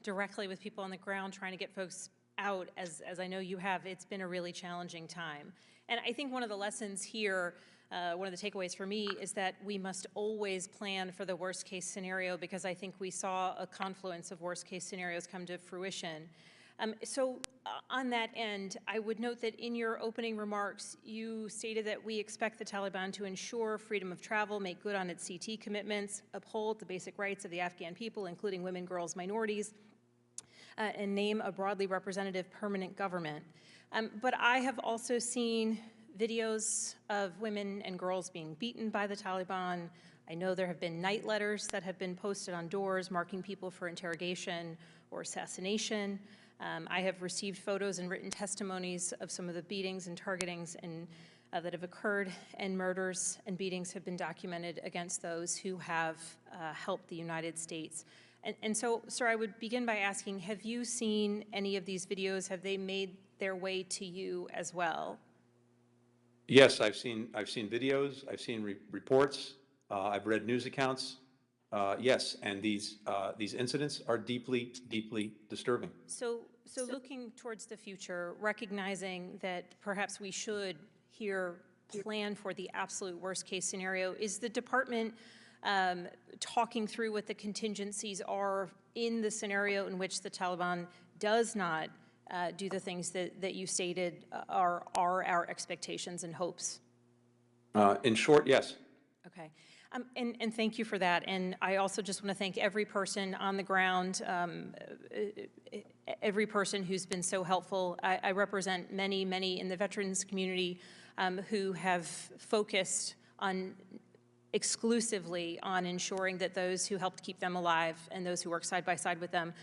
[SPEAKER 7] directly with people on the ground trying to get folks out, as I know you have, it's been a really challenging time. And I think one of the lessons here, one of the takeaways for me, is that we must always plan for the worst case scenario, because I think we saw a confluence of worst case scenarios come to fruition. So on that end, I would note that in your opening remarks, you stated that we expect the Taliban to ensure freedom of travel, make good on its CT commitments, uphold the basic rights of the Afghan people, including women, girls, minorities, and name a broadly representative permanent government. But I have also seen videos of women and girls being beaten by the Taliban. I know there have been night letters that have been posted on doors marking people for interrogation or assassination. I have received photos and written testimonies of some of the beatings and targetings that have occurred, and murders and beatings have been documented against those who have helped the United States. And so, sir, I would begin by asking, have you seen any of these videos? Have they made their way to you as well?
[SPEAKER 5] Yes, I've seen videos, I've seen reports, I've read news accounts. Yes, and these incidents are deeply, deeply disturbing. So
[SPEAKER 7] looking towards the future, recognizing that perhaps we should here plan for the absolute worst case scenario, is the department talking through what the contingencies are in the scenario in which the Taliban does not do the things that you stated are our expectations and hopes?
[SPEAKER 5] In short, yes.
[SPEAKER 7] Okay. And thank you for that. And I also just want to thank every person on the ground, every person who's been so helpful. I represent many, many in the veterans community who have focused on exclusively on ensuring that those who helped keep them alive and those who work side by side with them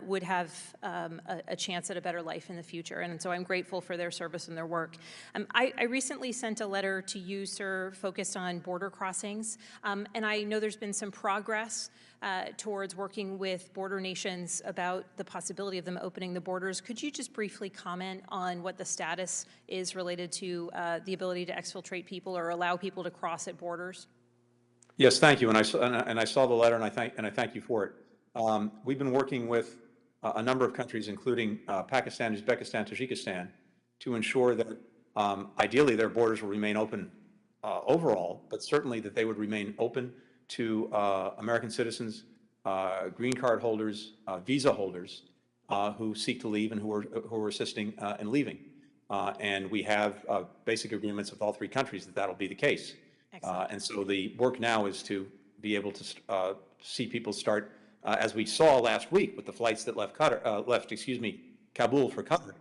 [SPEAKER 7] would have a chance at a better life in the future. And so I'm grateful for their service and their work. I recently sent a letter to you, sir, focused on border crossings. And I know there's been some progress towards working with border nations about the possibility of them opening the borders. Could you just briefly comment on what the status is related to the ability to exfiltrate people or allow people to cross at borders?
[SPEAKER 5] Yes, thank you, and I saw the letter, and I thank you for it. We've been working with a number of countries, including Pakistan, Uzbekistan, Tajikistan, to ensure that ideally their borders will remain open overall, but certainly that they would remain open to American citizens, green card holders, visa holders who seek to leave and who are assisting in leaving. And we have basic agreements with all three countries that that'll be the case. And so the work now is to be able to see people start, as we saw last week with the flights that left Kabul for Qatar,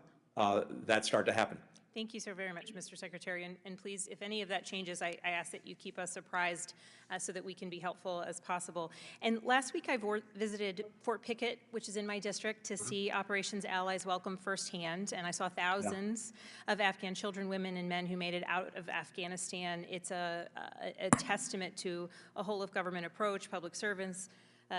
[SPEAKER 5] that start to happen.
[SPEAKER 7] Thank you so very much, Mr. Secretary. And please, if any of that changes, I ask that you keep us apprised so that we can be helpful as possible. And last week I visited Fort Pickett, which is in my district, to see Operations Allies Welcome firsthand. And I saw thousands of Afghan children, women, and men who made it out of Afghanistan. It's a testament to a whole-of-government approach, public servants,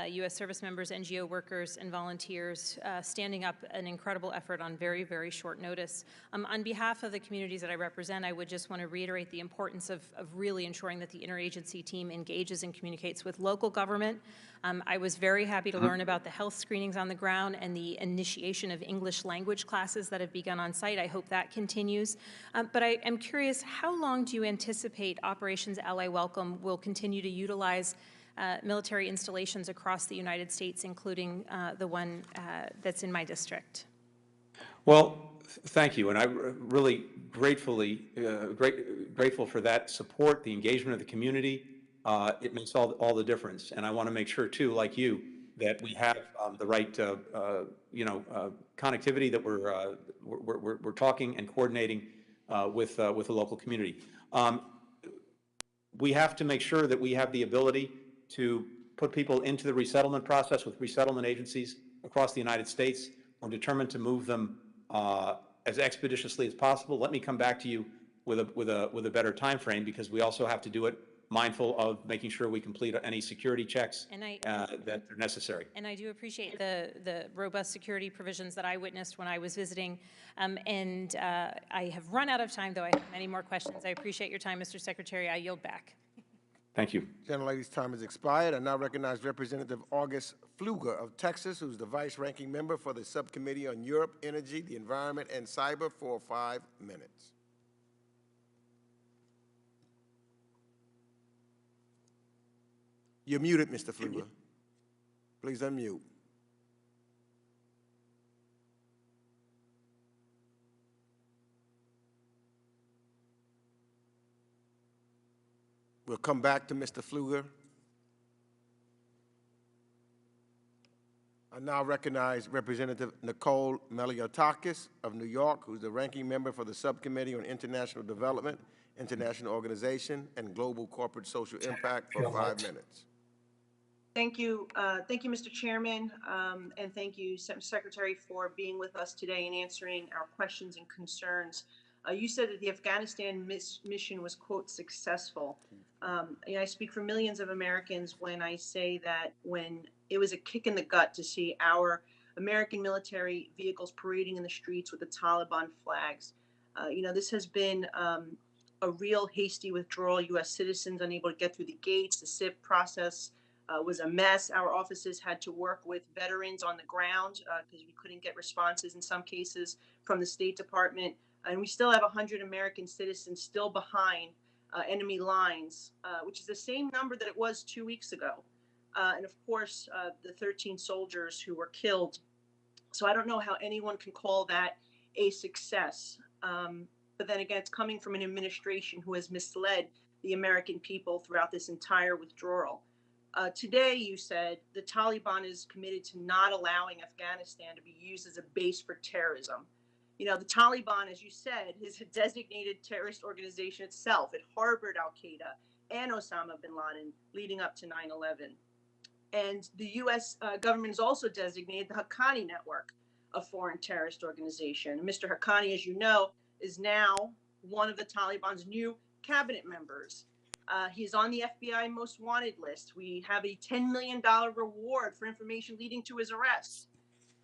[SPEAKER 7] U.S. service members, NGO workers, and volunteers standing up an incredible effort on very, very short notice. On behalf of the communities that I represent, I would just want to reiterate the importance of really ensuring that the interagency team engages and communicates with local government. I was very happy to learn about the health screenings on the ground and the initiation of English language classes that have begun on site. I hope that continues. But I am curious, how long do you anticipate Operations Ally Welcome will continue to utilize military installations across the United States, including the one that's in my district?
[SPEAKER 5] Well, thank you, and I'm really grateful for that support, the engagement of the community. It makes all the difference, and I want to make sure too, like you, that we have the right connectivity, that we're talking and coordinating with the local community. We have to make sure that we have the ability to put people into the resettlement process with resettlement agencies across the United States. We're determined to move them as expeditiously as possible. Let me come back to you with a better time frame, because we also have to do it mindful of making sure we complete any security checks that are necessary.
[SPEAKER 7] And I do appreciate the robust security provisions that I witnessed when I was visiting. I have run out of time, though I have many more questions. I appreciate your time, Mr. Secretary. I yield back.
[SPEAKER 5] Thank you.
[SPEAKER 3] Gentlelady's time has expired. I now recognize Representative August Pfluger of Texas, who's the vice-ranking member for the Subcommittee on Europe, Energy, the Environment, and Cyber, for 5 minutes. You're muted, Mr. Pfluger. Please unmute. We'll come back to Mr. Pfluger. I now recognize Representative Nicole Meliotakis of New York, who's the ranking member for the Subcommittee on International Development, International Organization, and Global Corporate Social Impact, for 5 minutes.
[SPEAKER 1] Thank you, Mr. Chairman, and thank you, Secretary, for being with us today and answering our questions and concerns. You said that the Afghanistan mission was, quote, successful. I speak for millions of Americans when I say that when it was a kick in the gut to see our American military vehicles parading in the streets with the Taliban flags. This has been a real hasty withdrawal. U.S. citizens unable to get through the gates. The SIP process was a mess. Our offices had to work with veterans on the ground because we couldn't get responses in some cases from the State Department. And we still have 100 American citizens still behind enemy lines, which is the same number that it was 2 weeks ago. And of course, the 13 soldiers who were killed. So I don't know how anyone can call that a success. But then again, it's coming from an administration who has misled the American people throughout this entire withdrawal. Today, you said the Taliban is committed to not allowing Afghanistan to be used as a base for terrorism. The Taliban, as you said, is a designated terrorist organization itself. It harbored al-Qaeda and Osama bin Laden leading up to 9/11. And the U.S. government has also designated the Haqqani Network a foreign terrorist organization. Mr. Haqqani, as you know, is now one of the Taliban's new cabinet members. He's on the FBI most wanted list. We have a $10 million reward for information leading to his arrest.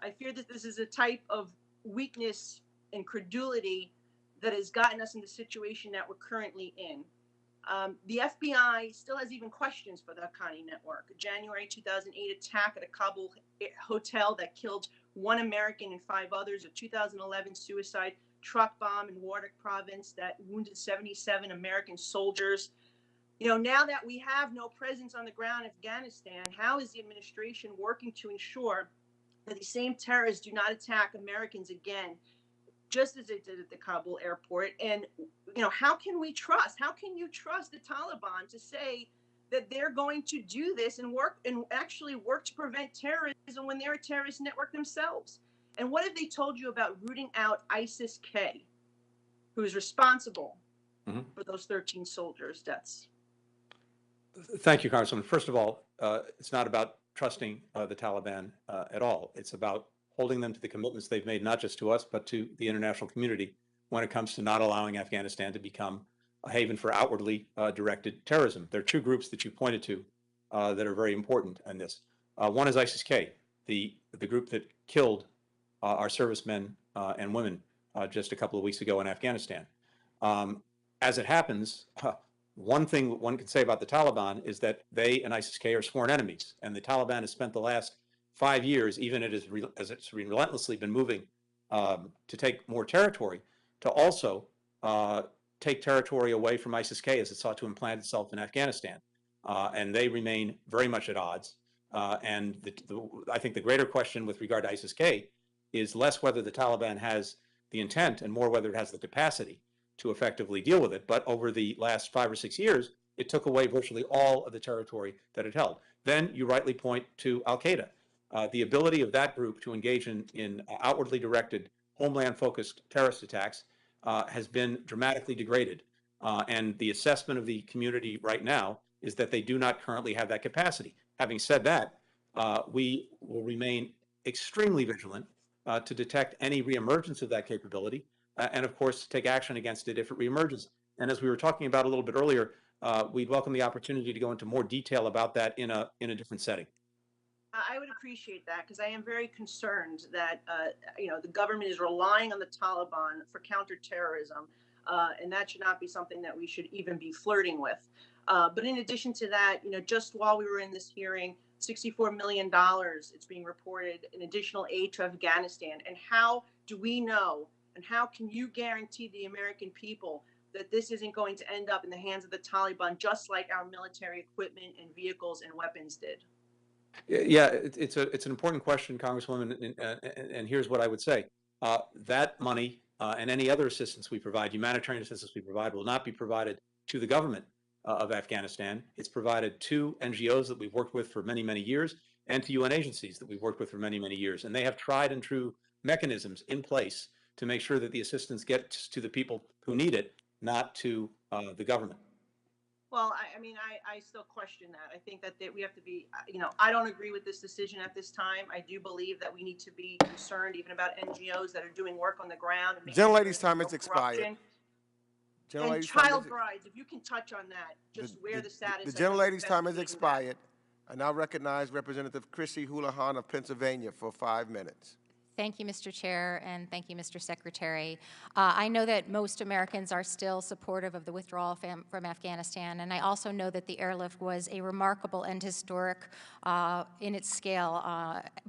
[SPEAKER 1] I fear that this is a type of weakness and credulity that has gotten us in the situation that we're currently in. The FBI still has even questions for the Haqqani Network. A January 2008 attack at a Kabul hotel that killed 1 American and 5 others, a 2011 suicide truck bomb in Wardak province that wounded 77 American soldiers. Now that we have no presence on the ground in Afghanistan, how is the administration working to ensure that the same terrorists do not attack Americans again, just as they did at the Kabul airport? And, how can we trust? How can you trust the Taliban to say that they're going to do this and actually work to prevent terrorism when they're a terrorist network themselves? And what have they told you about rooting out ISIS-K, who is responsible for those 13 soldiers' deaths?
[SPEAKER 5] Thank you, Congresswoman. First of all, it's not about trusting the Taliban at all. It's about holding them to the commitments they've made, not just to us, but to the international community when it comes to not allowing Afghanistan to become a haven for outwardly directed terrorism. There are 2 groups that you pointed to that are very important in this. One is ISIS-K, the group that killed our servicemen and women just a couple of weeks ago in Afghanistan. As it happens, one thing one can say about the Taliban is that they and ISIS-K are sworn enemies, and the Taliban has spent the last 5 years, even as it's relentlessly been moving to take more territory, to also take territory away from ISIS-K as it sought to implant itself in Afghanistan. And they remain very much at odds. And I think the greater question with regard to ISIS-K is less whether the Taliban has the intent and more whether it has the capacity to effectively deal with it. But over the last 5 or 6 years, it took away virtually all of the territory that it held. Then you rightly point to al-Qaeda. The ability of that group to engage in outwardly directed, homeland-focused terrorist attacks has been dramatically degraded. And the assessment of the community right now is that they do not currently have that capacity. Having said that, we will remain extremely vigilant to detect any reemergence of that capability and of course, take action against it if it reemerges. And as we were talking about a little bit earlier, we'd welcome the opportunity to go into more detail about that in a different setting.
[SPEAKER 1] I would appreciate that because I am very concerned that the government is relying on the Taliban for counterterrorism, and that should not be something that we should even be flirting with. But in addition to that, just while we were in this hearing, $64 million, it's being reported, in additional aid to Afghanistan. And how do we know, and how can you guarantee the American people that this isn't going to end up in the hands of the Taliban, just like our military equipment and vehicles and weapons did?
[SPEAKER 5] Yeah, it's an important question, Congresswoman, and here's what I would say. That money and any other assistance we provide, humanitarian assistance we provide, will not be provided to the government of Afghanistan. It's provided to NGOs that we've worked with for many, many years, and to UN agencies that we've worked with for many, many years. And they have tried and true mechanisms in place to make sure that the assistance gets to the people who need it, not to the government.
[SPEAKER 1] Well, I still question that. I think that we have to be, I don't agree with this decision at this time. I do believe that we need to be concerned even about NGOs that are doing work on the ground. And
[SPEAKER 3] Gentlelady's time has expired.
[SPEAKER 1] And child brides, if you can touch on that, just where the status.
[SPEAKER 3] The gentlelady's time has expired. I now recognize Representative Chrissy Houlihan of Pennsylvania for 5 minutes.
[SPEAKER 2] Thank you, Mr. Chair, and thank you, Mr. Secretary. I know that most Americans are still supportive of the withdrawal from Afghanistan, and I also know that the airlift was a remarkable and historic in its scale.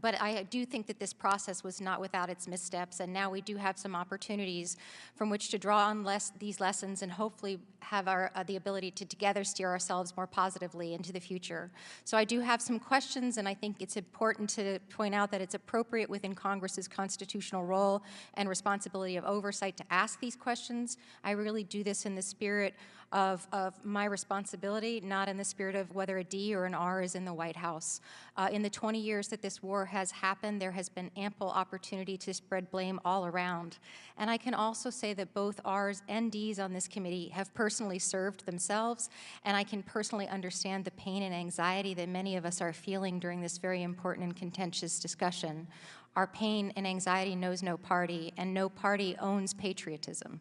[SPEAKER 2] But I do think that this process was not without its missteps, and now we do have some opportunities from which to draw on these lessons and hopefully have the ability to together steer ourselves more positively into the future. So I do have some questions, and I think it's important to point out that it's appropriate within Congress's constitutional role and responsibility of oversight to ask these questions. I really do this in the spirit of my responsibility, not in the spirit of whether a D or an R is in the White House. In the 20 years that this war has happened, there has been ample opportunity to spread blame all around. And I can also say that both R's and D's on this committee have personally served themselves, and I can personally understand the pain and anxiety that many of us are feeling during this very important and contentious discussion. Our pain and anxiety knows no party, and no party owns patriotism.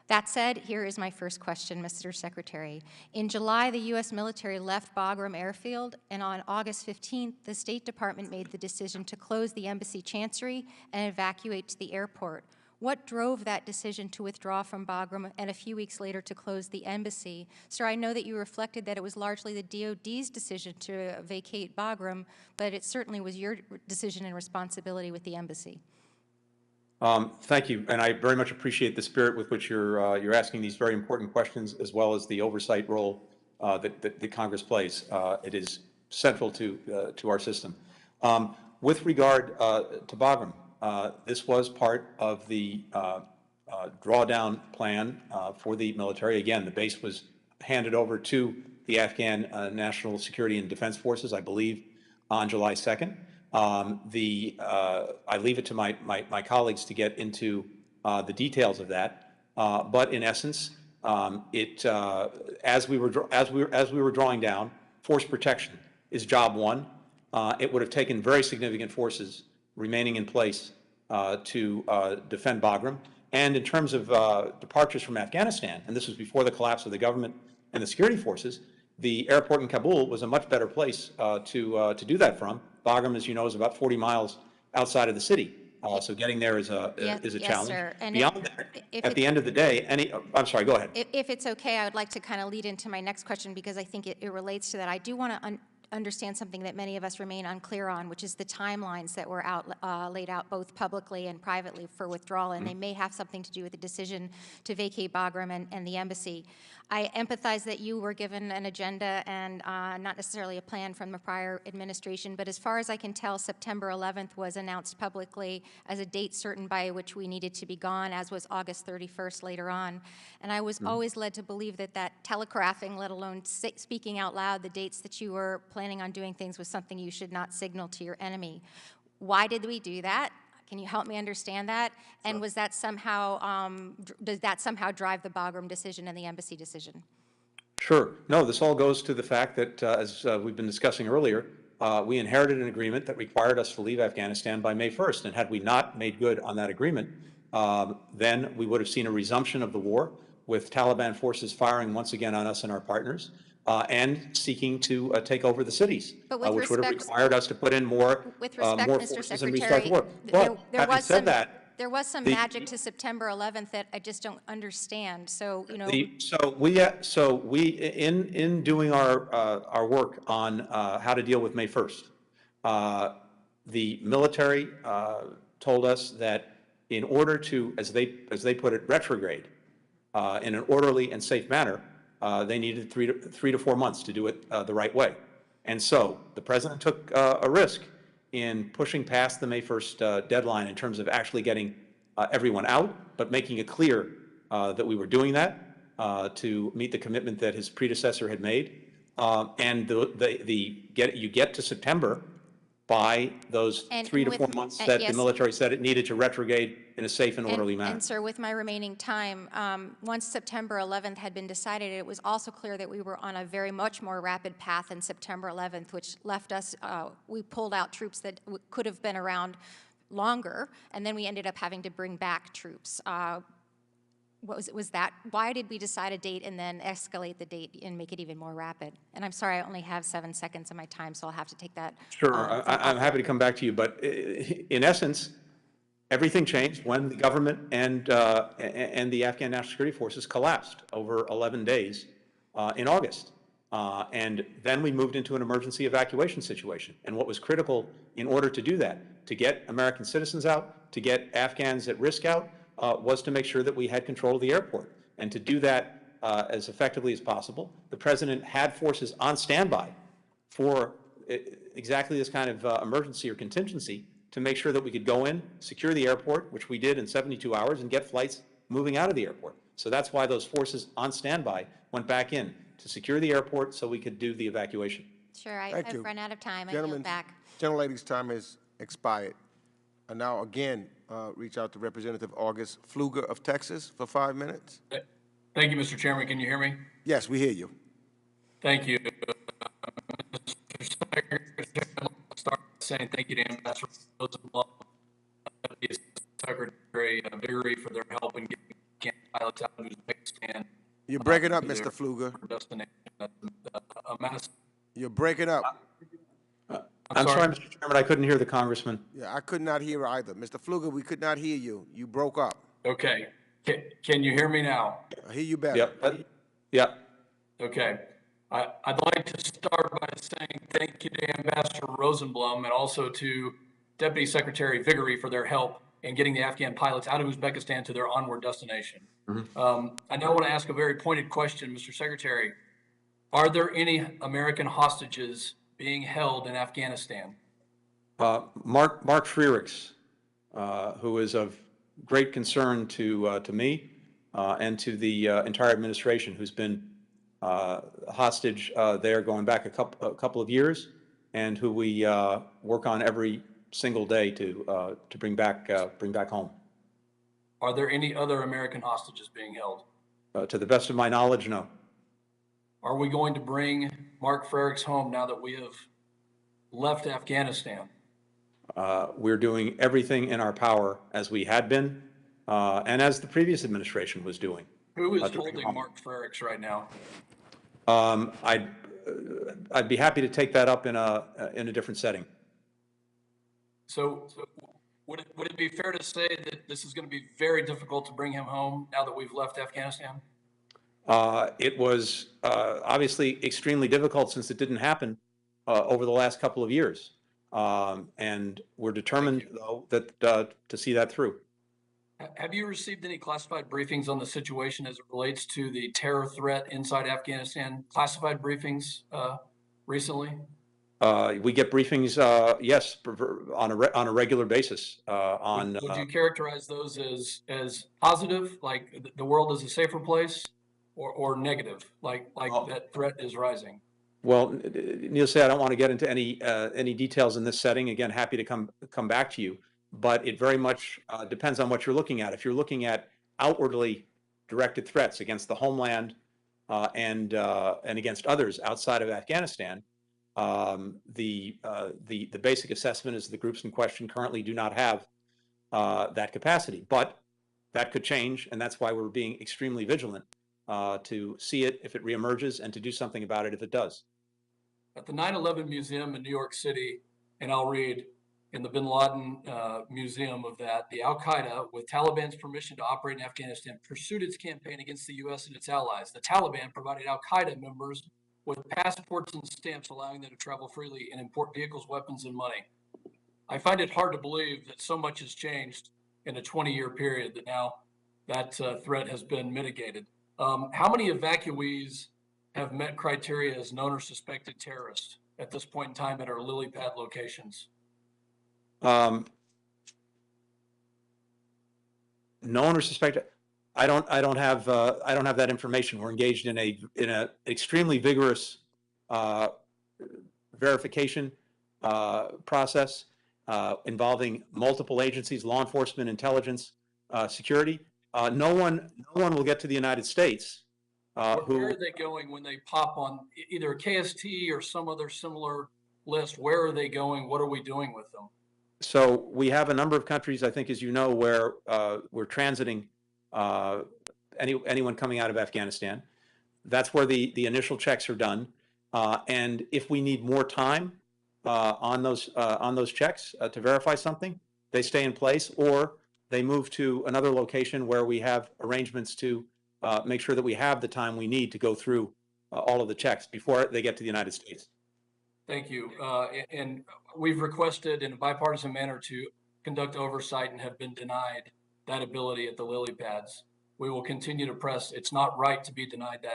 [SPEAKER 2] That said, here is my first question, Mr. Secretary. In July, the U.S. military left Bagram Airfield, and on August 15th, the State Department made the decision to close the embassy chancery and evacuate to the airport. What drove that decision to withdraw from Bagram and a few weeks later to close the embassy? Sir, I know that you reflected that it was largely the DOD's decision to vacate Bagram, but it certainly was your decision and responsibility with the embassy.
[SPEAKER 5] Thank you, and I very much appreciate the spirit with which you're asking these very important questions, as well as the oversight role that Congress plays. It is central to our system. With regard to Bagram, this was part of the drawdown plan for the military. Again, the base was handed over to the Afghan National Security and Defense Forces, I believe, on July 2nd. I leave it to my colleagues to get into the details of that, but in essence, as we were drawing down, force protection is job one. It would have taken very significant forces remaining in place to defend Bagram. And in terms of departures from Afghanistan, and this was before the collapse of the government and the security forces, the airport in Kabul was a much better place to do that from. Bagram, as you know, is about 40 miles outside of the city, so getting there is a challenge.
[SPEAKER 2] Sir. And
[SPEAKER 5] Beyond that, at the end of the day, I'm sorry, go ahead.
[SPEAKER 2] If it's okay, I would like to kind of lead into my next question because I think it relates to that. I do want to understand something that many of us remain unclear on, which is the timelines that were laid out both publicly and privately for withdrawal, and they may have something to do with the decision to vacate Bagram and the embassy. I empathize that you were given an agenda and not necessarily a plan from the prior administration, but as far as I can tell, September 11th was announced publicly as a date certain by which we needed to be gone, as was August 31st later on. And I was always led to believe that telegraphing, let alone speaking out loud, the dates that you were planning on doing things was something you should not signal to your enemy. Why did we do that? Can you help me understand that? And was that somehow, does that somehow drive the Bagram decision and the embassy decision?
[SPEAKER 5] Sure. No, this all goes to the fact that, as we've been discussing earlier, we inherited an agreement that required us to leave Afghanistan by May 1st. And had we not made good on that agreement, then we would have seen a resumption of the war with Taliban forces firing once again on us and our partners and seeking to take over the cities,
[SPEAKER 2] But with
[SPEAKER 5] which would have
[SPEAKER 2] respect-
[SPEAKER 5] required us to put in more,
[SPEAKER 2] With respect,
[SPEAKER 5] more
[SPEAKER 2] Mr.
[SPEAKER 5] forces and restart the
[SPEAKER 2] Secretary,
[SPEAKER 5] war. But having said that,
[SPEAKER 2] there was some
[SPEAKER 5] the-
[SPEAKER 2] magic to September 11th that I just don't understand. So, you know.
[SPEAKER 5] So we in doing our work on how to deal with May 1st, the military told us that in order to, as they put it, retrograde in an orderly and safe manner, they needed 3 to 4 months to do it the right way. And so the president took a risk in pushing past the May 1st deadline in terms of actually getting everyone out, but making it clear that we were doing that to meet the commitment that his predecessor had made. And you get to September by those
[SPEAKER 2] And
[SPEAKER 5] 3 to
[SPEAKER 2] with-
[SPEAKER 5] 4 months that the
[SPEAKER 2] yes.
[SPEAKER 5] military said it needed to retrograde in a safe and orderly manner.
[SPEAKER 2] And sir, with my remaining time, once September 11th had been decided, it was also clear that we were on a very much more rapid path than September 11th, which left us, we pulled out troops that could have been around longer, and then we ended up having to bring back troops. Was that, why did we decide a date and then escalate the date and make it even more rapid? And I'm sorry, I only have 7 seconds of my time, so I'll have to take that.
[SPEAKER 5] Sure, I'm happy to come back to you, but in essence, everything changed when the government and the Afghan National Security Forces collapsed over 11 days in August. And then we moved into an emergency evacuation situation. And what was critical in order to do that, to get American citizens out, to get Afghans at risk out, was to make sure that we had control of the airport. And to do that as effectively as possible, the president had forces on standby for exactly this kind of emergency or contingency to make sure that we could go in, secure the airport, which we did in 72 hours, and get flights moving out of the airport. So that's why those forces on standby went back in, to secure the airport so we could do the evacuation.
[SPEAKER 2] Sure, I've run out of time. I yield back.
[SPEAKER 3] Gentlelady's time has expired. I now again reach out to Representative August Pfluger of Texas for 5 minutes.
[SPEAKER 21] Thank you, Mr. Chairman. Can you hear me?
[SPEAKER 3] Yes, we hear you.
[SPEAKER 21] Thank you. Mr. Secretary, I'll start saying thank you to Ambassador Rosenblum, Secretary Viggory for their help in getting pilots out of Uzbekistan.
[SPEAKER 3] You're breaking up, Mr. Pfluger. You're breaking up.
[SPEAKER 5] I'm sorry, Mr. Chairman, I couldn't hear the congressman.
[SPEAKER 3] Yeah, I could not hear either. Mr. Pfluger, we could not hear you. You broke up.
[SPEAKER 21] Okay. Can you hear me now?
[SPEAKER 3] I hear you better.
[SPEAKER 5] Yep. Yep.
[SPEAKER 21] Okay. I'd like to start by saying thank you to Ambassador Rosenblum and also to Deputy Secretary Viggory for their help in getting the Afghan pilots out of Uzbekistan to their onward destination. I now want to ask a very pointed question, Mr. Secretary. Are there any American hostages being held in Afghanistan?
[SPEAKER 5] Mark Frerichs, who is of great concern to me and to the entire administration, who's been hostage there going back a couple of years, and who we work on every single day to bring back home.
[SPEAKER 21] Are there any other American hostages being held?
[SPEAKER 5] To the best of my knowledge, no.
[SPEAKER 21] Are we going to bring Mark Frerichs home now that we have left Afghanistan?
[SPEAKER 5] We're doing everything in our power, as we had been, and as the previous administration was doing.
[SPEAKER 21] Who is holding Mark Frerichs right now?
[SPEAKER 5] I'd be happy to take that up in a different setting.
[SPEAKER 21] So would it be fair to say that this is going to be very difficult to bring him home now that we've left Afghanistan?
[SPEAKER 5] It was obviously extremely difficult since it didn't happen over the last couple of years. And we're determined, though, that to see that through.
[SPEAKER 21] Have you received any classified briefings on the situation as it relates to the terror threat inside Afghanistan? Classified briefings recently?
[SPEAKER 5] We get briefings, yes, on a regular basis.
[SPEAKER 21] Would you characterize those as positive, like the world is a safer place, or negative, like that threat is rising?
[SPEAKER 5] Well, Neil said I don't want to get into any details in this setting. Again, happy to come back to you, but it very much depends on what you're looking at. If you're looking at outwardly directed threats against the homeland and against others outside of Afghanistan, the basic assessment is the groups in question currently do not have that capacity. But That could change, and that's why we're being extremely vigilant to see it if it reemerges and to do something about it if it does.
[SPEAKER 21] At the 9/11 Museum in New York City, and I'll read, in the Bin Laden Museum of that, the Al-Qaeda, with Taliban's permission to operate in Afghanistan, pursued its campaign against the U.S. and its allies. The Taliban provided Al-Qaeda members with passports and stamps, allowing them to travel freely and import vehicles, weapons, and money. I find it hard to believe that so much has changed in a 20-year period that now that threat has been mitigated. How many evacuees have met criteria as known or suspected terrorists at this point in time at our lily pad locations?
[SPEAKER 5] Known or suspected? I don't have that information. We're engaged in a extremely vigorous verification process involving multiple agencies, law enforcement, intelligence, security. No one will get to the United States.
[SPEAKER 21] Where are they going when they pop on either a KST or some other similar list? Where are they going? What are we doing with them?
[SPEAKER 5] So we have a number of countries, I think, as you know, where we're transiting anyone coming out of Afghanistan. That's where the initial checks are done. And if we need more time on those checks to verify something, they stay in place, or they move to another location where we have arrangements to make sure that we have the time we need to go through all of the checks before they get to the United States.
[SPEAKER 21] Thank you. And we've requested in a bipartisan manner to conduct oversight and have been denied that ability at the lily pads. We will continue to press. It's not right to be denied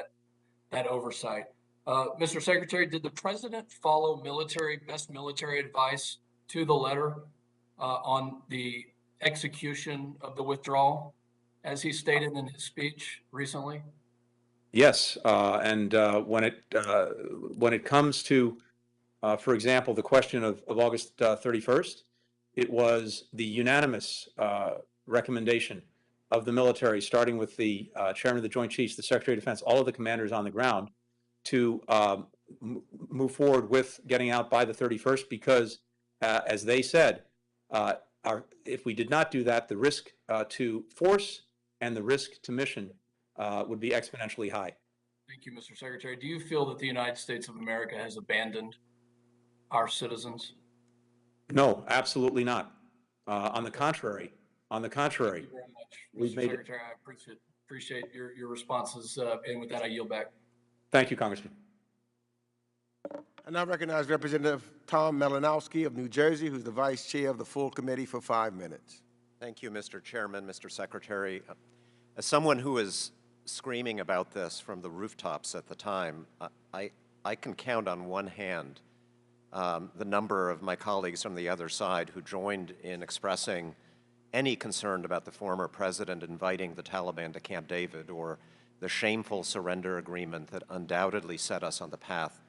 [SPEAKER 21] that oversight. Mr. Secretary, did the president follow best military advice to the letter on the execution of the withdrawal, as he stated in his speech recently?
[SPEAKER 5] Yes, and when it comes to, for example, the question of August 31st, it was the unanimous recommendation of the military, starting with the chairman of the Joint Chiefs, the Secretary of Defense, all of the commanders on the ground, to move forward with getting out by the 31st, because, as they said, if we did not do that, the risk to force and the risk to mission would be exponentially high.
[SPEAKER 21] Thank you, Mr. Secretary. Do you feel that the United States of America has abandoned our citizens?
[SPEAKER 5] No, absolutely not. On the contrary.
[SPEAKER 21] Thank you very much, Mr. Secretary. I appreciate your responses. And with that, I yield back.
[SPEAKER 5] Thank you, Congressman.
[SPEAKER 3] I now recognize Representative Tom Malinowski of New Jersey, who's the Vice Chair of the full committee, for 5 minutes.
[SPEAKER 4] Thank you, Mr. Chairman, Mr. Secretary. As someone who was screaming about this from the rooftops at the time, I can count on one hand the number of my colleagues from the other side who joined in expressing any concern about the former president inviting the Taliban to Camp David, or the shameful surrender agreement that undoubtedly set us on the path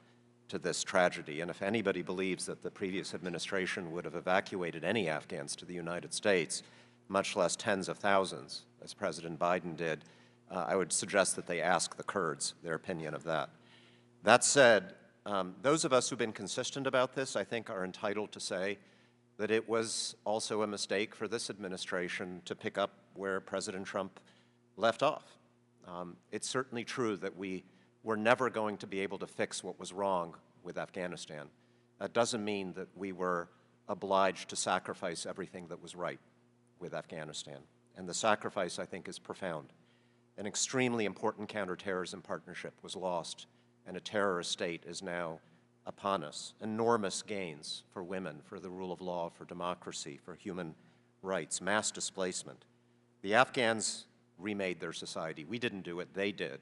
[SPEAKER 4] to this tragedy. And if anybody believes that the previous administration would have evacuated any Afghans to the United States, much less tens of thousands, as President Biden did, I would suggest that they ask the Kurds their opinion of that. That said, those of us who've been consistent about this, I think, are entitled to say that it was also a mistake for this administration to pick up where President Trump left off. It's certainly true that we were never going to be able to fix what was wrong with Afghanistan. That doesn't mean that we were obliged to sacrifice everything that was right with Afghanistan. And the sacrifice, I think, is profound. An extremely important counterterrorism partnership was lost, and a terrorist state is now upon us. Enormous gains for women, for the rule of law, for democracy, for human rights, mass displacement. The Afghans remade their society. We didn't do it, they did.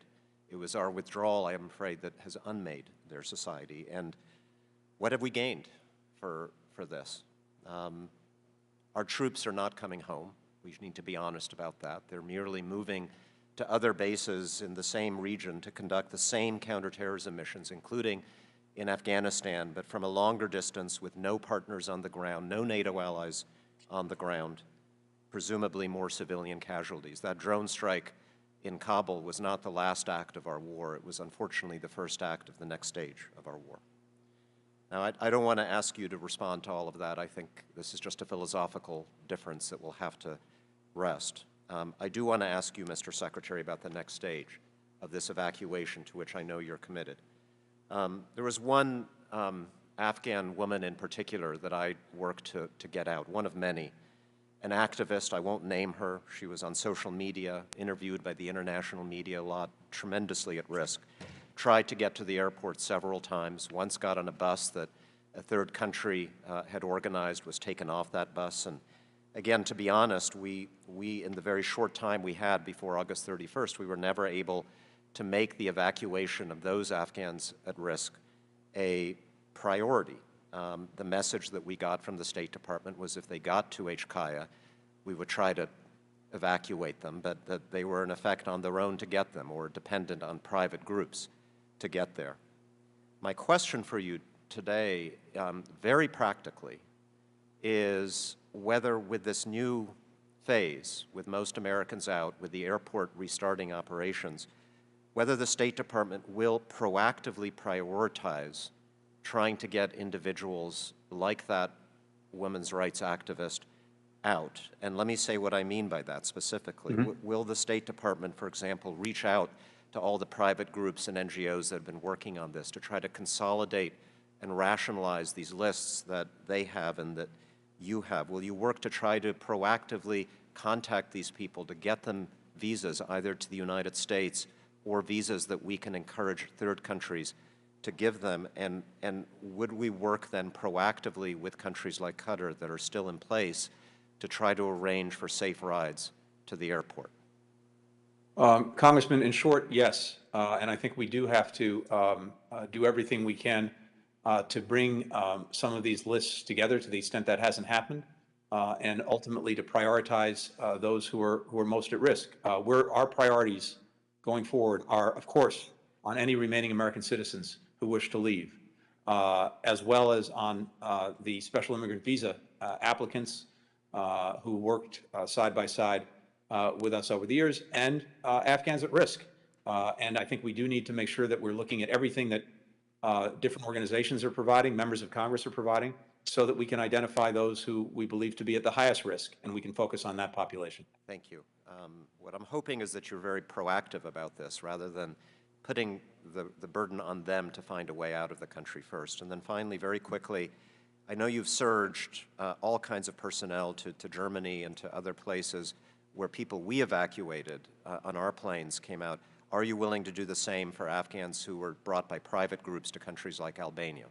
[SPEAKER 4] It was our withdrawal, I am afraid, that has unmade their society. And what have we gained for this? Our troops are not coming home. We need to be honest about that. They're merely moving to other bases in the same region to conduct the same counterterrorism missions, including in Afghanistan, but from a longer distance with no partners on the ground, no NATO allies on the ground, presumably more civilian casualties. That drone strike in Kabul was not the last act of our war. It was unfortunately the first act of the next stage of our war. Now, I don't want to ask you to respond to all of that. I think this is just a philosophical difference that will have to rest. I do want to ask you, Mr. Secretary, about the next stage of this evacuation to which I know you're committed. There was one Afghan woman in particular that I worked to get out, one of many. An activist, I won't name her, she was on social media, interviewed by the international media a lot, tremendously at risk, tried to get to the airport several times, once got on a bus that a third country had organized, was taken off that bus. And again, to be honest, we in the very short time we had before August 31st, we were never able to make the evacuation of those Afghans at risk a priority. The message that we got from the State Department was if they got to HKIA, we would try to evacuate them, but that they were in effect on their own to get them or dependent on private groups to get there. My question for you today, very practically, is whether with this new phase, with most Americans out, with the airport restarting operations, whether the State Department will proactively prioritize trying to get individuals like that women's rights activist out. And let me say what I mean by that specifically. Will the State Department, for example, reach out to all the private groups and NGOs that have been working on this to try to consolidate and rationalize these lists that they have and that you have? Will you work to try to proactively contact these people to get them visas either to the United States or visas that we can encourage third countries to give them? And would we work then proactively with countries like Qatar that are still in place to try to arrange for safe rides to the airport?
[SPEAKER 5] Congressman, in short, yes. And I think we do have to do everything we can to bring some of these lists together to the extent that hasn't happened, and ultimately to prioritize those who are most at risk. Our priorities going forward are, of course, on any remaining American citizens who wish to leave, as well as on the special immigrant visa applicants who worked side by side with us over the years, and Afghans at risk. And I think we do need to make sure that we're looking at everything that different organizations are providing, members of Congress are providing, so that we can identify those who we believe to be at the highest risk, and we can focus on that population.
[SPEAKER 4] Thank you. What I'm hoping is that you're very proactive about this rather than putting the burden on them to find a way out of the country first. And then finally, very quickly, I know you've surged all kinds of personnel to Germany and to other places where people we evacuated on our planes came out. Are you willing to do the same for Afghans who were brought by private groups to countries like Albania?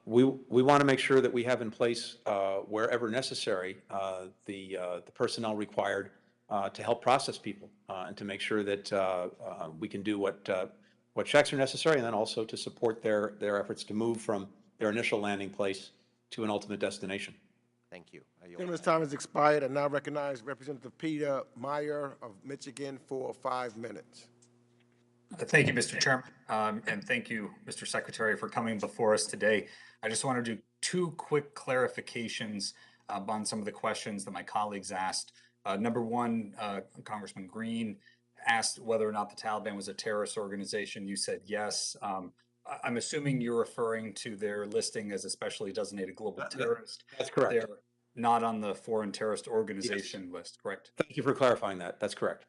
[SPEAKER 5] We want to make sure that we have in place, wherever necessary, the personnel required to help process people and to make sure that we can do what checks are necessary, and then also to support their efforts to move from their initial landing place to an ultimate destination.
[SPEAKER 4] Thank you.
[SPEAKER 3] Gentleman's time has expired. I now recognize Representative Peter Meyer of Michigan for 5 minutes.
[SPEAKER 6] Thank you, Mr. Chairman, and thank you, Mr. Secretary, for coming before us today. I just want to do two quick clarifications on some of the questions that my colleagues asked. Number one, Congressman Green asked whether or not the Taliban was a terrorist organization. You said yes. I'm assuming you're referring to their listing as a specially designated global terrorist.
[SPEAKER 5] That's correct.
[SPEAKER 6] They're not on the foreign terrorist organization list, correct?
[SPEAKER 5] Thank you for clarifying that. That's correct.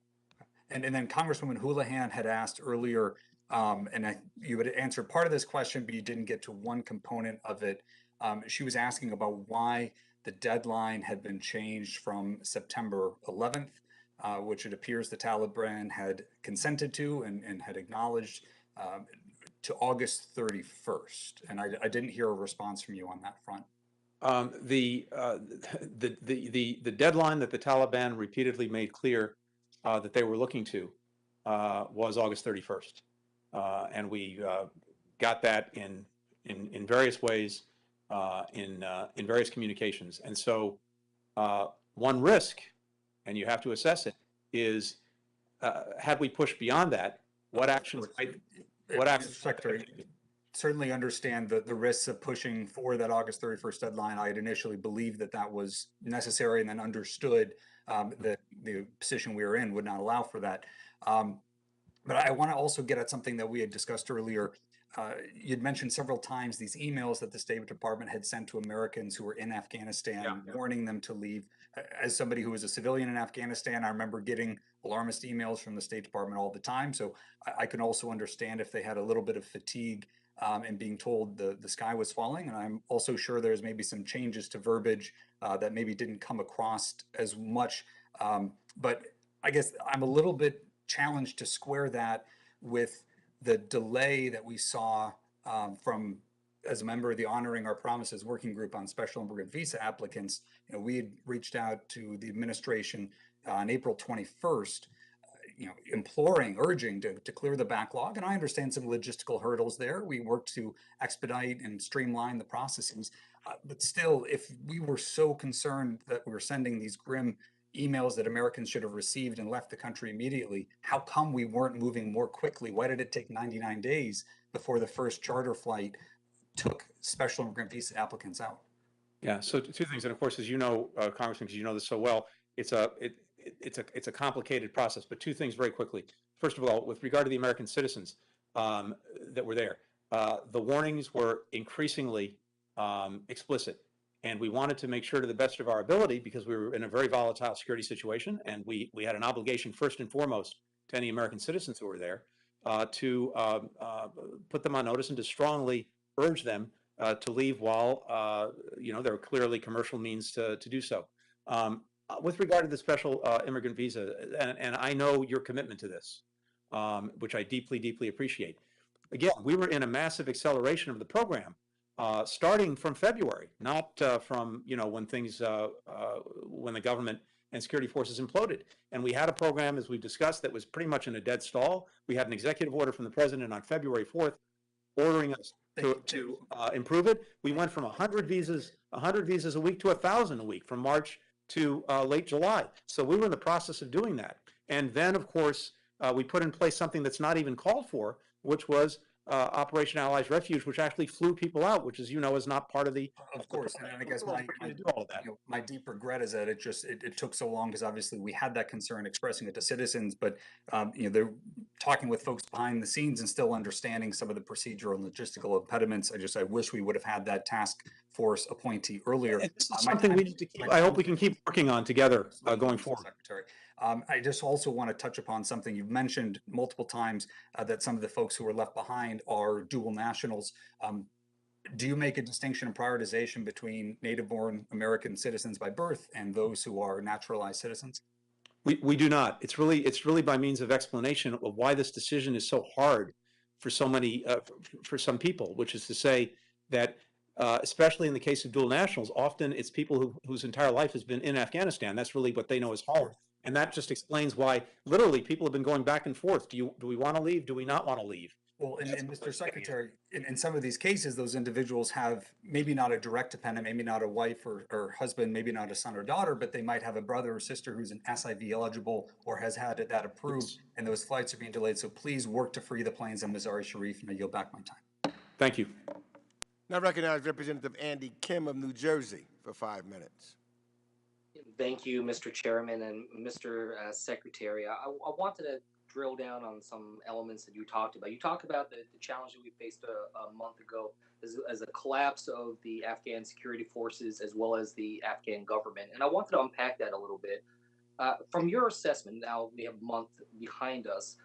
[SPEAKER 6] And then Congresswoman Houlihan had asked earlier, you had answered part of this question, but you didn't get to one component of it. She was asking about why the deadline had been changed from September 11th, which it appears the Taliban had consented to and had acknowledged, to August 31st. And I didn't hear a response from you on that front.
[SPEAKER 5] The deadline that the Taliban repeatedly made clear that they were looking to was August 31st. And we got that in various ways, in various communications. And so one risk, and you have to assess it, is had we pushed beyond that, what actions
[SPEAKER 6] Secretary, certainly understand the risks of pushing for that August 31st deadline. I had initially believed that was necessary, and then understood that the position we were in would not allow for that. But I want to also get at something that we had discussed earlier. You'd mentioned several times these emails that the State Department had sent to Americans who were in Afghanistan, warning them to leave. As somebody who was a civilian in Afghanistan, I remember getting alarmist emails from the State Department all the time. So I can also understand if they had a little bit of fatigue and being told the sky was falling. And I'm also sure there's maybe some changes to verbiage that maybe didn't come across as much. But I guess I'm a little bit challenged to square that with the delay that we saw from, as a member of the Honoring Our Promises working group on special immigrant visa applicants. We had reached out to the administration on April 21st, imploring, urging to clear the backlog. And I understand some logistical hurdles there. We worked to expedite and streamline the processes. But still, if we were so concerned that we were sending these grim emails that Americans should have received and left the country immediately, how come we weren't moving more quickly? Why did it take 99 days before the first charter flight took special immigrant visa applicants out?
[SPEAKER 5] Yeah, so two things, and of course, as you know, Congressman, because you know this so well, it's a complicated process. But two things very quickly. First of all, with regard to the American citizens that were there, the warnings were increasingly explicit. And we wanted to make sure to the best of our ability, because we were in a very volatile security situation, and we had an obligation first and foremost to any American citizens who were there to put them on notice and to strongly urge them to leave while there are clearly commercial means to do so. With regard to the special immigrant visa, and I know your commitment to this, which I deeply, deeply appreciate. Again, we were in a massive acceleration of the program. Starting from February, not from when the government and security forces imploded. And we had a program, as we've discussed, that was pretty much in a dead stall. We had an executive order from the president on February 4th ordering us to improve it. We went from 100 visas a week to 1,000 a week from March to late July. So we were in the process of doing that. And then, of course, we put in place something that's not even called for, which was Operation Allies Refuge, which actually flew people out, which, as you know, is not part of the.
[SPEAKER 6] Of course, and I guess my deep regret is that it took so long, because obviously we had that concern, expressing it to citizens, but they're talking with folks behind the scenes and still understanding some of the procedural and logistical impediments. I wish we would have had that task force appointee earlier.
[SPEAKER 5] And this is something we need to keep. I hope we can keep working on together going forward.
[SPEAKER 6] Secretary. I just also want to touch upon something you've mentioned multiple times, that some of the folks who are left behind are dual nationals. Do you make a distinction and prioritization between native-born American citizens by birth and those who are naturalized citizens?
[SPEAKER 5] We do not. It's really by means of explanation of why this decision is so hard for so many, for some people, which is to say that, especially in the case of dual nationals, often it's people whose entire life has been in Afghanistan. That's really what they know as home. And that just explains why, literally, people have been going back and forth. Do we want to leave? Do we not want to leave?
[SPEAKER 6] Well, and Mr. Secretary, in some of these cases, those individuals have maybe not a direct dependent, maybe not a wife or husband, maybe not a son or daughter, but they might have a brother or sister who's an SIV eligible or has had that approved, and those flights are being delayed. So please work to free the planes on Mazar-e Sharif, and I yield back my time.
[SPEAKER 5] Thank you.
[SPEAKER 3] Now recognize Representative Andy Kim of New Jersey for 5 minutes.
[SPEAKER 9] Thank you, Mr. Chairman and Mr. Secretary. I wanted to drill down on some elements that you talked about. You talked about the challenge that we faced a month ago as a collapse of the Afghan security forces as well as the Afghan government. And I wanted to unpack that a little bit. From your assessment, now we have a month behind us,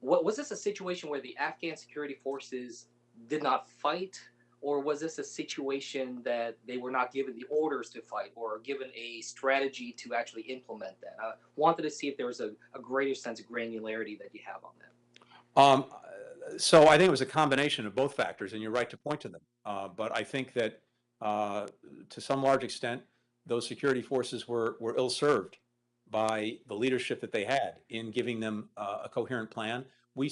[SPEAKER 9] was this a situation where the Afghan security forces did not fight? Or was this a situation that they were not given the orders to fight or given a strategy to actually implement that? I wanted to see if there was a greater sense of granularity that you have on that.
[SPEAKER 5] So I think it was a combination of both factors, and you're right to point to them. But I think that to some large extent, those security forces were ill-served by the leadership that they had in giving them a coherent plan. We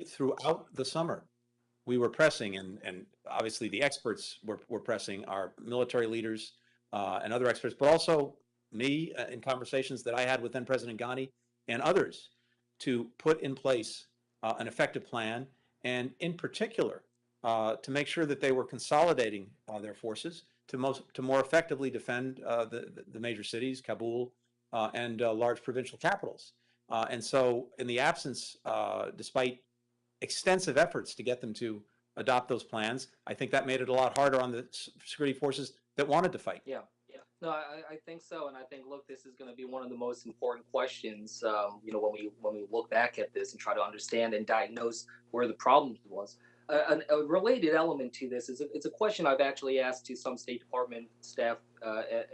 [SPEAKER 5] throughout the summer, we were pressing, and obviously the experts were pressing, our military leaders and other experts, but also me in conversations that I had with then President Ghani and others to put in place an effective plan, and in particular to make sure that they were consolidating their forces to more effectively defend the major cities, Kabul and large provincial capitals. And so in the absence, despite extensive efforts to get them to adopt those plans. I think that made it a lot harder on the security forces that wanted to fight.
[SPEAKER 9] Yeah, yeah. No, I think so, and I think look, this is going to be one of the most important questions. When we look back at this and try to understand and diagnose where the problem was. A related element to this is it's a question I've actually asked to some State Department staff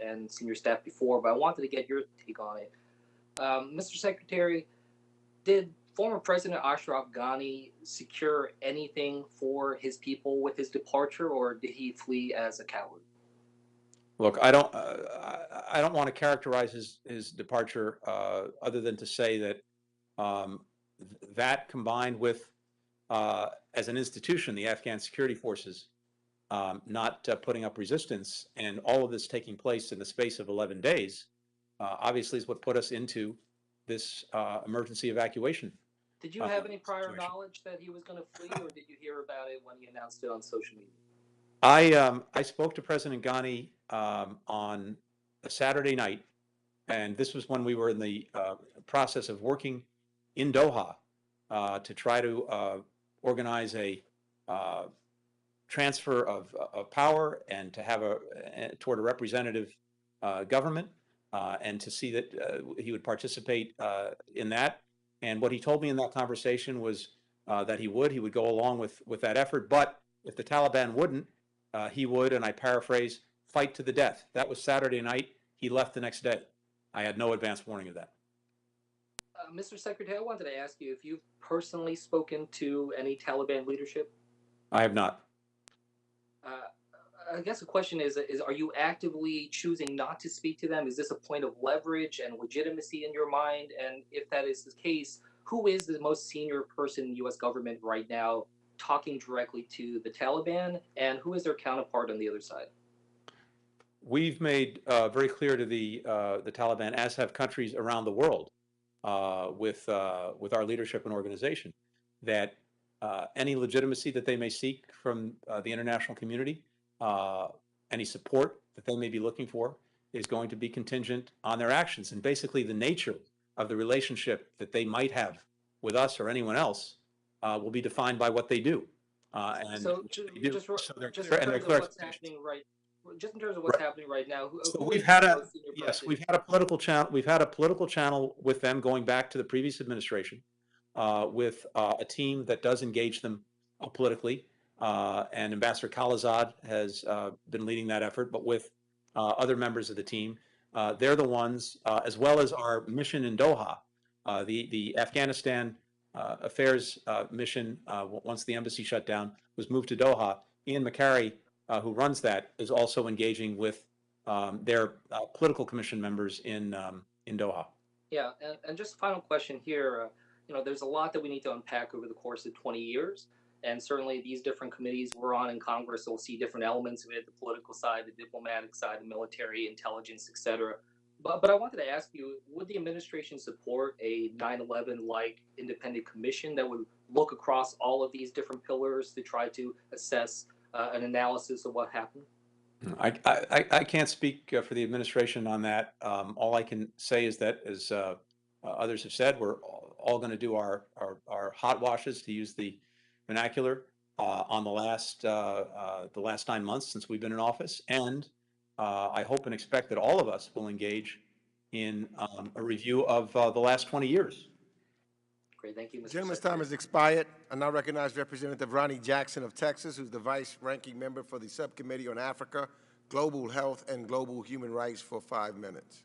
[SPEAKER 9] and senior staff before, but I wanted to get your take on it. Mr. Secretary, did former President Ashraf Ghani secure anything for his people with his departure, or did he flee as a coward?
[SPEAKER 5] Look, I don't want to characterize his departure other than to say that that combined with, as an institution, the Afghan security forces not putting up resistance, and all of this taking place in the space of 11 days, obviously is what put us into this emergency evacuation.
[SPEAKER 9] Did you have any prior knowledge that he was going to flee, or did you hear about it when he announced it on social media?
[SPEAKER 5] I spoke to President Ghani on a Saturday night, and this was when we were in the process of working in Doha to try to organize a transfer of power and to have toward a representative government, and to see that he would participate in that. And what he told me in that conversation was that he would go along with that effort, but if the Taliban wouldn't, he would, and I paraphrase, fight to the death. That was Saturday night. He left the next day. I had no advance warning of that.
[SPEAKER 9] Mr. Secretary, I wanted to ask you if you've personally spoken to any Taliban leadership.
[SPEAKER 5] I have not.
[SPEAKER 9] I guess the question is are you actively choosing not to speak to them? Is this a point of leverage and legitimacy in your mind? And if that is the case, who is the most senior person in the U.S. government right now talking directly to the Taliban, and who is their counterpart on the other side?
[SPEAKER 5] We've made very clear to the Taliban, as have countries around the world, with our leadership and organization, that any legitimacy that they may seek from the international community, any support that they may be looking for, is going to be contingent on their actions. And basically the nature of the relationship that they might have with us or anyone else will be defined by what they do. And
[SPEAKER 9] so just in terms of what's happening right now,
[SPEAKER 5] we've had a political channel. We've had a political channel with them going back to the previous administration, with a team that does engage them politically, and Ambassador Khalilzad has been leading that effort, but with other members of the team. They're the ones, as well as our mission in Doha, the Afghanistan affairs mission, once the embassy shut down, was moved to Doha. Ian McCarry, who runs that, is also engaging with their political commission members in Doha.
[SPEAKER 9] Yeah, and just a final question here. There's a lot that we need to unpack over the course of 20 years. And certainly these different committees we're on in Congress will see different elements of it, the political side, the diplomatic side, the military, intelligence, et cetera. But I wanted to ask you, would the administration support a 9/11-like independent commission that would look across all of these different pillars to try to assess an analysis of what happened?
[SPEAKER 5] I can't speak for the administration on that. All I can say is that, as others have said, we're all going to do our hot washes, to use the vernacular, on the last 9 months since we've been in office, and I hope and expect that all of us will engage in a review of the last 20 years.
[SPEAKER 9] Great, thank you, Mr.
[SPEAKER 3] The gentleman's
[SPEAKER 9] Secretary.
[SPEAKER 3] time has expired. I now recognize Representative Ronnie Jackson of Texas, who's the vice-ranking member for the Subcommittee on Africa, Global Health, and Global Human Rights, for 5 minutes.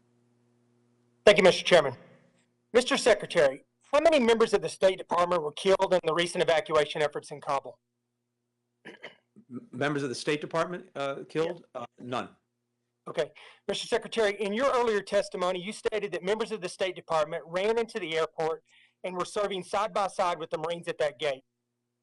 [SPEAKER 18] Thank you, Mr. Chairman. Mr. Secretary, how many members of the State Department were killed in the recent evacuation efforts in Kabul?
[SPEAKER 5] Members of the State Department killed? None.
[SPEAKER 18] Okay. Mr. Secretary, in your earlier testimony, you stated that members of the State Department ran into the airport and were serving side by side with the Marines at that gate.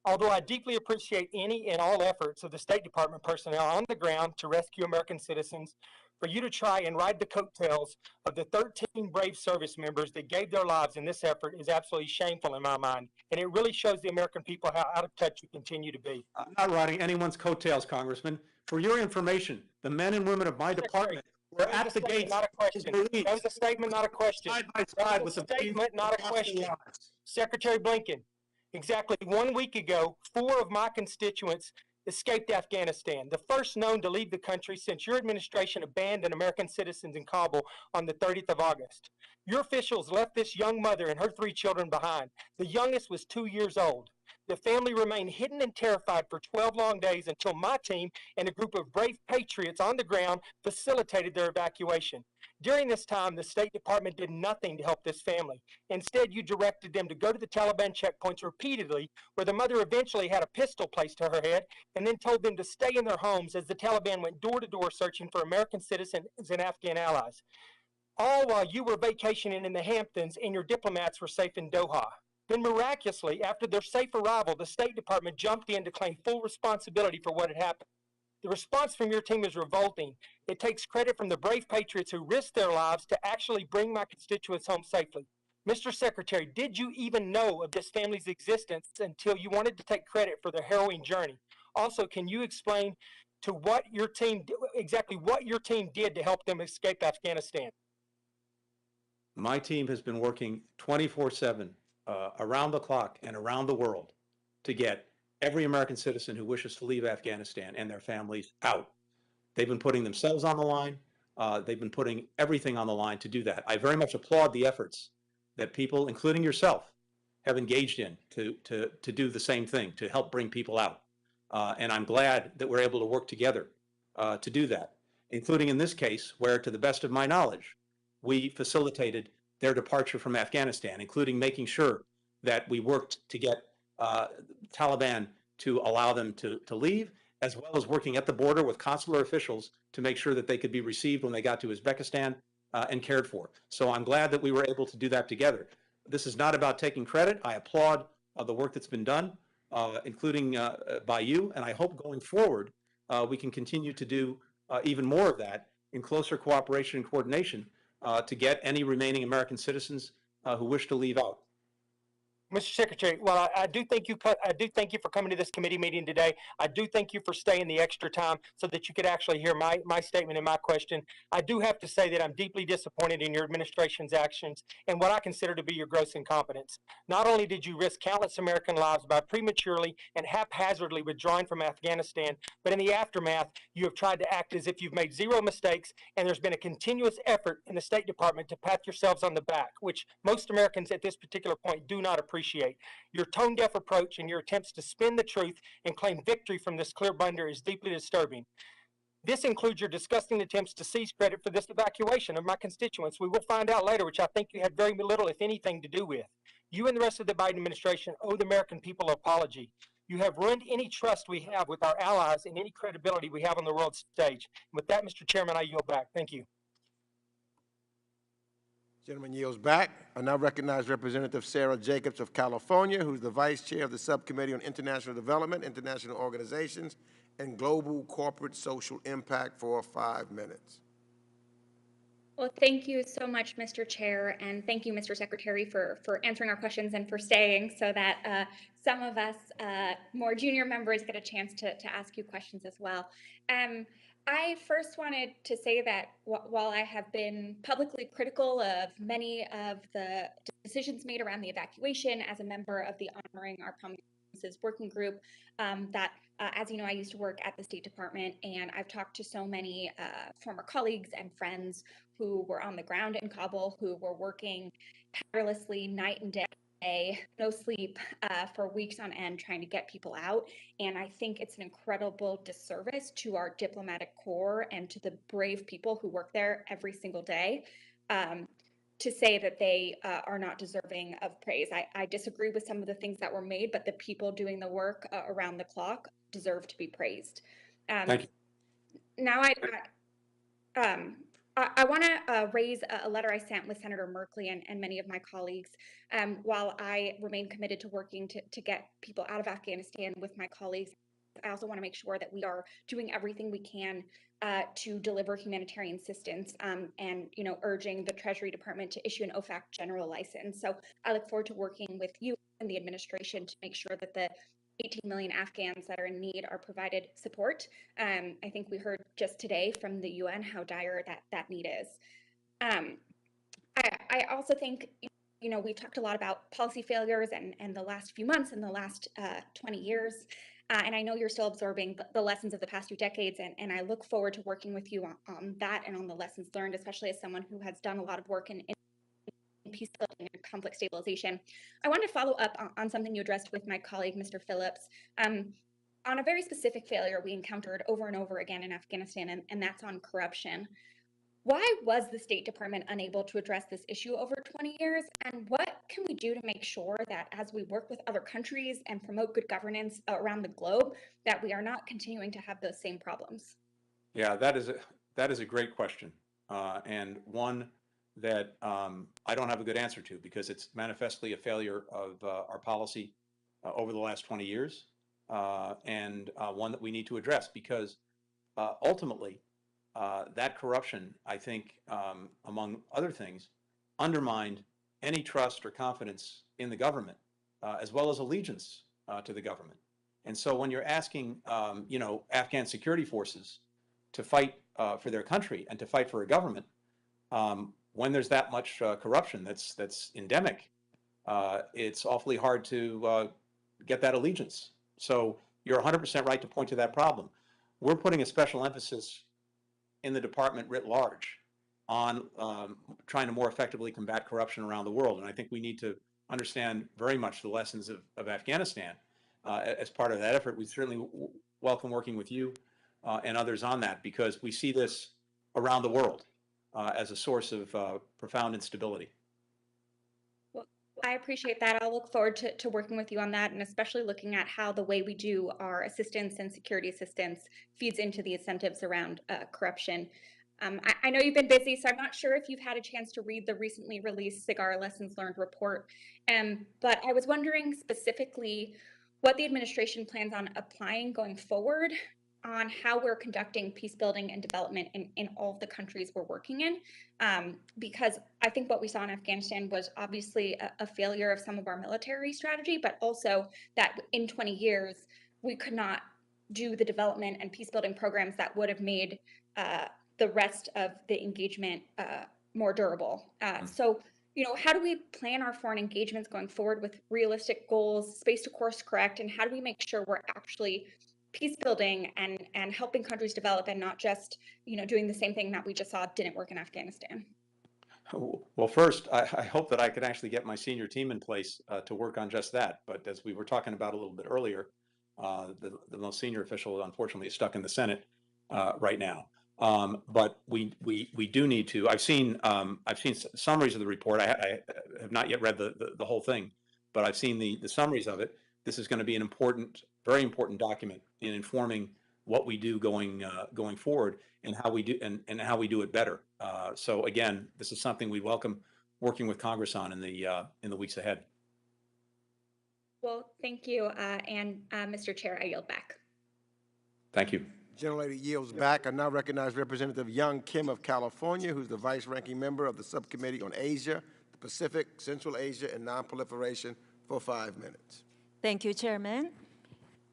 [SPEAKER 18] Although I deeply appreciate any and all efforts of the State Department personnel on the ground to rescue American citizens, for you to try and ride the coattails of the 13 brave service members that gave their lives in this effort is absolutely shameful in my mind. And it really shows the American people how out of touch you continue to be.
[SPEAKER 5] I'm not riding anyone's coattails, Congressman. For your information, the men and women of my department were at the gates.
[SPEAKER 18] Not a question. That was a statement, not a question.
[SPEAKER 5] Side by side with the
[SPEAKER 18] statement, not a question. Secretary Blinken, Exactly 1 week ago, 4 of my constituents escaped Afghanistan, the first known to leave the country since your administration abandoned American citizens in Kabul on the 30th of August. Your officials left this young mother and her 3 children behind. The youngest was 2 years old. The family remained hidden and terrified for 12 long days until my team and a group of brave patriots on the ground facilitated their evacuation. During this time, the State Department did nothing to help this family. Instead, you directed them to go to the Taliban checkpoints repeatedly, where the mother eventually had a pistol placed to her head, and then told them to stay in their homes as the Taliban went door to door searching for American citizens and Afghan allies. All while you were vacationing in the Hamptons and your diplomats were safe in Doha. Then miraculously, after their safe arrival, the State Department jumped in to claim full responsibility for what had happened. The response from your team is revolting. It takes credit from the brave patriots who risked their lives to actually bring my constituents home safely. Mr. Secretary, did you even know of this family's existence until you wanted to take credit for their harrowing journey? Also, can you explain to what your team, exactly what your team did to help them escape Afghanistan?
[SPEAKER 5] My team has been working 24/7, around the clock and around the world to get every American citizen who wishes to leave Afghanistan and their families out. They've been putting themselves on the line. They've been putting everything on the line to do that. I very much applaud the efforts that people, including yourself, have engaged in to do the same thing, to help bring people out. And I'm glad that we're able to work together to do that, including in this case where, to the best of my knowledge, we facilitated their departure from Afghanistan, including making sure that we worked to get Taliban to allow them to leave, as well as working at the border with consular officials to make sure that they could be received when they got to Uzbekistan and cared for. So I'm glad that we were able to do that together. This is not about taking credit. I applaud the work that's been done, including by you, and I hope going forward we can continue to do even more of that in closer cooperation and coordination to get any remaining American citizens who wish to leave out.
[SPEAKER 18] Mr. Secretary, well, I do thank you for coming to this committee meeting today. I do thank you for staying the extra time so that you could actually hear my statement and my question. I do have to say that I'm deeply disappointed in your administration's actions and what I consider to be your gross incompetence. Not only did you risk countless American lives by prematurely and haphazardly withdrawing from Afghanistan, but in the aftermath, you have tried to act as if you've made zero mistakes, and there's been a continuous effort in the State Department to pat yourselves on the back, which most Americans at this particular point do not appreciate. Your tone-deaf approach and your attempts to spin the truth and claim victory from this clear blunder is deeply disturbing. This includes your disgusting attempts to seize credit for this evacuation of my constituents. We will find out later, which I think you had very little, if anything, to do with. You and the rest of the Biden administration owe the American people an apology. You have ruined any trust we have with our allies and any credibility we have on the world stage. With that, Mr. Chairman, I yield back. Thank you.
[SPEAKER 3] Gentleman yields back. I now recognize Representative Sarah Jacobs of California, who's the Vice Chair of the Subcommittee on International Development, International Organizations, and Global Corporate Social Impact for 5 minutes.
[SPEAKER 10] Well, thank you so much, Mr. Chair, and thank you, Mr. Secretary, for answering our questions and for staying so that some of us more junior members get a chance to ask you questions as well. I first wanted to say that while I have been publicly critical of many of the decisions made around the evacuation as a member of the Honoring Our Promises Working Group, as you know, I used to work at the State Department, and I've talked to so many former colleagues and friends who were on the ground in Kabul, who were working tirelessly night and day, no sleep, for weeks on end trying to get people out. And I think it's an incredible disservice to our diplomatic corps and to the brave people who work there every single day to say that they are not deserving of praise. I disagree with some of the things that were made, but the people doing the work around the clock deserve to be praised.
[SPEAKER 5] Thank you.
[SPEAKER 10] Now I want to raise a letter I sent with Senator Merkley and many of my colleagues. While I remain committed to working to get people out of Afghanistan with my colleagues, I also want to make sure that we are doing everything we can to deliver humanitarian assistance and, urging the Treasury Department to issue an OFAC general license. So I look forward to working with you and the administration to make sure that the 18 million Afghans that are in need are provided support. I think we heard just today from the UN how dire that need is. I also think we've talked a lot about policy failures and the last few months and the last 20 years. And I know you're still absorbing the lessons of the past few decades, and I look forward to working with you on that and on the lessons learned, especially as someone who has done a lot of work in peace building and conflict stabilization. I wanted to follow up on something you addressed with my colleague, Mr. Phillips, on a very specific failure we encountered over and over again in Afghanistan, and that's on corruption. Why was the State Department unable to address this issue over 20 years? And what can we do to make sure that as we work with other countries and promote good governance around the globe, that we are not continuing to have those same problems?
[SPEAKER 5] Yeah, that is a great question, and one that I don't have a good answer to, because it's manifestly a failure of our policy over the last 20 years, and one that we need to address, because ultimately that corruption, I think, among other things, undermined any trust or confidence in the government, as well as allegiance to the government. And so when you're asking, Afghan security forces to fight for their country and to fight for a government, when there's that much corruption that's endemic, it's awfully hard to get that allegiance. So you're 100% right to point to that problem. We're putting a special emphasis in the department writ large on trying to more effectively combat corruption around the world. And I think we need to understand very much the lessons of Afghanistan as part of that effort. We certainly welcome working with you and others on that, because we see this around the world as a source of profound instability.
[SPEAKER 10] Well, I appreciate that. I'll look forward to working with you on that, and especially looking at how the way we do our assistance and security assistance feeds into the incentives around corruption. I know you've been busy, so I'm not sure if you've had a chance to read the recently released SIGAR Lessons Learned report, but I was wondering specifically what the administration plans on applying going forward on how we're conducting peace building and development in all of the countries we're working in. Because I think what we saw in Afghanistan was obviously a failure of some of our military strategy, but also that in 20 years, we could not do the development and peace building programs that would have made the rest of the engagement more durable. So, how do we plan our foreign engagements going forward with realistic goals, space to course correct, and how do we make sure we're actually peace building and helping countries develop, and not just doing the same thing that we just saw didn't work in Afghanistan?
[SPEAKER 5] Well, first, I hope that I could actually get my senior team in place to work on just that. But as we were talking about a little bit earlier, the most senior official, unfortunately, is stuck in the Senate right now. But we do need to. I've seen summaries of the report. I have not yet read the whole thing, but I've seen the summaries of it. This is going to be an important, very important document in informing what we do going forward, and how we do and how we do it better. So again, this is something we welcome working with Congress on in the weeks ahead.
[SPEAKER 10] Well, thank you, and Mr. Chair, I yield back.
[SPEAKER 5] Thank you.
[SPEAKER 3] Gentlelady yields back. I now recognize Representative Young Kim of California, who's the vice-ranking member of the Subcommittee on Asia, the Pacific, Central Asia, and Nonproliferation, for 5 minutes.
[SPEAKER 12] Thank you, Chairman.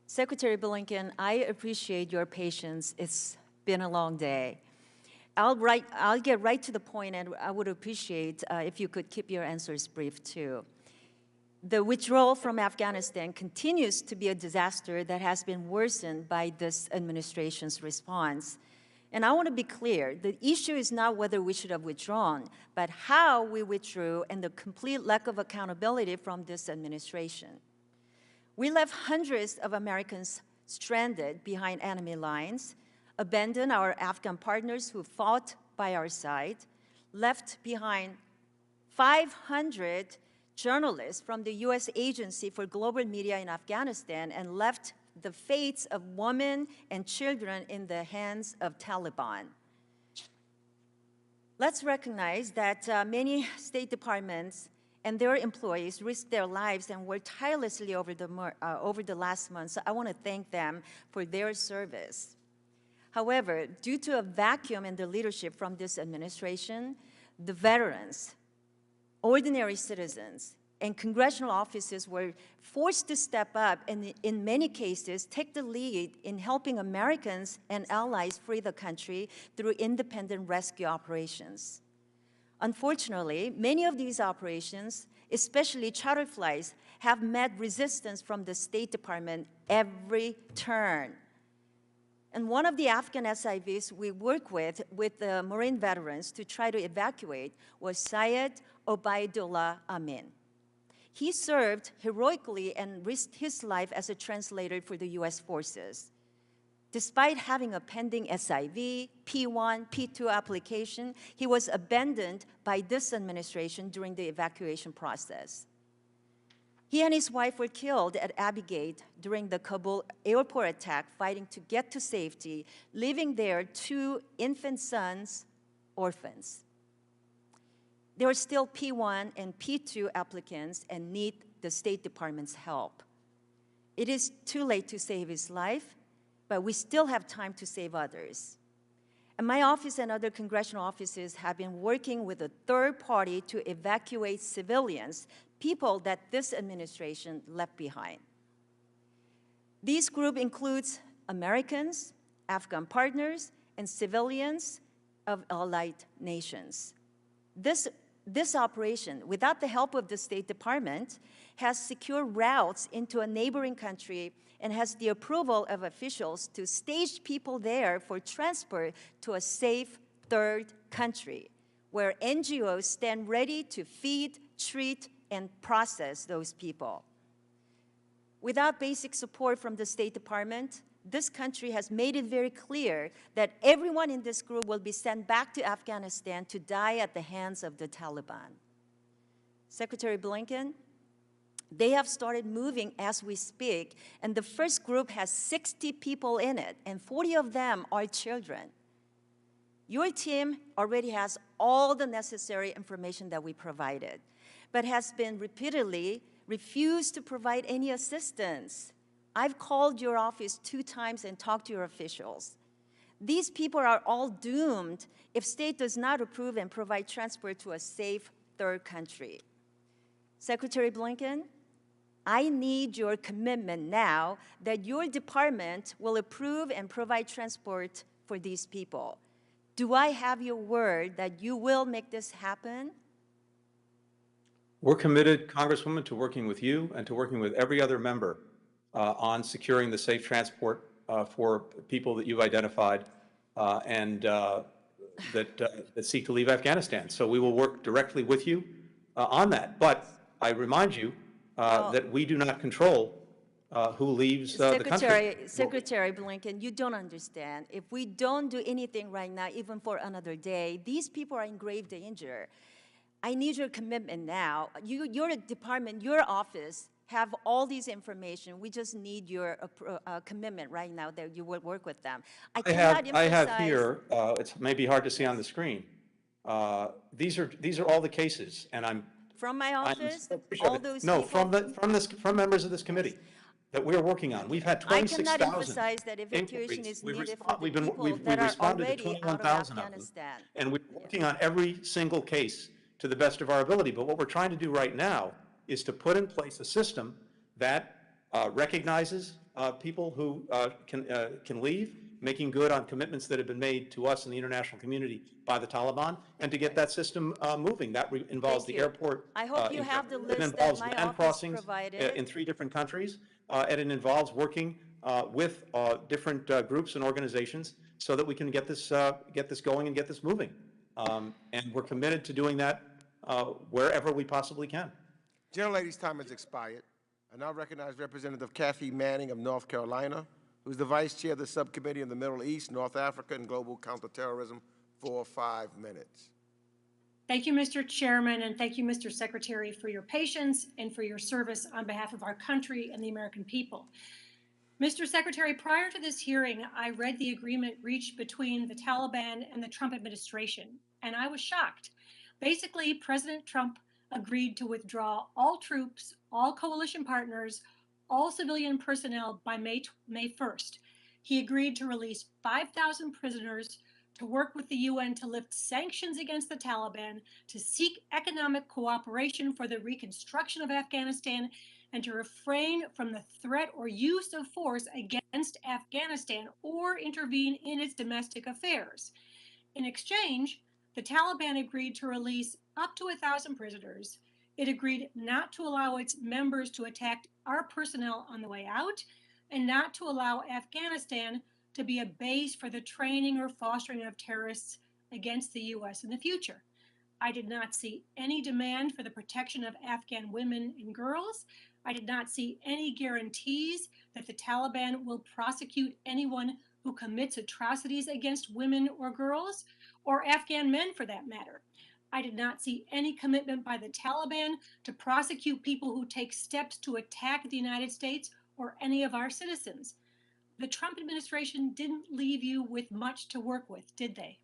[SPEAKER 12] Secretary Blinken, I appreciate your patience. It's been a long day. I'll get right to the point, and I would appreciate if you could keep your answers brief, too. The withdrawal from Afghanistan continues to be a disaster that has been worsened by this administration's response. And I want to be clear, the issue is not whether we should have withdrawn, but how we withdrew and the complete lack of accountability from this administration. We left hundreds of Americans stranded behind enemy lines, abandoned our Afghan partners who fought by our side, left behind 500 journalists from the U.S. Agency for Global Media in Afghanistan, and left the fates of women and children in the hands of Taliban. Let's recognize that many State Departments and their employees risked their lives and worked tirelessly over the last month, so I want to thank them for their service. However, due to a vacuum in the leadership from this administration, the veterans, ordinary citizens, and congressional offices were forced to step up and, in many cases, take the lead in helping Americans and allies free the country through independent rescue operations. Unfortunately, many of these operations especially charter flights, have met resistance from the State Department every turn. And one of the Afghan SIVs we work with the Marine veterans to try to evacuate was Syed Obaidullah Amin. He served heroically and risked his life as a translator for the US forces. Despite having a pending SIV, P1, P2 application, he was abandoned by this administration during the evacuation process. He and his wife were killed at Abbey Gate during the Kabul airport attack, fighting to get to safety, leaving their 2 infant sons orphans. There are still P1 and P2 applicants and need the State Department's help. It is too late to save his life, but we still have time to save others. And my office and other congressional offices have been working with a third party to evacuate civilians, people that this administration left behind. This group includes Americans, Afghan partners, and civilians of allied nations. This operation, without the help of the State Department, has secured routes into a neighboring country and has the approval of officials to stage people there for transport to a safe third country, where NGOs stand ready to feed, treat, and process those people. Without basic support from the State Department, this country has made it very clear that everyone in this group will be sent back to Afghanistan to die at the hands of the Taliban. Secretary Blinken, they have started moving as we speak, and the first group has 60 people in it, and 40 of them are children. Your team already has all the necessary information that we provided, but has been repeatedly refused to provide any assistance. I've called your office 2 times and talked to your officials. These people are all doomed if state does not approve and provide transport to a safe third country. Secretary Blinken, I need your commitment now that your department will approve and provide transport for these people. Do I have your word that you will make this happen?
[SPEAKER 5] We're committed, Congresswoman, to working with you and to working with every other member on securing the safe transport for people that you've identified and that seek to leave Afghanistan. So we will work directly with you on that. But I remind you that we do not control who leaves the country.
[SPEAKER 12] Secretary Blinken, you don't understand. If we don't do anything right now, even for another day, these people are in grave danger. I need your commitment now. Your department, your office, have all these information. We just need your commitment right now that you will work with them.
[SPEAKER 5] I have here, it's maybe hard to see on the screen. These are all the cases, and I'm
[SPEAKER 12] from my office. All those
[SPEAKER 5] no,
[SPEAKER 12] people?
[SPEAKER 5] from members of this committee that we're working on. We've had 26,000.
[SPEAKER 12] I cannot emphasize that evacuation is needed for the people that are already out of Afghanistan.
[SPEAKER 5] And we're working on every single case to the best of our ability. But what we're trying to do right now is to put in place a system that recognizes people who can leave, making good on commitments that have been made to us in the international community by the Taliban, and to get that system moving. That involves the airport.
[SPEAKER 12] I hope you have the list
[SPEAKER 5] it involves
[SPEAKER 12] that my
[SPEAKER 5] land
[SPEAKER 12] office
[SPEAKER 5] crossings
[SPEAKER 12] provided.
[SPEAKER 5] in 3 different countries, and it involves working with different groups and organizations so that we can get this going and get this moving. And we're committed to doing that wherever we possibly can.
[SPEAKER 3] Gentlelady's time has expired. I now recognize Representative Kathy Manning of North Carolina, who's the Vice Chair of the Subcommittee on the Middle East, North Africa, and Global Counterterrorism, for 5 minutes.
[SPEAKER 11] Thank you, Mr. Chairman, and thank you, Mr. Secretary, for your patience and for your service on behalf of our country and the American people. Mr. Secretary, prior to this hearing, I read the agreement reached between the Taliban and the Trump administration, and I was shocked. Basically, President Trump agreed to withdraw all troops, all coalition partners, all civilian personnel by May 1st. He agreed to release 5,000 prisoners, to work with the UN to lift sanctions against the Taliban, to seek economic cooperation for the reconstruction of Afghanistan, and to refrain from the threat or use of force against Afghanistan or intervene in its domestic affairs. In exchange, the Taliban agreed to release up to 1,000 prisoners, It agreed not to allow its members to attack our personnel on the way out, and not to allow Afghanistan to be a base for the training or fostering of terrorists against the U.S. in the future. I did not see any demand for the protection of Afghan women and girls. I did not see any guarantees that the Taliban will prosecute anyone who commits atrocities against women or girls, or Afghan men for that matter. I did not see any commitment by the Taliban to prosecute people who take steps to attack the United States or any of our citizens. The Trump administration didn't leave you with much to work with, did they?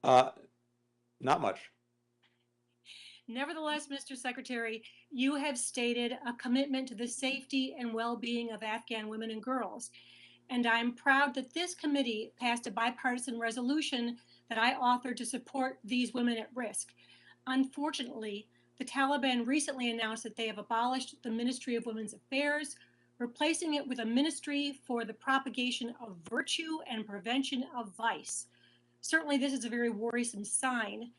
[SPEAKER 5] Not much.
[SPEAKER 11] Nevertheless, Mr. Secretary, you have stated a commitment to the safety and well-being of Afghan women and girls. And I'm proud that this committee passed a bipartisan resolution that I authored to support these women at risk. Unfortunately, the Taliban recently announced that they have abolished the Ministry of Women's Affairs, replacing it with a ministry for the propagation of virtue and prevention of vice. Certainly, this is a very worrisome sign,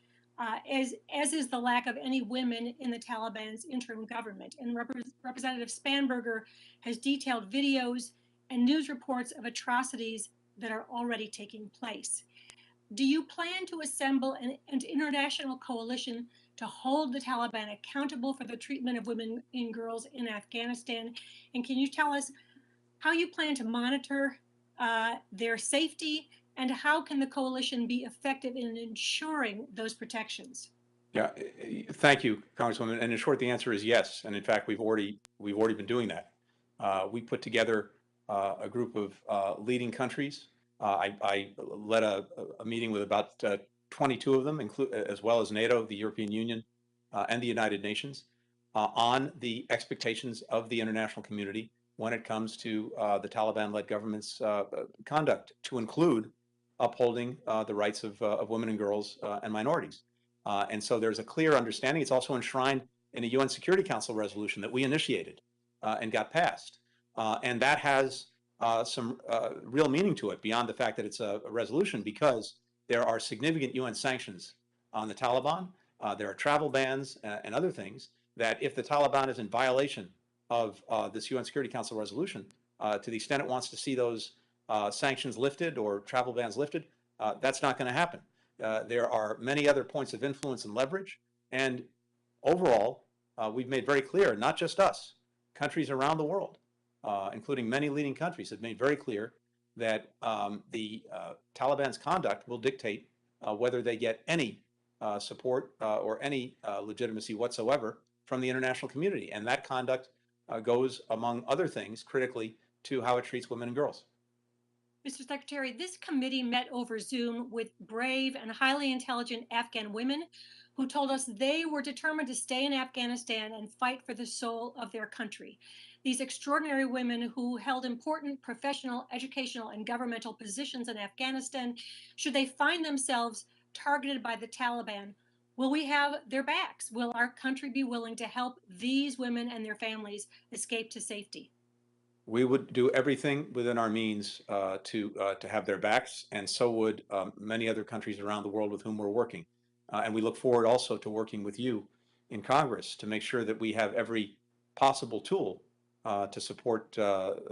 [SPEAKER 11] as is the lack of any women in the Taliban's interim government. And Representative Spanberger has detailed videos and news reports of atrocities that are already taking place. Do you plan to assemble an international coalition to hold the Taliban accountable for the treatment of women and girls in Afghanistan? And can you tell us how you plan to monitor their safety, and how can the coalition be effective in ensuring those protections?
[SPEAKER 5] Yeah, thank you, Congresswoman. And in short, the answer is yes. And in fact, we've already been doing that. We put together a group of leading countries. I led a meeting with about 22 of them, as well as NATO, the European Union, and the United Nations, on the expectations of the international community when it comes to the Taliban-led government's conduct, to include upholding the rights of women and girls and minorities. And so there's a clear understanding. It's also enshrined in a UN Security Council resolution that we initiated and got passed. And that has some real meaning to it beyond the fact that it's a resolution, because there are significant UN sanctions on the Taliban. There are travel bans and other things that, if the Taliban is in violation of this UN Security Council resolution, to the extent it wants to see those sanctions lifted or travel bans lifted, that's not going to happen. There are many other points of influence and leverage. And overall, we've made very clear, not just us, countries around the world, including many leading countries, have made very clear that the Taliban's conduct will dictate whether they get any support or any legitimacy whatsoever from the international community. And that conduct goes, among other things, critically to how it treats women and girls.
[SPEAKER 11] Mr. Secretary, this committee met over Zoom with brave and highly intelligent Afghan women who told us they were determined to stay in Afghanistan and fight for the soul of their country. These extraordinary women who held important professional, educational, and governmental positions in Afghanistan, should they find themselves targeted by the Taliban, will we have their backs? Will our country be willing to help these women and their families escape to safety?
[SPEAKER 5] We would do everything within our means to have their backs, and so would many other countries around the world with whom we're working. And we look forward also to working with you in Congress to make sure that we have every possible tool to support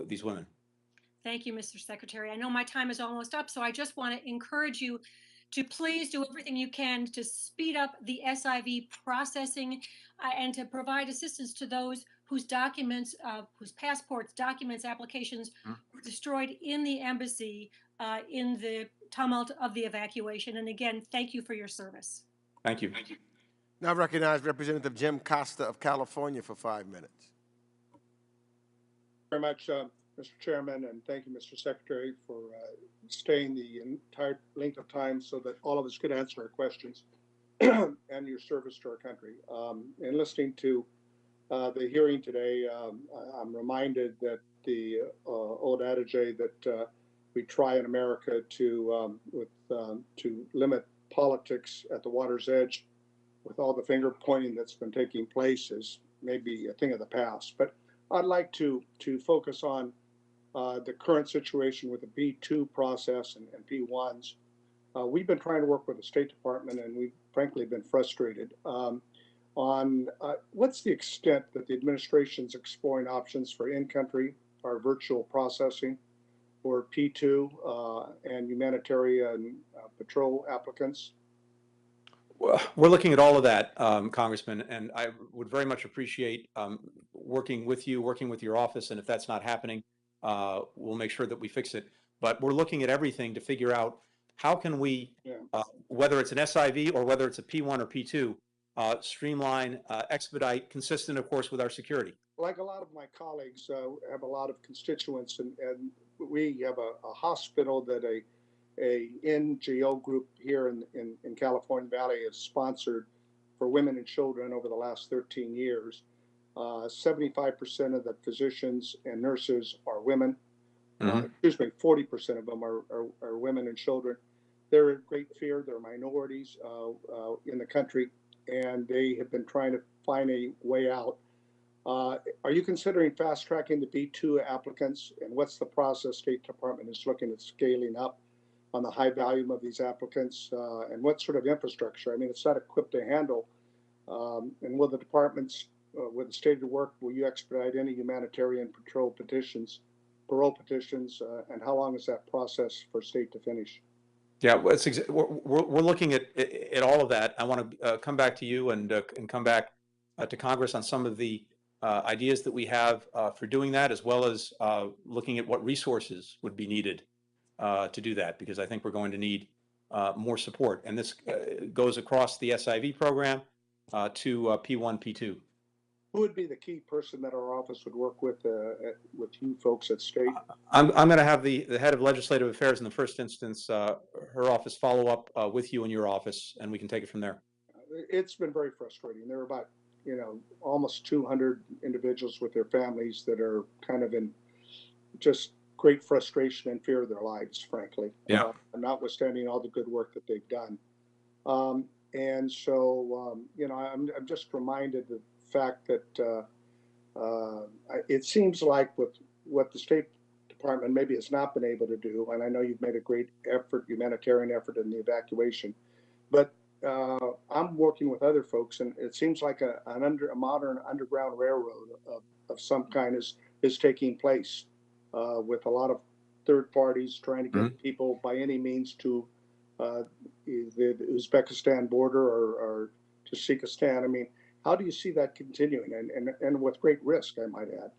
[SPEAKER 5] these women.
[SPEAKER 11] Thank you, Mr. Secretary. I know my time is almost up, so I just want to encourage you to please do everything you can to speed up the SIV processing and to provide assistance to those whose documents, whose passports, documents, applications were destroyed in the embassy in the tumult of the evacuation. And again, thank you for your service.
[SPEAKER 5] Thank you.
[SPEAKER 3] Now I recognize Representative Jim Costa of California for 5 minutes.
[SPEAKER 8] Very much, Mr. Chairman, and thank you, Mr. Secretary, for staying the entire length of time so that all of us could answer our questions and your service to our country. And listening to the hearing today, I'm reminded that the old adage that we try in America to limit politics at the water's edge with all the finger pointing that's been taking place is maybe a thing of the past. But I'd like to focus on the current situation with the B2 process and P1s. We've been trying to work with the State Department, and we've frankly been frustrated. on what's the extent that the administration's exploring options for in-country or virtual processing for P2 and humanitarian patrol applicants?
[SPEAKER 5] Well, we're looking at all of that, Congressman, and I would very much appreciate working with you, working with your office, and if that's not happening, we'll make sure that we fix it. But we're looking at everything to figure out how can we, whether it's an SIV or whether it's a P1 or P2, streamline, expedite, consistent, of course, with our security.
[SPEAKER 8] Like a lot of my colleagues have a lot of constituents, and we have a hospital that a NGO group here in California Valley has sponsored for women and children over the last 13 years. 75% of the physicians and nurses are women. Excuse me, 40% of them are women and children. They're in great fear. They're minorities in the country, and they have been trying to find a way out. Are you considering fast tracking the B2 applicants, and what's the process State Department is looking at scaling up on the high volume of these applicants, and what sort of infrastructure? I mean, it's not equipped to handle. And will the departments, with the stated work, will you expedite any humanitarian parole petitions, and how long is that process for state to finish?
[SPEAKER 5] Yeah, well, we're looking at all of that. I want to come back to you and come back to Congress on some of the ideas that we have for doing that, as well as looking at what resources would be needed to do that, because I think we're going to need more support. And this goes across the SIV program to P1, P2.
[SPEAKER 8] Who would be the key person that our office would work with you folks at State?
[SPEAKER 5] I'm going to have the head of legislative affairs in the first instance, her office follow up with you in your office, and we can take it from there.
[SPEAKER 8] It's been very frustrating. There are about, almost 200 individuals with their families that are kind of in just great frustration and fear of their lives, frankly.
[SPEAKER 5] Yeah.
[SPEAKER 8] Notwithstanding all the good work that they've done. And so, I'm just reminded of the fact that it seems like with what the State Department maybe has not been able to do, and I know you've made a great effort, humanitarian effort in the evacuation, but I'm working with other folks, and it seems like a modern underground railroad of some kind is taking place with a lot of third parties trying to get people by any means to the Uzbekistan border or to Sikhistan. I mean, how do you see that continuing, and with great risk, I might add?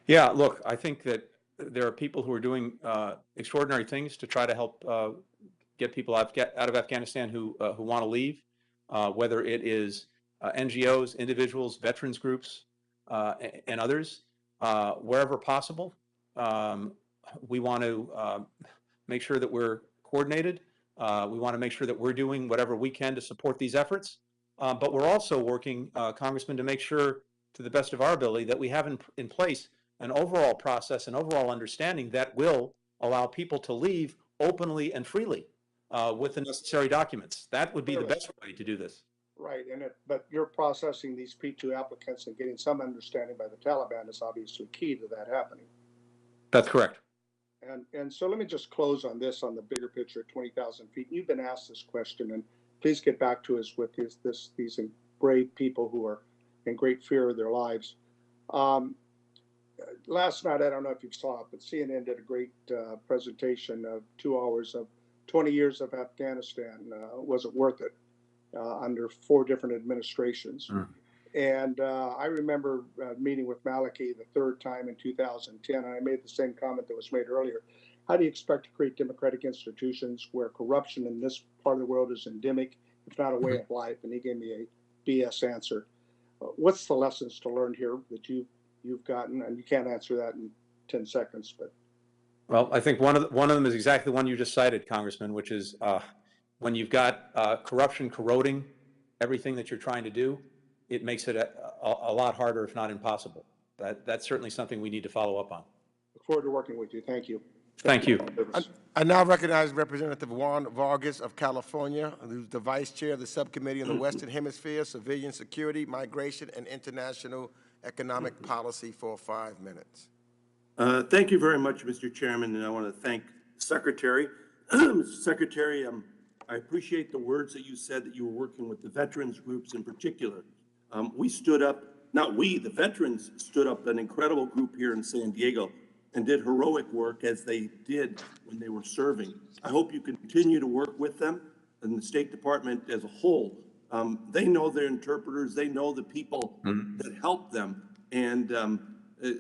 [SPEAKER 5] Yeah, look, I think that there are people who are doing extraordinary things to try to help get people out of Afghanistan who want to leave, whether it is NGOs, individuals, veterans groups, and others. Wherever possible, we want to make sure that we're coordinated. We want to make sure that we're doing whatever we can to support these efforts. But we're also working, Congressman, to make sure, to the best of our ability, that we have in place an overall process, an overall understanding that will allow people to leave openly and freely with the necessary documents. That would be the best way to do this.
[SPEAKER 8] Right, but you're processing these P2 applicants and getting some understanding by the Taliban is obviously key to that happening.
[SPEAKER 5] That's correct.
[SPEAKER 8] And so let me just close on this, on the bigger picture at 20,000 feet. You've been asked this question, and please get back to us with these brave people who are in great fear of their lives. Last night, I don't know if you saw it, but CNN did a great presentation of 2 hours of 20 years of Afghanistan. Was it worth it? Under 4 different administrations. And I remember meeting with Maliki the 3rd time in 2010, and I made the same comment that was made earlier. How do you expect to create democratic institutions where corruption in this part of the world is endemic, if not a way of life? And he gave me a BS answer. What's the lessons to learn here that you've gotten? And you can't answer that in 10 seconds, but.
[SPEAKER 5] Well, I think one of them is exactly the one you just cited, Congressman, which is when you've got corruption corroding everything that you're trying to do, it makes it a lot harder, if not impossible. That's certainly something we need to follow up on.
[SPEAKER 8] Look forward to working with you. Thank you.
[SPEAKER 5] Thank you.
[SPEAKER 3] I now recognize Representative Juan Vargas of California, who's the Vice Chair of the Subcommittee on the Western Hemisphere, Civilian Security, Migration, and International Economic Policy, for 5 minutes.
[SPEAKER 13] Thank you very much, Mr. Chairman, and I want to thank the Secretary. Mr. Secretary, I appreciate the words that you said that you were working with the veterans groups in particular We stood up, not we, the veterans stood up an incredible group here in San Diego and did heroic work as they did when they were serving. I hope you continue to work with them and the State Department as a whole. They know their interpreters, they know the people that help them. And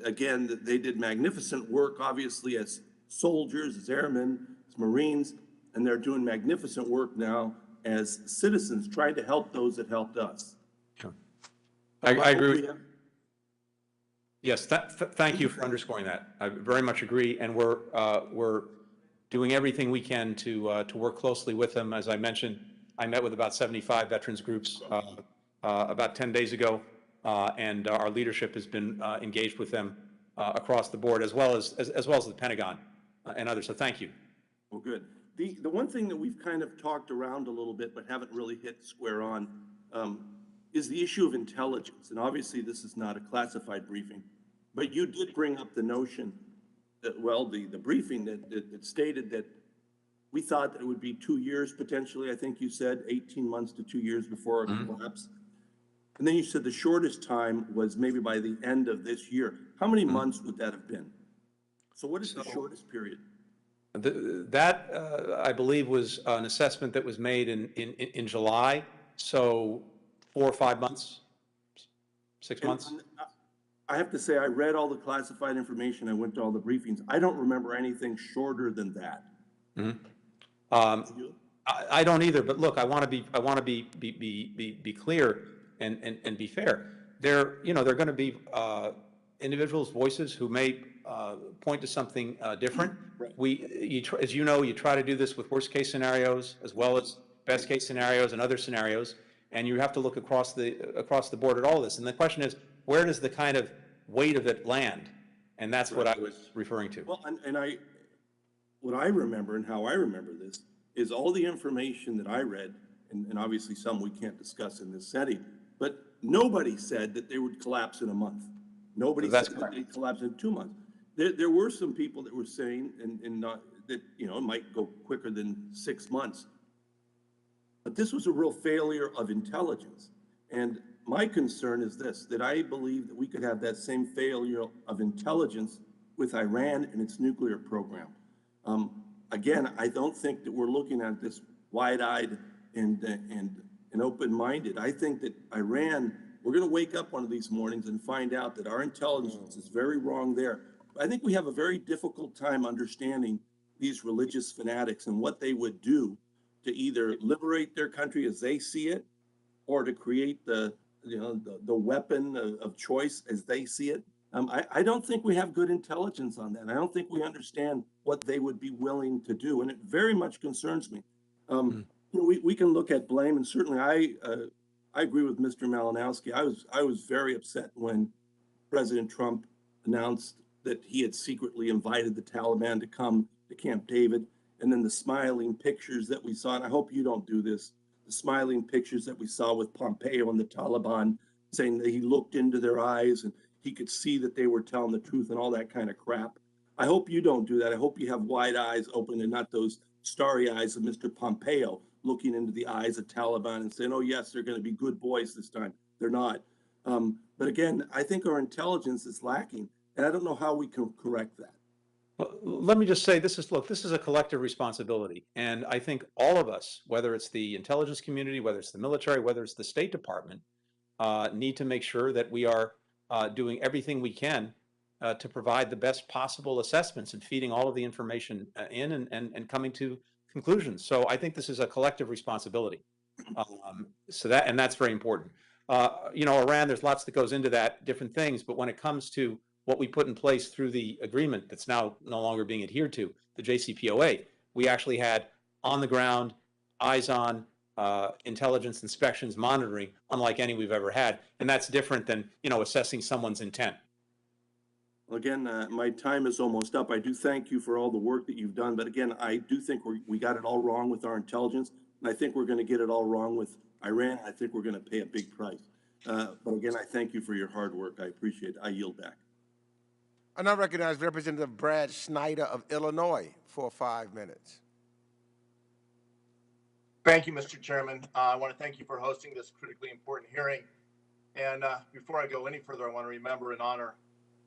[SPEAKER 13] again, they did magnificent work, obviously, as soldiers, as airmen, as Marines, and they're doing magnificent work now as citizens, trying to help those that helped us.
[SPEAKER 5] I agree. Yes, thank you for underscoring that. I very much agree, and we're doing everything we can to work closely with them. As I mentioned, I met with about 75 veterans groups about 10 days ago, and our leadership has been engaged with them across the board, as well as the Pentagon and others. So thank you.
[SPEAKER 13] Well, good. The one thing that we've kind of talked around a little bit but haven't really hit square on is the issue of intelligence. And obviously this is not a classified briefing, but you did bring up the notion that, well, the briefing that stated that we thought that it would be 2 years potentially. I think you said 18 months to 2 years before a collapse. And then you said the shortest time was maybe by the end of this year. How many months would that have been? So what is the shortest period?
[SPEAKER 5] That, I believe, was an assessment that was made in July. So 4 or 5 months, 6 months.
[SPEAKER 13] I have to say, I read all the classified information. I went to all the briefings. I don't remember anything shorter than that.
[SPEAKER 5] I don't either. But look, I want to be clear and be fair. There are going to be individuals' voices who may point to something different. Right. As you know, you try to do this with worst case scenarios as well as best case scenarios and other scenarios, and you have to look across the board at all of this. And the question is, where does the kind of weight of it land? And that's what I was referring to.
[SPEAKER 13] Well, what I remember and how I remember this is all the information that I read, and obviously some we can't discuss in this setting, but nobody said that they would collapse in a month. Nobody said that they'd collapse in 2 months. There were some people that were saying, and not that, it might go quicker than 6 months. But this was a real failure of intelligence. And my concern is this, that I believe that we could have that same failure of intelligence with Iran and its nuclear program. Again, I don't think that we're looking at this wide-eyed and open-minded. I think that Iran, we're going to wake up one of these mornings and find out that our intelligence is very wrong there. I think we have a very difficult time understanding these religious fanatics and what they would do to either liberate their country as they see it, or to create the weapon of choice as they see it. I don't think we have good intelligence on that. I don't think we understand what they would be willing to do, and it very much concerns me. We can look at blame, and certainly I agree with Mr. Malinowski. I was very upset when President Trump announced that he had secretly invited the Taliban to come to Camp David, and then the smiling pictures that we saw, and I hope you don't do this, the smiling pictures that we saw with Pompeo and the Taliban saying that he looked into their eyes and he could see that they were telling the truth and all that kind of crap. I hope you don't do that. I hope you have wide eyes open and not those starry eyes of Mr. Pompeo looking into the eyes of Taliban and saying, oh, yes, they're going to be good boys this time. They're not. But again, I think our intelligence is lacking, and I don't know how we can correct that.
[SPEAKER 5] Well, let me just say, this is a collective responsibility. And I think all of us, whether it's the intelligence community, whether it's the military, whether it's the State Department, need to make sure that we are doing everything we can to provide the best possible assessments and feeding all of the information in and coming to conclusions. So I think this is a collective responsibility. And that's very important. Iran, there's lots that goes into that, different things, but when it comes to what we put in place through the agreement that's now no longer being adhered to, the JCPOA, we actually had on the ground, eyes on, intelligence inspections, monitoring, unlike any we've ever had. And that's different than, assessing someone's intent.
[SPEAKER 13] Well, again, my time is almost up. I do thank you for all the work that you've done. But again, I do think we got it all wrong with our intelligence. And I think we're going to get it all wrong with Iran. I think we're going to pay a big price. But again, I thank you for your hard work. I appreciate it. I yield back.
[SPEAKER 3] I now recognize Representative Brad Snyder of Illinois for 5 minutes.
[SPEAKER 14] Thank you, Mr. Chairman. I want to thank you for hosting this critically important hearing. And before I go any further, I want to remember and honor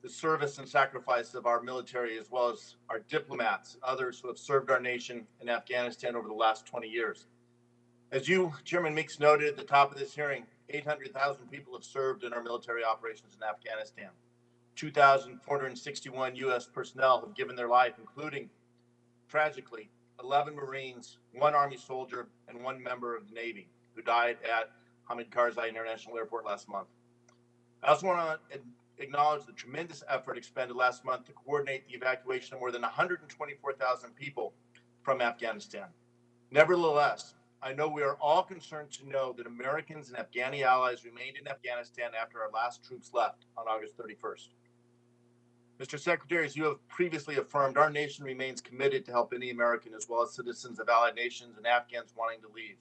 [SPEAKER 14] the service and sacrifice of our military, as well as our diplomats and others who have served our nation in Afghanistan over the last 20 years. As you, Chairman Meeks, noted at the top of this hearing, 800,000 people have served in our military operations in Afghanistan. 2,461 U.S. personnel have given their life, including, tragically, 11 Marines, 1 Army soldier, and 1 member of the Navy who died at Hamid Karzai International Airport last month. I also want to acknowledge the tremendous effort expended last month to coordinate the evacuation of more than 124,000 people from Afghanistan. Nevertheless, I know we are all concerned to know that Americans and Afghani allies remained in Afghanistan after our last troops left on August 31st. Mr. Secretary, as you have previously affirmed, our nation remains committed to help any American as well as citizens of allied nations and Afghans wanting to leave.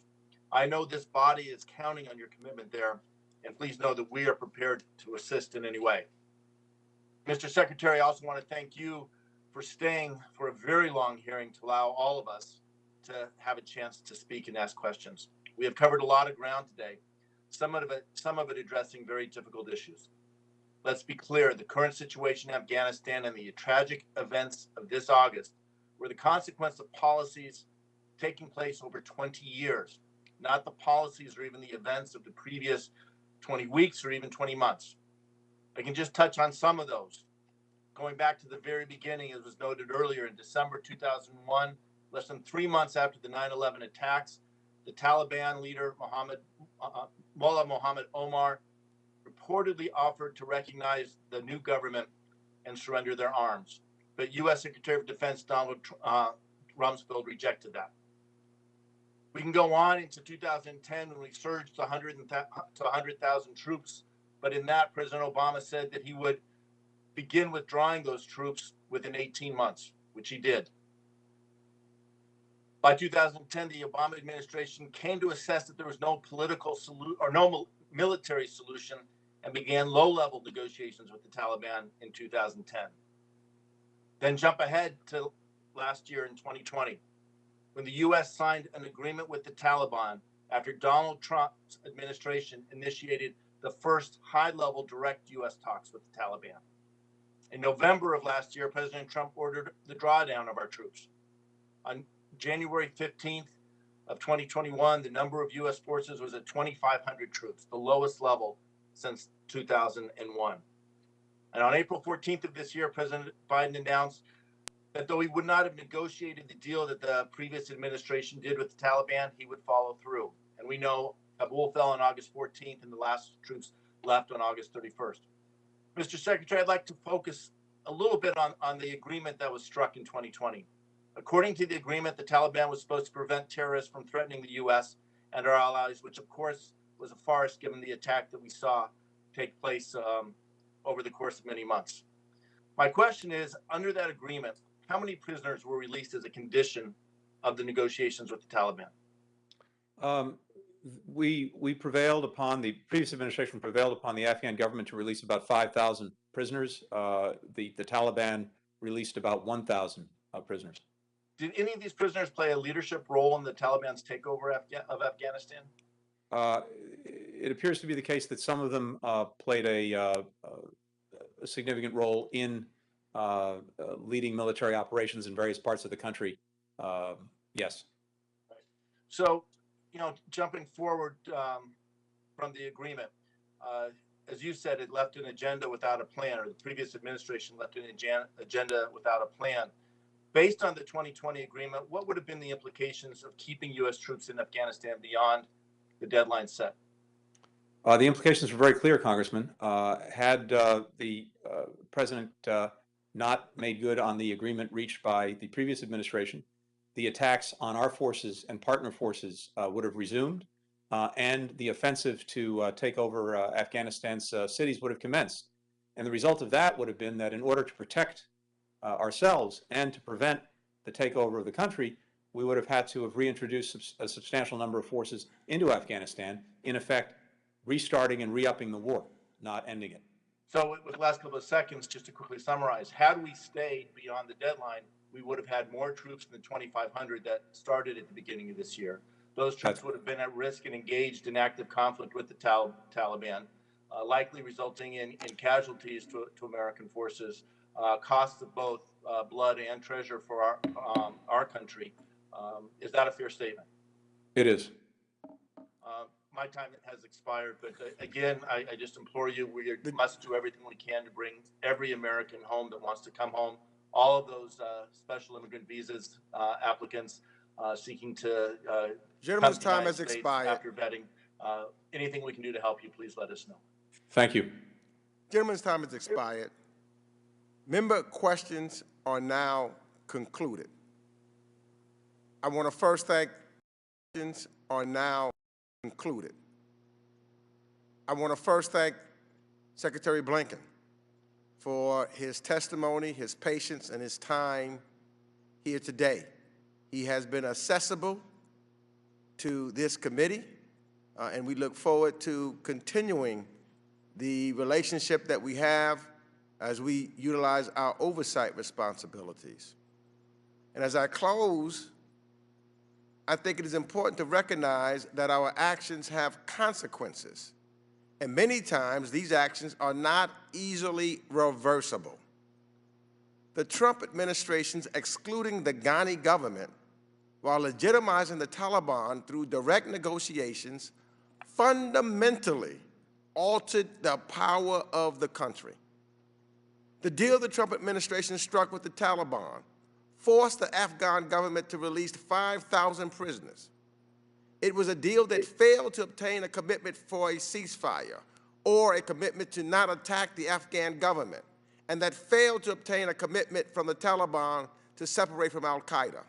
[SPEAKER 14] I know this body is counting on your commitment there, and please know that we are prepared to assist in any way. Mr. Secretary, I also want to thank you for staying for a very long hearing to allow all of us to have a chance to speak and ask questions. We have covered a lot of ground today, some of it addressing very difficult issues. Let's be clear, the current situation in Afghanistan and the tragic events of this August were the consequence of policies taking place over 20 years, not the policies or even the events of the previous 20 weeks or even 20 months. I can just touch on some of those. Going back to the very beginning, as was noted earlier, in December 2001, less than 3 months after the 9/11 attacks, the Taliban leader Mullah Muhammad Omar reportedly offered to recognize the new government and surrender their arms. But U.S. Secretary of Defense Donald Rumsfeld rejected that. We can go on into 2010 when we surged to 100,000 troops. But in that, President Obama said that he would begin withdrawing those troops within 18 months, which he did. By 2010, the Obama administration came to assess that there was no political solution or no military solution and began low-level negotiations with the Taliban in 2010. Then jump ahead to last year in 2020, when the U.S. signed an agreement with the Taliban after Donald Trump's administration initiated the first high-level direct U.S. talks with the Taliban. In November of last year, President Trump ordered the drawdown of our troops. On January 15th of 2021, the number of U.S. forces was at 2,500 troops, the lowest level since 2001. And on April 14th of this year, President Biden announced that though he would not have negotiated the deal that the previous administration did with the Taliban, he would follow through. And we know Kabul fell on August 14th and the last troops left on August 31st. Mr. Secretary, I'd like to focus a little bit on the agreement that was struck in 2020. According to the agreement, the Taliban was supposed to prevent terrorists from threatening the U.S. and our allies, which of course was a farce given the attack that we saw take place over the course of many months. My question is, under that agreement, how many prisoners were released as a condition of the negotiations with the Taliban?
[SPEAKER 5] We prevailed upon, the previous administration prevailed upon the Afghan government to release about 5,000 prisoners. The Taliban released about 1,000 prisoners.
[SPEAKER 14] Did any of these prisoners play a leadership role in the Taliban's takeover of Afghanistan?
[SPEAKER 5] It appears to be the case that some of them played a significant role in leading military operations in various parts of the country. Yes.
[SPEAKER 14] So, jumping forward from the agreement, as you said, it left an agenda without a plan, or the previous administration left an agenda without a plan. Based on the 2020 agreement, what would have been the implications of keeping U.S. troops in Afghanistan beyond the deadline set?
[SPEAKER 5] The implications were very clear, Congressman. Had the president not made good on the agreement reached by the previous administration, the attacks on our forces and partner forces would have resumed, and the offensive to take over Afghanistan's cities would have commenced. And the result of that would have been that in order to protect ourselves and to prevent the takeover of the country, we would have had to have reintroduced a substantial number of forces into Afghanistan, in effect restarting and re-upping the war, not ending it.
[SPEAKER 14] So with the last couple of seconds, just to quickly summarize, had we stayed beyond the deadline, we would have had more troops than the 2,500 that started at the beginning of this year. Those troops would have been at risk and engaged in active conflict with the Taliban. likely resulting in casualties to American forces, costs of both blood and treasure for our country. Is that a fair statement?
[SPEAKER 5] It is.
[SPEAKER 14] My time has expired, but again, I just implore you, we must do everything we can to bring every American home that wants to come home. All of those special immigrant visas applicants seeking to
[SPEAKER 3] Gentleman's
[SPEAKER 14] come to the
[SPEAKER 3] time
[SPEAKER 14] United
[SPEAKER 3] has
[SPEAKER 14] States
[SPEAKER 3] expired.
[SPEAKER 14] after vetting. Anything we can do to help you, please let us know.
[SPEAKER 5] Thank you.
[SPEAKER 3] Gentleman's time has expired. Member questions are now concluded. I want to first thank questions are now concluded. I want to first thank Secretary Blinken for his testimony, his patience, and his time here today. He has been accessible to this committee, and we look forward to continuing the relationship that we have as we utilize our oversight responsibilities. And as I close, I think it is important to recognize that our actions have consequences. And many times, these actions are not easily reversible. The Trump administration's excluding the Ghani government while legitimizing the Taliban through direct negotiations fundamentally altered the power of the country. The deal the Trump administration struck with the Taliban forced the Afghan government to release 5,000 prisoners. It was a deal that failed to obtain a commitment for a ceasefire or a commitment to not attack the Afghan government, and that failed to obtain a commitment from the Taliban to separate from al-Qaeda.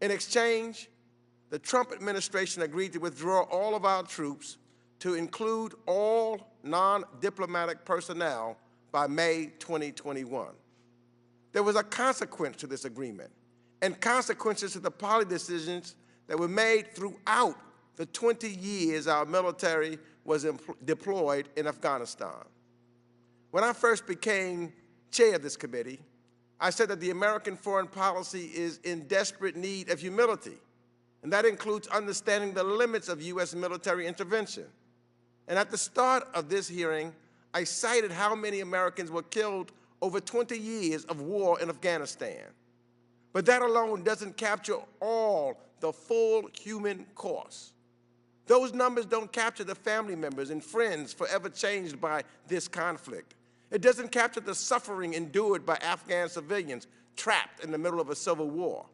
[SPEAKER 3] In exchange, the Trump administration agreed to withdraw all of our troops, to include all non-diplomatic personnel, by May 2021. There was a consequence to this agreement, and consequences to the policy decisions that were made throughout the 20 years our military was deployed in Afghanistan. When I first became chair of this committee, I said that the American foreign policy is in desperate need of humility, and that includes understanding the limits of U.S. military intervention. And at the start of this hearing, I cited how many Americans were killed over 20 years of war in Afghanistan. But that alone doesn't capture all the full human cost. Those numbers don't capture the family members and friends forever changed by this conflict. It doesn't capture the suffering endured by Afghan civilians trapped in the middle of a civil war.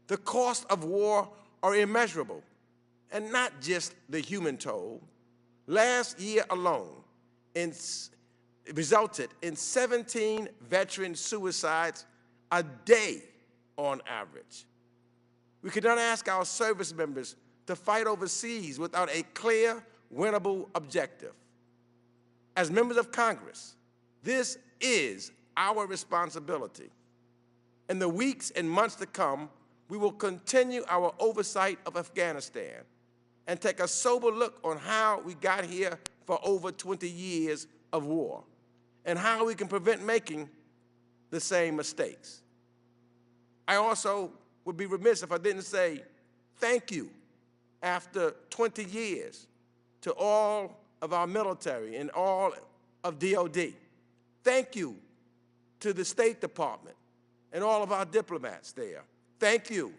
[SPEAKER 3] The costs of war are immeasurable, and not just the human toll. Last year alone, resulted in 17 veteran suicides a day on average. We cannot ask our service members to fight overseas without a clear, winnable objective. As members of Congress, this is our responsibility. In the weeks and months to come, we will continue our oversight of Afghanistan and take a sober look on how we got here for over 20 years of war, and how we can prevent making the same mistakes. I also would be remiss if I didn't say thank you after 20 years to all of our military and all of DOD. Thank you to the State Department and all of our diplomats there. Thank you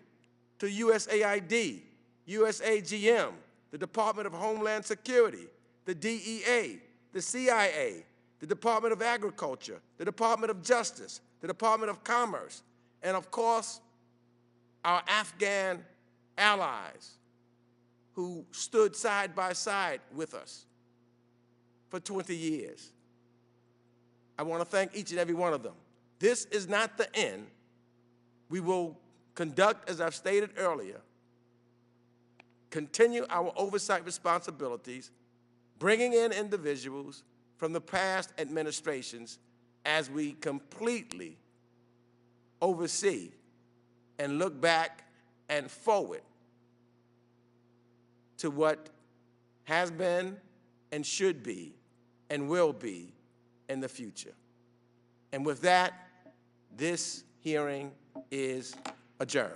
[SPEAKER 3] to USAID, USAGM, the Department of Homeland Security, the DEA, the CIA, the Department of Agriculture, the Department of Justice, the Department of Commerce, and of course, our Afghan allies who stood side by side with us for 20 years. I want to thank each and every one of them. This is not the end. We will conduct, as I've stated earlier, continue our oversight responsibilities, bringing in individuals from the past administrations as we completely oversee and look back and forward to what has been and should be and will be in the future. And with that, this hearing is adjourned.